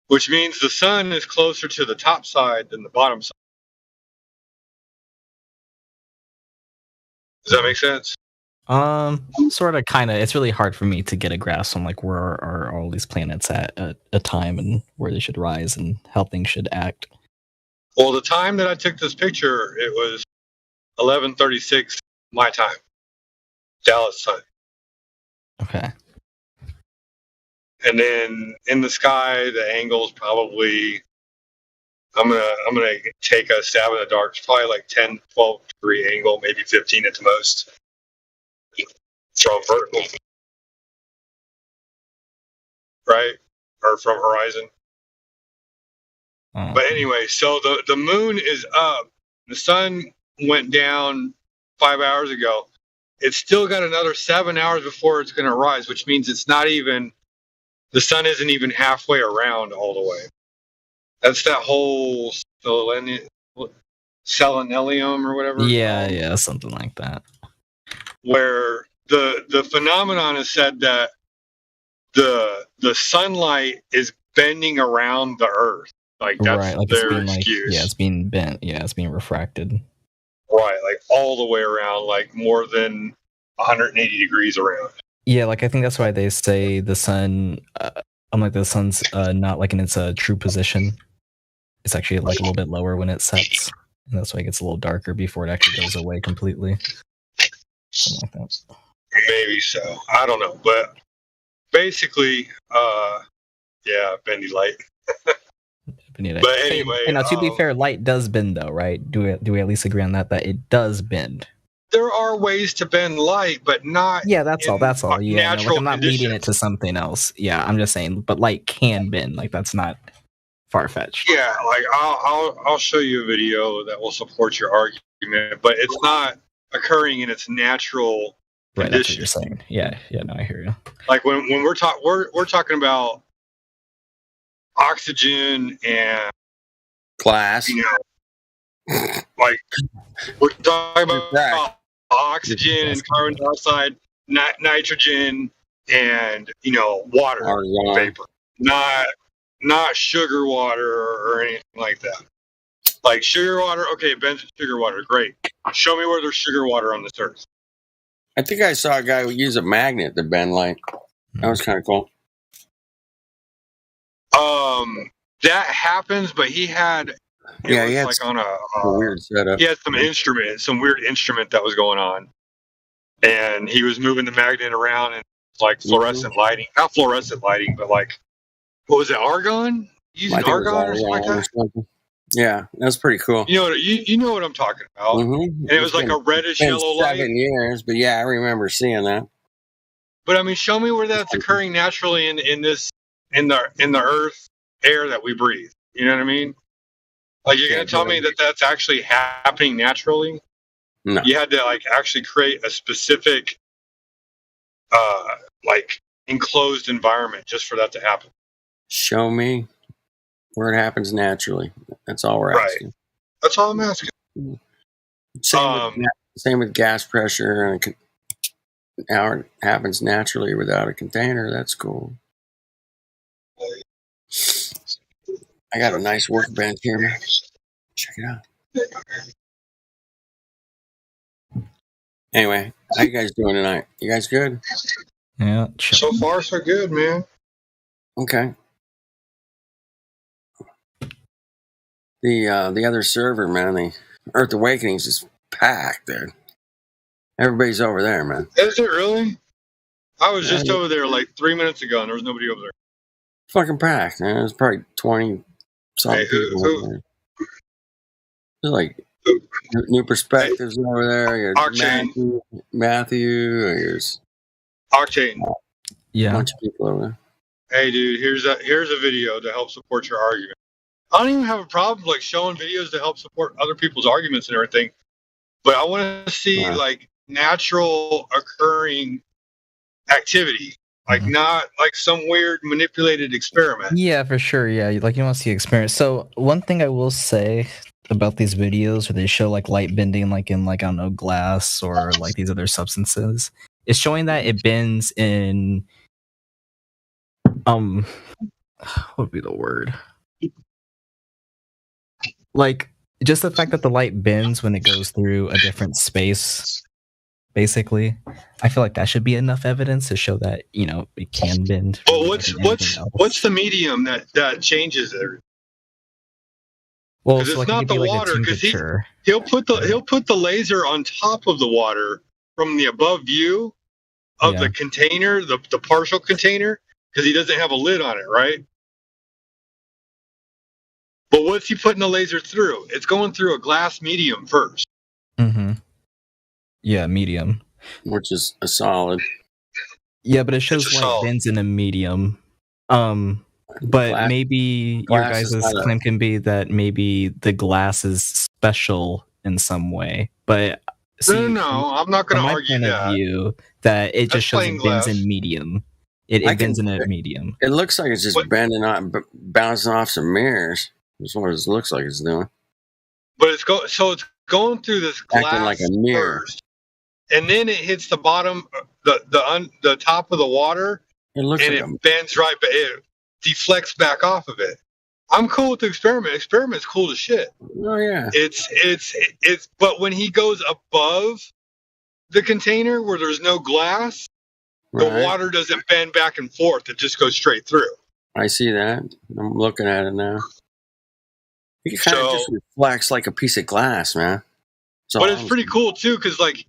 Which means the sun is closer to the top side than the bottom side. Does that make sense? Sort of, kind of. It's really hard for me to get a grasp on like where are all these planets at a time and where they should rise and how things should act. Well, the time that I took this picture, it was 11:36 my time, Dallas time. Okay. And then in the sky, the angle's probably, I'm gonna take a stab in the dark. It's probably like 10, 12 degree angle, maybe 15 at the most. From vertical, right? Or from horizon. But anyway, so the moon is up. The sun went down 5 hours ago. It's still got another 7 hours before it's going to rise, which means it's not even, the sun isn't even halfway around all the way. That's that whole selennium or whatever. Yeah, something like that. Where the phenomenon is said that the sunlight is bending around the Earth. Like that's right, like their it's being excuse. Like, it's being bent. Yeah, it's being refracted. Right, like all the way around, like more than 180 degrees around. Yeah, like I think that's why they say the sun. The sun's not like in its true position. It's actually like a little bit lower when it sets, and that's why it gets a little darker before it actually goes away completely. Something like that. Maybe so. I don't know, but basically, bendy light. But anyway, now to be fair, light does bend, though, right? Do we at least agree on that it does bend? There are ways to bend light, but not. Yeah, that's all. Yeah, natural I'm not leading it to something else. Yeah, I'm just saying, but light can bend. Like that's not far fetched. Yeah, like I'll show you a video that will support your argument, but it's not occurring in its natural right, condition. That's what you're saying. Yeah, no, I hear you. Like when we're talking about oxygen and glass. Like we're talking about oxygen and carbon dioxide, nitrogen, and water vapor, not sugar water or anything like that. Like sugar water, okay, it bends sugar water, great. Show me where there's sugar water on this earth. I think I saw a guy who used a magnet to bend light. That was kind of cool. That happens, but he had he had like on a weird setup. He had some weird instrument that was going on, and he was moving the magnet around and like fluorescent lighting, not fluorescent lighting, but like what was it, argon? Using argon or something like that. Yeah, that's pretty cool. You know what I'm talking about. Mm-hmm. And it was like a reddish yellow light. 7 years, but yeah, I remember seeing that. But I mean, show me where that's occurring naturally in the earth air that we breathe. You know what I mean? Like you're gonna tell me that that's actually happening naturally? No. You had to like actually create a specific like enclosed environment just for that to happen. Show me where it happens naturally. That's all we're asking. That's all I'm asking. Same with gas pressure and how it happens naturally without a container. That's cool. I got a nice workbench here, man. Check it out. Anyway, how you guys doing tonight? You guys good? Yeah. So far, so good, man. Okay. The other server, man, the Earth Awakenings is packed, dude. Everybody's over there, man. Is it really? I was just over there like 3 minutes ago, and there was nobody over there. Fucking packed, man. There's probably 20 something people over there. There's like new perspectives over there. Matthew. There's Octane. A bunch of people over there. Hey, dude, here's a video to help support your argument. I don't even have a problem like showing videos to help support other people's arguments and everything, but I want to see like natural occurring activity, like not like some weird manipulated experiment. Yeah, for sure. Yeah, like you want to see experience. So one thing I will say about these videos where they show like light bending, like in like I don't know glass or like these other substances, is showing that it bends in what would be the word? Like just the fact that the light bends when it goes through a different space, basically. I feel like that should be enough evidence to show that, you know, it can bend. Well, what's the medium that changes it? Well, because so it's like not the like water. Because he'll put the laser on top of the water from the above view of the container, the partial container, because he doesn't have a lid on it, right? But what's he putting the laser through? It's going through a glass medium first. Mm-hmm. Yeah, medium. Which is a solid. Yeah, but it shows light bends in a medium. But maybe your guys' claim can be that maybe the glass is special in some way. But see, no, I'm not going to argue that. View, that it just shows it bends in medium. It bends in a medium. It looks like it's just bending on, bouncing off some mirrors. That's what it looks like it's doing. But it's going through this glass acting like a mirror, first, and then it hits the bottom, the top of the water, it bends right, but it deflects back off of it. I'm cool with the experiment. Experiment's cool as shit. Oh yeah. It's but when he goes above the container where there's no glass, the water doesn't bend back and forth. It just goes straight through. I see that. I'm looking at it now. It kind of just reflects like a piece of glass, man. But it's pretty cool too, because like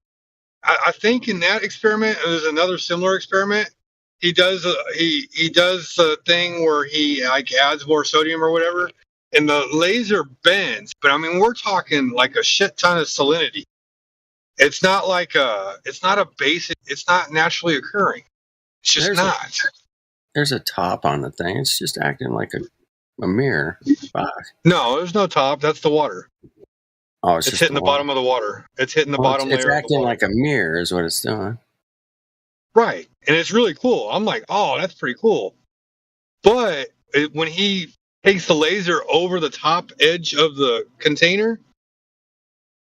I think in that experiment, there's another similar experiment. He does a thing where he like adds more sodium or whatever, and the laser bends. But I mean, we're talking like a shit ton of salinity. It's not it's not naturally occurring. It's just not. There's a top on the thing. It's just acting like a mirror. No, there's no top. That's the water. Oh, it's hitting the bottom of the water. It's hitting the bottom layer. It's acting like a mirror is what it's doing. Right. And it's really cool. I'm like, oh, that's pretty cool. But when he takes the laser over the top edge of the container,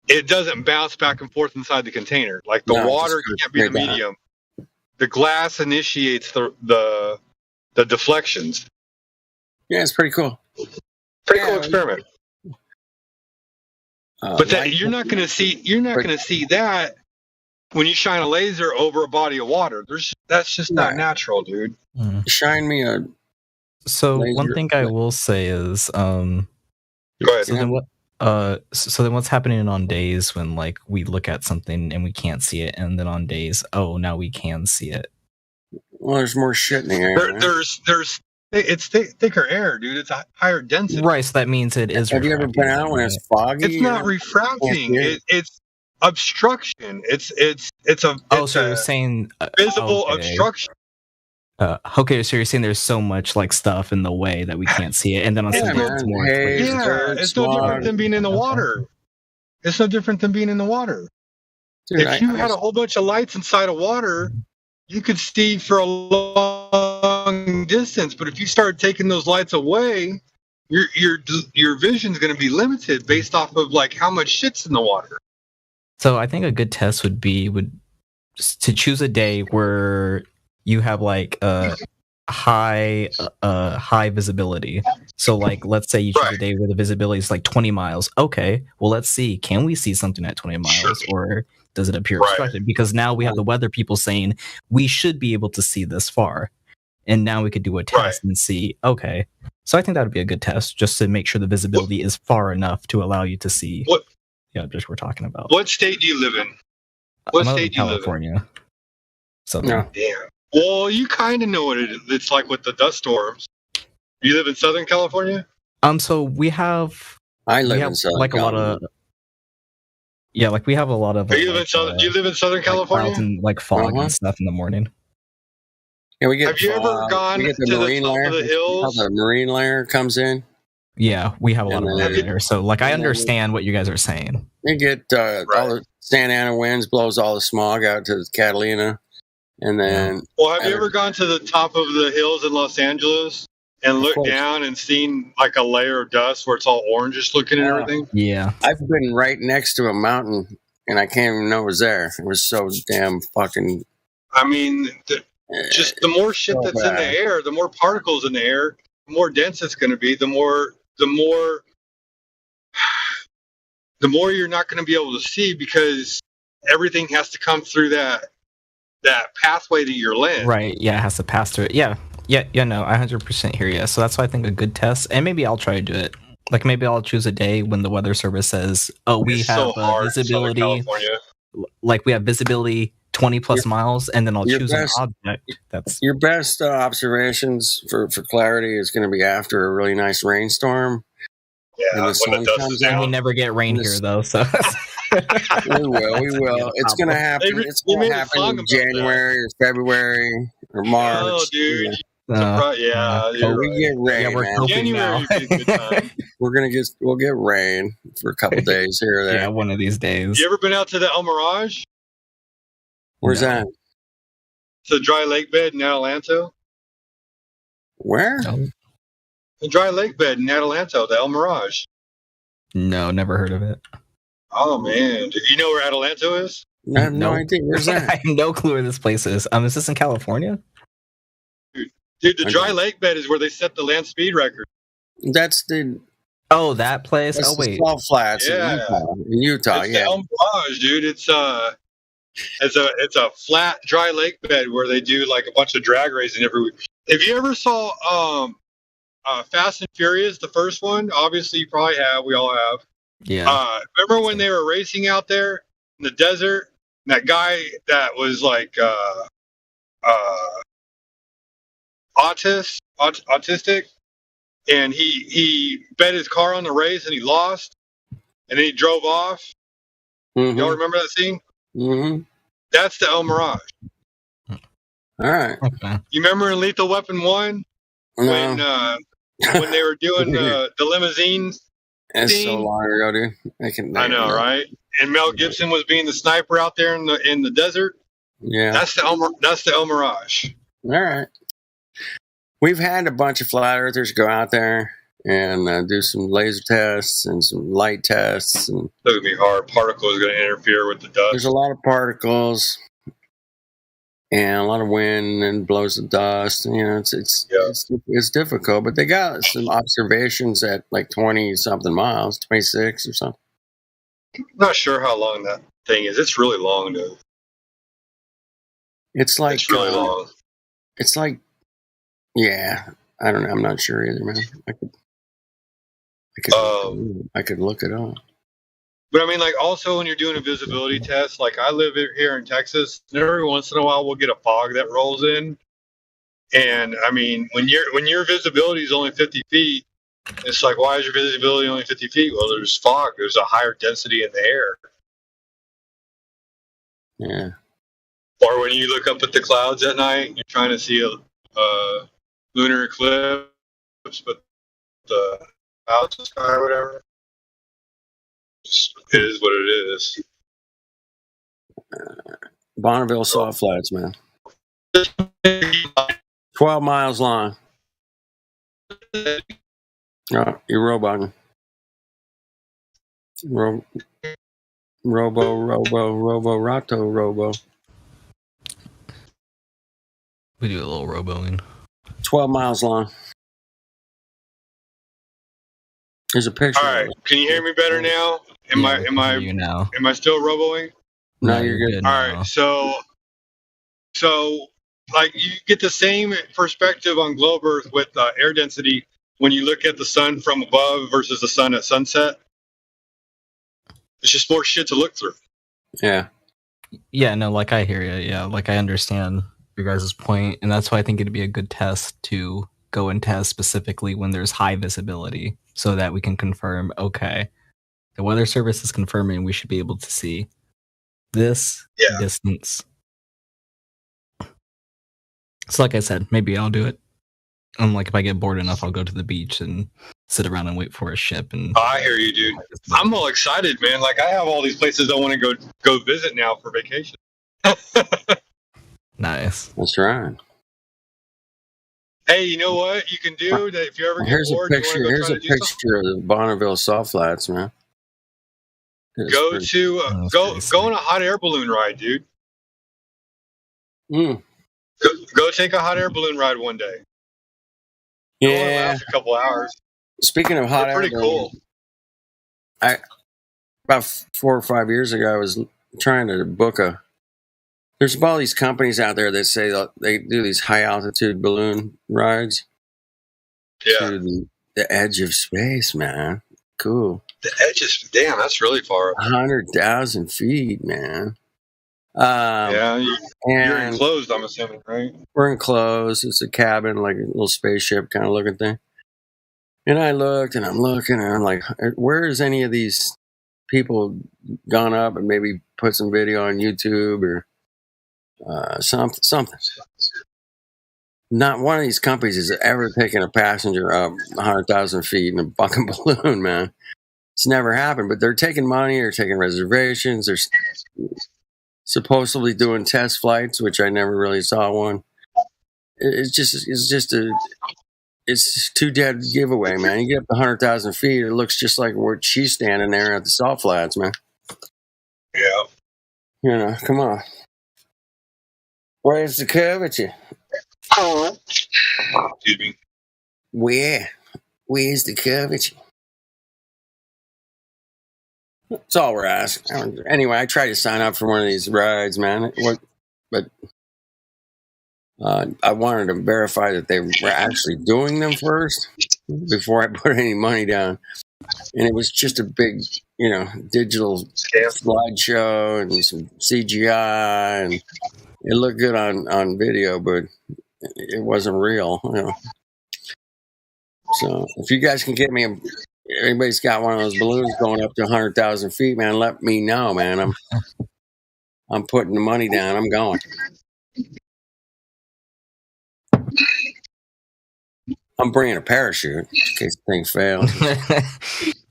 it doesn't bounce back and forth inside the container. Like the water can't be the medium. The glass initiates the deflections. Yeah, it's pretty cool. Pretty cool experiment. But you're not going to see that when you shine a laser over a body of water. That's just not natural, dude. Shine me a. So laser. One thing I will say is, go ahead. So then what's happening on days when like we look at something and we can't see it, and then on days, now we can see it. Well, there's more shit in the air. It's thicker air, dude. It's a higher density. Right, so that means it is. Have you ever been out when it's foggy? It's not refracting. It's obstruction. It's a. So you're saying visible obstruction. Okay, so you're saying there's so much like stuff in the way that we can't see it, and then on some days it's more clear. It's no different than being in the water. It's no different than being in the water. Dude, if you had a whole bunch of lights inside of water, you could see for a long distance. But if you start taking those lights away, your vision's going to be limited based off of like how much shit's in the water. So I think a good test would be to choose a day where you have like high visibility. So like, let's say you choose a day where the visibility is like 20 miles. Okay, well, let's see. Can we see something at 20 miles, or does it appear obstructed? Because now we have the weather people saying we should be able to see this far, and now we could do a test and see. Okay, so I think that would be a good test, just to make sure the visibility is far enough to allow you to see the objects we're talking about. What state do you live in? What I'm state in California. So Damn. Well, you kind of know what it's like with the dust storms. You live in Southern California? So we have. I live in Southern like California. a lot of. Yeah, like we have a lot of. You live in Southern? You live in Southern California? Clouds and like fog and stuff in the morning. Yeah, we get. Have you ever gone to the top of the hills? How the marine layer comes in. Yeah, we have a lot of rain there. So, like, I understand what you guys are saying. You get all the Santa Ana winds, blows all the smog out to Catalina, and then. Well, have you ever gone to the top of the hills in Los Angeles and looked down and seen like a layer of dust where it's all orangish looking and everything? Yeah, I've been right next to a mountain, and I can't even know it was there. It was so damn fucking. I mean, just the more shit that's in the air, the more particles in the air, the more dense it's going to be. The more you're not going to be able to see, because everything has to come through that pathway to your lens. Right. Yeah, it has to pass through it. Yeah. No, I 100% hear you. So that's why I think a good test, and maybe I'll try to do it. Like, maybe I'll choose a day when the weather service says, "Oh, we have visibility." Like, we have visibility 20 plus miles, and then I'll choose an object. That's your best observations for clarity is going to be after a really nice rainstorm. Yeah, and the sun comes out. We never get rain here, though. So we will. It's going to happen. It's going to happen in January or February or March. Oh, dude. We get rain. Yeah, we're hoping now. We'll get rain for a couple days here or there. Yeah, one of these days. You ever been out to the El Mirage? Where's that? It's a dry lake bed in Adelanto. Where? The dry lake bed in Adelanto, the El Mirage. No, never heard of it. Oh, man. Do you know where Adelanto is? I have no idea. Where's that? I have no clue where this place is. Is this in California? Dude, the dry lake bed is where they set the land speed record. That's the... Oh, that place? That's wait. Salt Flats in Utah. It's the El Mirage, dude. It's a flat, dry lake bed where they do like a bunch of drag racing every week. If you ever saw Fast and Furious, the first one, obviously you probably have. We all have. Yeah. Remember when they were racing out there in the desert? And that guy that was like autistic, and he bet his car on the race and he lost, and then he drove off. Mm-hmm. Y'all remember that scene? Mm-hmm. That's the El Mirage. All right. Okay. You remember in Lethal Weapon 1 when they were doing the limousine? It's scene? so long ago, dude. I know, right? And Mel Gibson was being the sniper out there in the desert. Yeah, that's the El Mirage. All right. We've had a bunch of flat earthers go out there and do some laser tests and some light tests. And it's going to be hard. Particles going to interfere with the dust. There's a lot of particles and a lot of wind and blows the dust. You know, it's difficult. But they got some observations at like 20-something miles, 26 or something. I'm not sure how long that thing is. It's really long, though. It's really long. It's like, yeah, I don't know. I'm not sure either, man. I could look it up. But I mean, like, also when you're doing a visibility test, like I live here in Texas, and every once in a while we'll get a fog that rolls in. And I mean, when your visibility is only 50 feet, it's like, why is your visibility only 50 feet? Well, there's fog. There's a higher density in the air. Yeah. Or when you look up at the clouds at night, you're trying to see a lunar eclipse, but the clouds in the sky or whatever. It is what it is. Bonneville Salt Flats, man. 12 miles long. Oh, you're roboting. Robo. We do a little roboing. 12 miles long. There's a picture. All right, can you hear me better now? Am I still roboing? No, you're good. All right, so like you get the same perspective on globe Earth with air density when you look at the sun from above versus the sun at sunset. It's just more shit to look through. Yeah. Yeah, no, like I hear you. Yeah, like I understand your guys' point, and that's why I think it'd be a good test to go and test specifically when there's high visibility, so that we can confirm, okay, the weather service is confirming we should be able to see this distance. So like I said, maybe I'll do it. Like if I get bored enough, I'll go to the beach and sit around and wait for a ship. And I hear you, dude. I'm all excited, man. Like I have all these places I want to go visit now for vacation. Nice. That's right. Hey, you know what you can do that if you ever get Here's bored? a picture. Here's a picture of the Bonneville Salt Flats, man. Go on a hot air balloon ride, dude. Go take a hot air balloon ride one day. Yeah, it only lasts a couple hours. Speaking of hot air, pretty cool. About 4 or 5 years ago, I was trying to book There's all these companies out there that say that they do these high altitude balloon rides. Yeah. To the edge of space, man. Cool. The edge is that's really far up. 100,000 feet, man. You're enclosed, I'm assuming, right? We're enclosed. It's a cabin, like a little spaceship kind of looking thing. And I looked, and I'm looking, and I'm like, where is any of these people gone up and maybe put some video on YouTube or something? Not one of these companies has ever taken a passenger up 100,000 feet in a fucking balloon, man. It's never happened, but they're taking money, they're taking reservations, they're supposedly doing test flights, which I never really saw one. It's too dead giveaway, man. You get up to 100,000 feet, it looks just like where she's standing there at the Salt Flats, man. Yeah. You know, come on. Where's the curvature? Excuse me. Where's the curvature? That's all we're asking. Anyway, I tried to sign up for one of these rides, man. But I wanted to verify that they were actually doing them first before I put any money down. And it was just a big, digital slideshow and some CGI, and it looked good on video, but it wasn't real. So if you guys can get me anybody's got one of those balloons going up to 100,000 feet, man, let me know, man. I'm putting the money down. I'm going. I'm bringing a parachute in case the thing fails.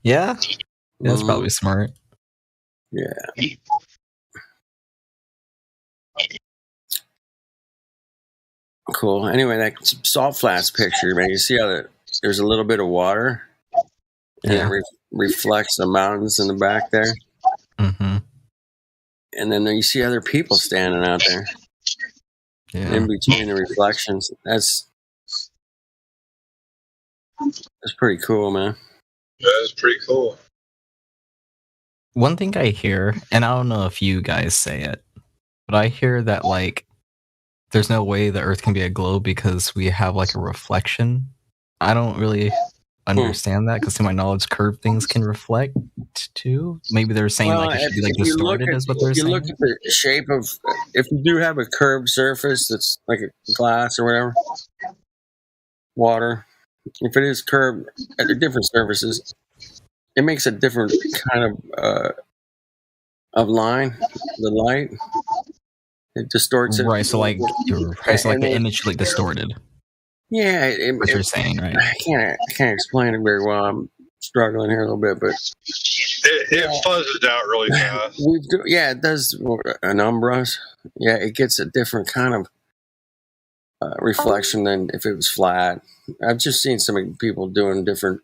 Yeah, that's probably smart. Yeah. Cool. Anyway, that Salt Flats picture, man, you see how there's a little bit of water? And it reflects the mountains in the back there. Mm-hmm. And then you see other people standing out there in between the reflections. That's pretty cool, man. Yeah, that's pretty cool. One thing I hear, and I don't know if you guys say it, but I hear that, like, there's no way the Earth can be a globe because we have, like, a reflection. I don't really understand that because, to my knowledge, curved things can reflect too. Maybe they're saying it should be like distorted, is what they're saying. You look at the shape of, if you do have a curved surface that's like a glass or whatever, water, if it is curved at the different surfaces, it makes a different kind of line. The light, it distorts it. Right. So like the image like distorted. Yeah, what you're saying, right? I can't explain it very well. I'm struggling here a little bit, but it fuzzes out really fast. It does. Penumbras. Yeah, it gets a different kind of reflection than if it was flat. I've just seen some people doing different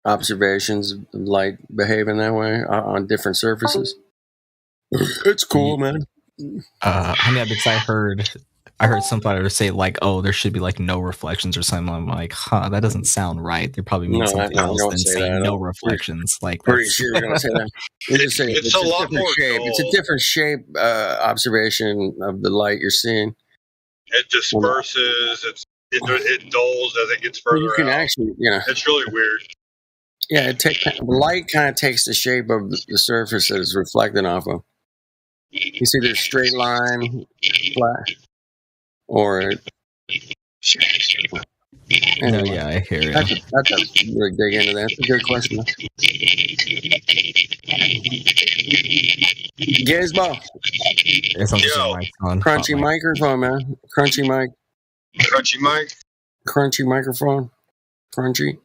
observations of light behaving that way on different surfaces. It's cool, man. Because I heard I heard somebody say like, "Oh, there should be like no reflections or something." I'm like, "Huh, that doesn't sound right." They probably mean something else than say no reflections. Like, pretty sure you're gonna say that. You just say it's a lot more shape. It's a different shape observation of the light you're seeing. It disperses. It dulls as it gets further. You can out. actually, it's really weird. Yeah, the light kind of takes the shape of the surface that it's reflecting off of. You see, there's straight line, flat, or. Anyway, yeah, I hear it. That's really dig into that. That's a good question. Gizmo. Crunchy microphone, man. Crunchy mic. Crunchy mic. Crunchy microphone. Crunchy.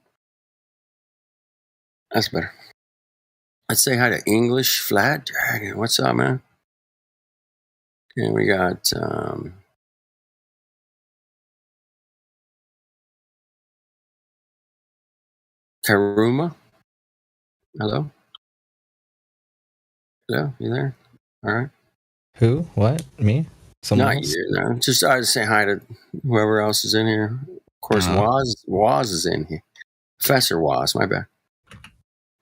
That's better. Let's say hi to English Flat Dragon. What's up, man? Okay, we got Karuma. Hello? Hello? You there? All right. Who? What? Me? Someone Not else? you, no. Just I just say hi to whoever else is in here. Of course, Waz is in here. Professor Waz, my bad.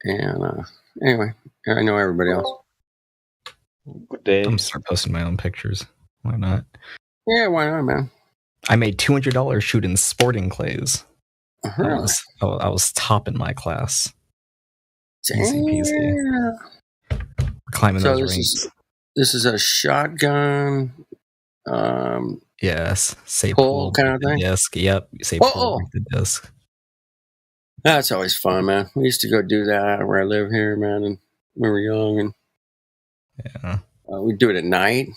And anyway, I know everybody else. Good day. I'm gonna start posting my own pictures. Why not? Yeah, why not, man? I made $200 shooting sporting clays. Really? I was top in my class. Easy peasy. Climbing So those rings. This is a shotgun. Yes, say pull kind of thing. Disc. Yep. Say pull the disc. That's always fun, man. We used to go do that where I live here, man, and we were young, and yeah, we'd do it at night,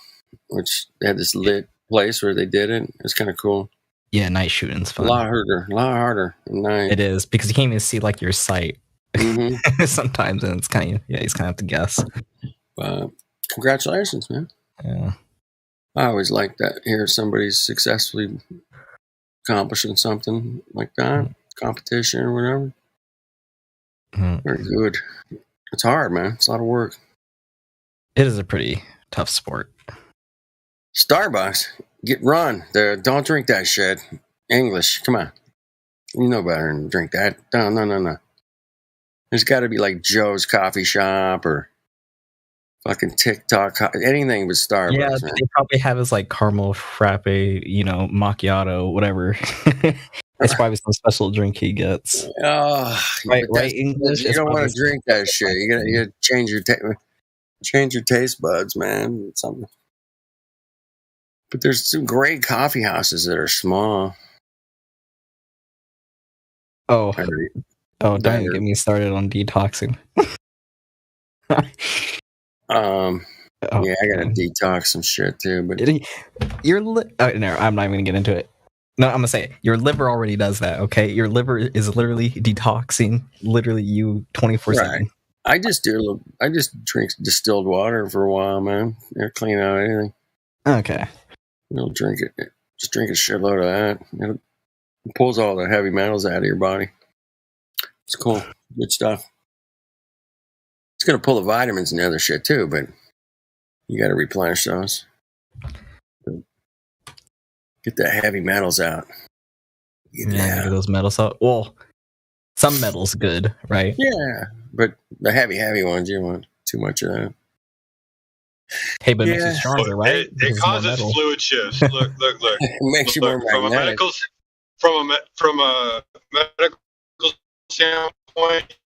which they had this lit place where they did it. It's kind of cool. Yeah, night shooting's fun. A lot harder at night. It is because you can't even see like your sight Mm-hmm. sometimes, and it's kind of you kind of have to guess. Congratulations, man. Yeah, I always like that. Hear somebody's successfully accomplishing something like that, competition or whatever. Very good. It's hard, man. It's a lot of work. It is a pretty tough sport. Starbucks, run there. Don't drink that shit. English, come on. You know better than drink that. No. There's got to be like Joe's Coffee Shop or fucking TikTok, anything but Starbucks. Yeah, man. they probably have his like caramel frappe, macchiato, whatever. It's probably some special drink he gets. Right. English. You don't want to drink that shit. You gotta change your taste buds, man. Something. But there's some great coffee houses that are small. Don't get me started on detoxing. Yeah, I gotta detox some shit too. But no, I'm not even gonna get into it. No, I'm gonna say it. Your liver already does that. Okay, your liver is literally detoxing, literally you 24/7. I just drink distilled water for a while, man. Clean out anything. Okay. Don't drink it. Just drink a shitload of that. It pulls all the heavy metals out of your body. It's cool. Good stuff. It's gonna pull the vitamins and other shit too, but you gotta replenish those. Get the heavy metals out. Get those metals out. Well, some metals good, right? Yeah, but the heavy ones, you don't want too much of that. Hey, but it makes you stronger, right? It causes fluid shifts. Look. It makes you more magnetic. From a medical standpoint,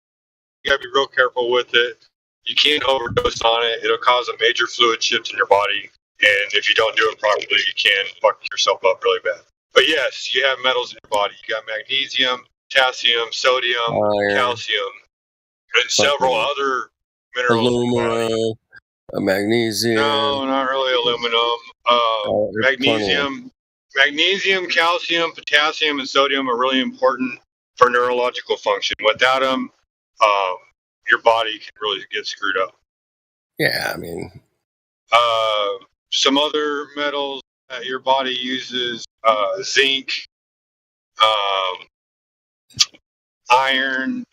you gotta be real careful with it. You can't overdose on it. It'll cause a major fluid shift in your body. And if you don't do it properly, you can fuck yourself up really bad. But yes, you have metals in your body. You got magnesium, potassium, sodium, calcium, and several other minerals. Aluminum, magnesium. No, not really aluminum. Magnesium, calcium, potassium, and sodium are really important for neurological function. Without them, your body can really get screwed up. Yeah, I mean. Some other metals that your body uses, zinc, iron.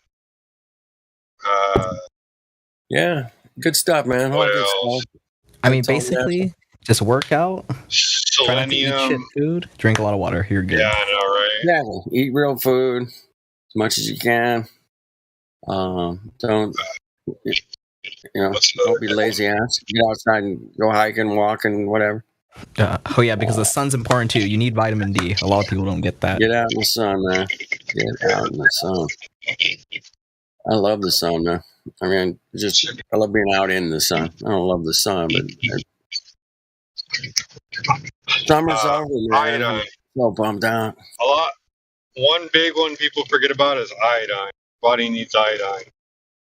Yeah, good stuff, man. What else? I mean, basically, just work out, Try not to eat shit selenium. food. Drink a lot of water. You're good. Yeah, I know, right? Yeah, eat real food as much as you can. Don't don't be lazy ass. Get outside and go hiking, walking, whatever. Oh yeah, because the sun's important too. You need vitamin D. A lot of people don't get that. Get out in the sun, man. Get out in the sun. I love the sun, man. I mean, I love being out in the sun. I don't love the sun, but summer's over, man. I'm so bummed out. One big one people forget about is iodine. Body needs iodine.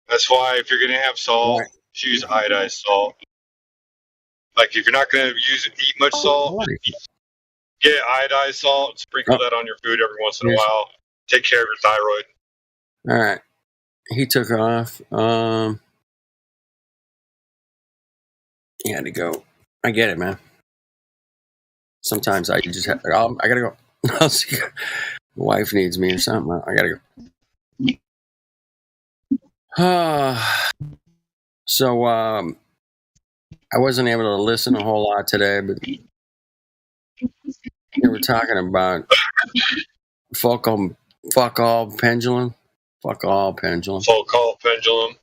That's why if you're gonna have salt, use iodized salt. Like if you're not gonna eat much salt, get iodized salt, sprinkle that on your food every once in a while. Take care of your thyroid. All right. He took off. He had to go. I get it, man. Sometimes I just have. I gotta go. I'll see. My wife needs me or something. I gotta go. So I wasn't able to listen a whole lot today, but they were talking about fuck all pendulum. Fuck all pendulum. Fuck all pendulum.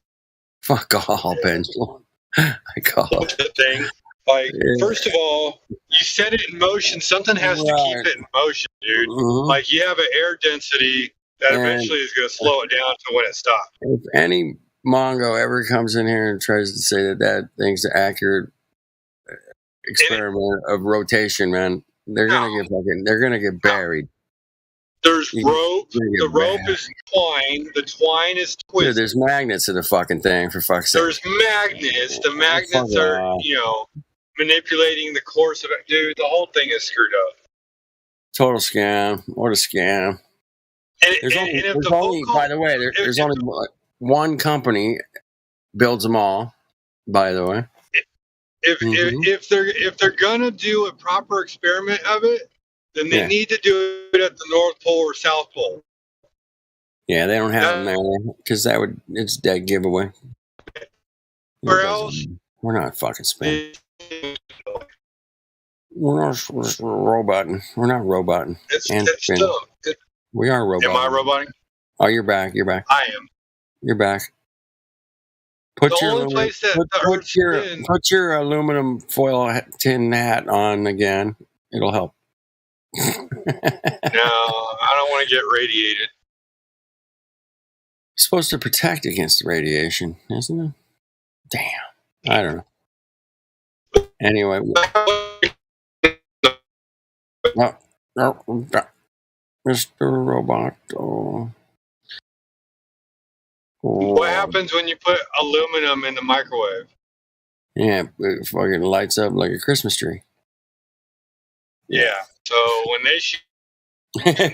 Fuck all pendulum. I call it. The thing. Like, first of all, you set it in motion. Something has to keep it in motion, dude. Like, you have an air density that eventually is going to slow it down to when it stops. If any Mongo ever comes in here and tries to say that thing's an accurate experiment of rotation, man, they're gonna get buried. There's rope. The rope is twine. The twine is twisted. Dude, there's magnets in the fucking thing, for fuck's sake. There's magnets. The magnets are, manipulating the course of it. Dude, the whole thing is screwed up. Total scam. What a scam. There's only, by the way, there's only one company builds them all, by the way. If they're gonna do a proper experiment of it, then they need to do it at the North Pole or South Pole. Yeah, they don't have them there because it's a dead giveaway. Where else? We're not fucking spam. We're not roboting. We're not roboting. We are roboting. Am I roboting? Oh, you're back. You're back. I am. You're back. Put your aluminum foil tin hat on again. It'll help. No, I don't want to get radiated. It's supposed to protect against radiation, isn't it? Damn. I don't know. Anyway. Mr. Robot. What happens when you put aluminum in the microwave? Yeah, it fucking lights up like a Christmas tree. Yeah. So when they shoot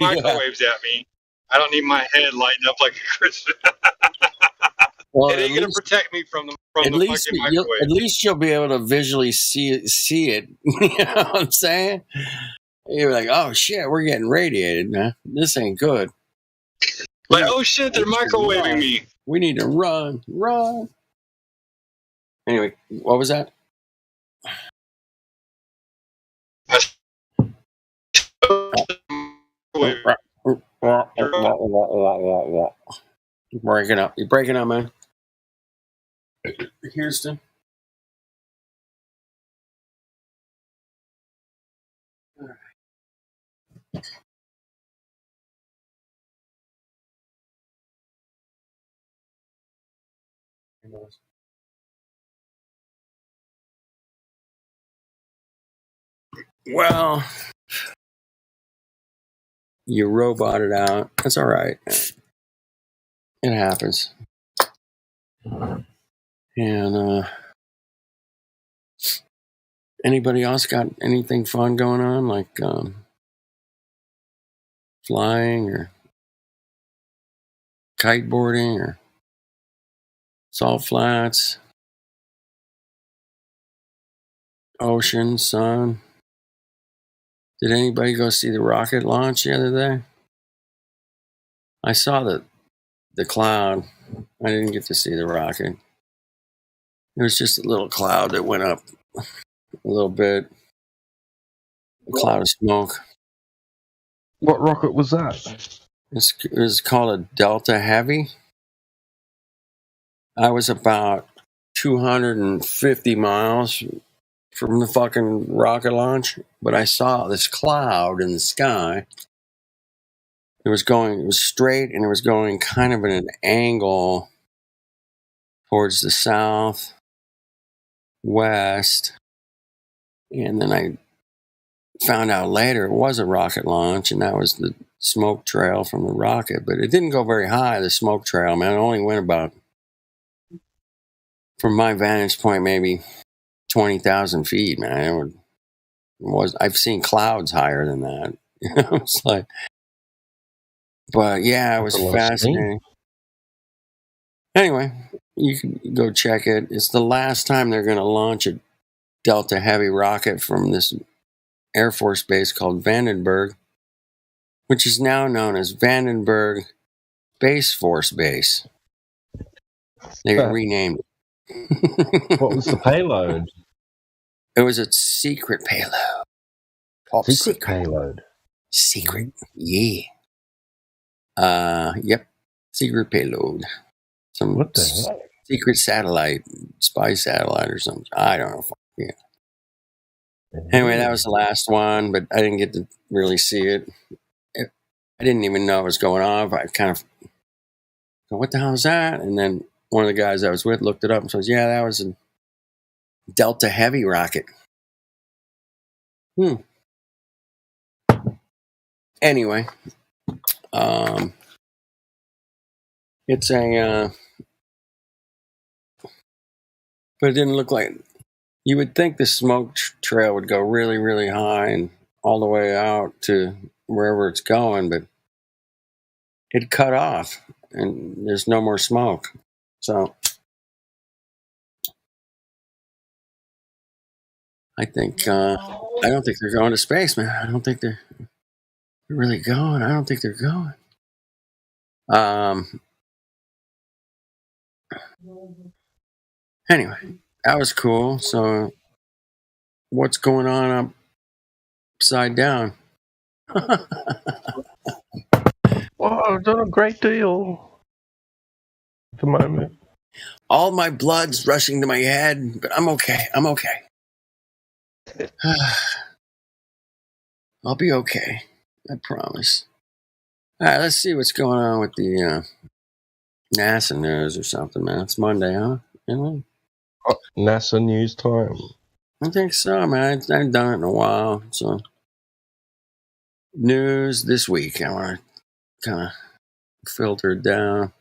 microwaves at me, I don't need my head lighting up like a Christmas. Well, it ain't gonna protect me from the fucking microwave. At least you'll be able to visually see it. You know what I'm saying? You're like, oh shit, we're getting radiated, man. This ain't good. Like, oh shit, they're microwaving me. We need to run. Anyway, what was that? You're breaking up. You're breaking up, man. Houston. Well, you roboted out. That's all right. It happens. And anybody else got anything fun going on, like flying or kiteboarding or salt flats, ocean, sun? Did anybody go see the rocket launch the other day? I saw the cloud. I didn't get to see the rocket. It was just a little cloud that went up a little bit. a cloud of smoke. What rocket was that? It was called a Delta Heavy. I was about 250 miles from the fucking rocket launch, but I saw this cloud in the sky. It was straight, and it was going kind of at an angle towards the southwest. And then I found out later it was a rocket launch, and that was the smoke trail from the rocket. But it didn't go very high, the smoke trail, man. It only went about, from my vantage point, maybe 20,000 feet, man. I've seen clouds higher than that. It's like, but yeah, it was fascinating. Anyway, you can go check it. It's the last time they're going to launch a Delta Heavy rocket from this Air Force base called Vandenberg, which is now known as Vandenberg Space Force Base. They renamed it. What was the payload? It was a secret payload. Top secret payload. Secret, yeah. Yep. Secret payload. What the heck? Secret satellite, spy satellite or something. I don't know. Yeah. Anyway, that was the last one, but I didn't get to really see it. I didn't even know it was going off. I kind of, what the hell is that? And then one of the guys I was with looked it up and says, yeah, that was a Delta Heavy rocket. Anyway, it's a, but it didn't look like, you would think the smoke trail would go really, really high and all the way out to wherever it's going, but it cut off and there's no more smoke. So I think, I don't think they're going to space, man. I don't think they're really going. I don't think they're going. Anyway, that was cool. So what's going on upside down? Well, I've done a great deal at the moment. All my blood's rushing to my head, but I'm okay. I'm okay. I'll be okay. I promise. All right, let's see what's going on with the NASA news or something, man. It's Monday, huh? NASA news time. I think so, man. I haven't done it in a while. So, news this week. I want to kind of filter it down.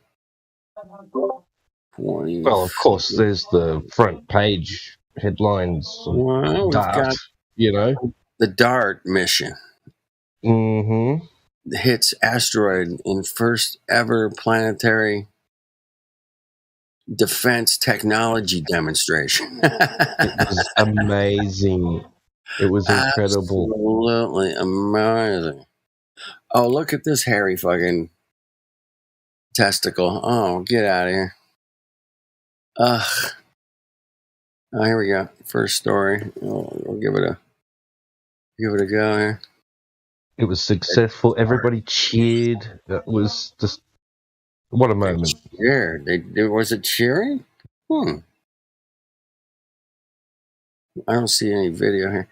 Well, of course, there's the front page headlines. Well, we've got, the DART mission. Mm-hmm. Hits asteroid in first ever planetary defense technology demonstration. It was amazing. It was incredible. Absolutely amazing. Oh, look at this hairy fucking testicle. Oh, get out of here. Ugh. Oh, here we go. First story. We'll give it a go here. It was successful. Everybody cheered. It was just, what a moment. Yeah, was it cheering? I don't see any video here.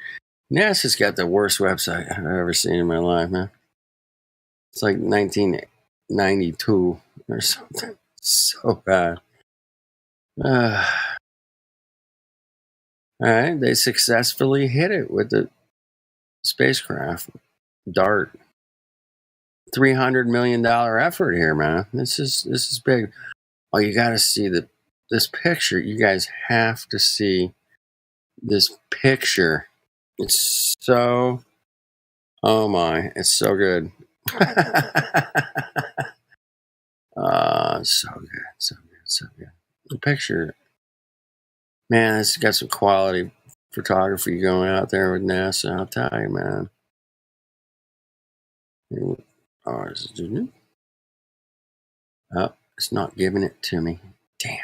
NASA's got the worst website I've ever seen in my life, man. It's like 1992 or something. So bad. All right, they successfully hit it with the spacecraft DART. $300 million effort here, man. This is big. Oh, you got to see this picture. You guys have to see this picture. It's so, oh my, it's so good. So good. The picture, man, it's got some quality photography going out there with NASA. I'll tell you, man. Oh, is it new? Oh, it's not giving it to me. Damn.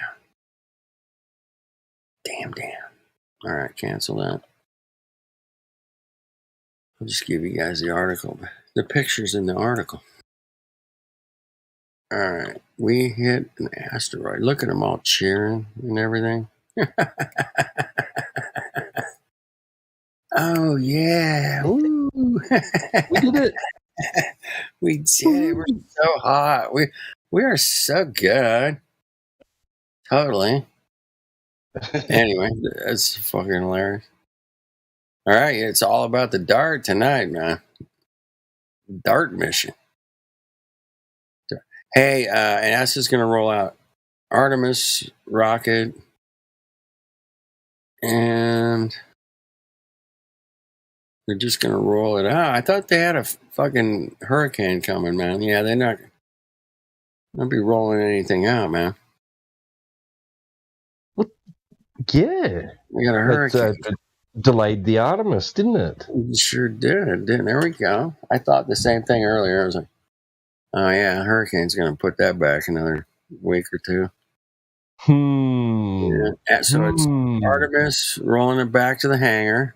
All right, cancel that. I'll just give you guys the article. The picture's in the article. All right. We hit an asteroid. Look at them all cheering and everything. Oh, yeah. Woo. We did it. We did it. We're so hot. We are so good. Totally. Anyway, that's fucking hilarious. All right. It's all about the DART tonight, man. DART mission. Hey, NASA's going to roll out Artemis rocket, and they're just going to roll it out. I thought they had a fucking hurricane coming, man. Yeah, they're not going to be rolling anything out, man. Yeah. We got a hurricane. Delayed the Artemis, didn't it? It sure did. There we go. I thought the same thing earlier. I was like, oh, yeah, hurricane's going to put that back another week or two. Yeah. So it's Artemis rolling it back to the hangar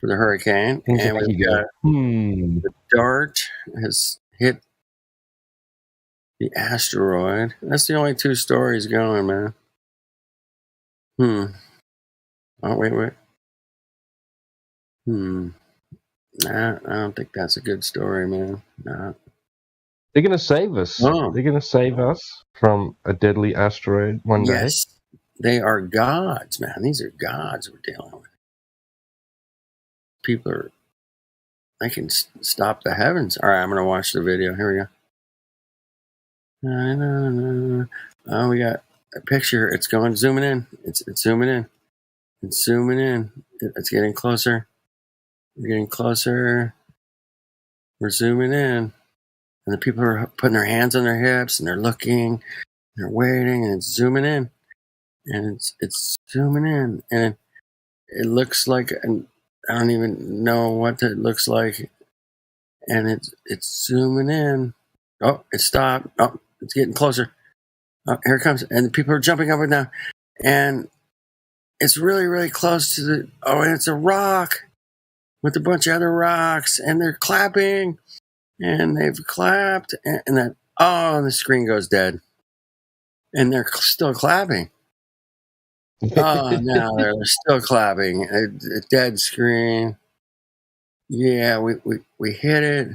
for the hurricane. And we've got the DART has hit the asteroid. That's the only two stories going, man. Oh, wait. Nah, I don't think that's a good story, man. Nah. They're going to save us. Oh. They're going to save us from a deadly asteroid one day. Yes, they are gods, man. These are gods we're dealing with. People they can stop the heavens. All right, I'm going to watch the video. Here we go. Oh, we got a picture. It's going, zooming in. It's zooming in. It's zooming in. It's getting closer. We're getting closer. We're zooming in. And the people are putting their hands on their hips and they're looking, and they're waiting, and it's zooming in. And it's zooming in. And it looks like, and I don't even know what it looks like. And it's zooming in. Oh, it stopped. Oh, it's getting closer. Oh, here it comes. And the people are jumping up and down. And it's really, really close to and it's a rock with a bunch of other rocks. And they're clapping. And they've clapped. And then, and the screen goes dead. And they're still clapping. Oh, no, they're still clapping. A dead screen. Yeah, we hit it.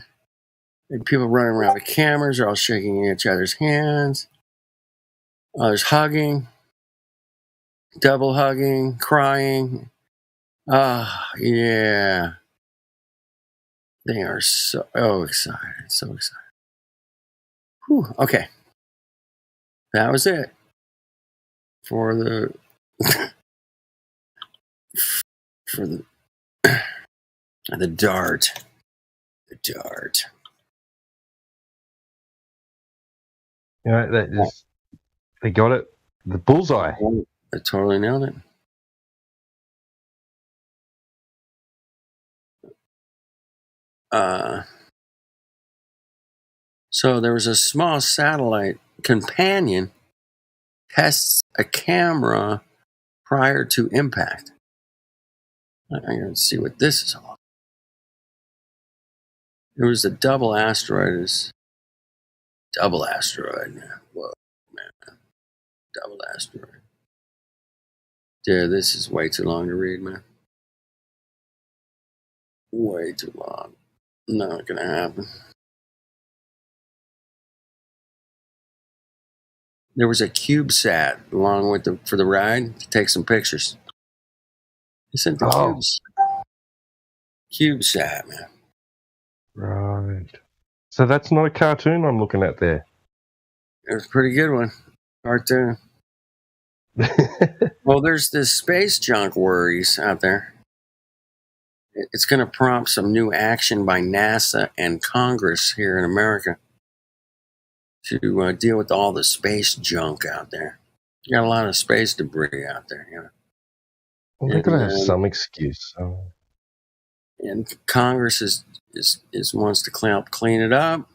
And people running around with cameras are all shaking each other's hands. There's hugging, double hugging, crying. Yeah. They are so excited. So excited. Whew, okay. That was it for the the DART. The DART. Yeah, they got it. The bullseye. They totally nailed it. So there was a small satellite companion tests a camera prior to impact. I'm going to see what this is all about. It was a double asteroid. Double asteroid. Whoa, man. Double asteroid. Dude, this is way too long to read, man. Way too long. Not going to happen. There was a CubeSat along with for the ride to take some pictures. He sent the CubeSat, man. Right. So that's not a cartoon I'm looking at there. It was a pretty good one. Cartoon. Well, there's this space junk worries out there. It's going to prompt some new action by NASA and Congress here in America to deal with all the space junk out there. You got a lot of space debris out there, you know. Well, they're going to have some excuse. So. And Congress is wants to clean it up,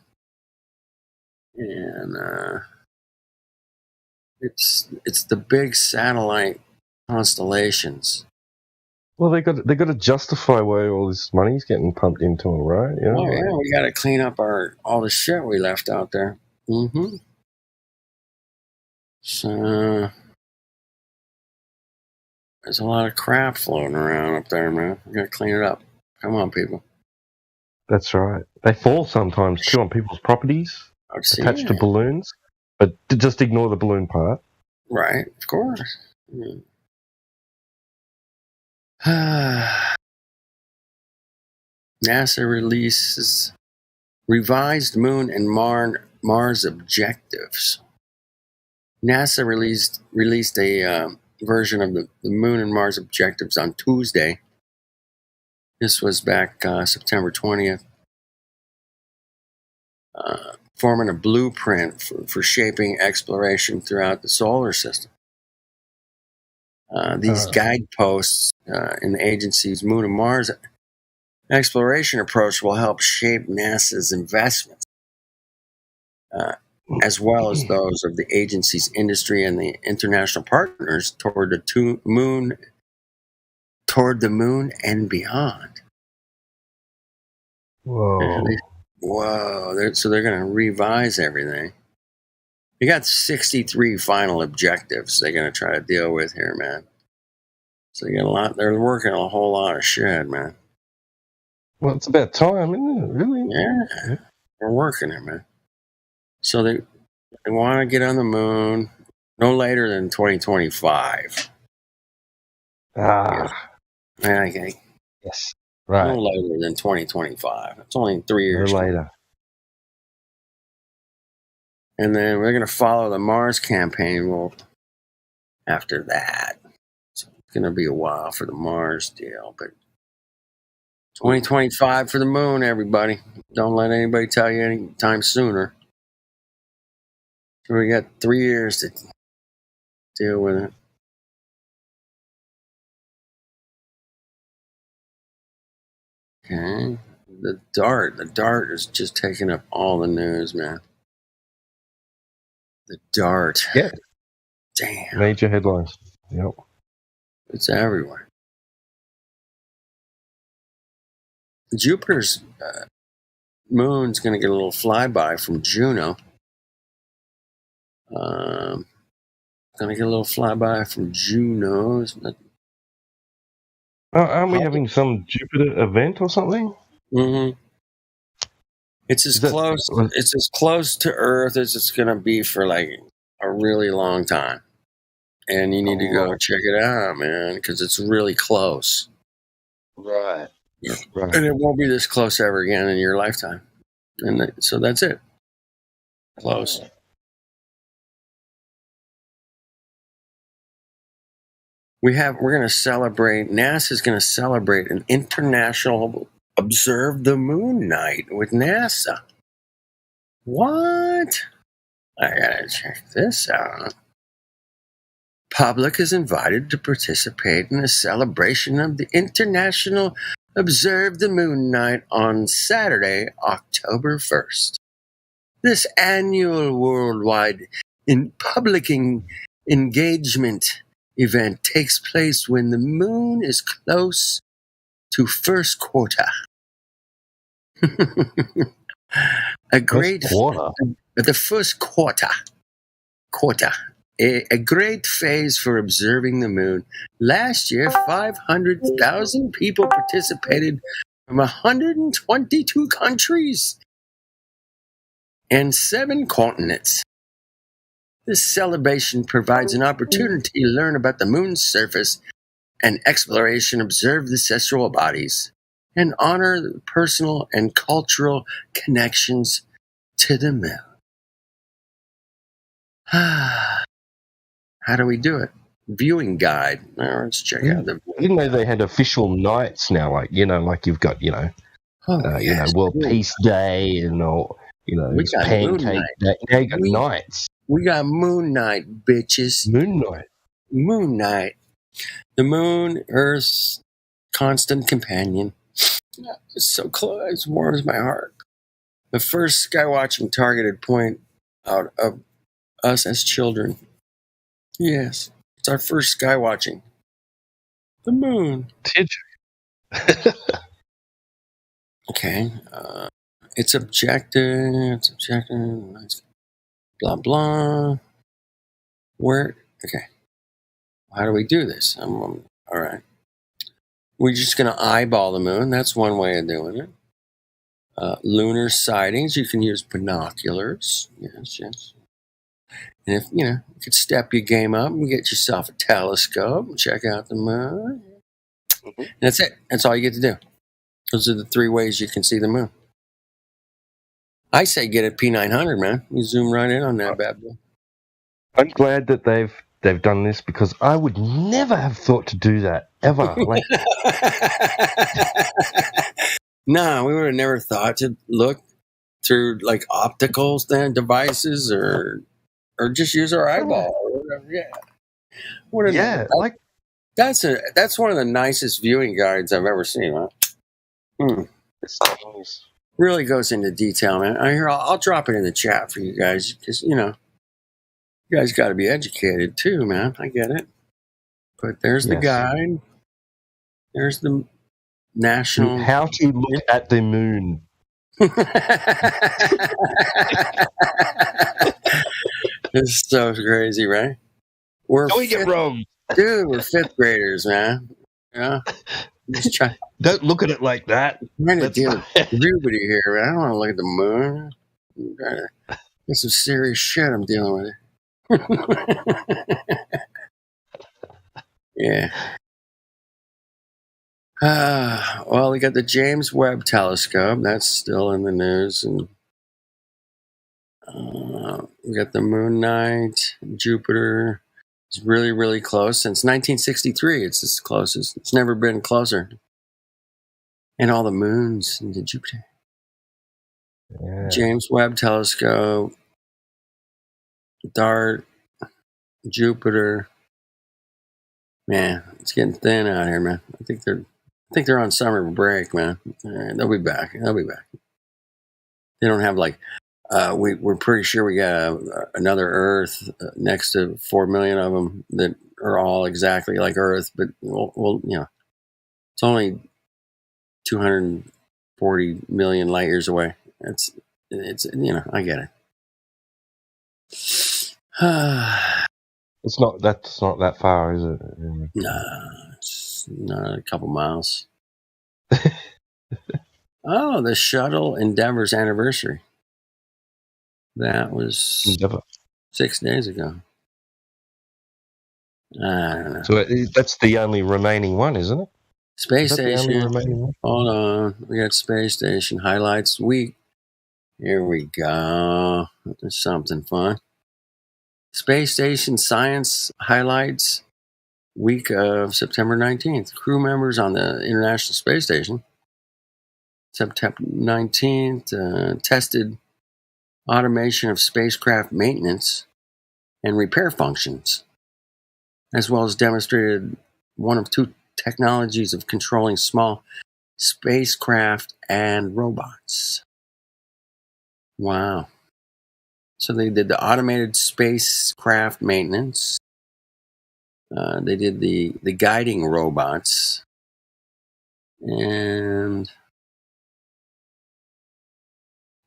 and it's the big satellite constellations. Well, they got to justify why all this money's getting pumped into them, right? You know, Oh yeah, we got to clean up all the shit we left out there. Mm-hmm. So there's a lot of crap floating around up there, man. We got to clean it up. Come on, people. That's right. They fall sometimes too on people's properties, attached to balloons, but just ignore the balloon part. Right, of course. NASA releases revised Moon and Mars objectives. NASA released a version of the Moon and Mars objectives on Tuesday. This was back September 20th. Forming a blueprint for shaping exploration throughout the solar system. These guideposts in the agency's Moon and Mars exploration approach will help shape NASA's investments, as well as those of the agency's industry and the international partners toward the moon and beyond. Whoa! So they're going to revise everything. You got 63 final objectives they're going to try to deal with here, man. So you got a lot. They're working a whole lot of shit, man. Well, it's about time, isn't it? Really? Yeah. We're working it, man. So they want to get on the moon no later than 2025. Okay. Yes. Right. No later than 2025. It's only 3 years. No later. And then we're going to follow the Mars campaign after that. So it's going to be a while for the Mars deal, but 2025 for the moon, everybody. Don't let anybody tell you any time sooner. So we got 3 years to deal with it. Okay. The DART is just taking up all the news, man. The DART. Yeah. Damn. Major headlines. Yep. It's everywhere. Jupiter's moon's going to get a little flyby from Juno. Going to get a little flyby from Juno. Aren't we having some Jupiter event or something? Mm-hmm. It's as close to Earth as it's going to be for like a really long time. And you need to go check it out, man, because it's really close. Right. Right. And it won't be this close ever again in your lifetime. And so that's it. Close. We're going to celebrate, NASA's going to celebrate an international Observe the Moon night with NASA. What? I gotta check this out. Public is invited to participate in a celebration of the International Observe the Moon night on Saturday, October 1st. This annual worldwide public engagement event takes place when the moon is close to first quarter. The first quarter. A great phase for observing the moon. Last year, 500,000 people participated from 122 countries and 7 continents. This celebration provides an opportunity to learn about the moon's surface and exploration, observe the celestial bodies, and honor the personal and cultural connections to the moon. How do we do it? Viewing guide. Let's check out the. I didn't know they had official nights now, like you've got World Peace Day and all, we got Pancake Day. Now you got nights. We got Moon Night, bitches. Moon Night. The moon, Earth's constant companion. It's so close, it warms my heart. The first skywatching targeted point out of us as children. Yes, it's our first skywatching. The moon. Did you? Okay. It's objective. Blah, blah. Where? Okay. How do we do this? All right. We're just going to eyeball the moon. That's one way of doing it. Lunar sightings. You can use binoculars. Yes. And if, you could step your game up and get yourself a telescope and check out the moon. And that's it. That's all you get to do. Those are the 3 ways you can see the moon. I say get a P900, man. You zoom right in on that bad boy. I'm glad that they've done this because I would never have thought to do that ever. Like, no, we would have never thought to look through like optical devices or just use our eyeball or whatever. Yeah. That's one of the nicest viewing guides I've ever seen, man. Really goes into detail, man. I'll drop it in the chat for you guys because you guys got to be educated too, man. I get it. But there's the guide. There's the national. How to look at the moon. It's so crazy, right? We're wrong. Dude, we're 5th graders, man. Yeah. Just try. Don't look at it like that. I'm trying to deal with everybody here, man. I don't want to look at the moon. I'm trying to get some serious shit I'm dealing with. Yeah. Well, we got the James Webb Telescope. That's still in the news. And we got the Moon Night, Jupiter. It's really, really close. Since 1963, it's as closest. It's never been closer. And all the moons into Jupiter. Yeah. James Webb Telescope, DART, Jupiter. Man, it's getting thin out here, man. I think they're on summer break, man. They'll be back. They don't have like we're pretty sure we got another Earth next to 4 million of them that are all exactly like Earth, but we'll it's only 240 million light years away. It's I get it. That's not that far, is it? Nah, it's not a couple miles. Oh, the shuttle Endeavor's anniversary. That was Endeavor. 6 days ago. I don't know. So that's the only remaining one, isn't it? Space Station. Hold on. We got Space Station highlights week. Here we go. There's something fun. Space Station Science Highlights week of September 19th. Crew members on the International Space Station. September 19th tested automation of spacecraft maintenance and repair functions, as well as demonstrated one of 2 technologies of controlling small spacecraft and robots. Wow. So they did the automated spacecraft maintenance. They did the guiding robots. And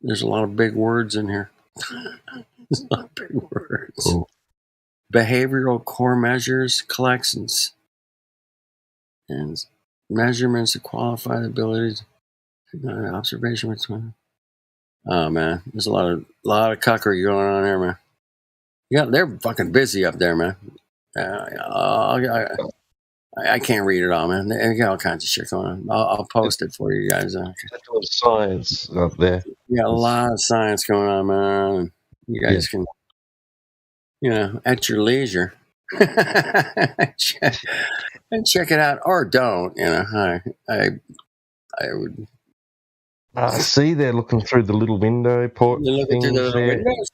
there's a lot of big words in here. There's a lot of big words. Cool. Behavioral core measures, collections, and measurements to qualify the abilities. Observation between. Oh man, there's a lot of cuckery going on here, man. Yeah, they're fucking busy up there, man. I can't read it all, man. They got all kinds of shit going on. I'll post it for you guys. There's a lot of science up there. You got a lot of science going on, man. You guys can, at your leisure, check it out, or don't. I would. See, they're looking through the little window port. They're looking through the little windows.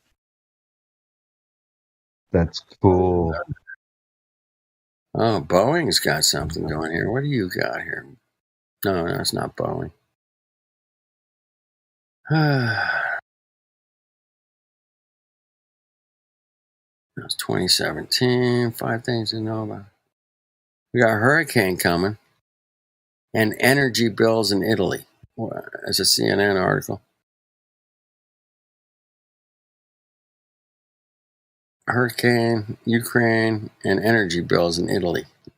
That's cool. Oh, Boeing's got something going here. What do you got here? No, it's not Boeing. That was 2017. 5 things to know about. We got a hurricane coming, and energy bills in Italy. As a CNN article. Hurricane, Ukraine, and energy bills in Italy. I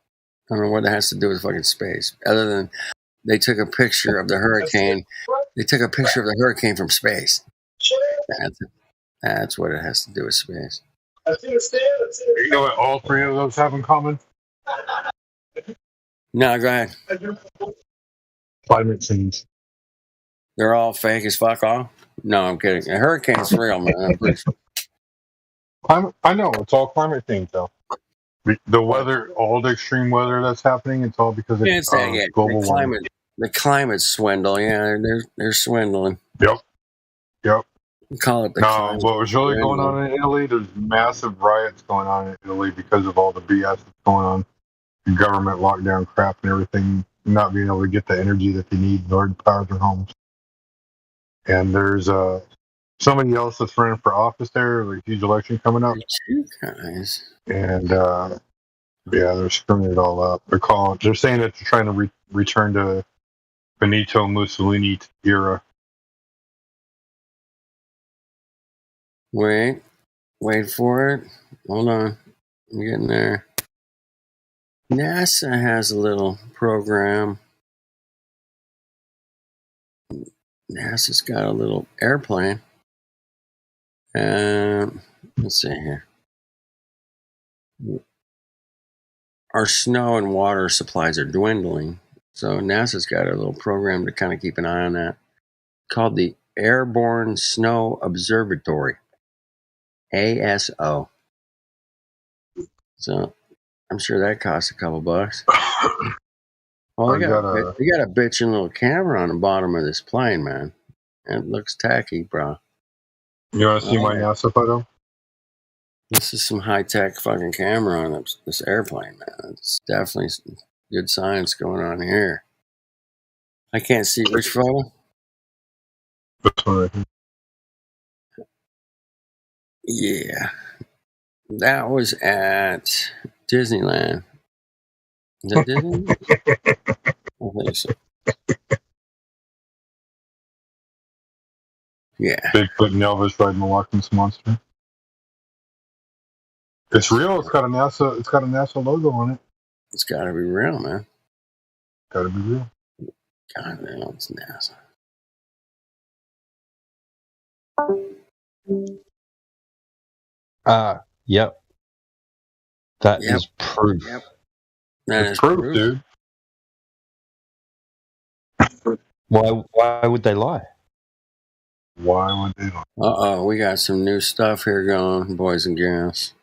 don't know what that has to do with fucking space, other than they took a picture of the hurricane. They took a picture of the hurricane from space. That's what it has to do with space. You know what all three of those have in common? No, go ahead. Climate change. They're all fake as fuck off? No, I'm kidding. A hurricane's real, man. I'm pretty sure. I know, it's all climate change, though. The weather, all the extreme weather that's happening, it's all because of global warming. The climate swindle, yeah, they're swindling. Yep. We call it the No, what was really going on in Italy, there's massive riots going on in Italy because of all the BS that's going on. The government lockdown crap and everything, not being able to get the energy that they need in order to power their homes. And there's somebody else that's running for office there, like huge election coming up. You guys. And they're screwing it all up. They're saying that they're trying to return to Benito Mussolini era. Wait for it. Hold on, I'm getting there. NASA has a little program. NASA's got a little airplane. Let's see here. Our snow and water supplies are dwindling, so NASA's got a little program to kind of keep an eye on that, called the Airborne Snow Observatory, ASO. So I'm sure that costs a couple bucks. Well, they got a bitchin' little camera on the bottom of this plane, man. It looks tacky, bro. You want to see my NASA photo? This is some high-tech fucking camera on this airplane, man. It's definitely some good science going on here. I can't see which photo. This one right here. Yeah. That was at Disneyland. Is that Disneyland? I think so. Yeah. Bigfoot and Elvis riding the Loch Ness Monster. It's real. It's got a NASA logo on it. It's got to be real, man. Got to be real. God damn, it's NASA. Yep. That is proof. Yep. It's proof, dude. Why would they lie? Why would they lie? We got some new stuff here going, boys and girls.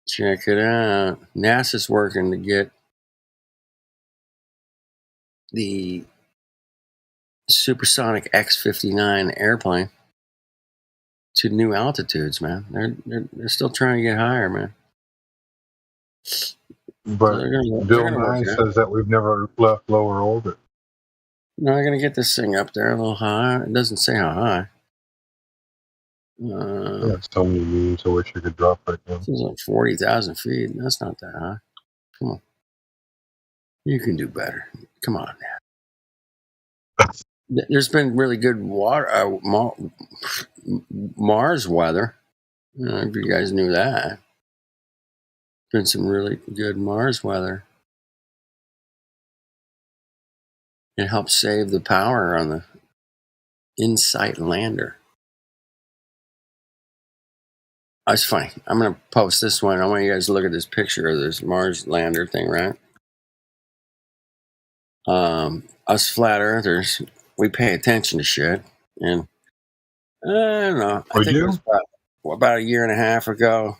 Check it out. NASA's working to get the supersonic X-59 airplane to new altitudes, man. They're still trying to get higher, man. But Bill Nye says that we've never left lower orbit. No, I'm going to get this thing up there a little high. It doesn't say how high. That's so many memes. I wish I could drop right now. This is like 40,000 feet. That's not that high. Come on. You can do better. Come on now. There's been really good Mars weather. I don't know if you guys knew that. Been some really good Mars weather. It helps save the power on the InSight lander. That's funny. I'm going to post this one. I want you guys to look at this picture of this Mars lander thing, right? Us flat earthers, we pay attention to shit. And I don't know. I think it was about a year and a half ago.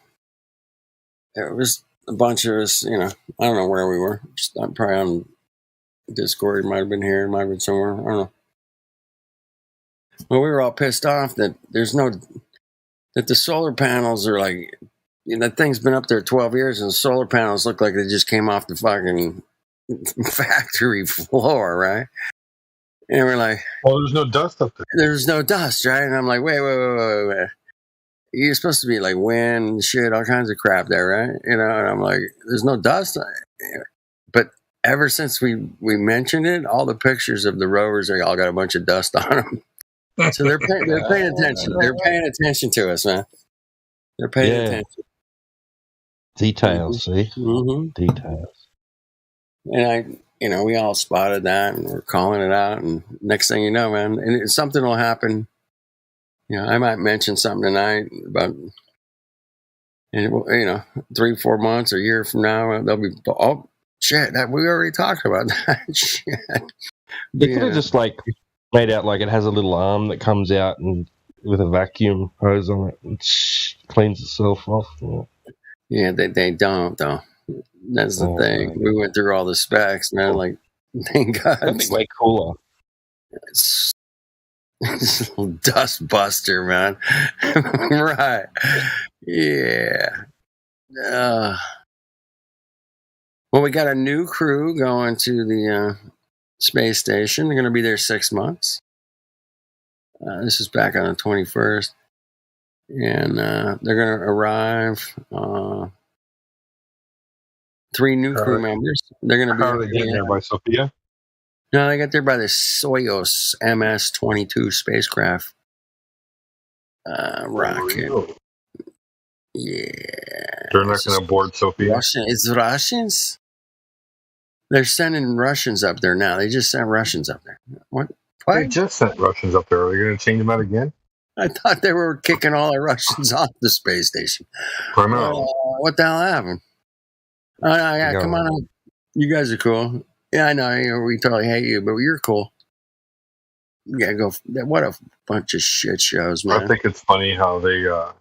It was a bunch of us, I don't know where we were. I'm probably on Discord. It might have been here. It might have been somewhere. I don't know. Well, we were all pissed off that that the solar panels are like, that thing's been up there 12 years and the solar panels look like they just came off the fucking factory floor, right? And we're like, well, there's no dust up there. There's no dust, right? And I'm like, wait. You're supposed to be like wind, shit, all kinds of crap there, right? And I'm like, there's no dust. ever since we mentioned it, all the pictures of the rovers are all got a bunch of dust on them. So they're paying attention. They're paying attention to us, man. They're paying attention. Details, see? Mm-hmm. Details. And we all spotted that, and we're calling it out. And next thing you know, man, and something will happen. I might mention something tonight about, 3-4 months or a year from now, they'll be, oh shit, that we already talked about that shit. They could have just made out like it has a little arm that comes out and with a vacuum hose on it and cleans itself off. Yeah, they don't though. That's the thing. Man. We went through all the specs, man. Like, thank God. That'd be way cooler. It's little dust buster, man. Right. Yeah. Well, we got a new crew going to the space station. They're going to be there 6 months. This is back on the 21st. And they're going to arrive. 3 new crew members. They're going to be. How are they getting there by Sophia? No, they got there by the Soyuz MS-22 spacecraft rocket. Yeah. They're not going to board Sophia. It's Russians. They're sending Russians up there now. They just sent Russians up there. What? They just sent Russians up there. Are they going to change them out again? I thought they were kicking all the Russians off the space station. I know. What the hell happened? Yeah, come on up. You guys are cool. Yeah, I know. We totally hate you, but you're cool. Yeah, go. What a bunch of shit shows, man. I think it's funny how they got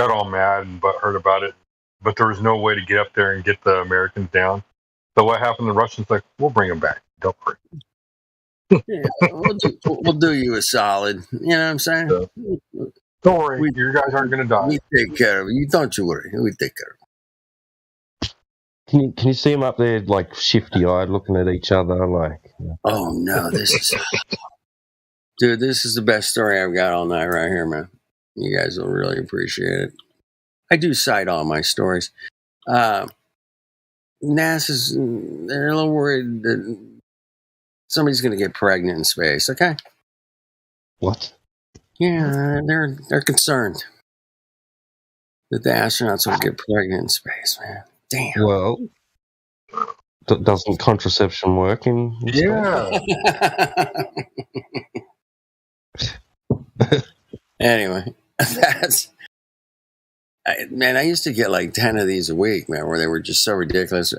all mad and butthurt about it, but there was no way to get up there and get the Americans down. So what happened? The Russians we'll bring them back. Don't worry. Yeah, we'll do you a solid. You know what I'm saying? Don't worry. You guys aren't going to die. We take care of you. Don't you worry. We take care of you. Can you see them up there, shifty-eyed, looking at each other, Oh no, this is, dude. This is the best story I've got all night right here, man. You guys will really appreciate it. I do cite all my stories. NASA's they're a little worried that somebody's going to get pregnant in space. Okay. What? Yeah, they're concerned that the astronauts will get pregnant in space, man. Damn. Well, doesn't contraception work in space? Anyway, I used to get 10 of these a week, man, where they were just so ridiculous.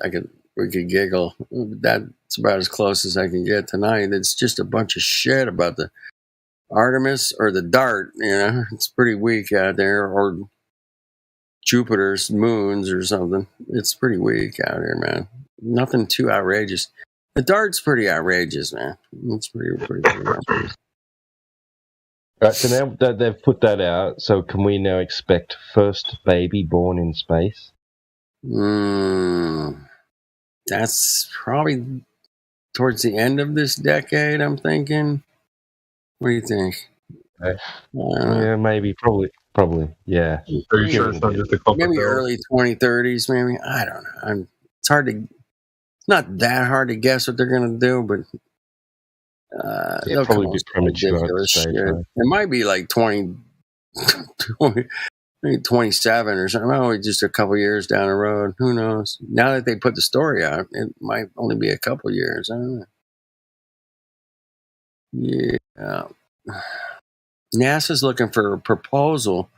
We could giggle. That's about as close as I can get tonight. It's just a bunch of shit about the Artemis or the DART. It's pretty weak out there, or Jupiter's moons or something. It's pretty weak out here, man. Nothing too outrageous. The DART's pretty outrageous, man. It's pretty outrageous. Right, so now that they've put that out, so can we now expect first baby born in space? That's probably towards the end of this decade, I'm thinking. What do you think? Yeah, maybe, probably, yeah. Are you sure it's not just a couple? Maybe early 2030s, maybe. I don't know. It's not that hard to guess what they're going to do, but they'll probably be premature. It might be 27 or something. Oh, just a couple years down the road. Who knows? Now that they put the story out, it might only be a couple years. I don't know. Yeah. NASA's looking for a proposal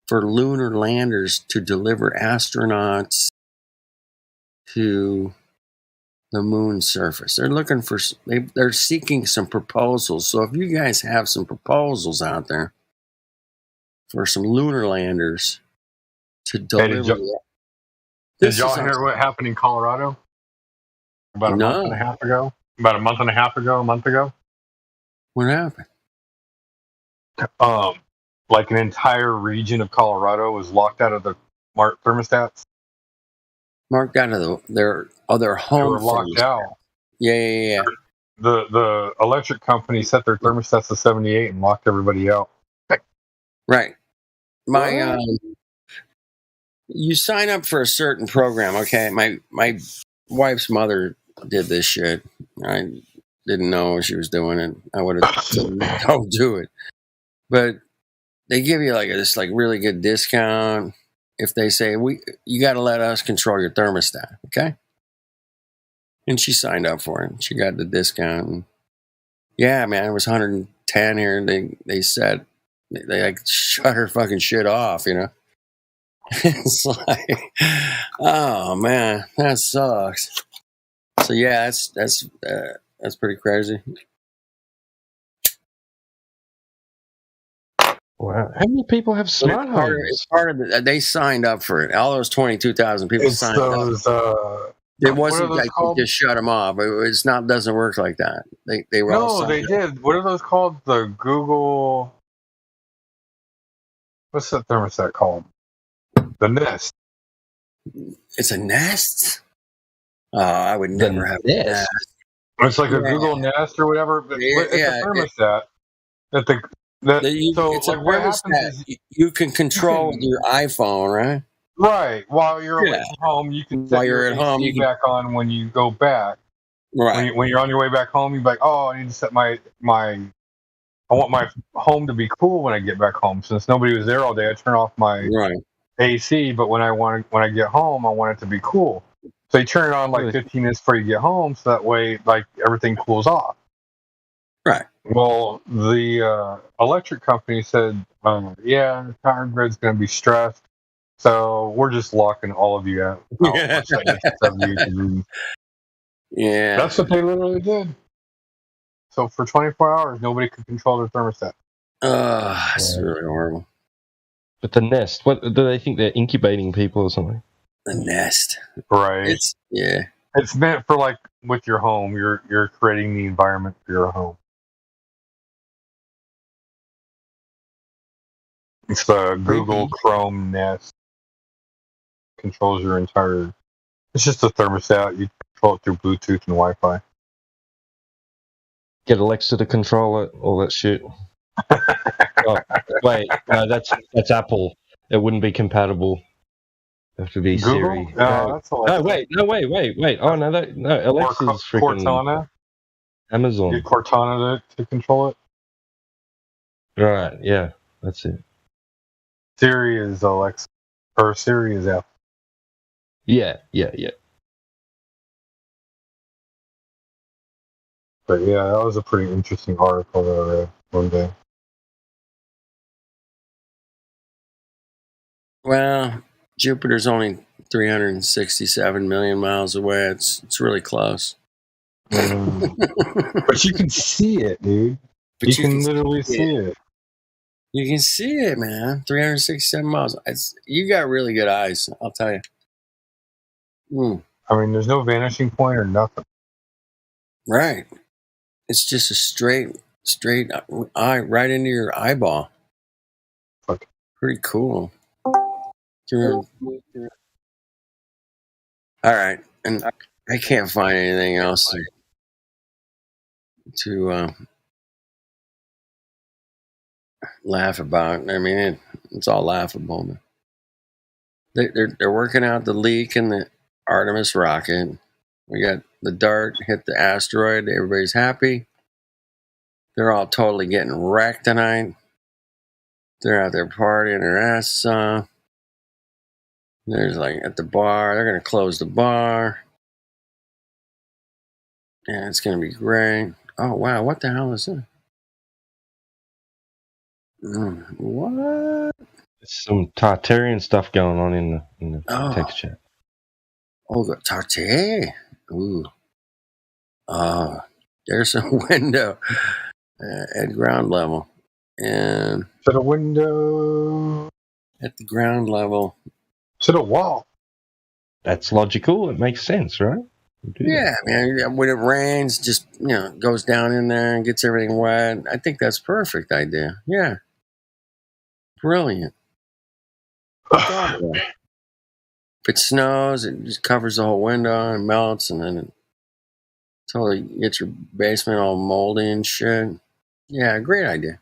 for lunar landers to deliver astronauts to the moon's surface. They're seeking some proposals. So if you guys have some proposals out there for some lunar landers to deliver, did y'all hear what happened in Colorado about a month and a half ago? About a month and a half ago, a month ago? What happened? An entire region of Colorado was locked out of the smart thermostats. Marked out of their home. They were locked out. Yeah. The electric company set their thermostats to 78 and locked everybody out. Right. My You sign up for a certain program. Okay, my wife's mother did this shit. I didn't know she was doing it. I would have said, don't do it. But they give you like this like really good discount if they say you got to let us control your thermostat. Okay. And she signed up for it. She got the discount. And yeah, man, it was 110 here. And they said they like shut her fucking shit off, you know. It's like, oh man, that sucks. So yeah, that's pretty crazy. Wow, how many people have smart homes? It's part of it. They signed up for it. All those 22,000 people signed up. It wasn't like you just shut them off. It's not doesn't work like that. They were all No, they did. What are those called? The Google. What's that thermostat called? The Nest. It's a Nest. Oh, I would never have a Nest. It's like a Google Nest or whatever. But it's a thermostat. It's a thermostat you can control with your iPhone, right? Right. While you're away from home, you can set your AC you back on when you go back. Right. When you're on your way back home, you're like, oh, I need to set I want my home to be cool when I get back home. Since nobody was there all day, I turn off my AC. But when I get home, I want it to be cool. So you turn it on like 15 minutes before you get home, so that way like everything cools off. Right. Well, the electric company said, the power grid's going to be stressed. So we're just locking all of you out. Yeah. That's what they literally did. So for 24 hours, nobody could control their thermostat. That's really horrible. But the Nest, what do they think? They're incubating people or something? The Nest, right? It's meant for like with your home. You're creating the environment for your home. It's the Google Chrome Nest. Controls your entire. It's just a thermostat. You control it through Bluetooth and Wi-Fi. Get Alexa to control it, all that shit. Oh, wait, no, that's Apple. It wouldn't be compatible. It have to be Google? Siri. That's Alexa. Wait. Oh no, Alexa's freaking Cortana. Amazon. Get Cortana to control it. Right. Yeah, that's it. Siri is Alexa, or Siri is Apple. Yeah. But yeah, that was a pretty interesting article that I read one day. Well, Jupiter's only 367 million miles away. It's really close. But you can see it, dude. You can literally see it. You can see it, man. 367 miles. You got really good eyes, I'll tell you. I mean, there's no vanishing point or nothing. Right. It's just a straight eye right into your eyeball. Pretty cool. All right, and I can't find anything else to laugh about. I mean, it's all laughable. They're working out the leak in the Artemis rocket. We got the dart hit the asteroid. Everybody's happy. They're all totally getting wrecked tonight. They're out there partying their asses off. There's like at the bar. They're going to close the bar. Yeah, it's going to be great. Oh, wow. What the hell is that? What? Some Tartarian stuff going on in the text chat. Oh, the Tartare. Ooh. There's a window at ground level. And to the window. At the ground level. To the wall. That's logical. It makes sense, right? Yeah, man. When it rains, just goes down in there and gets everything wet. I think that's a perfect idea. Yeah. Brilliant. If it snows, it just covers the whole window and melts, and then it totally gets your basement all moldy and shit. Yeah, great idea.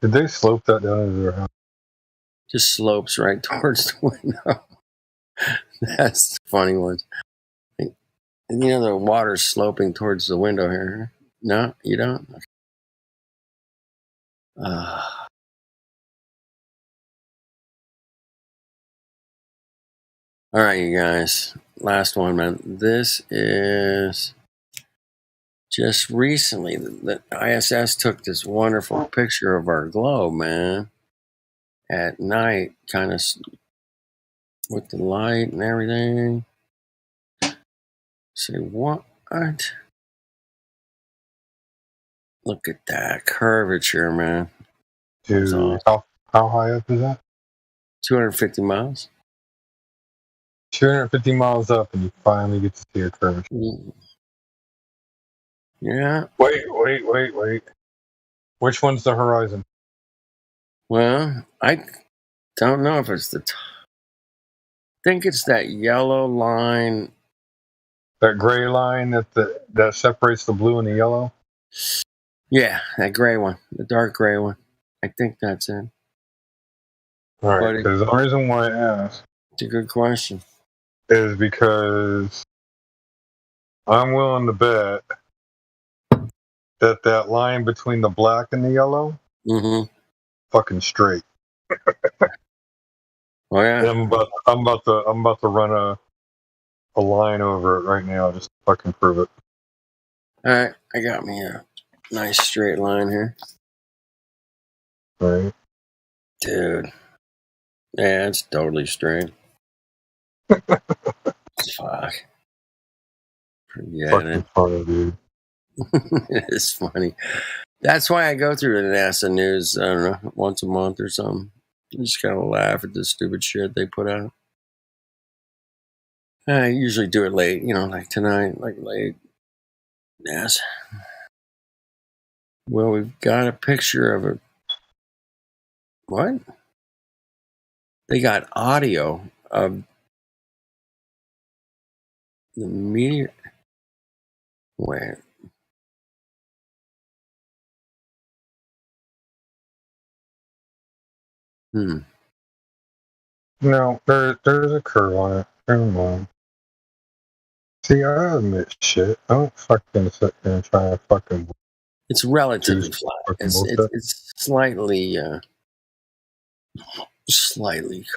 Did they slope that down into their house? just slopes right towards the window. That's the funny one. And the water's sloping towards the window here. No, you don't? All right, you guys. Last one, man. This is just recently. The ISS took this wonderful picture of our globe, man. At night, kind of with the light and everything. Say, what? Look at that curvature, man. Dude, awesome. How high up is that? 250 miles. 250 miles up, and you finally get to see a curvature. Yeah. Wait. Which one's the horizon? Well, I don't know if it's the top. I think it's that yellow line. That gray line that separates the blue and the yellow? Yeah, that gray one. The dark gray one. I think that's it. All right, because the reason why I asked... It's a good question. Is because I'm willing to bet that line between the black and the yellow, fucking straight. Oh yeah. I'm about to run a line over it right now just to fucking prove it. All right, I got me a nice straight line here. All right, dude. Yeah, it's totally straight. Fuck. Forget it. Funny, dude. It's funny. That's why I go through the NASA news, I don't know, once a month or something. I just kind of laugh at the stupid shit they put out. I usually do it late, like tonight, like late. NASA. Well, we've got a picture of it. What? They got audio of the meteor. Wait. No, there's a curve on it. Never mind. See, I admit shit. I don't fucking sit here and try to fucking... It's relatively flat. It's slightly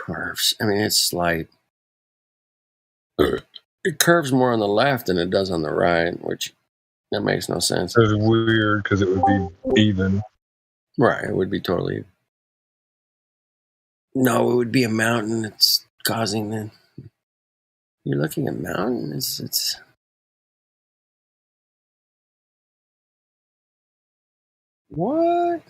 curves. I mean, it's slight. It curves more on the left than it does on the right, which that makes no sense. It's weird because it would be even. Right, it would be totally. No, it would be a mountain that's causing the. You're looking at mountains. It's. What?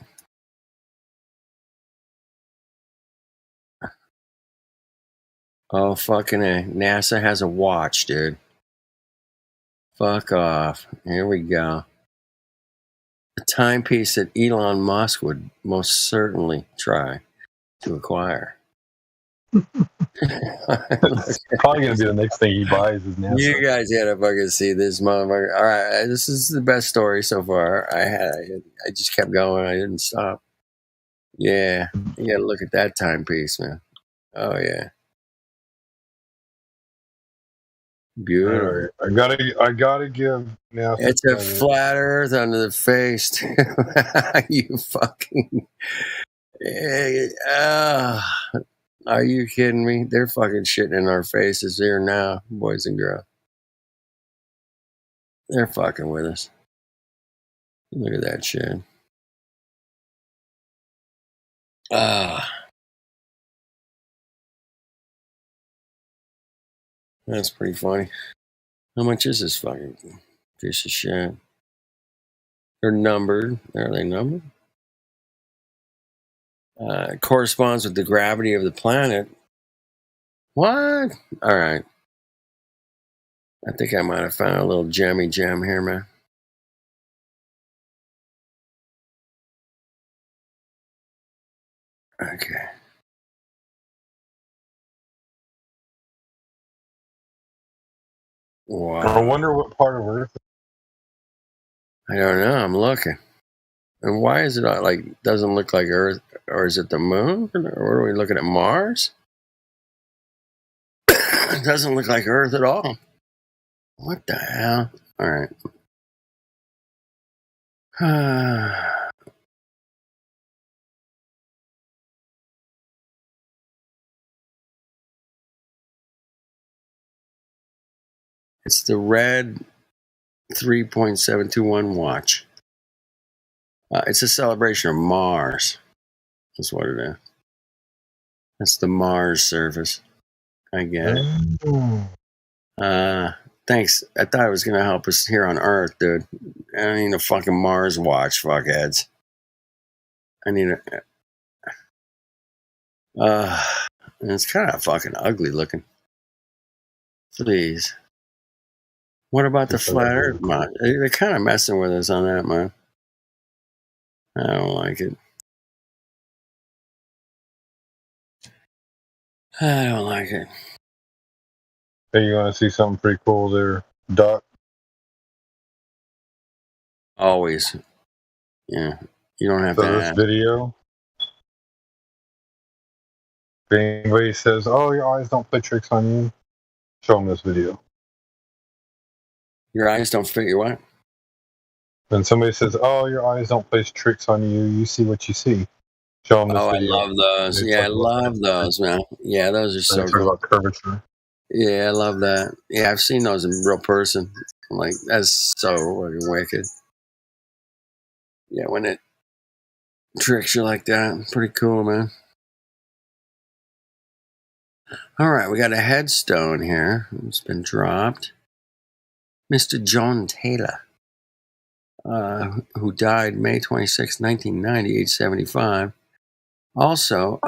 Oh, fucking A. NASA has a watch, dude. Fuck off. Here we go. A timepiece that Elon Musk would most certainly try to acquire. It's probably going to be the next thing he buys is NASA. You guys gotta fucking see this motherfucker. All right, this is the best story so far. I just kept going. I didn't stop. Yeah, you gotta look at that timepiece, man. Oh yeah, beautiful. Right. I gotta give NASA. It's a flat Earth under the face, too. You fucking. Are you kidding me? They're fucking shitting in our faces here now, boys and girls. They're fucking with us. Look at that shit. That's pretty funny. How much is this fucking piece of shit? They're numbered. Are they numbered? It corresponds with the gravity of the planet. What? All right. I think I might have found a little jammy jam here, man. Okay. Wow. I wonder what part of Earth. I don't know. I'm looking. And why is it like doesn't look like Earth, or is it the moon, or are we looking at Mars? It doesn't look like Earth at all. What the hell? All right. It's the red 3.721 watch. It's a celebration of Mars. That's what it is. That's the Mars service. I get it. Thanks. I thought it was going to help us here on Earth, dude. I don't need a fucking Mars watch, fuckheads. I need a... and it's kind of fucking ugly looking. Please. What about the flat Earth, man? They're kind of messing with us on that, man. I don't like it. I don't like it. Hey, you want to see something pretty cool there, Doc? Always. Yeah. You don't have to this ask. video. If anybody says, "Oh, your eyes don't play tricks on you," show them this video. Your eyes don't fit your what? When somebody says, "Oh, your eyes don't play tricks on you," you see what you see. Show them this video. I love those. Yeah, I love those, man. Yeah, those are so cool. About curvature. Yeah, I love that. Yeah, I've seen those in real person. I'm like, that's so fucking wicked. Yeah, when it tricks you like that, pretty cool, man. All right, we got a headstone here. It's been dropped. Mr. John Taylor, who died May 26, 1990, age 75. Also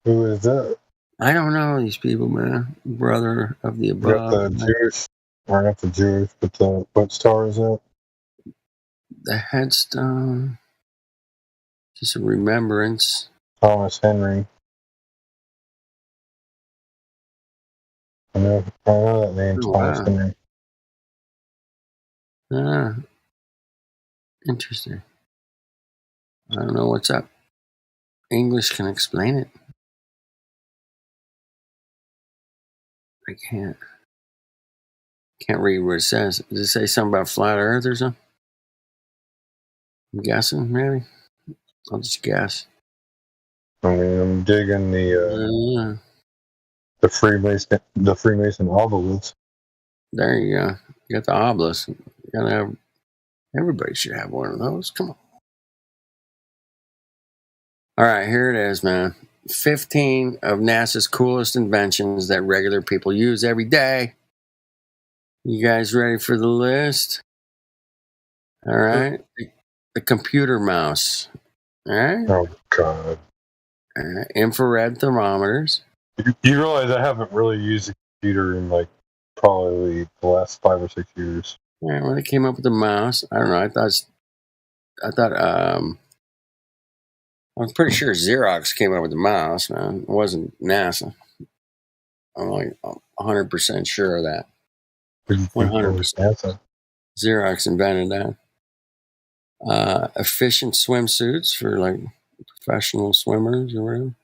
who is that? I don't know these people, man. Brother of the above. Got the Jewish, or not the Jewish, but the what star is that? The headstone. Just a remembrance. Thomas Henry. I know that name, Thomas Henry. Interesting. I don't know what's up. English can explain it. I can't read what it says. Does it say something about flat Earth or something? I'm guessing, maybe. I'll just guess. I mean, I'm digging the Freemason obelisk. There you go. You got the obelisk. You gotta have. Everybody should have one of those. Come on. All right, here it is, man. 15 of NASA's coolest inventions that regular people use every day. You guys ready for the list? All right. The computer mouse. All right. Oh, God. All right. Infrared thermometers. You realize I haven't really used a computer in like probably the last 5 or 6 years. Yeah, when they came up with the mouse, I don't know. I thought I'm pretty sure Xerox came up with the mouse, man. It wasn't NASA. I'm like 100% sure of that. 100%. Xerox invented that. Efficient swimsuits for like professional swimmers or whatever.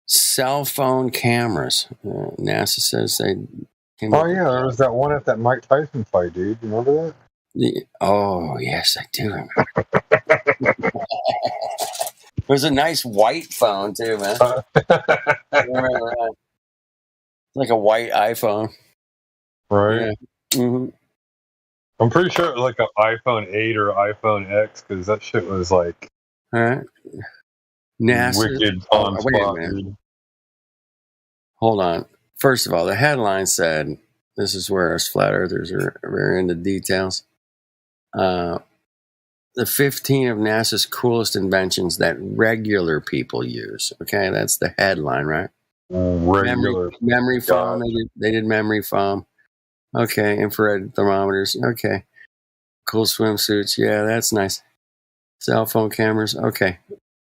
Cell phone cameras. NASA says they came up. Oh, yeah, there was that one at that Mike Tyson fight, dude. You remember that? Oh, yes, I do remember. It was a nice white phone, too, man. I remember that. Like a white iPhone. Right. Yeah. Mm-hmm. I'm pretty sure it was like an iPhone 8 or iPhone X, because that shit was like... All right. NASA. Wicked on spot, dude. Hold on. First of all, the headline said, this is where us flat earthers are very into details. The 15 of NASA's coolest inventions that regular people use. Okay, that's the headline, right? Regular. Memory foam. They did memory foam. Okay, infrared thermometers. Okay. Cool swimsuits. Yeah, that's nice. Cell phone cameras. Okay.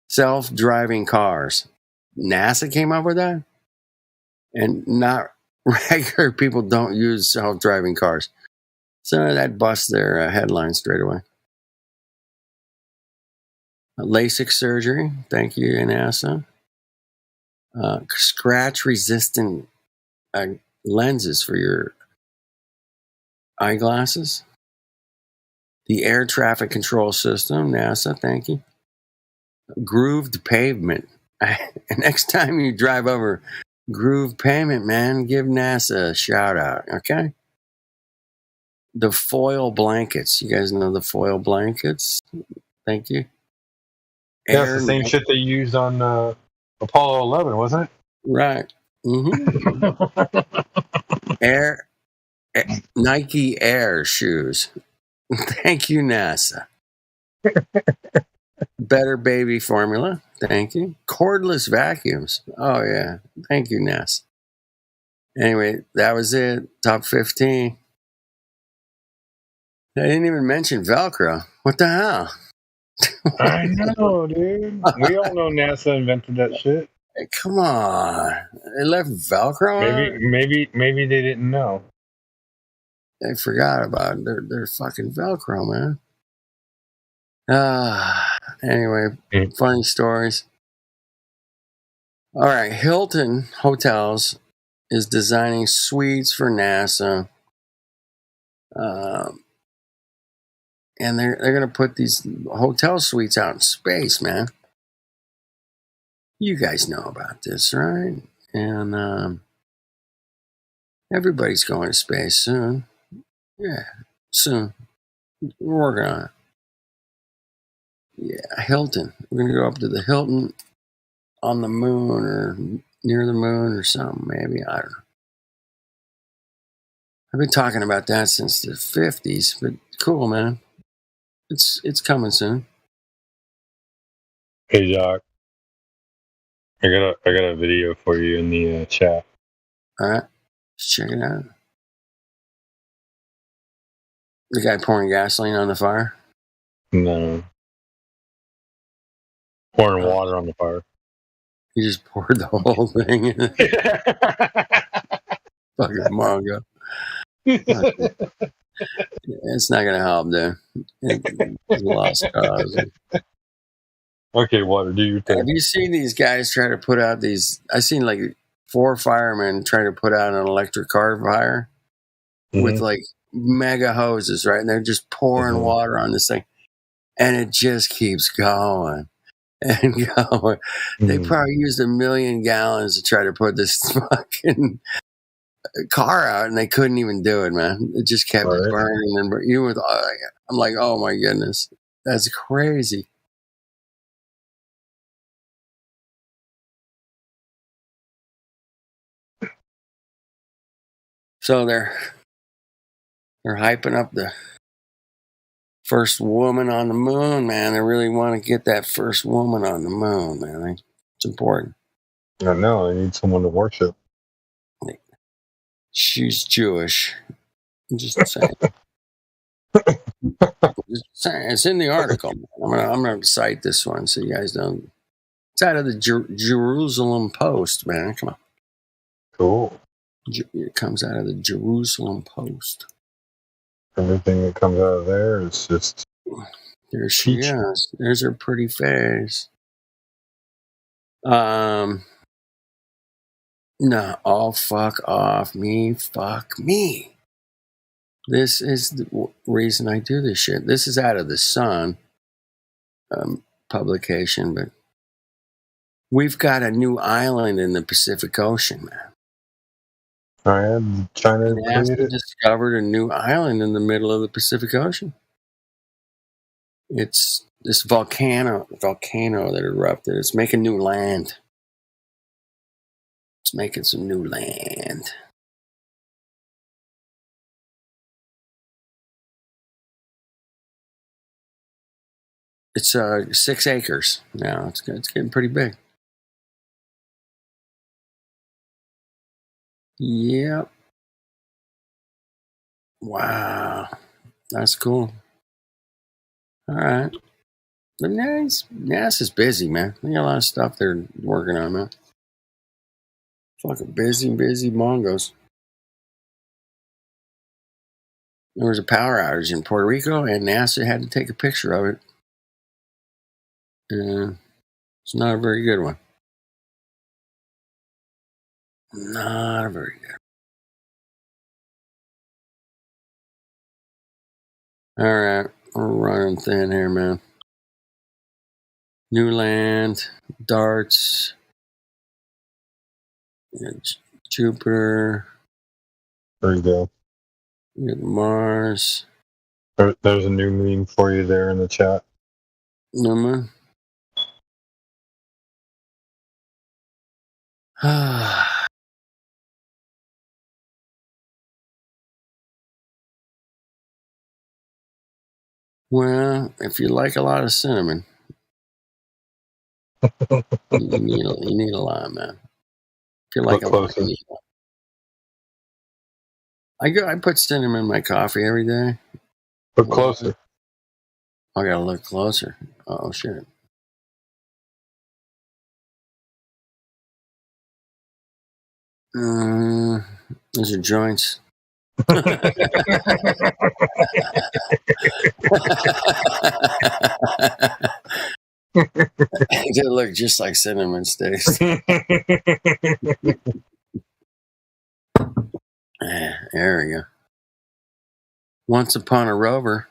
Self-driving cars. NASA came up with that? And not regular people don't use self-driving cars. So that busts their headline straight away. LASIK surgery. Thank you, NASA. Scratch-resistant lenses for your eyeglasses. The air traffic control system. NASA, thank you. Grooved pavement. Next time you drive over grooved pavement, man, give NASA a shout out, okay? The foil blankets. You guys know the foil blankets? Thank you. Yeah, it's the same shit they used on Apollo 11, wasn't it? Right. Nike Air shoes. Thank you, NASA. Better baby formula. Thank you. Cordless vacuums. Oh, yeah. Thank you, NASA. Anyway, that was it. Top 15. I didn't even mention Velcro. What the hell? I know, dude. We all know NASA invented that shit. Hey, come on. They left Velcro on? Maybe they didn't know. They forgot about it. They're fucking Velcro, man. Anyway, funny stories. All right, Hilton Hotels is designing suites for NASA. And they're going to put these hotel suites out in space, man. You guys know about this, right? And everybody's going to space soon. Yeah, soon. We're working on it. Yeah, Hilton. We're going to go up to the Hilton on the moon or near the moon or something, maybe. I don't know. I've been talking about that since the 50s, but cool, man. It's coming soon. Hey, Jock. I got a video for you in the chat. All right, let's check it out. The guy pouring gasoline on the fire? No. Pouring water on the fire. He just poured the whole thing in. Fucking Mongo. It's not going to help, dude. It's a lost cause. Okay, water, do your thing. Have you seen these guys try to put out these? I've seen like 4 firemen trying to put out an electric car fire with like mega hoses, right? And they're just pouring water on this thing. And it just keeps going and going. They probably used 1 million gallons to try to put this fucking car out, and they couldn't even do it, man. It just kept burning and burning. Even with, I'm like, oh my goodness, that's crazy. So they're hyping up the first woman on the moon, man. They really want to get that first woman on the moon, man. It's important. I know. They need someone to worship. She's Jewish. I'm just saying. It's in the article. I'm gonna cite this one so you guys don't. It's out of the Jerusalem Post, man. Come on. Cool. It comes out of the Jerusalem Post. Everything that comes out of there is just. There she is. There's her pretty face. No. Oh, fuck off me. Fuck me. This is the reason I do this shit. This is out of the Sun publication, but we've got a new island in the Pacific Ocean, man. I am China discovered a new island in the middle of the Pacific Ocean. It's this volcano that erupted. It's making new land. It's making some new land. It's 6 acres now. It's getting pretty big. Yep. Wow. That's cool. All right. NASA's busy, man. They got a lot of stuff they're working on, man. Fucking busy Mongos. there was a power outage in Puerto Rico, and NASA had to take a picture of it. It's not a very good one. Not a very good. All right, we're running thin here, man. Newland, darts, Jupiter. There you go. Mars. There's a new meme for you there in the chat. Numa. Well, if you like a lot of cinnamon, you need a lot, man. If you like a lot, you need a lot. I put cinnamon in my coffee every day. Look closer. I gotta look closer. Oh shit. Those are joints. They look just like cinnamon sticks. There we go. Once upon a rover.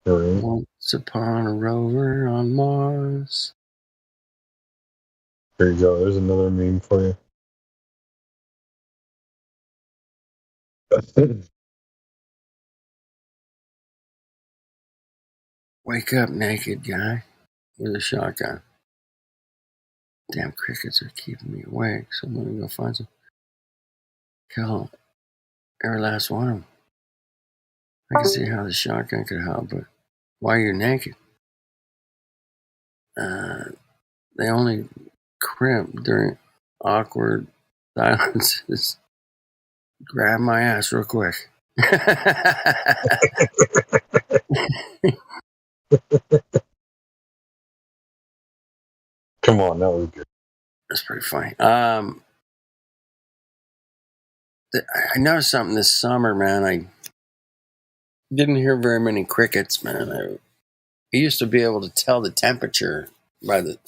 Once upon a rover on Mars. There you go. There's another meme for you. Wake up, naked guy with a shotgun. Damn crickets are keeping me awake, so I'm gonna go find some. Kill every last one of them. I can see how the shotgun could help, but why are you naked? They only crimp during awkward silences. Grab my ass real quick. Come on, that was good. That's pretty funny. I noticed something this summer, man. I didn't hear very many crickets, man. I used to be able to tell the temperature by the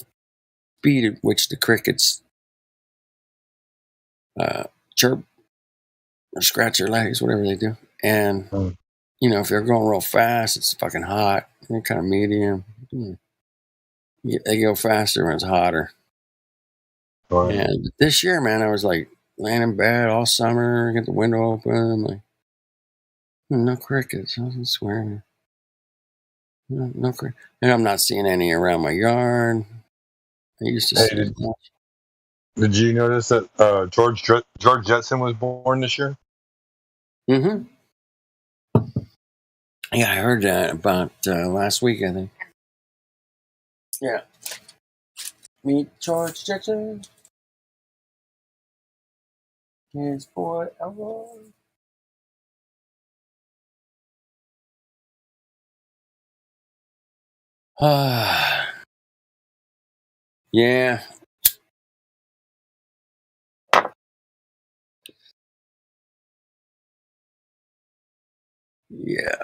speed at which the crickets chirp or scratch their legs, whatever they do. And, if they're going real fast, it's fucking hot. They're kind of medium. They go faster when it's hotter. Right. And this year, man, I was like laying in bed all summer, get the window open. I'm like, no crickets. I wasn't swearing. No crickets. And I'm not seeing any around my yard. I used to see them. Did you notice that George Jetson was born this year? Mm-hmm. Yeah, I heard that about last week, I think. Yeah. Meet George Jetson. His boy Elroy. Yeah. Yeah.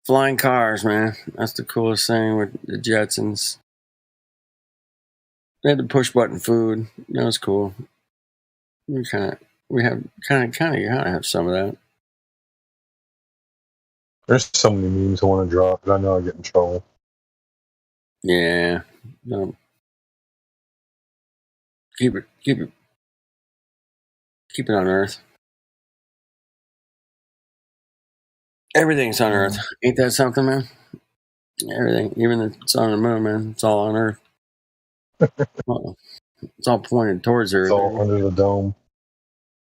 Flying cars, man. That's the coolest thing with the Jetsons. They had the push button food. That was cool. We have some of that. There's so many memes I want to drop, but I know I get in trouble. Yeah. No. Keep it on Earth. Everything's on Earth. Ain't that something, man? Everything, even the sun and the moon, man, it's all on Earth. It's all pointed towards Earth. It's all under the dome.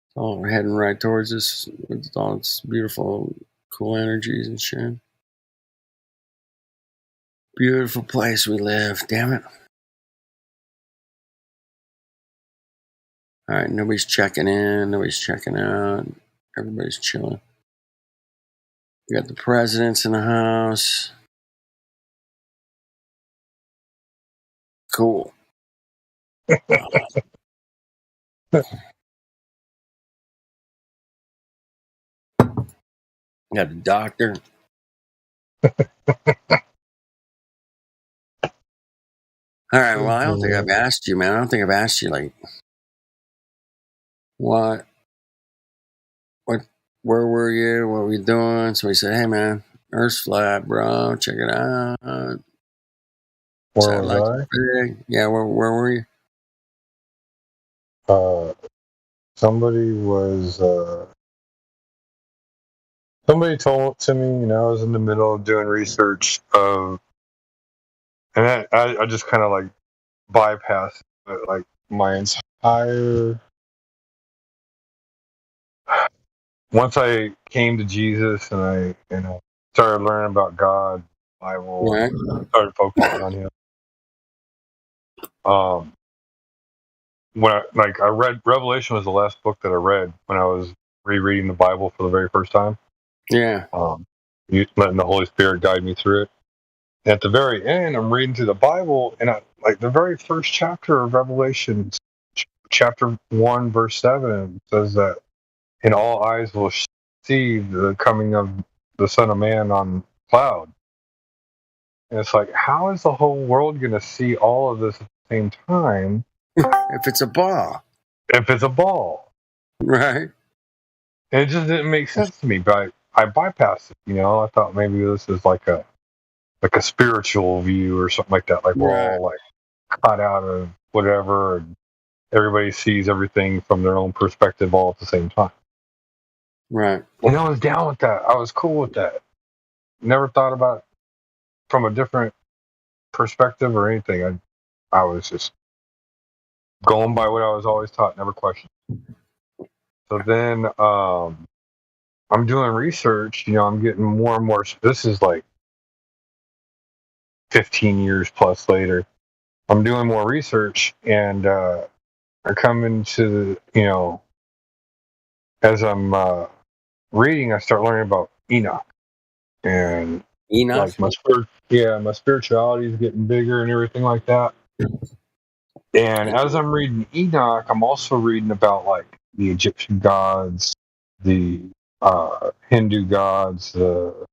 It's all heading right towards us with all its beautiful, cool energies and shit. Beautiful place we live, damn it. All right, nobody's checking in, nobody's checking out. Everybody's chilling. We got the presidents in the house. Cool. Got a doctor. All right. Well, I don't think I've asked you, man. I don't think I've asked you, like, where were you? What were you doing? So we said, hey, man, Earth's flat, bro. Check it out. Where was I? Big. Yeah, where were you? Somebody told to me, I was in the middle of doing research and I just kind of like bypassed like my entire. Once I came to Jesus and I started learning about God, Bible, started focusing on Him. When I read Revelation was the last book that I read when I was rereading the Bible for the very first time. Yeah. Letting the Holy Spirit guide me through it. And at the very end, I'm reading through the Bible, and like the very first chapter of Revelation, chapter 1, verse 7, says that, "And all eyes will see the coming of the Son of Man on cloud." And it's like, how is the whole world going to see all of this at the same time? If it's a ball. Right. And it just didn't make sense to me, but I bypassed it. I thought maybe this is like a spiritual view or something like that. Like we're all like caught out of whatever, and everybody sees everything from their own perspective all at the same time. Right. And I was down with that. I was cool with that. Never thought about it from a different perspective or anything. I was just going by what I was always taught, never questioned. So then I'm doing research. I'm getting more and more. This is like 15 years plus later. I'm doing more research, and I come into as I'm reading, I start learning about Enoch, and like my spirituality is getting bigger and everything like that. And as I'm reading Enoch, I'm also reading about like the Egyptian gods, the Hindu gods, the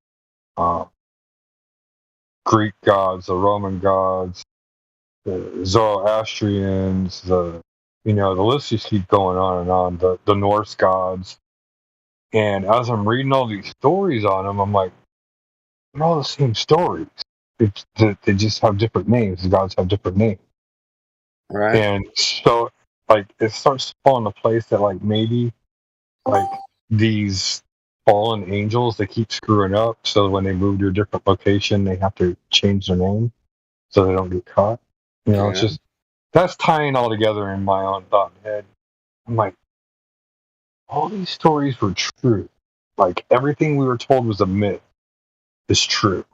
Greek gods, the Roman gods, the Zoroastrians, the list just keeps going on and on. The Norse gods, and as I'm reading all these stories on them, I'm like, they're all the same stories. They just have different names. The gods have different names, right? And so, like, it starts to fall into place that like maybe like these fallen angels, they keep screwing up. So when they move to a different location, they have to change their name so they don't get caught. It's just that's tying all together in my own thought and head. I'm like, all these stories were true. Like everything we were told was a myth is true.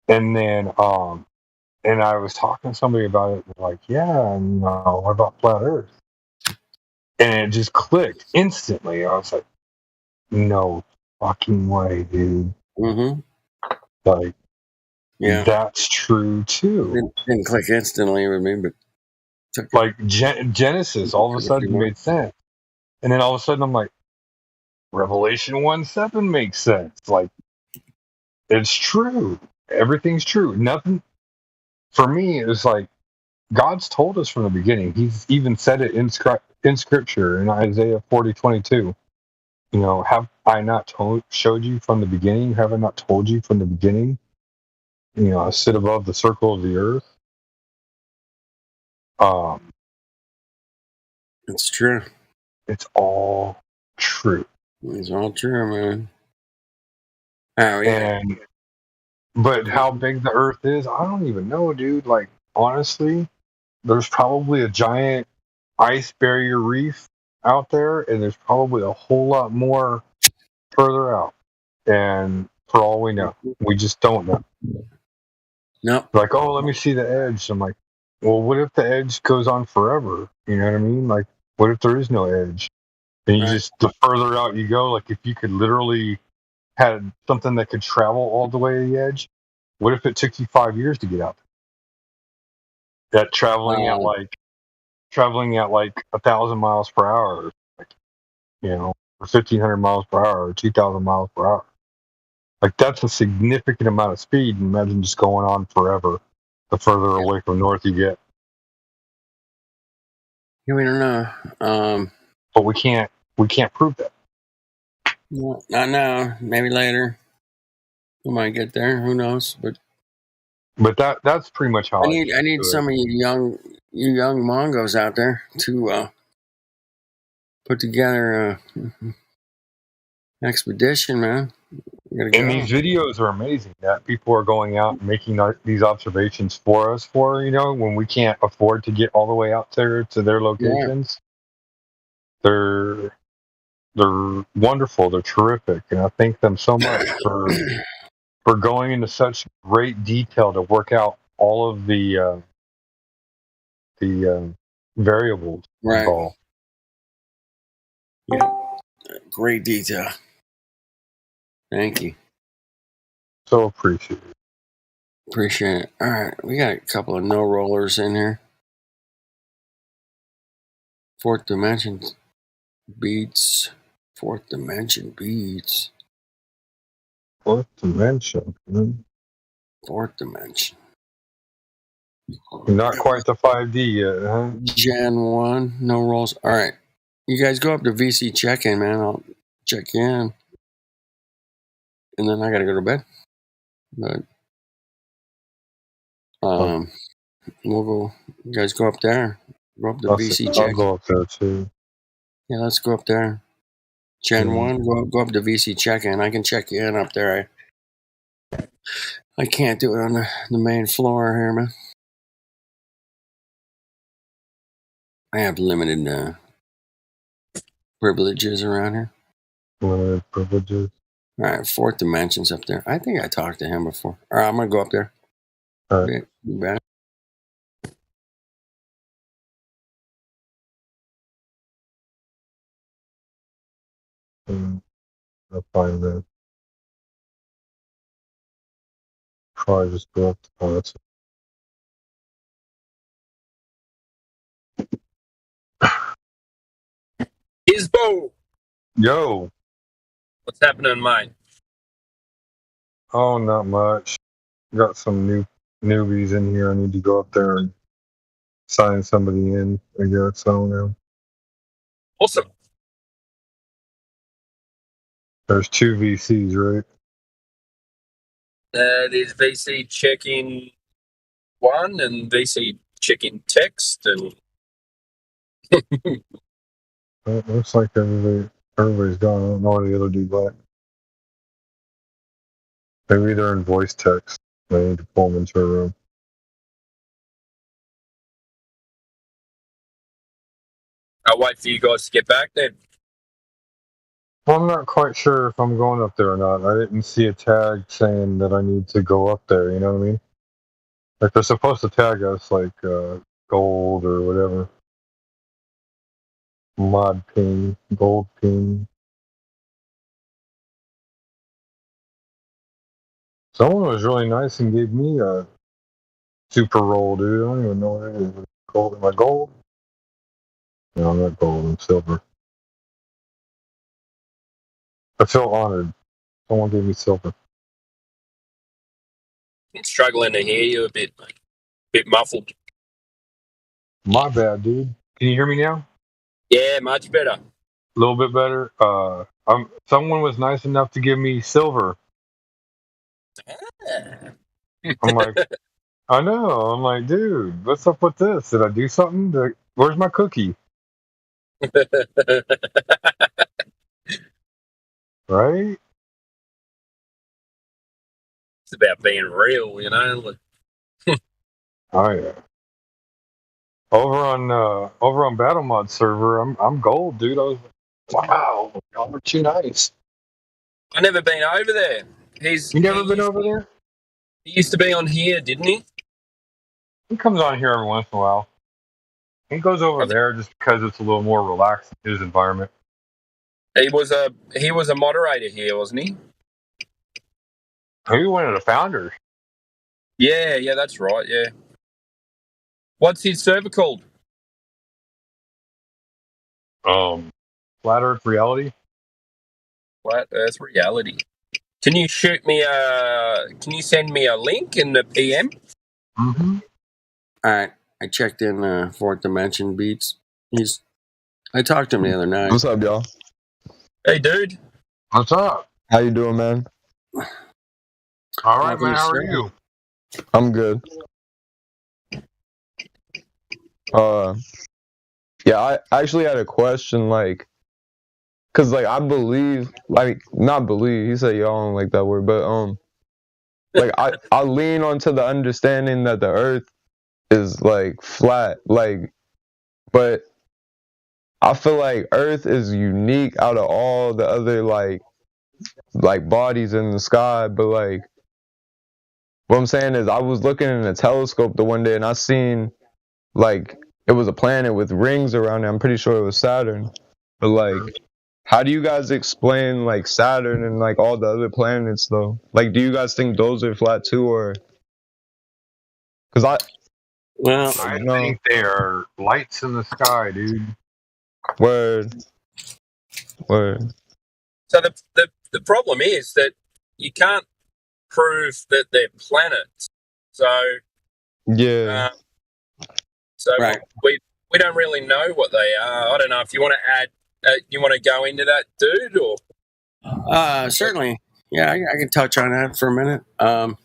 And then and I was talking to somebody about it, like, yeah, and what about flat Earth? And it just clicked instantly. I was like, no fucking way, dude. Mm-hmm. Like, that's true too. Didn't click instantly with me, but like Genesis all of a sudden made sense, and then all of a sudden I'm like, Revelation 1:7 makes sense. Like, it's true. Everything's true. Nothing for me. It was like God's told us from the beginning. He's even said it in Scripture in Isaiah 40:22. Have I not showed you from the beginning? Have I not told you from the beginning? I sit above the circle of the earth. It's true. It's all true. It's all true, man. Oh, yeah. But how big the earth is, I don't even know, dude. Like, honestly, there's probably a giant ice barrier reef out there, and there's probably a whole lot more further out. And for all we know, we just don't know. No. Like, oh, let me see the edge. I'm like, well, what if the edge goes on forever? You know what I mean? Like, what if there is no edge? And you just, the further out you go, like if you could literally had something that could travel all the way to the edge, what if it took you 5 years to get out there? That traveling at like 1,000 miles per hour, like, or 1,500 miles per hour or 2,000 miles per hour. Like, that's a significant amount of speed. Imagine just going on forever the further away from north you get. Yeah, we don't know. But we can't prove that. No, not now. Maybe later. We might get there. Who knows? But that's pretty much how I need some of you young Mongos out there to put together an expedition, man. And these videos are amazing that people are going out and making these observations for us when we can't afford to get all the way out there to their locations. Yeah. They're wonderful. They're terrific. And I thank them so much for going into such great detail to work out all of the variables involved. Yeah. Great detail. Thank you. So appreciate it. Appreciate it. All right. We got a couple of no rollers in here. Fourth dimension beats. Fourth dimension beats. Fourth dimension. Fourth dimension. Not quite the 5D yet, huh? Gen 1, no rolls. All right. You guys go up to VC check-in, man. I'll check in. And then I got to go to bed. But we'll go. You guys go up there. Go up to VC check-in. I'll go up there, too. Yeah, let's go up there. Gen 1, go up to VC check-in. I can check you in up there. I can't do it on the main floor here, man. I have limited privileges around here. Limited privileges. All right, fourth dimension's up there. I think I talked to him before. All right, I'm going to go up there. All right. You bet. I'll find that. Probably just go up to parts. Isbo! Yo! What's happening, mate? Oh, not much. Got some newbies in here. I need to go up there and sign somebody in. I guess. I don't know. Awesome. There's 2 VCs, right? There's VC check-in 1 and VC check-in text, and Well, it looks like everybody's gone. I don't know where the other dude went. Maybe they're in voice text. I need to pull them into a room. I'll wait for you guys to get back then. Well, I'm not quite sure if I'm going up there or not. I didn't see a tag saying that I need to go up there, you know what I mean? Like, they're supposed to tag us, like, gold or whatever. Mod ping, gold ping. Someone was really nice and gave me a super roll, dude. I don't even know what it is. Gold? Am I gold? No, I'm not gold. I'm silver. I feel honored. Someone gave me silver. I'm struggling to hear you a bit, mate. Bit muffled. My bad, dude. Can you hear me now? Yeah, much better. A little bit better. Someone was nice enough to give me silver. I'm like, I know. I'm like, dude, what's up with this? Did I do something? Where's my cookie? Right? It's about being real, you know. Oh yeah. Over on Battle Mod server, I'm gold, dude. I was like, wow, y'all are too nice. I've never been over there. You never been over there? He used to be on here, didn't he? He comes on here every once in a while. He goes over there just because it's a little more relaxed in his environment. He was a moderator here, wasn't he? He was one of the founders. Yeah, that's right. Yeah. What's his server called? Flat Earth Reality. flat Earth reality. Can you shoot me Can you send me a link in the PM? Mm-hmm. All right, I checked in Fourth Dimension Beats. I talked to him the other night. What's up, y'all? Hey, dude. What's up? How you doing, man? All right, man. How are you? I'm good. Yeah, I actually had a question, like, cause like I believe, like, not believe. He said y'all don't like that word, but like I lean onto the understanding that the Earth is like flat, like, but I feel like Earth is unique out of all the other like bodies in the sky. But like, what I'm saying is, I was looking in a telescope the one day and I seen like it was a planet with rings around it. I'm pretty sure it was Saturn. But like, how do you guys explain like Saturn and like all the other planets though? Like, do you guys think those are flat too, or? Because I think they are lights in the sky, dude. Word. So the problem is that you can't prove that they're planets. So yeah. Right. we don't really know what they are. I don't know if you want to add. You want to go into that, dude, or? Certainly. Yeah, I can touch on that for a minute. I'm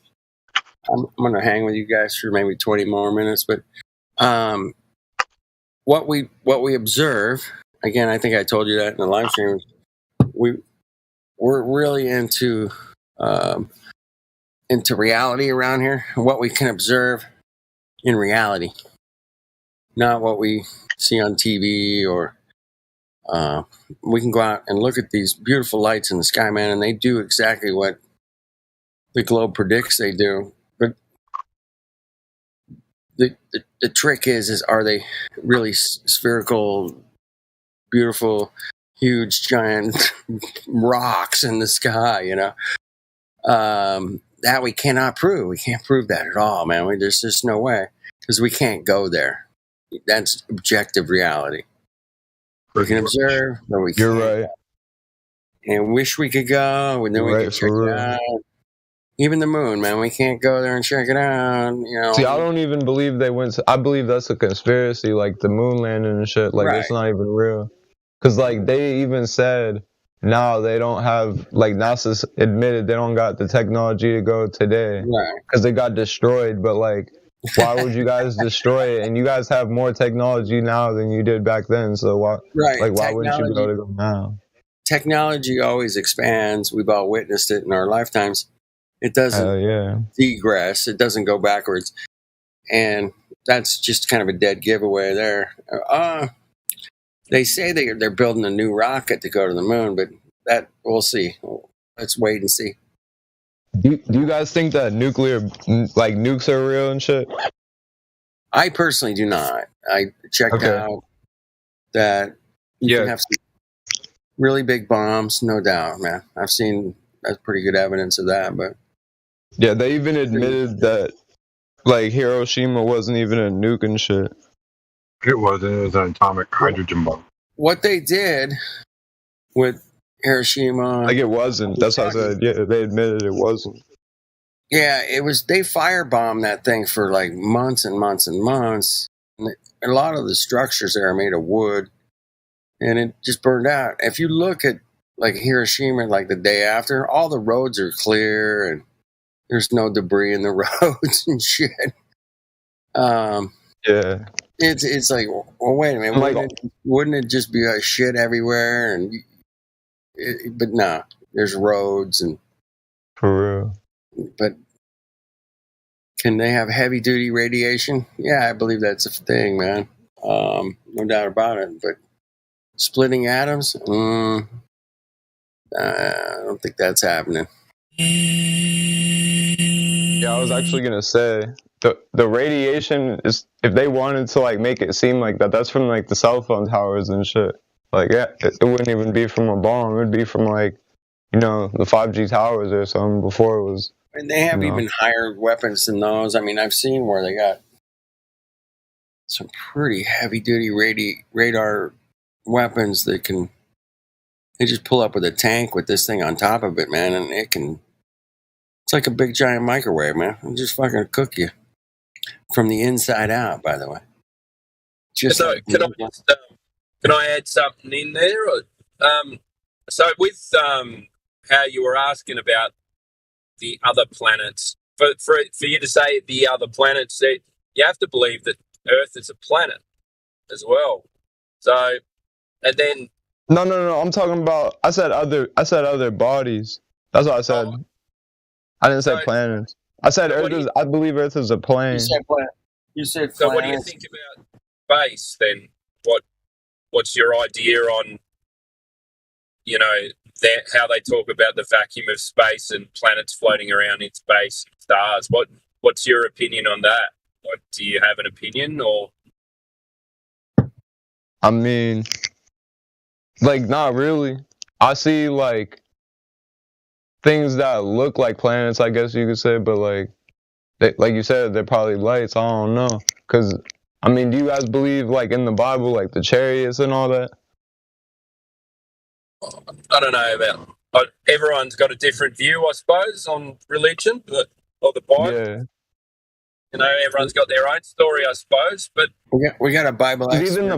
going to hang with you guys for maybe 20 more minutes, but what we observe, again, I think I told you that in the live stream. We're really into reality around here. What we can observe in reality, not what we see on TV or. We can go out and look at these beautiful lights in the sky, man, and they do exactly what the globe predicts they do. But the trick is are they really spherical, beautiful, huge, giant rocks in the sky? You know, that we cannot prove. We can't prove that at all, man. There's just no way because we can't go there. That's objective reality. We can observe, but we can't. You're right. And wish we could go, and then we could check it out. Even the moon, man, we can't go there and check it out. You know. See, I don't even believe they went. I believe that's a conspiracy, like the moon landing and shit. Like it's not even real. Cause like they even said, no, they don't have. Like NASA admitted they don't got the technology to go today. Right. Because they got destroyed. But like, why would you guys destroy it? And you guys have more technology now than you did back then. So why? Right. Like, why wouldn't you be able to go now? Technology always expands. We've all witnessed it in our lifetimes. It doesn't degress. It doesn't go backwards. And that's just kind of a dead giveaway there. They say they're building a new rocket to go to the moon, but that we'll see. Let's wait and see. Do you guys think that nukes are real and shit? I personally do not. I checked out that you can have some really big bombs, no doubt, man. I've seen that's pretty good evidence of that, but yeah, they even admitted that like Hiroshima wasn't even a nuke and shit. It wasn't. It was an atomic hydrogen bomb. What they did with Hiroshima, like it wasn't. That's how I said. Yeah, they admitted it wasn't. Yeah, it was. They firebombed that thing for like months and months and months. And a lot of the structures there are made of wood, and it just burned out. If you look at like Hiroshima, like the day after, all the roads are clear and there's no debris in the roads and shit. Yeah. It's like, well, wait a minute, wouldn't it just be shit everywhere? And but no, there's roads and for real. But can they have heavy duty radiation? Yeah, I believe that's a thing, man. No doubt about it. But splitting atoms, I don't think that's happening. Yeah, I was actually gonna say the radiation is, if they wanted to like make it seem like that, that's from like the cell phone towers and shit. Like, yeah, it wouldn't even be from a bomb. It would be from like, the 5G towers or something before it was. And they have even higher weapons than those. I mean, I've seen where they got some pretty heavy duty radar weapons that can They just pull up with a tank with this thing on top of it, man, and it's like a big giant microwave, man. It'll just fucking cook you from the inside out, by the way. Just so like can I add something in there? Or, so with how you were asking about the other planets, for you to say the other planets, you have to believe that Earth is a planet as well. So, and then No. I'm talking about. I said other bodies. That's what I said. I didn't say planets. I said Earth is. I believe Earth is a plane. You said. So, what do you think about space then? What's your idea on, how they talk about the vacuum of space and planets floating around in space, and stars? What's your opinion on that? Do you have an opinion or? I mean, like, not really. I see, like, things that look like planets, I guess you could say, but, like you said, they're probably lights. I don't know. Because, I mean, do you guys believe, like, in the Bible, like, the chariots and all that? I don't know about. Everyone's got a different view, I suppose, on religion, or the Bible. Yeah. Everyone's got their own story, I suppose. But we got a Bible. Even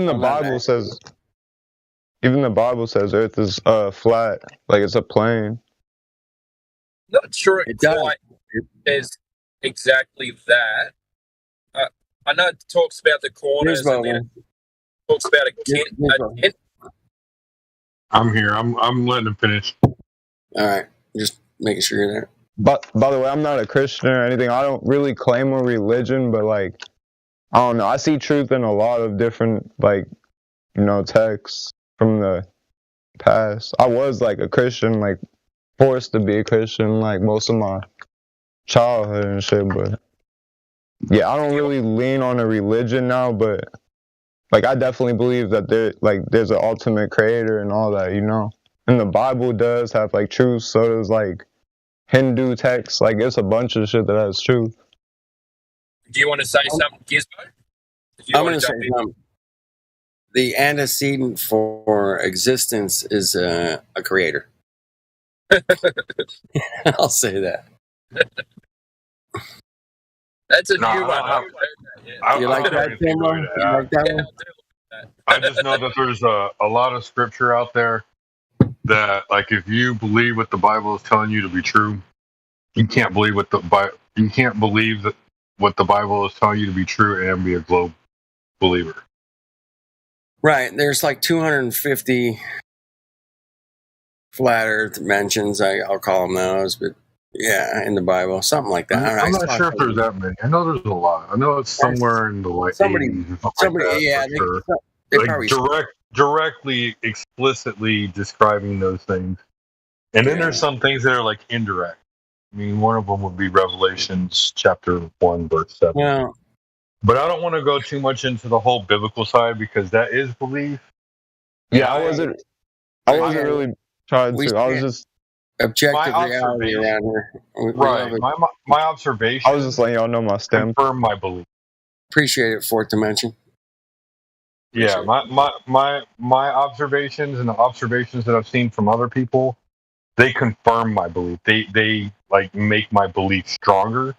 the Bible says. Even the Bible says Earth is flat, like it's a plane. Not sure it quite says exactly that. I know it talks about the corners and then it talks about a tent. I'm here. I'm letting him finish. All right, just making sure you're there. But by the way, I'm not a Christian or anything. I don't really claim a religion, but like, I don't know. I see truth in a lot of different texts from the past. I was like a Christian, like forced to be a Christian, like most of my childhood and shit. But yeah, I don't really lean on a religion now, but like I definitely believe that there's an ultimate creator and all that, And the Bible does have like truth, so does like Hindu texts. Like it's a bunch of shit that has truth. Do you want to say something, Gizmo? I'm going to say something. The antecedent for existence is a creator. I'll say that. That's a new one. You like that, Tim? You like that one? I just know that there's a lot of scripture out there that, like, if you believe what the Bible is telling you to be true, you can't believe what the Bible is telling you to be true and be a globe believer. Right. There's like 250 flat Earth mentions. I'll call them those, but yeah, in the Bible, something like that. I'm not sure if there's that many. I know there's a lot. I know it's somewhere in the like 80s or something like that, they sure. Directly, explicitly describing those things. And then there's some things that are like indirect. I mean, one of them would be Revelations chapter 1, verse 7. Yeah. But I don't want to go too much into the whole biblical side because that is belief. Yeah, I wasn't really trying to. I was just objective reality around here. Right. My observation. I was just letting y'all know my stamp. Confirm my belief. Appreciate it, Fourth Dimension. Yeah, my observations and the observations that I've seen from other people, they confirm my belief. They like make my belief stronger.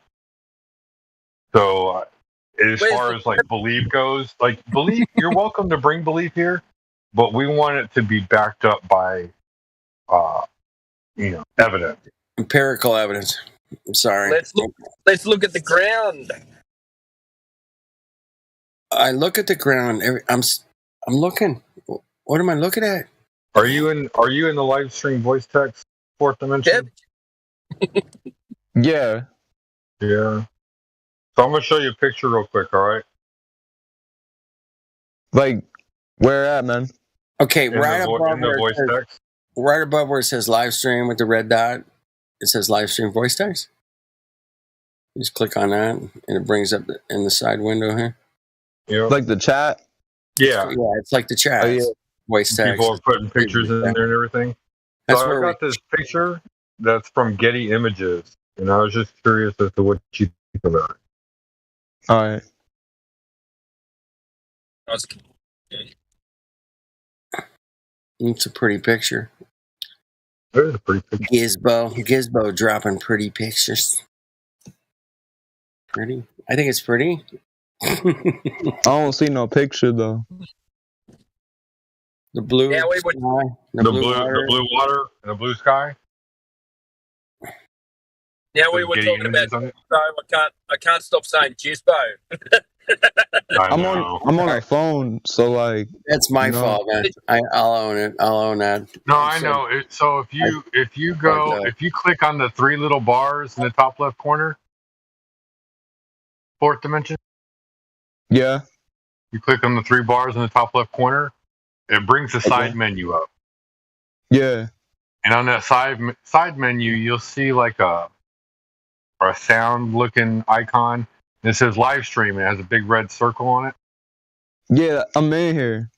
So as far as like belief goes, like belief, you're welcome to bring belief here, but we want it to be backed up by evidence. Empirical evidence. I'm sorry. Let's look at the ground. I look at the ground. I'm looking. What am I looking at? Are you in the live stream voice text, Fourth Dimension? Yeah. Yeah. So I'm gonna show you a picture real quick. All right. Like where at, man? Okay, right above where it says live stream with the red dot, it says live stream voice text. You just click on that, and it brings up in the side window here. Yeah. Like the chat? Yeah. Yeah, it's like the chat. Oh, yeah. Voice text. People are putting pictures in there and everything. That's so I where got this picture that's from Getty Images, and I was just curious as to what you think about it. All right. It's a pretty picture. It is a pretty picture. Gizmo dropping pretty pictures. Pretty. I think it's pretty. I don't see no picture though. The blue Yeah, we would. sky, The blue water and the blue sky. Yeah, we were talking about Jizbo. I can't stop saying Jizbo. I'm on a phone, so like that's my fault, man. I'll own it. I'll own that. No, I know. So if you click on the three little bars in the top left corner, fourth dimension. Yeah. You click on the three bars in the top left corner, it brings the side menu up. Yeah. And on that side menu, you'll see like a sound looking icon. And it says live stream. It has a big red circle on it. Yeah, I'm in here.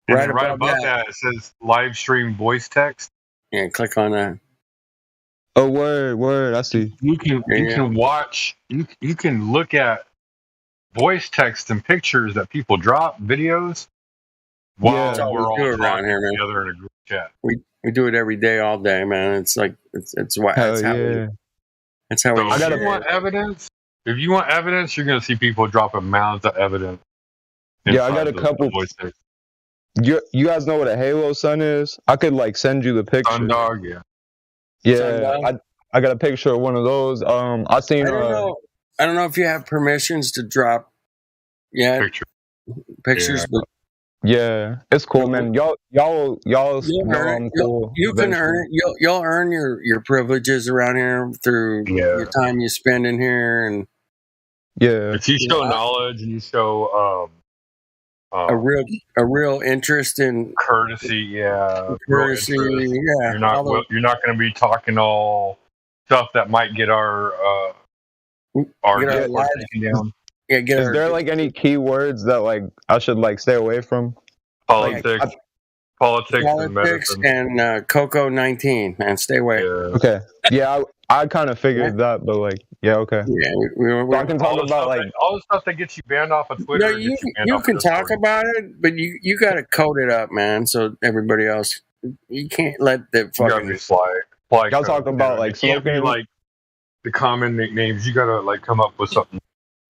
And right above that, it says live stream voice text. Yeah, click on that. Oh, word. I see. You can watch. You can look at voice text and pictures that people drop, videos, while we're all talking together in a group chat. We do it every day, all day, man. It's like that's how we. That's how we. If you want evidence, you're going to see people dropping mounds of evidence. Yeah, I got a couple. You guys know what a Halo Sun is? I could like send you the picture. Sundog, yeah. Yeah, I got a picture of one of those. I seen. I don't know if you have permissions to drop. Yeah, pictures, but. Yeah, it's cool, man. Y'all know I'm cool. You can earn it. You'll earn your privileges around here through your time you spend in here, and if you show knowledge and you show a real interest in courtesy, courtesy, You're not going to be talking all stuff that might get our taken down. Yeah, is there like any keywords that like I should like stay away from? Politics, and medicine, and Coco 19, man, stay away. Okay, yeah, I kind of figured that, but like, okay. Yeah, we I can talk about like all the stuff that gets you banned off of Twitter. No, you can talk about it, but you got to code it up, man. So everybody else, you can't let the fucking y'all talk about like smoking, like the common nicknames. You got to like come up with something.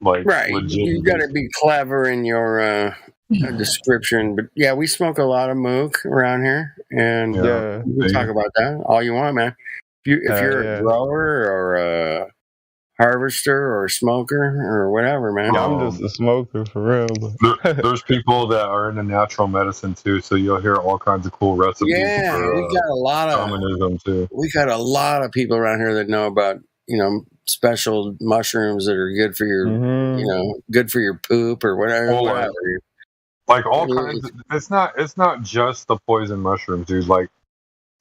Like you got to be clever in your description. But yeah, we smoke a lot of mook around here, and we can talk about that all you want, man. If you're a grower or a harvester or a smoker or whatever, man. Yeah, I'm just a smoker for real. There's people that are into natural medicine too, so you'll hear all kinds of cool recipes. Yeah, we got a lot of shamanism too. We got a lot of people around here that know about special mushrooms that are good for your good for your poop or whatever. Like all kinds. It's not just the poison mushrooms, dude. Like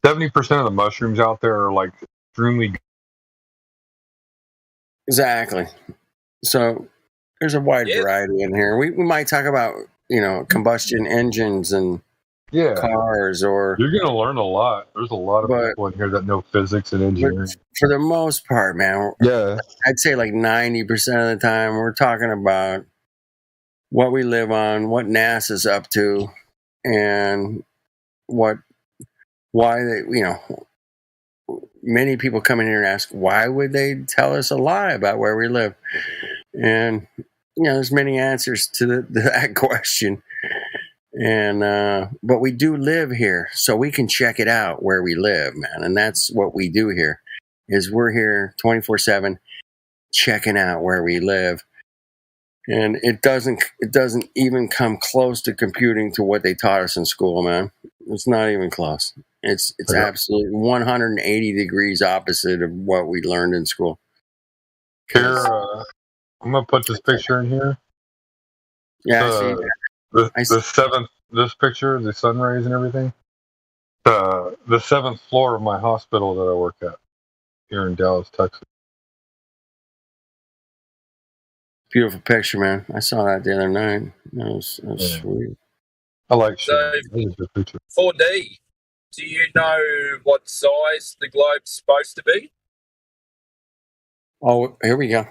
70% of the mushrooms out there are like extremely. Exactly. So there's a wide variety in here. We might talk about combustion engines and cars, or you're gonna learn a lot. There's a lot of people in here that know physics and engineering. For the most part, man, I'd say like 90% of the time we're talking about what we live on, what NASA's up to, and why they, many people come in here and ask, why would they tell us a lie about where we live? And there's many answers to that question. And but we do live here, so we can check it out where we live, man. And that's what we do here. Is we're here 24/7, checking out where we live. And it doesn't even come close to computing to what they taught us in school, man. It's not even close. It's absolutely 180 degrees opposite of what we learned in school. Here, I'm gonna put this picture in here. Yeah, I see. The seventh, this picture, the sun rays and everything. The 7th floor of my hospital that I work at here in Dallas, Texas. Beautiful picture, man. I saw that the other night. That was sweet. I like the picture. 4D. Do you know what size the globe's supposed to be? Oh, here we go.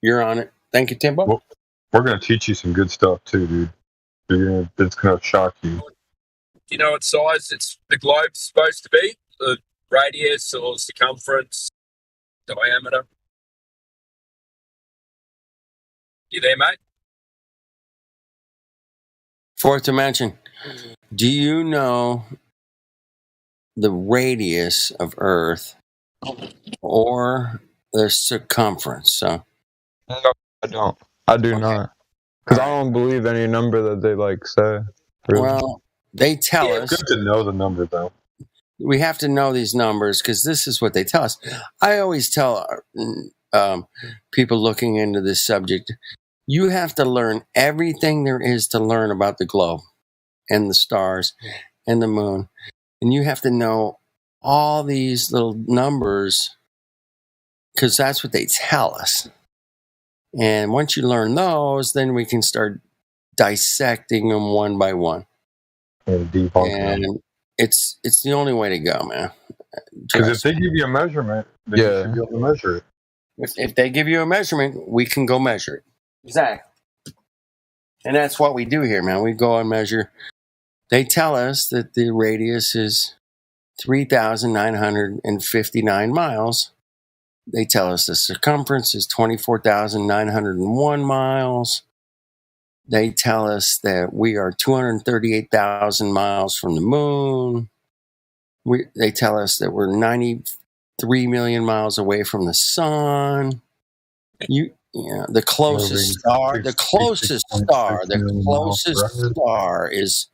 You're on it. Thank you, Timbo. Well, we're going to teach you some good stuff too, dude. It's going to shock you. Do you know what size the globe's supposed to be? The radius or circumference, diameter? You there, mate? Fourth dimension. Do you know the radius of Earth or the circumference? So, no, I don't. I do not. Because I don't believe any number that they say. Really. Well, they tell us. Good to know the number, though. We have to know these numbers because this is what they tell us. I always tell people looking into this subject, you have to learn everything there is to learn about the globe and the stars and the moon. And you have to know all these little numbers because that's what they tell us. And once you learn those, then we can start dissecting them one by one. And debunking them. It's the only way to go, man. Because if they give you a measurement, then you should be able to measure it. If they give you a measurement, we can go measure it. Exactly. And that's what we do here, man. We go and measure. They tell us that the radius is 3,959 miles. They tell us the circumference is 24,901 miles. They tell us that we are 238,000 miles from the moon. They tell us that we're 93 million miles away from the sun. The closest star is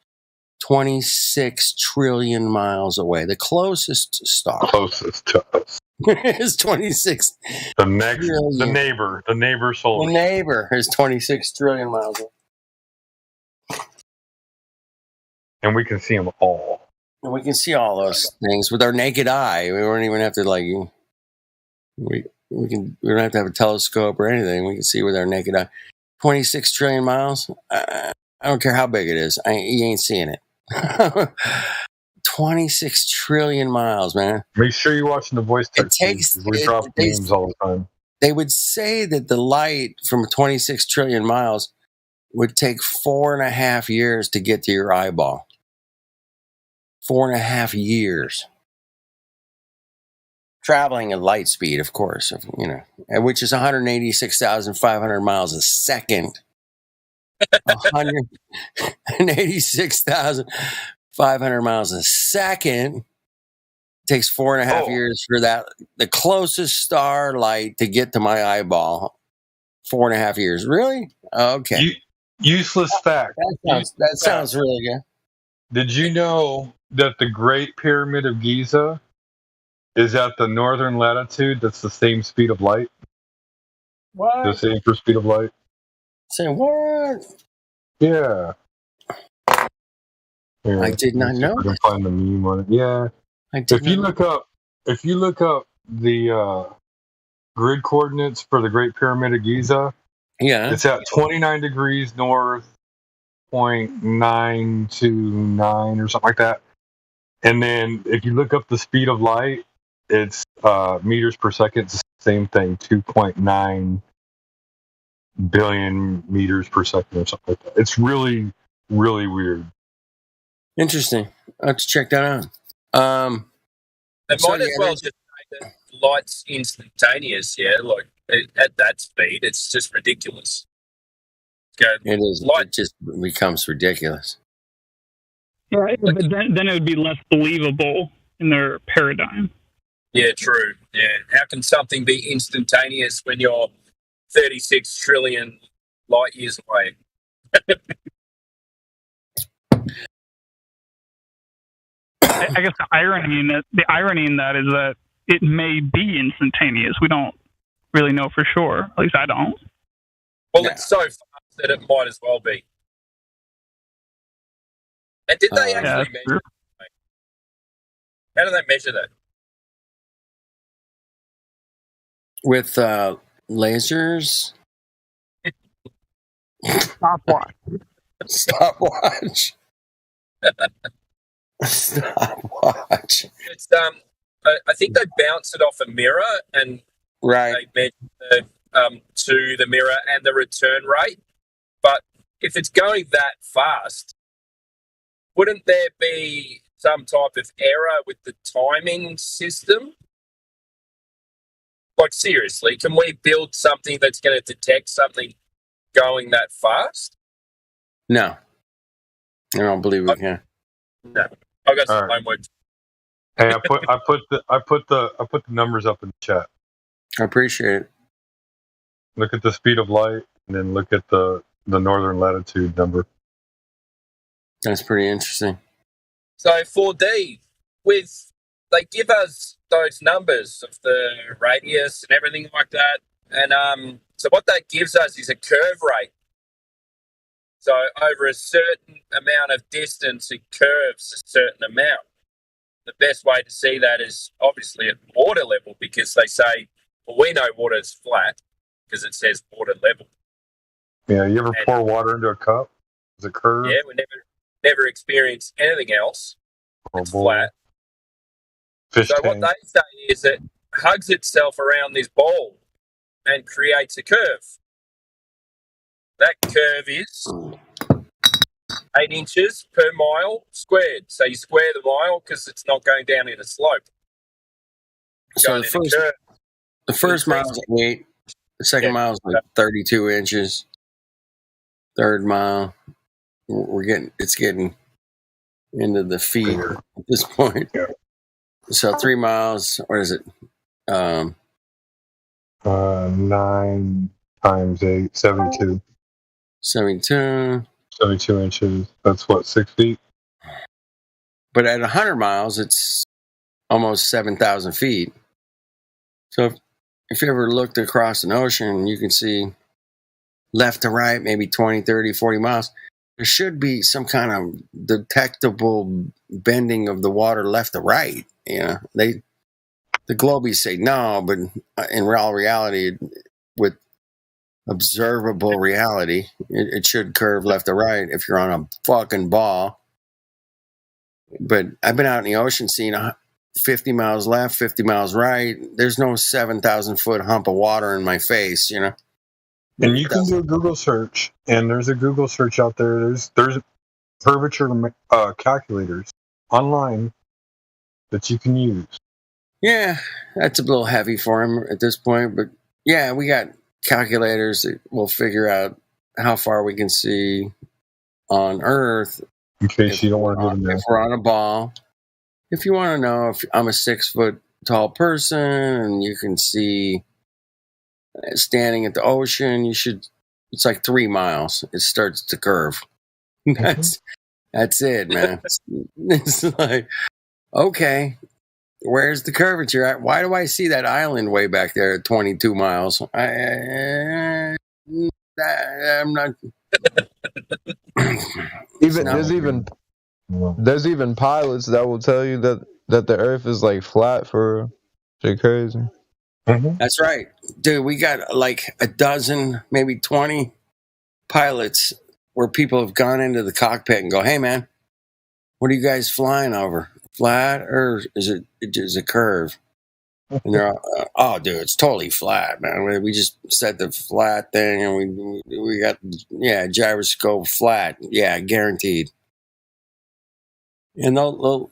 26 trillion miles away. The closest star. Closest to us. is 26. The neighbor solar. The neighbor is 26 trillion miles away. And we can see them all. And we can see all those things with our naked eye. We don't even have to we don't have to have a telescope or anything. We can see with our naked eye. 26 trillion miles. I don't care how big it is. You ain't seeing it. 26 trillion miles, man. Make sure you're watching the voice text. We drop memes all the time. They would say that the light from 26 trillion miles would take 4.5 years to get to your eyeball. 4.5 years. Traveling at light speed, of course, which is 186,500 miles a second. 186,500 miles a second. It takes 4.5 years for that. The closest starlight to get to my eyeball. 4.5 years. Really? Okay. Useless fact. That sounds really good. Did you know that the Great Pyramid of Giza is at the northern latitude? That's the same speed of light. What? The same for speed of light. Say what? Yeah. Here, I did not know. I can find the meme on it. Yeah. If you look up the grid coordinates for the Great Pyramid of Giza, it's at 29 degrees north, 0.929 or something like that. And then if you look up the speed of light, it's meters per second. It's the same thing, 2.9 billion meters per second or something like that. It's really, really weird. Interesting. I'll have to check that out. They might as well just say that light's instantaneous, at that speed, it's just ridiculous. It is. Light just becomes ridiculous. Right, but then it would be less believable in their paradigm. Yeah, true. Yeah. How can something be instantaneous when you're 36 trillion light years away? I guess the irony in that is that it may be instantaneous. We don't really know for sure. At least I don't. Well, it's so fast that it might as well be. And did they actually measure it? How do they measure that? With lasers? Stopwatch. Stopwatch. Stopwatch. It's I think they bounce it off a mirror and they measure to the mirror and the return rate. But if it's going that fast, wouldn't there be some type of error with the timing system? Like, seriously, can we build something that's going to detect something going that fast? No. I don't believe we can. No. I got some homework. Hey, I put the numbers up in the chat. I appreciate it. Look at the speed of light, and then look at the northern latitude number. That's pretty interesting. So 4D, they give us those numbers of the radius and everything like that, and so what that gives us is a curve rate. So over a certain amount of distance, it curves a certain amount. The best way to see that is obviously at water level, because they say, well, we know water is flat because it says water level. Yeah, you ever pour water into a cup? Does it curve? Yeah, we never experienced anything else. It's flat. Fish so tank. what they say is it hugs itself around this ball and creates a curve. That curve is 8 inches per mile squared. So you square the mile because it's not going down in a slope. So the first mile is 8. The second mile is like 32 inches. Third mile, it's getting into the feet at this point. So 3 miles, what is it? 9 times 8, 72. 72 inches. That's what, 6 feet? But at 100 miles, it's almost 7,000 feet. So if you ever looked across an ocean, you can see left to right, maybe 20, 30, 40 miles. There should be some kind of detectable bending of the water left to right. You know, the globies say no, but in real reality, with observable reality, it should curve left to right if you're on a fucking ball. But I've been out in the ocean seeing 50 miles left, 50 miles right. There's no 7,000 foot hump of water in my face, you know. And you can do a Google search, and there's a Google search out there. There's curvature calculators online that you can use. Yeah, that's a little heavy for him at this point, but yeah, we got calculators that will figure out how far we can see on Earth. In case you don't want to go there. If we're on a ball. If you want to know if I'm a 6 foot tall person and you can see standing at the ocean, it's like 3 miles. It starts to curve. That's it, man. It's like, okay, where's the curvature at? Why do I see that island way back there at 22 miles? I'm not. There's even pilots that will tell you that the Earth is like flat for shit crazy. Mm-hmm. That's right, dude. We got like a dozen, maybe 20 pilots where people have gone into the cockpit and go, "Hey, man, what are you guys flying over? Flat or is it curve?" And they're all, "Oh, dude, it's totally flat, man. We just set the flat thing, and we got gyroscope flat, guaranteed." And they'll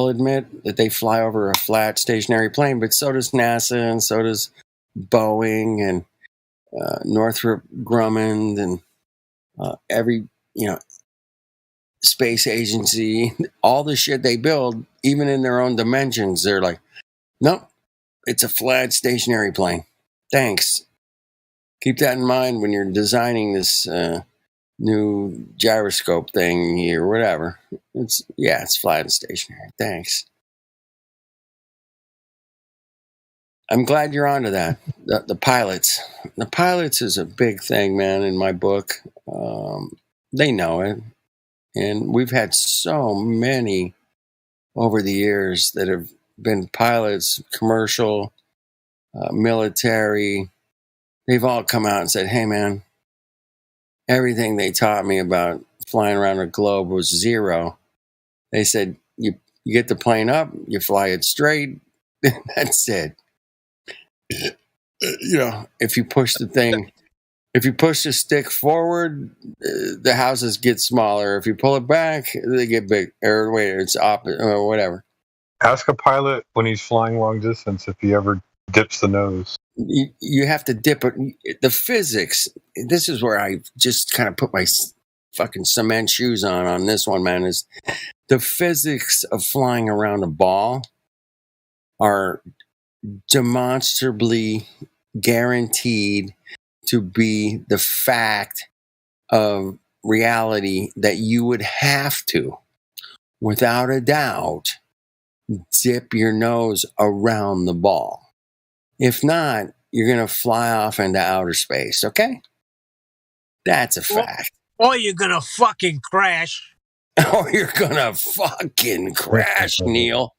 admit that they fly over a flat stationary plane, but so does NASA, and so does Boeing, and Northrop Grumman, and every space agency. All the shit they build, even in their own dimensions, they're like, nope, it's a flat stationary plane. Thanks. Keep that in mind when you're designing this new gyroscope thing or whatever. It's flat and stationary. Thanks. I'm glad you're onto that. The pilots. The pilots is a big thing, man, in my book. They know it. And we've had so many over the years that have been pilots, commercial, military. They've all come out and said, "Hey, man, everything they taught me about flying around the globe was zero." They said, you get the plane up, you fly it straight, that's it. If you push the thing If you push the stick forward, the houses get smaller. If you pull it back, they get big. Or wait, it's opposite or whatever. Ask a pilot when he's flying long distance if he ever dips the nose. You have to dip it. The physics. This is where I just kind of put my fucking cement shoes on this one, man. Is the physics of flying around a ball are demonstrably guaranteed to be the fact of reality that you would have to, without a doubt, dip your nose around the ball. If not, you're going to fly off into outer space, okay? That's a fact. Or you're going to fucking crash. Or you're going to fucking crash, Neil.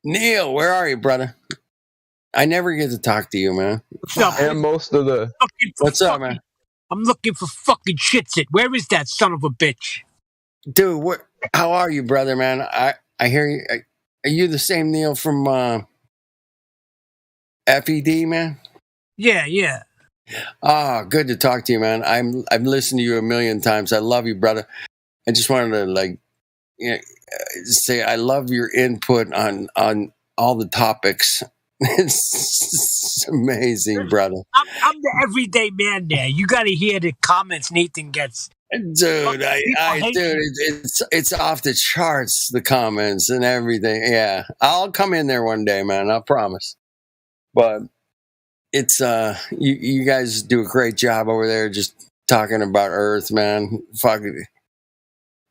Neil, where are you, brother? I never get to talk to you, man. What's up? And most of the... What's up, man? I'm looking for fucking Shitsit. Where is that son of a bitch? Dude, how are you, brother, man? I hear you. Are you the same Neil from FED, man? Yeah. Ah, good to talk to you, man. I've listened to you a million times. I love you, brother. I just wanted to say I love your input on all the topics. It's amazing, brother. I'm the everyday man there. You got to hear the comments Nathan gets. Dude, it's off the charts, the comments and everything. Yeah, I'll come in there one day, man. I promise. But it's you guys do a great job over there, just talking about Earth, man. Fuck it.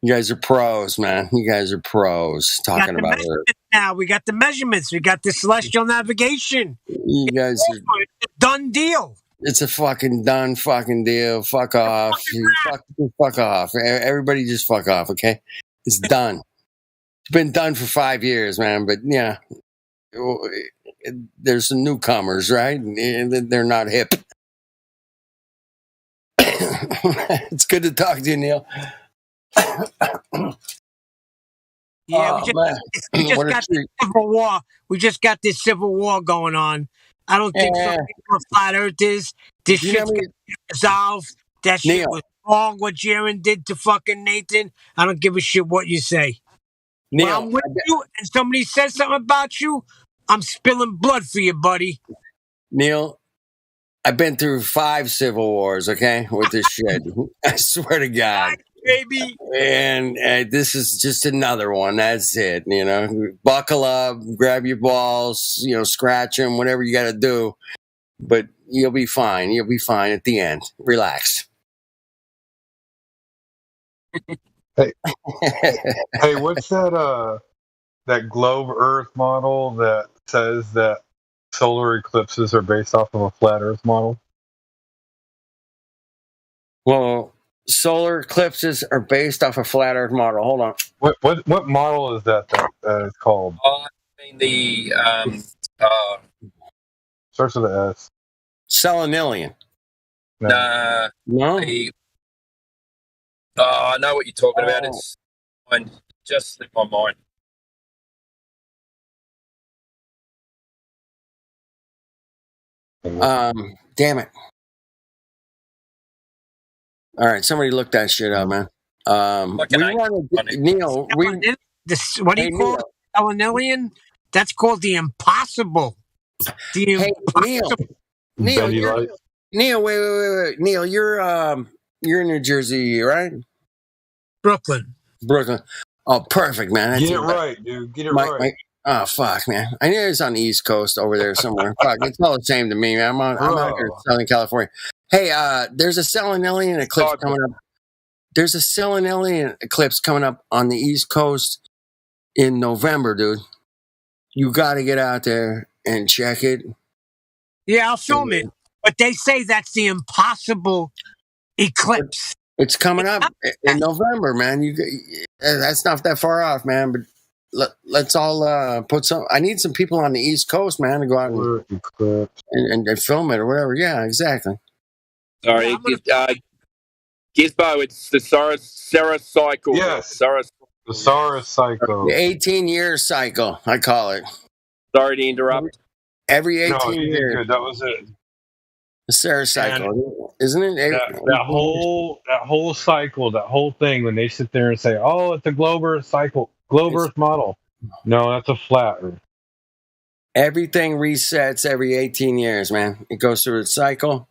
You guys are pros, man. You guys are pros talking about Earth. Now we got the measurements. We got the celestial navigation. You guys are done deal. It's a fucking done fucking deal. Fuck off. Fuck off. Everybody just fuck off, okay? It's done. It's been done for 5 years, man. But yeah, there's some newcomers, right? They're not hip. It's good to talk to you, Neil. Yeah, we just got this civil war. We just got this civil war going on. I don't think some people are flat earthers. This shit's gonna be resolved. That shit was wrong what Jaron did to fucking Nathan. I don't give a shit what you say. Neil, when I'm with you and somebody says something about you, I'm spilling blood for you, buddy. Neil, I've been through 5 civil wars, okay, with this shit. I swear to God. Baby. And this is just another one. That's it. Buckle up, grab your balls, scratch them, whatever you got to do. But you'll be fine. You'll be fine at the end. Relax. Hey, what's that globe Earth model that says that solar eclipses are based off of a flat Earth model? Well, solar eclipses are based off a flat Earth model. Hold on. What model is that it's called? I mean the starts with an S. Selenilian. No. I know what you're talking about. It's just slipped my mind. Damn it. All right, somebody look that shit up, man. What do you call Selenilian? That's called the impossible. Neil, wait. Neil, you're in New Jersey, right? Brooklyn. Oh, perfect, man. Get it right, dude. Get it right. Oh, fuck, man. I knew it was on the East Coast over there somewhere. Fuck, it's all the same to me, man. I'm out here in Southern California. Hey, there's a Selenilian eclipse coming up. There's a Selenilian eclipse coming up on the East Coast in November, dude. You got to get out there and check it. Yeah, I'll film it. But they say that's the impossible eclipse. It's coming up in November, man. That's not that far off, man. But let's all put some. I need some people on the East Coast, man, to go out and film it or whatever. Yeah, exactly. Sorry, Gizbo, it's the Saros cycle. Yes, the Saros cycle. The 18-year cycle, I call it. Sorry to interrupt. Every 18 years. Good. That was it. The Stericycle, isn't it? That whole cycle, that whole thing, when they sit there and say, "Oh, it's a globe Earth cycle, globe Earth model," no, that's a flat Earth. Everything resets every 18 years, man. It goes through a cycle.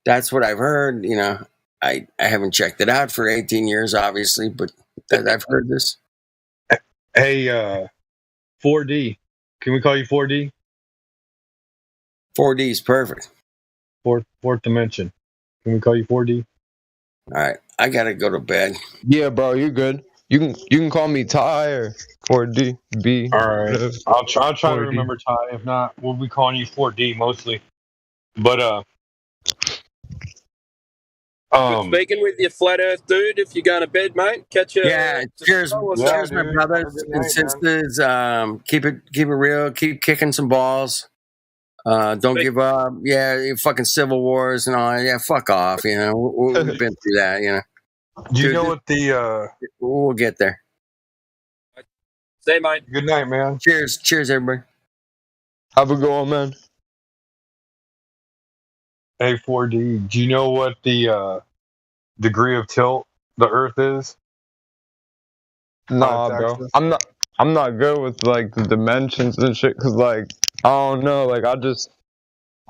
That's what I've heard. You know, I haven't checked it out for 18 years, obviously, but I've heard this. Hey, 4D. Can we call you 4D? 4D is perfect. Fourth dimension. Can we call you 4D? All right, I gotta go to bed. Yeah, bro, you're good. You can call me Ty or 4D B. All right, I'll try to remember Ty. If not, we'll be calling you 4D mostly. But Good speaking with you, flat Earth dude. If you're going to bed, mate, catch you. Yeah, cheers, cheers, my brothers and sisters. Keep it real. Keep kicking some balls. Don't give up. Yeah, fucking civil wars and all. Yeah, fuck off. You know, we've been through that. You know. Do you know what the? We'll get there. Say, mate. Good night, man. Cheers, everybody. Have a good one, man. Hey, 4D. Do you know what the degree of tilt the Earth is? Nah, bro. I'm not good with like the dimensions and shit. Cause like I don't know. Like I just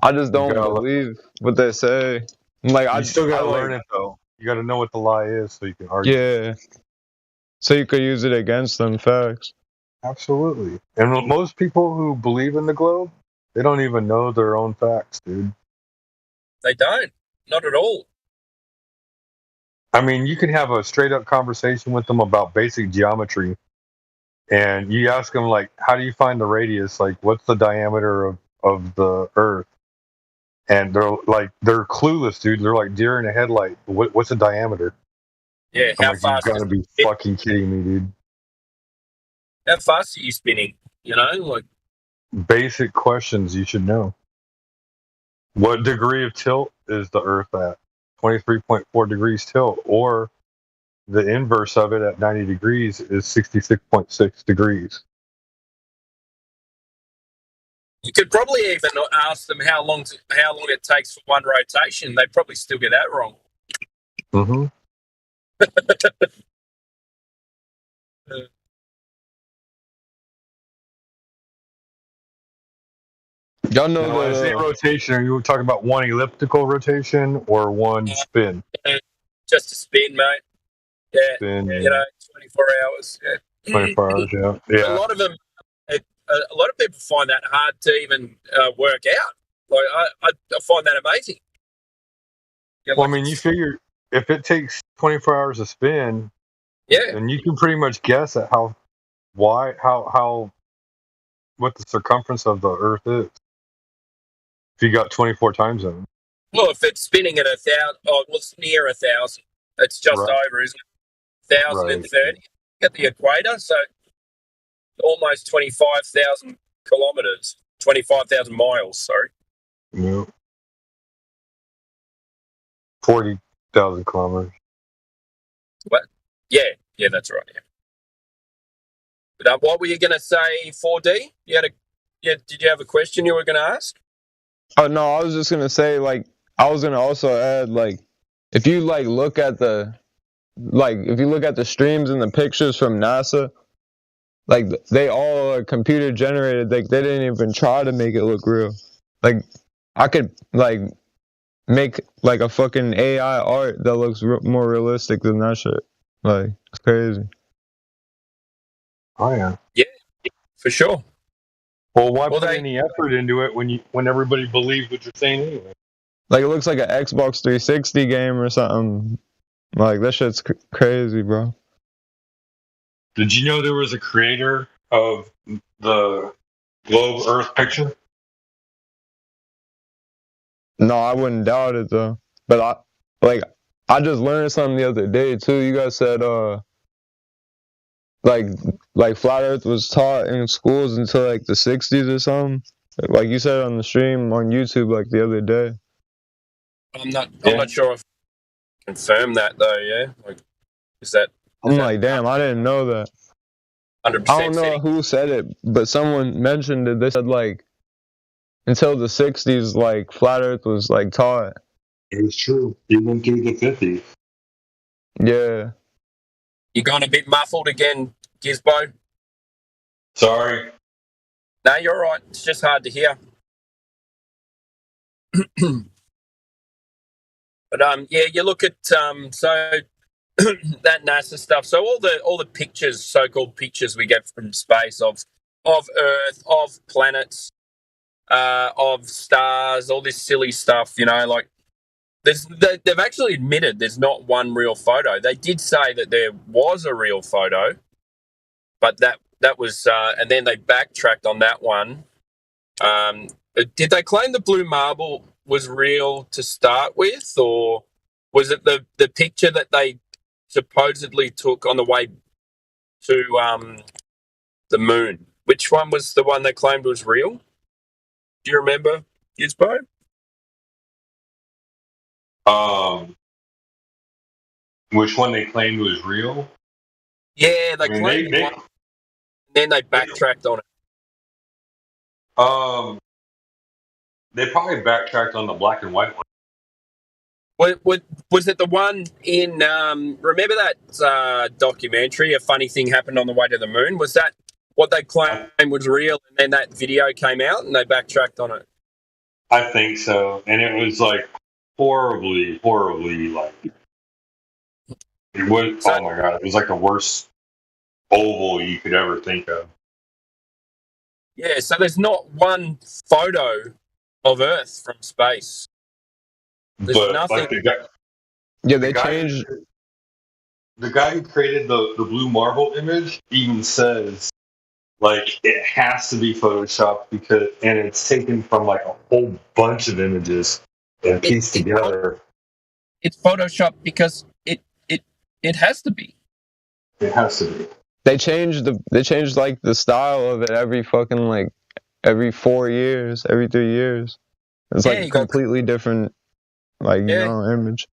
don't believe what they say. Like you still gotta learn it though. You gotta know what the lie is so you can argue. Yeah. So you could use it against them. Facts. Absolutely. And most people who believe in the globe, they don't even know their own facts, dude. They don't. Not at all. I mean, you can have a straight up conversation with them about basic geometry, and you ask them like, "How do you find the radius? Like, what's the diameter of the Earth?" And they're clueless, dude. They're like deer in a headlight. What's the diameter? Yeah, I'm how like, fast? You gotta be fucking kidding me, dude. How fast are you spinning? You know, like basic questions you should know. What degree of tilt is the Earth at? 23.4 degrees tilt, or the inverse of it at 90 degrees is 66.6 degrees. you could probably even ask them how long it takes for one rotation. They probably still get that wrong. Mm-hmm. Y'all know when I say rotation, are you talking about one elliptical rotation or one spin? Just a spin, mate. Yeah, spin, you know, 24 hours. Yeah. 24 hours, yeah. A lot of them, a lot of people find that hard to even work out. Like I find that amazing. Yeah, well, I mean, you figure if it takes 24 hours to spin, then you can pretty much guess at how what the circumference of the Earth is. If you got 24 time zones. Well, if it's spinning at 1,000, it's near 1,000. It's just over, isn't it? 1,030 at the equator, so almost 25,000 kilometers, 25,000 miles. Sorry. Yeah. 40,000 kilometers. What? Yeah, that's right. Yeah. But what were you going to say, 4D? Did you have a question you were going to ask? Oh no, I was just gonna say like I was gonna also add like if you look at the streams and the pictures from NASA, like they all are computer generated. Like they didn't even try to make it look real. Like I could like make like a fucking AI art that looks more realistic than that shit. Like it's crazy. Oh yeah. Yeah, for sure. Well, why put any effort into it when everybody believes what you're saying anyway? Like it looks like an Xbox 360 game or something. Like that shit's crazy, bro. Did you know there was a creator of the globe Earth picture? No, I wouldn't doubt it though. But I just learned something the other day too. You guys said like flat Earth was taught in schools until like the 60s or something. Like you said on the stream on YouTube like the other day. I'm not sure if I confirm that though. Yeah, like is that? I'm like, damn, I didn't know that. 100%. I don't know who said it, but someone mentioned it. They said like until the 60s, like, flat Earth was, like, taught. It's true. Even through the 50s. Yeah. You're going a bit muffled again, Gizbo. Sorry. No, you're all right. It's just hard to hear. But yeah, you look at so that NASA stuff. So all the pictures, so-called pictures we get from space of Earth, of planets, of stars, all this silly stuff. You know, like they've actually admitted there's not one real photo. They did say that there was a real photo, but that was and then they backtracked on that one. Did they claim the blue marble was real to start with, or was it the picture that they supposedly took on the way to the moon? Which one was the one they claimed was real? Do you remember, Gizbo? Which one they claimed was real? Yeah, they claimed one, and then they backtracked on it. They probably backtracked on the black and white one. Was it the one in? Remember that documentary? A funny thing happened on the way to the moon. Was that what they claimed was real, and then that video came out and they backtracked on it? I think so, and it was like horribly like it was. Oh my god, it was like the worst oval you could ever think of. Yeah, so there's not one photo of Earth from space. There's nothing. Like they changed. The guy who created the blue marble image even says, like, it has to be photoshopped and it's taken from like a whole bunch of images and pieced together. It's photoshopped because it has to be. It has to be. They changed like the style of it every 4 years, every 3 years. It's like a completely different, image.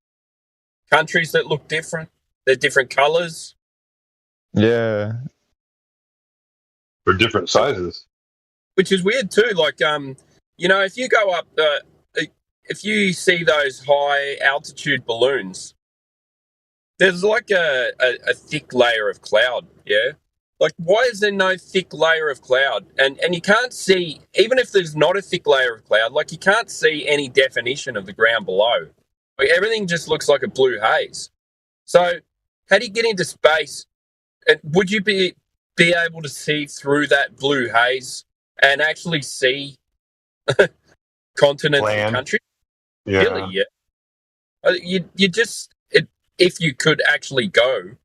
Countries that look different. They're different colors. Yeah. For different sizes. Which is weird too. Like, if you go up, if you see those high altitude balloons, there's like a thick layer of cloud. Yeah. Like, why is there no thick layer of cloud? And you can't see, even if there's not a thick layer of cloud, like, you can't see any definition of the ground below. Like, everything just looks like a blue haze. So, how do you get into space? And would you be able to see through that blue haze and actually see continents and countries? Yeah. Really, yeah. You just, if you could actually go,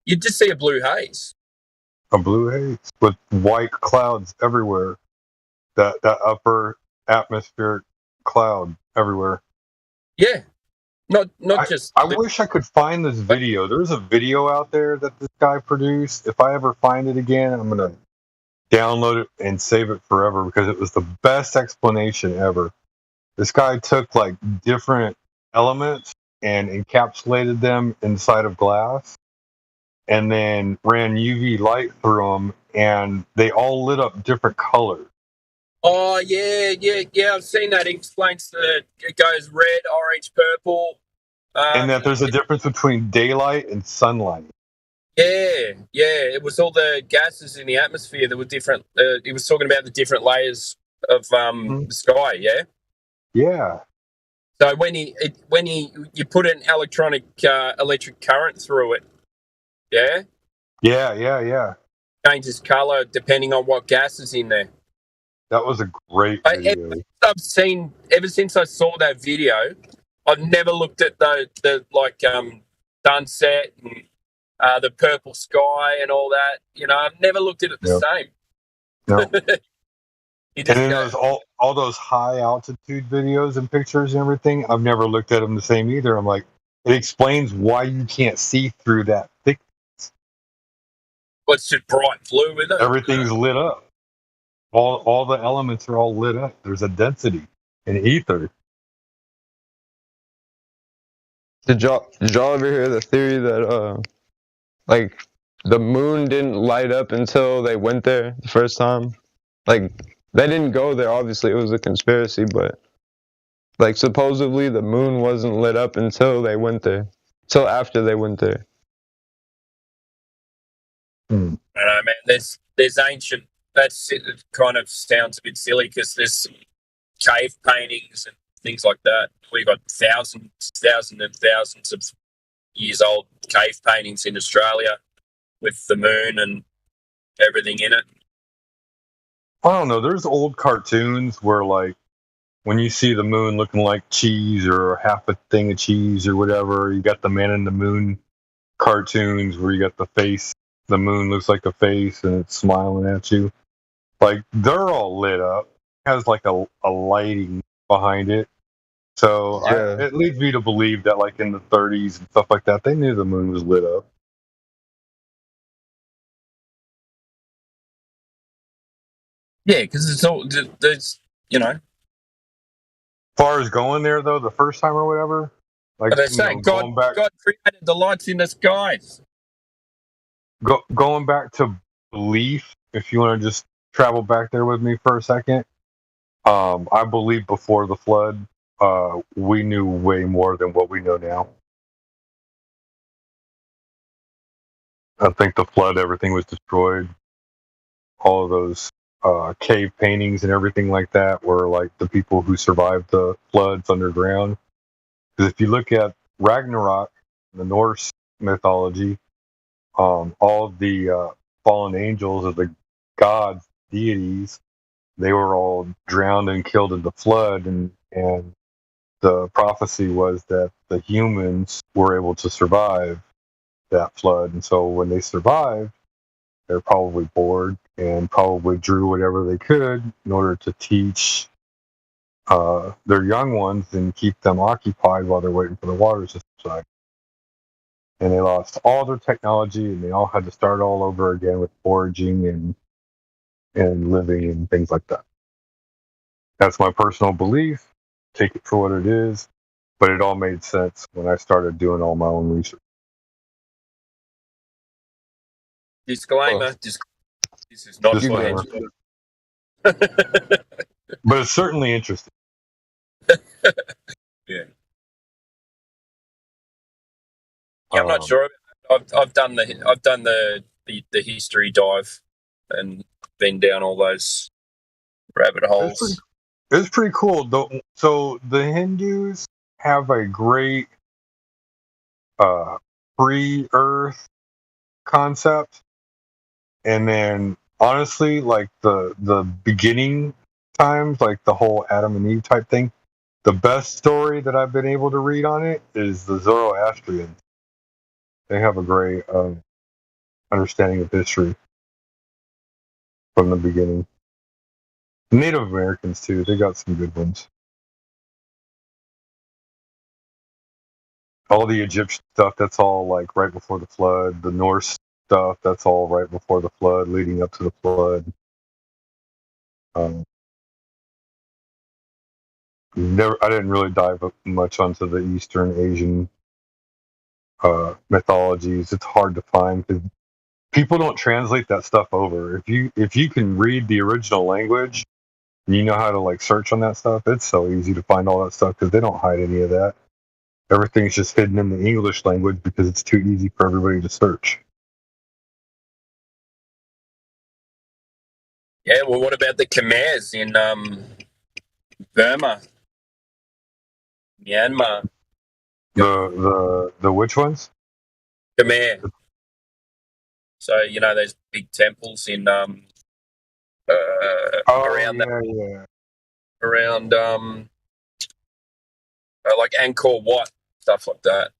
you'd just see a blue haze. A blue haze with white clouds everywhere. That upper atmospheric cloud everywhere. Yeah. Not just. I wish I could find this video. There's a video out there that this guy produced. If I ever find it again, I'm gonna download it and save it forever because it was the best explanation ever. This guy took like different elements and encapsulated them inside of glass, and then ran UV light through them, and they all lit up different colors. Oh, yeah. I've seen that. It explains that it goes red, orange, purple. And that there's a difference between daylight and sunlight. Yeah. It was all the gases in the atmosphere that were different. He was talking about the different layers of the sky, yeah? Yeah. So when you put an electric current through it, yeah? Yeah. Changes colour depending on what gas is in there. That was a great video. Ever since I saw that video, I've never looked at the sunset and the purple sky and all that. You know, I've never looked at it the same. No. And then there's all those high altitude videos and pictures and everything. I've never looked at them the same either. I'm like, it explains why you can't see through that thick. What's just bright blue, isn't it? Everything's lit up. All the elements are all lit up. There's a density in ether. Did y'all ever hear the theory that the moon didn't light up until they went there the first time? Like they didn't go there. Obviously, it was a conspiracy, but like supposedly the moon wasn't lit up until they went there, till after they went there. I don't know, man. There's ancient. It kind of sounds a bit silly because there's cave paintings and things like that. We've got thousands and thousands of years old cave paintings in Australia with the moon and everything in it. I don't know. There's old cartoons where, like, when you see the moon looking like cheese or half a thing of cheese or whatever, you got the Man in the Moon cartoons where you got the face. The moon looks like a face and it's smiling at you. Like, they're all lit up. It has like a lighting behind it. So it leads me to believe that, like, in the 30s and stuff like that, they knew the moon was lit up. Yeah, because it's all there's As far as going there, though, the first time or whatever, like, but they say God created the lights in the skies. Going back to belief, if you want to just travel back there with me for a second, I believe before the flood, we knew way more than what we know now. I think the flood, everything was destroyed. All of those cave paintings and everything like that were like the people who survived the floods underground. Because if you look at Ragnarok, the Norse mythology, all of the fallen angels or the gods, deities, they were all drowned and killed in the flood, and the prophecy was that the humans were able to survive that flood. And so when they survived, they're probably bored and probably drew whatever they could in order to teach their young ones and keep them occupied while they're waiting for the waters to subside. And they lost all their technology, and they all had to start all over again with foraging and living and things like that. That's my personal belief. Take it for what it is. But it all made sense when I started doing all my own research. Disclaimer: this is not for hedge. But it's certainly interesting. Yeah, I'm not sure. I've done the history dive and been down all those rabbit holes. It's pretty cool, though. So the Hindus have a great pre-Earth concept, and then honestly, like the beginning times, like the whole Adam and Eve type thing. The best story that I've been able to read on it is the Zoroastrians. They have a great understanding of history from the beginning. Native Americans too, they got some good ones. All the Egyptian stuff, that's all like right before the flood. The Norse stuff, that's all right before the flood, leading up to the flood. I didn't really dive up much onto the Eastern Asian mythologies. It's hard to find because people don't translate that stuff over. If you can read the original language, and you know how to like search on that stuff, it's so easy to find all that stuff because they don't hide any of that. Everything's just hidden in the English language because it's too easy for everybody to search. Yeah, well, what about the Khmers in Burma, Myanmar? The which ones? Khmer. So those big temples in around like Angkor Wat, stuff like that.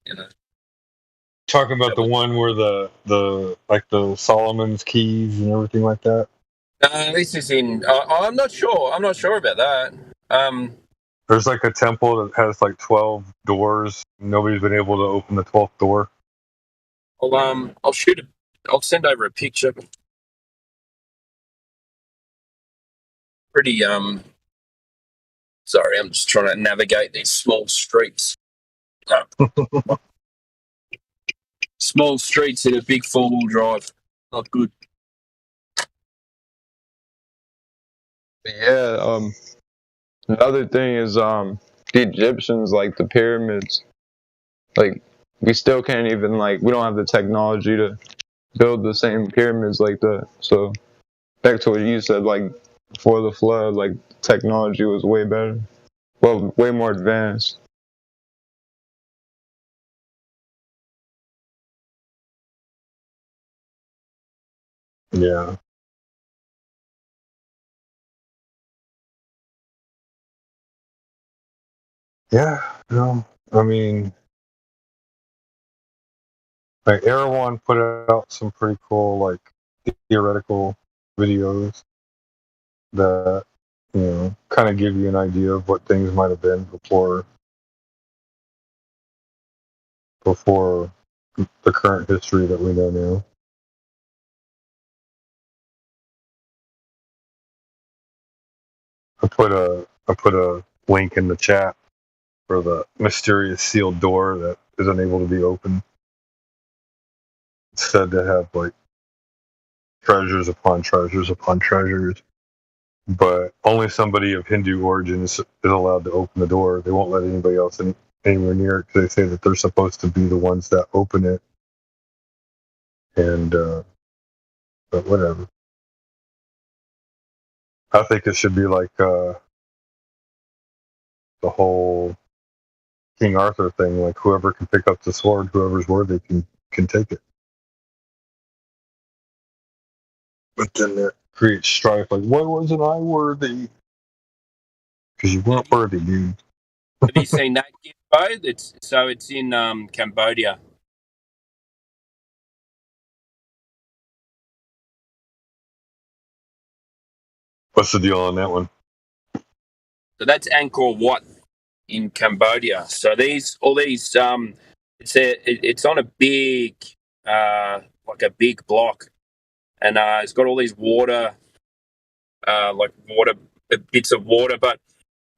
Talking about the one where the like the Solomon's keys and everything like that. This is in. I'm not sure. I'm not sure about that. There's like a temple that has like 12 doors. Nobody's been able to open the 12th door. I'll send over a picture. Pretty sorry, I'm just trying to navigate these small streets. Small streets in a big 4-wheel drive. Not good. Yeah. Another thing is the Egyptians, like the pyramids, like we still can't even we don't have the technology to build the same pyramids like that. So back to what you said, like before the flood, like technology was way better, well, way more advanced. Yeah. Yeah. No, I mean, like Erewhon put out some pretty cool, like theoretical videos that kind of give you an idea of what things might have been before the current history that we know now. I put a link in the chat for the mysterious sealed door that is unable to be opened. It's said to have like treasures upon treasures upon treasures, but only somebody of Hindu origin is allowed to open the door. They won't let anybody else anywhere near it because they say that they're supposed to be the ones that open it. And but whatever. I think it should be like the whole King Arthur thing. Like whoever can pick up the sword, whoever's worthy can take it. But then that creates strife. Like, why wasn't I worthy? Because you weren't worthy, dude. Have you seen that Gizmo? It's in Cambodia. What's the deal on that one? So that's Angkor Wat in Cambodia. So it's on a big like a big block, and it's got all these water bits of water, but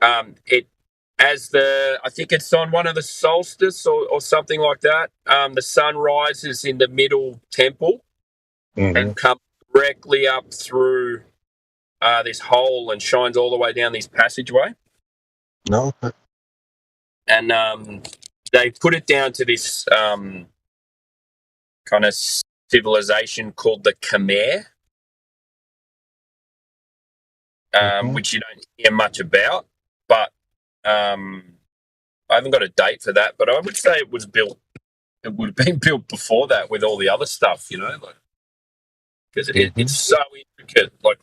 I think it's on one of the solstice or something like that. The sun rises in the middle temple and comes directly up through this hole and shines all the way down this passageway. No. And they put it down to this kind of civilization called the Khmer, which you don't hear much about. But I haven't got a date for that. But I would say it would have been built before that with all the other stuff, because it's so intricate. Like,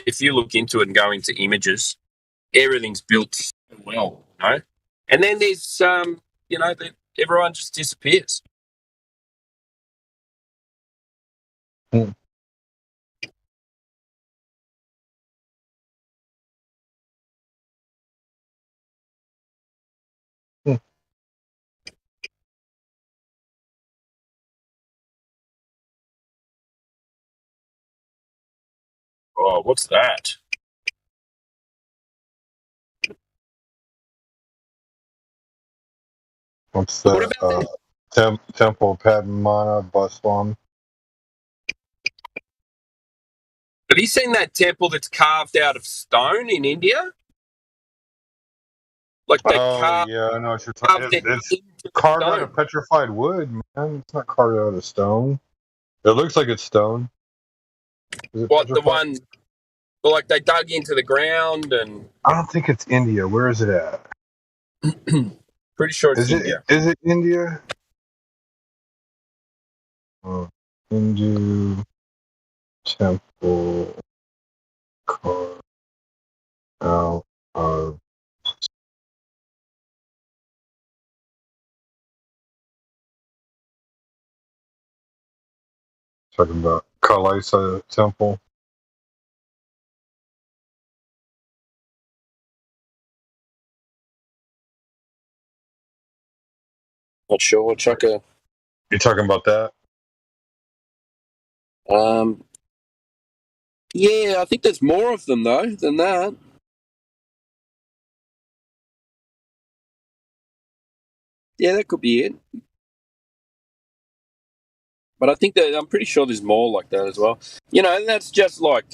if you look into it and go into images, everything's built so well, And then there's, everyone just disappears. Oh, what's that? What's that? Temple Padmana Baswan. Have you seen that temple that's carved out of stone in India? Like they yeah, I know what you're talking about. It's carved out of petrified wood, man. It's not carved out of stone. It looks like it's stone. What, the one, like they dug into the ground and... I don't think it's India. Where is it at? Pretty sure it's India. Is it India? Hindu temple carved out of talking about Kalaisa temple. Not sure. We'll check a... You talking about that? Yeah, I think there's more of them though than that. Yeah, that could be it. But I think that I'm pretty sure there's more like that as well. And that's just like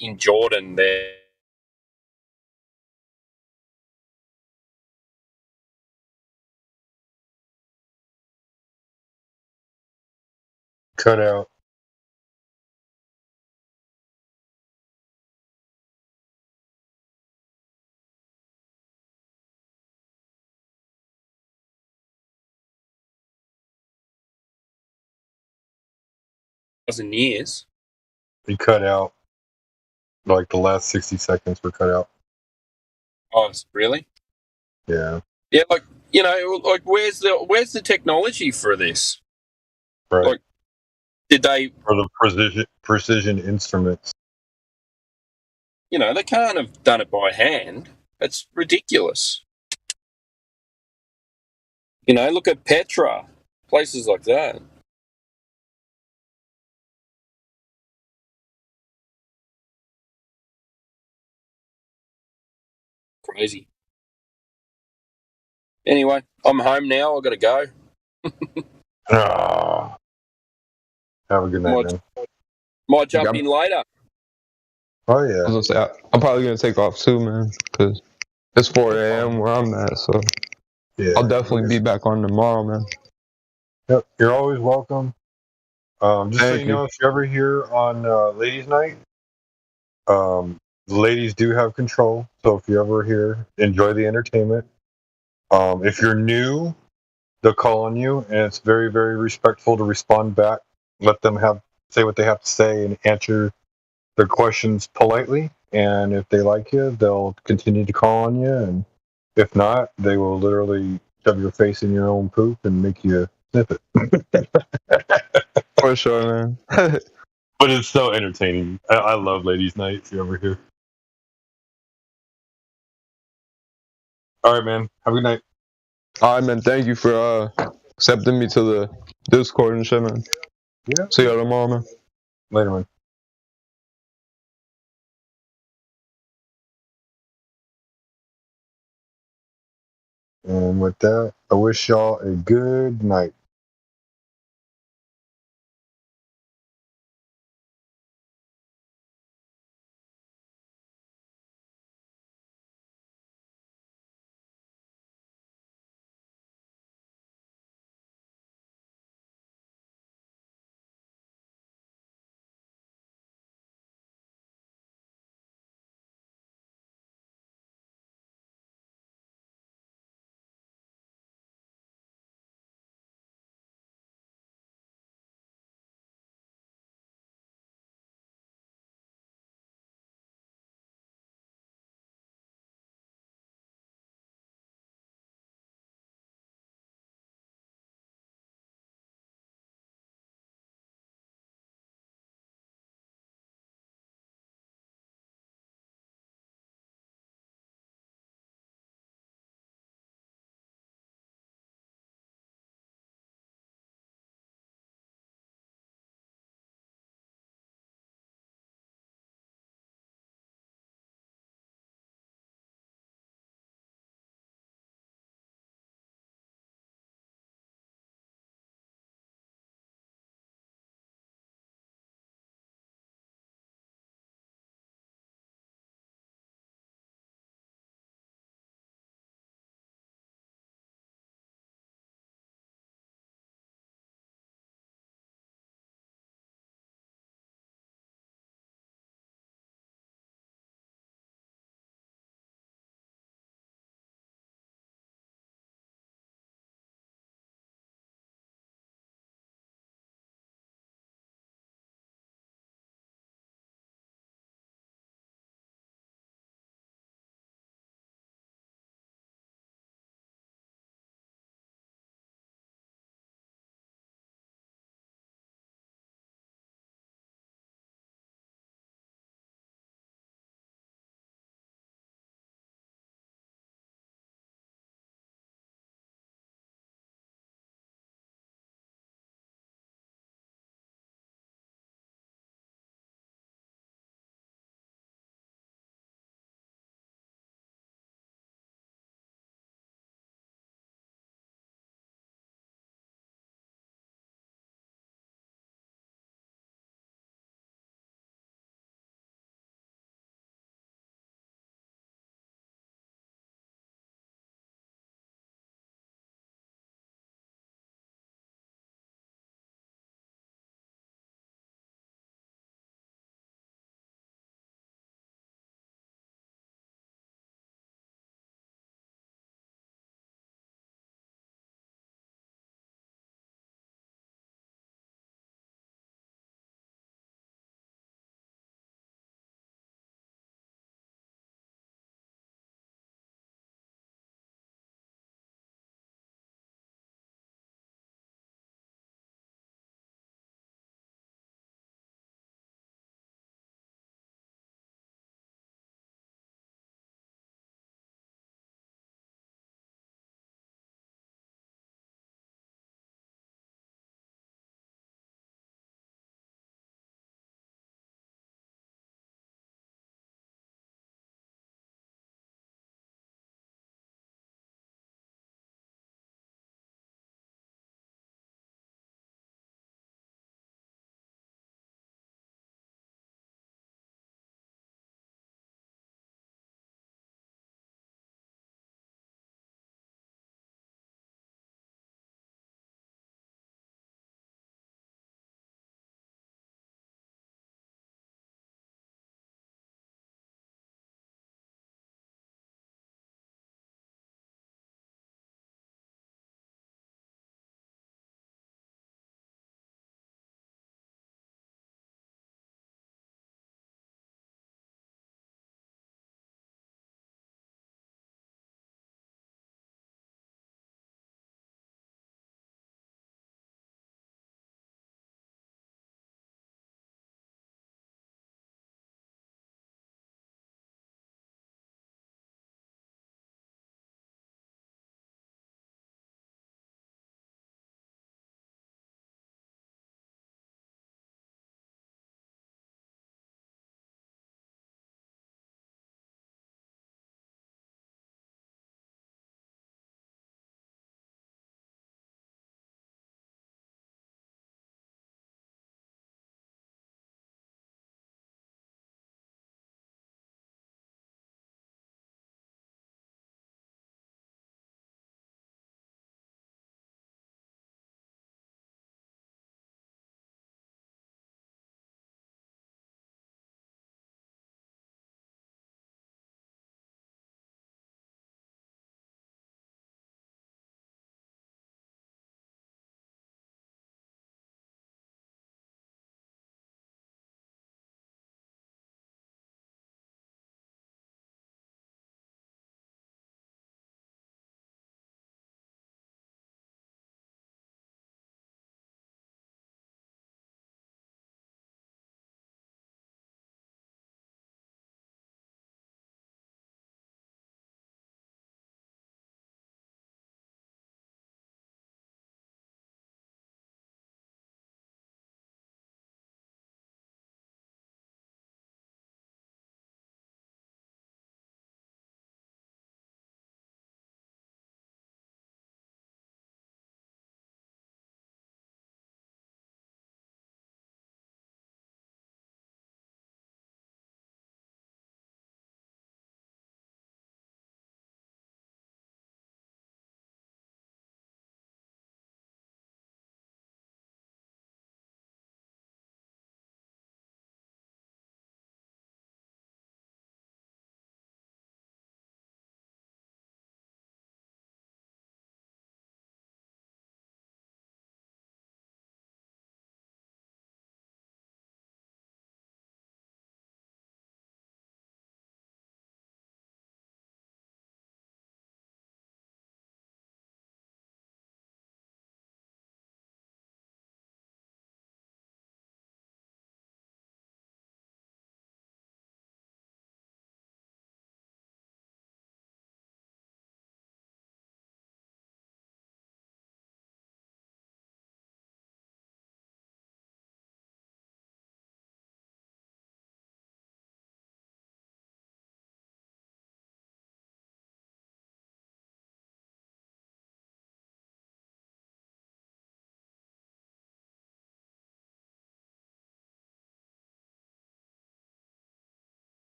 in Jordan there. Cut out. Years. He cut out. Like the last 60 seconds were cut out. Oh, really? Yeah. Yeah, like, you know, like where's the technology for this? Right. Like, did they? For the precision instruments. You know, they can't have done it by hand. It's ridiculous. You know, look at Petra, places like that. Crazy. Anyway, I'm home now. I've got to go. Have a good night, man. Might jump in later. Oh, yeah. I was gonna say, I'm probably gonna take off too, man, because it's 4 a.m. where I'm at, so yeah, I'll definitely be back on tomorrow, man. Yep, you're always welcome. Just so Thank you know, if you're ever here on Ladies' Night, the ladies do have control. So if you're ever here, enjoy the entertainment. If you're new, they'll call on you, and it's very, very respectful to respond back. Let them say what they have to say and answer their questions politely. And if they like you, they'll continue to call on you. And if not, they will literally shove your face in your own poop and make you sniff it. For sure, man. But it's so entertaining. I love Ladies' Night if you're ever here. All right, man. Have a good night. All right, man. Thank you for accepting me to the Discord and shit, man. Yeah. See you tomorrow, man. Later, man. And with that, I wish y'all a good night.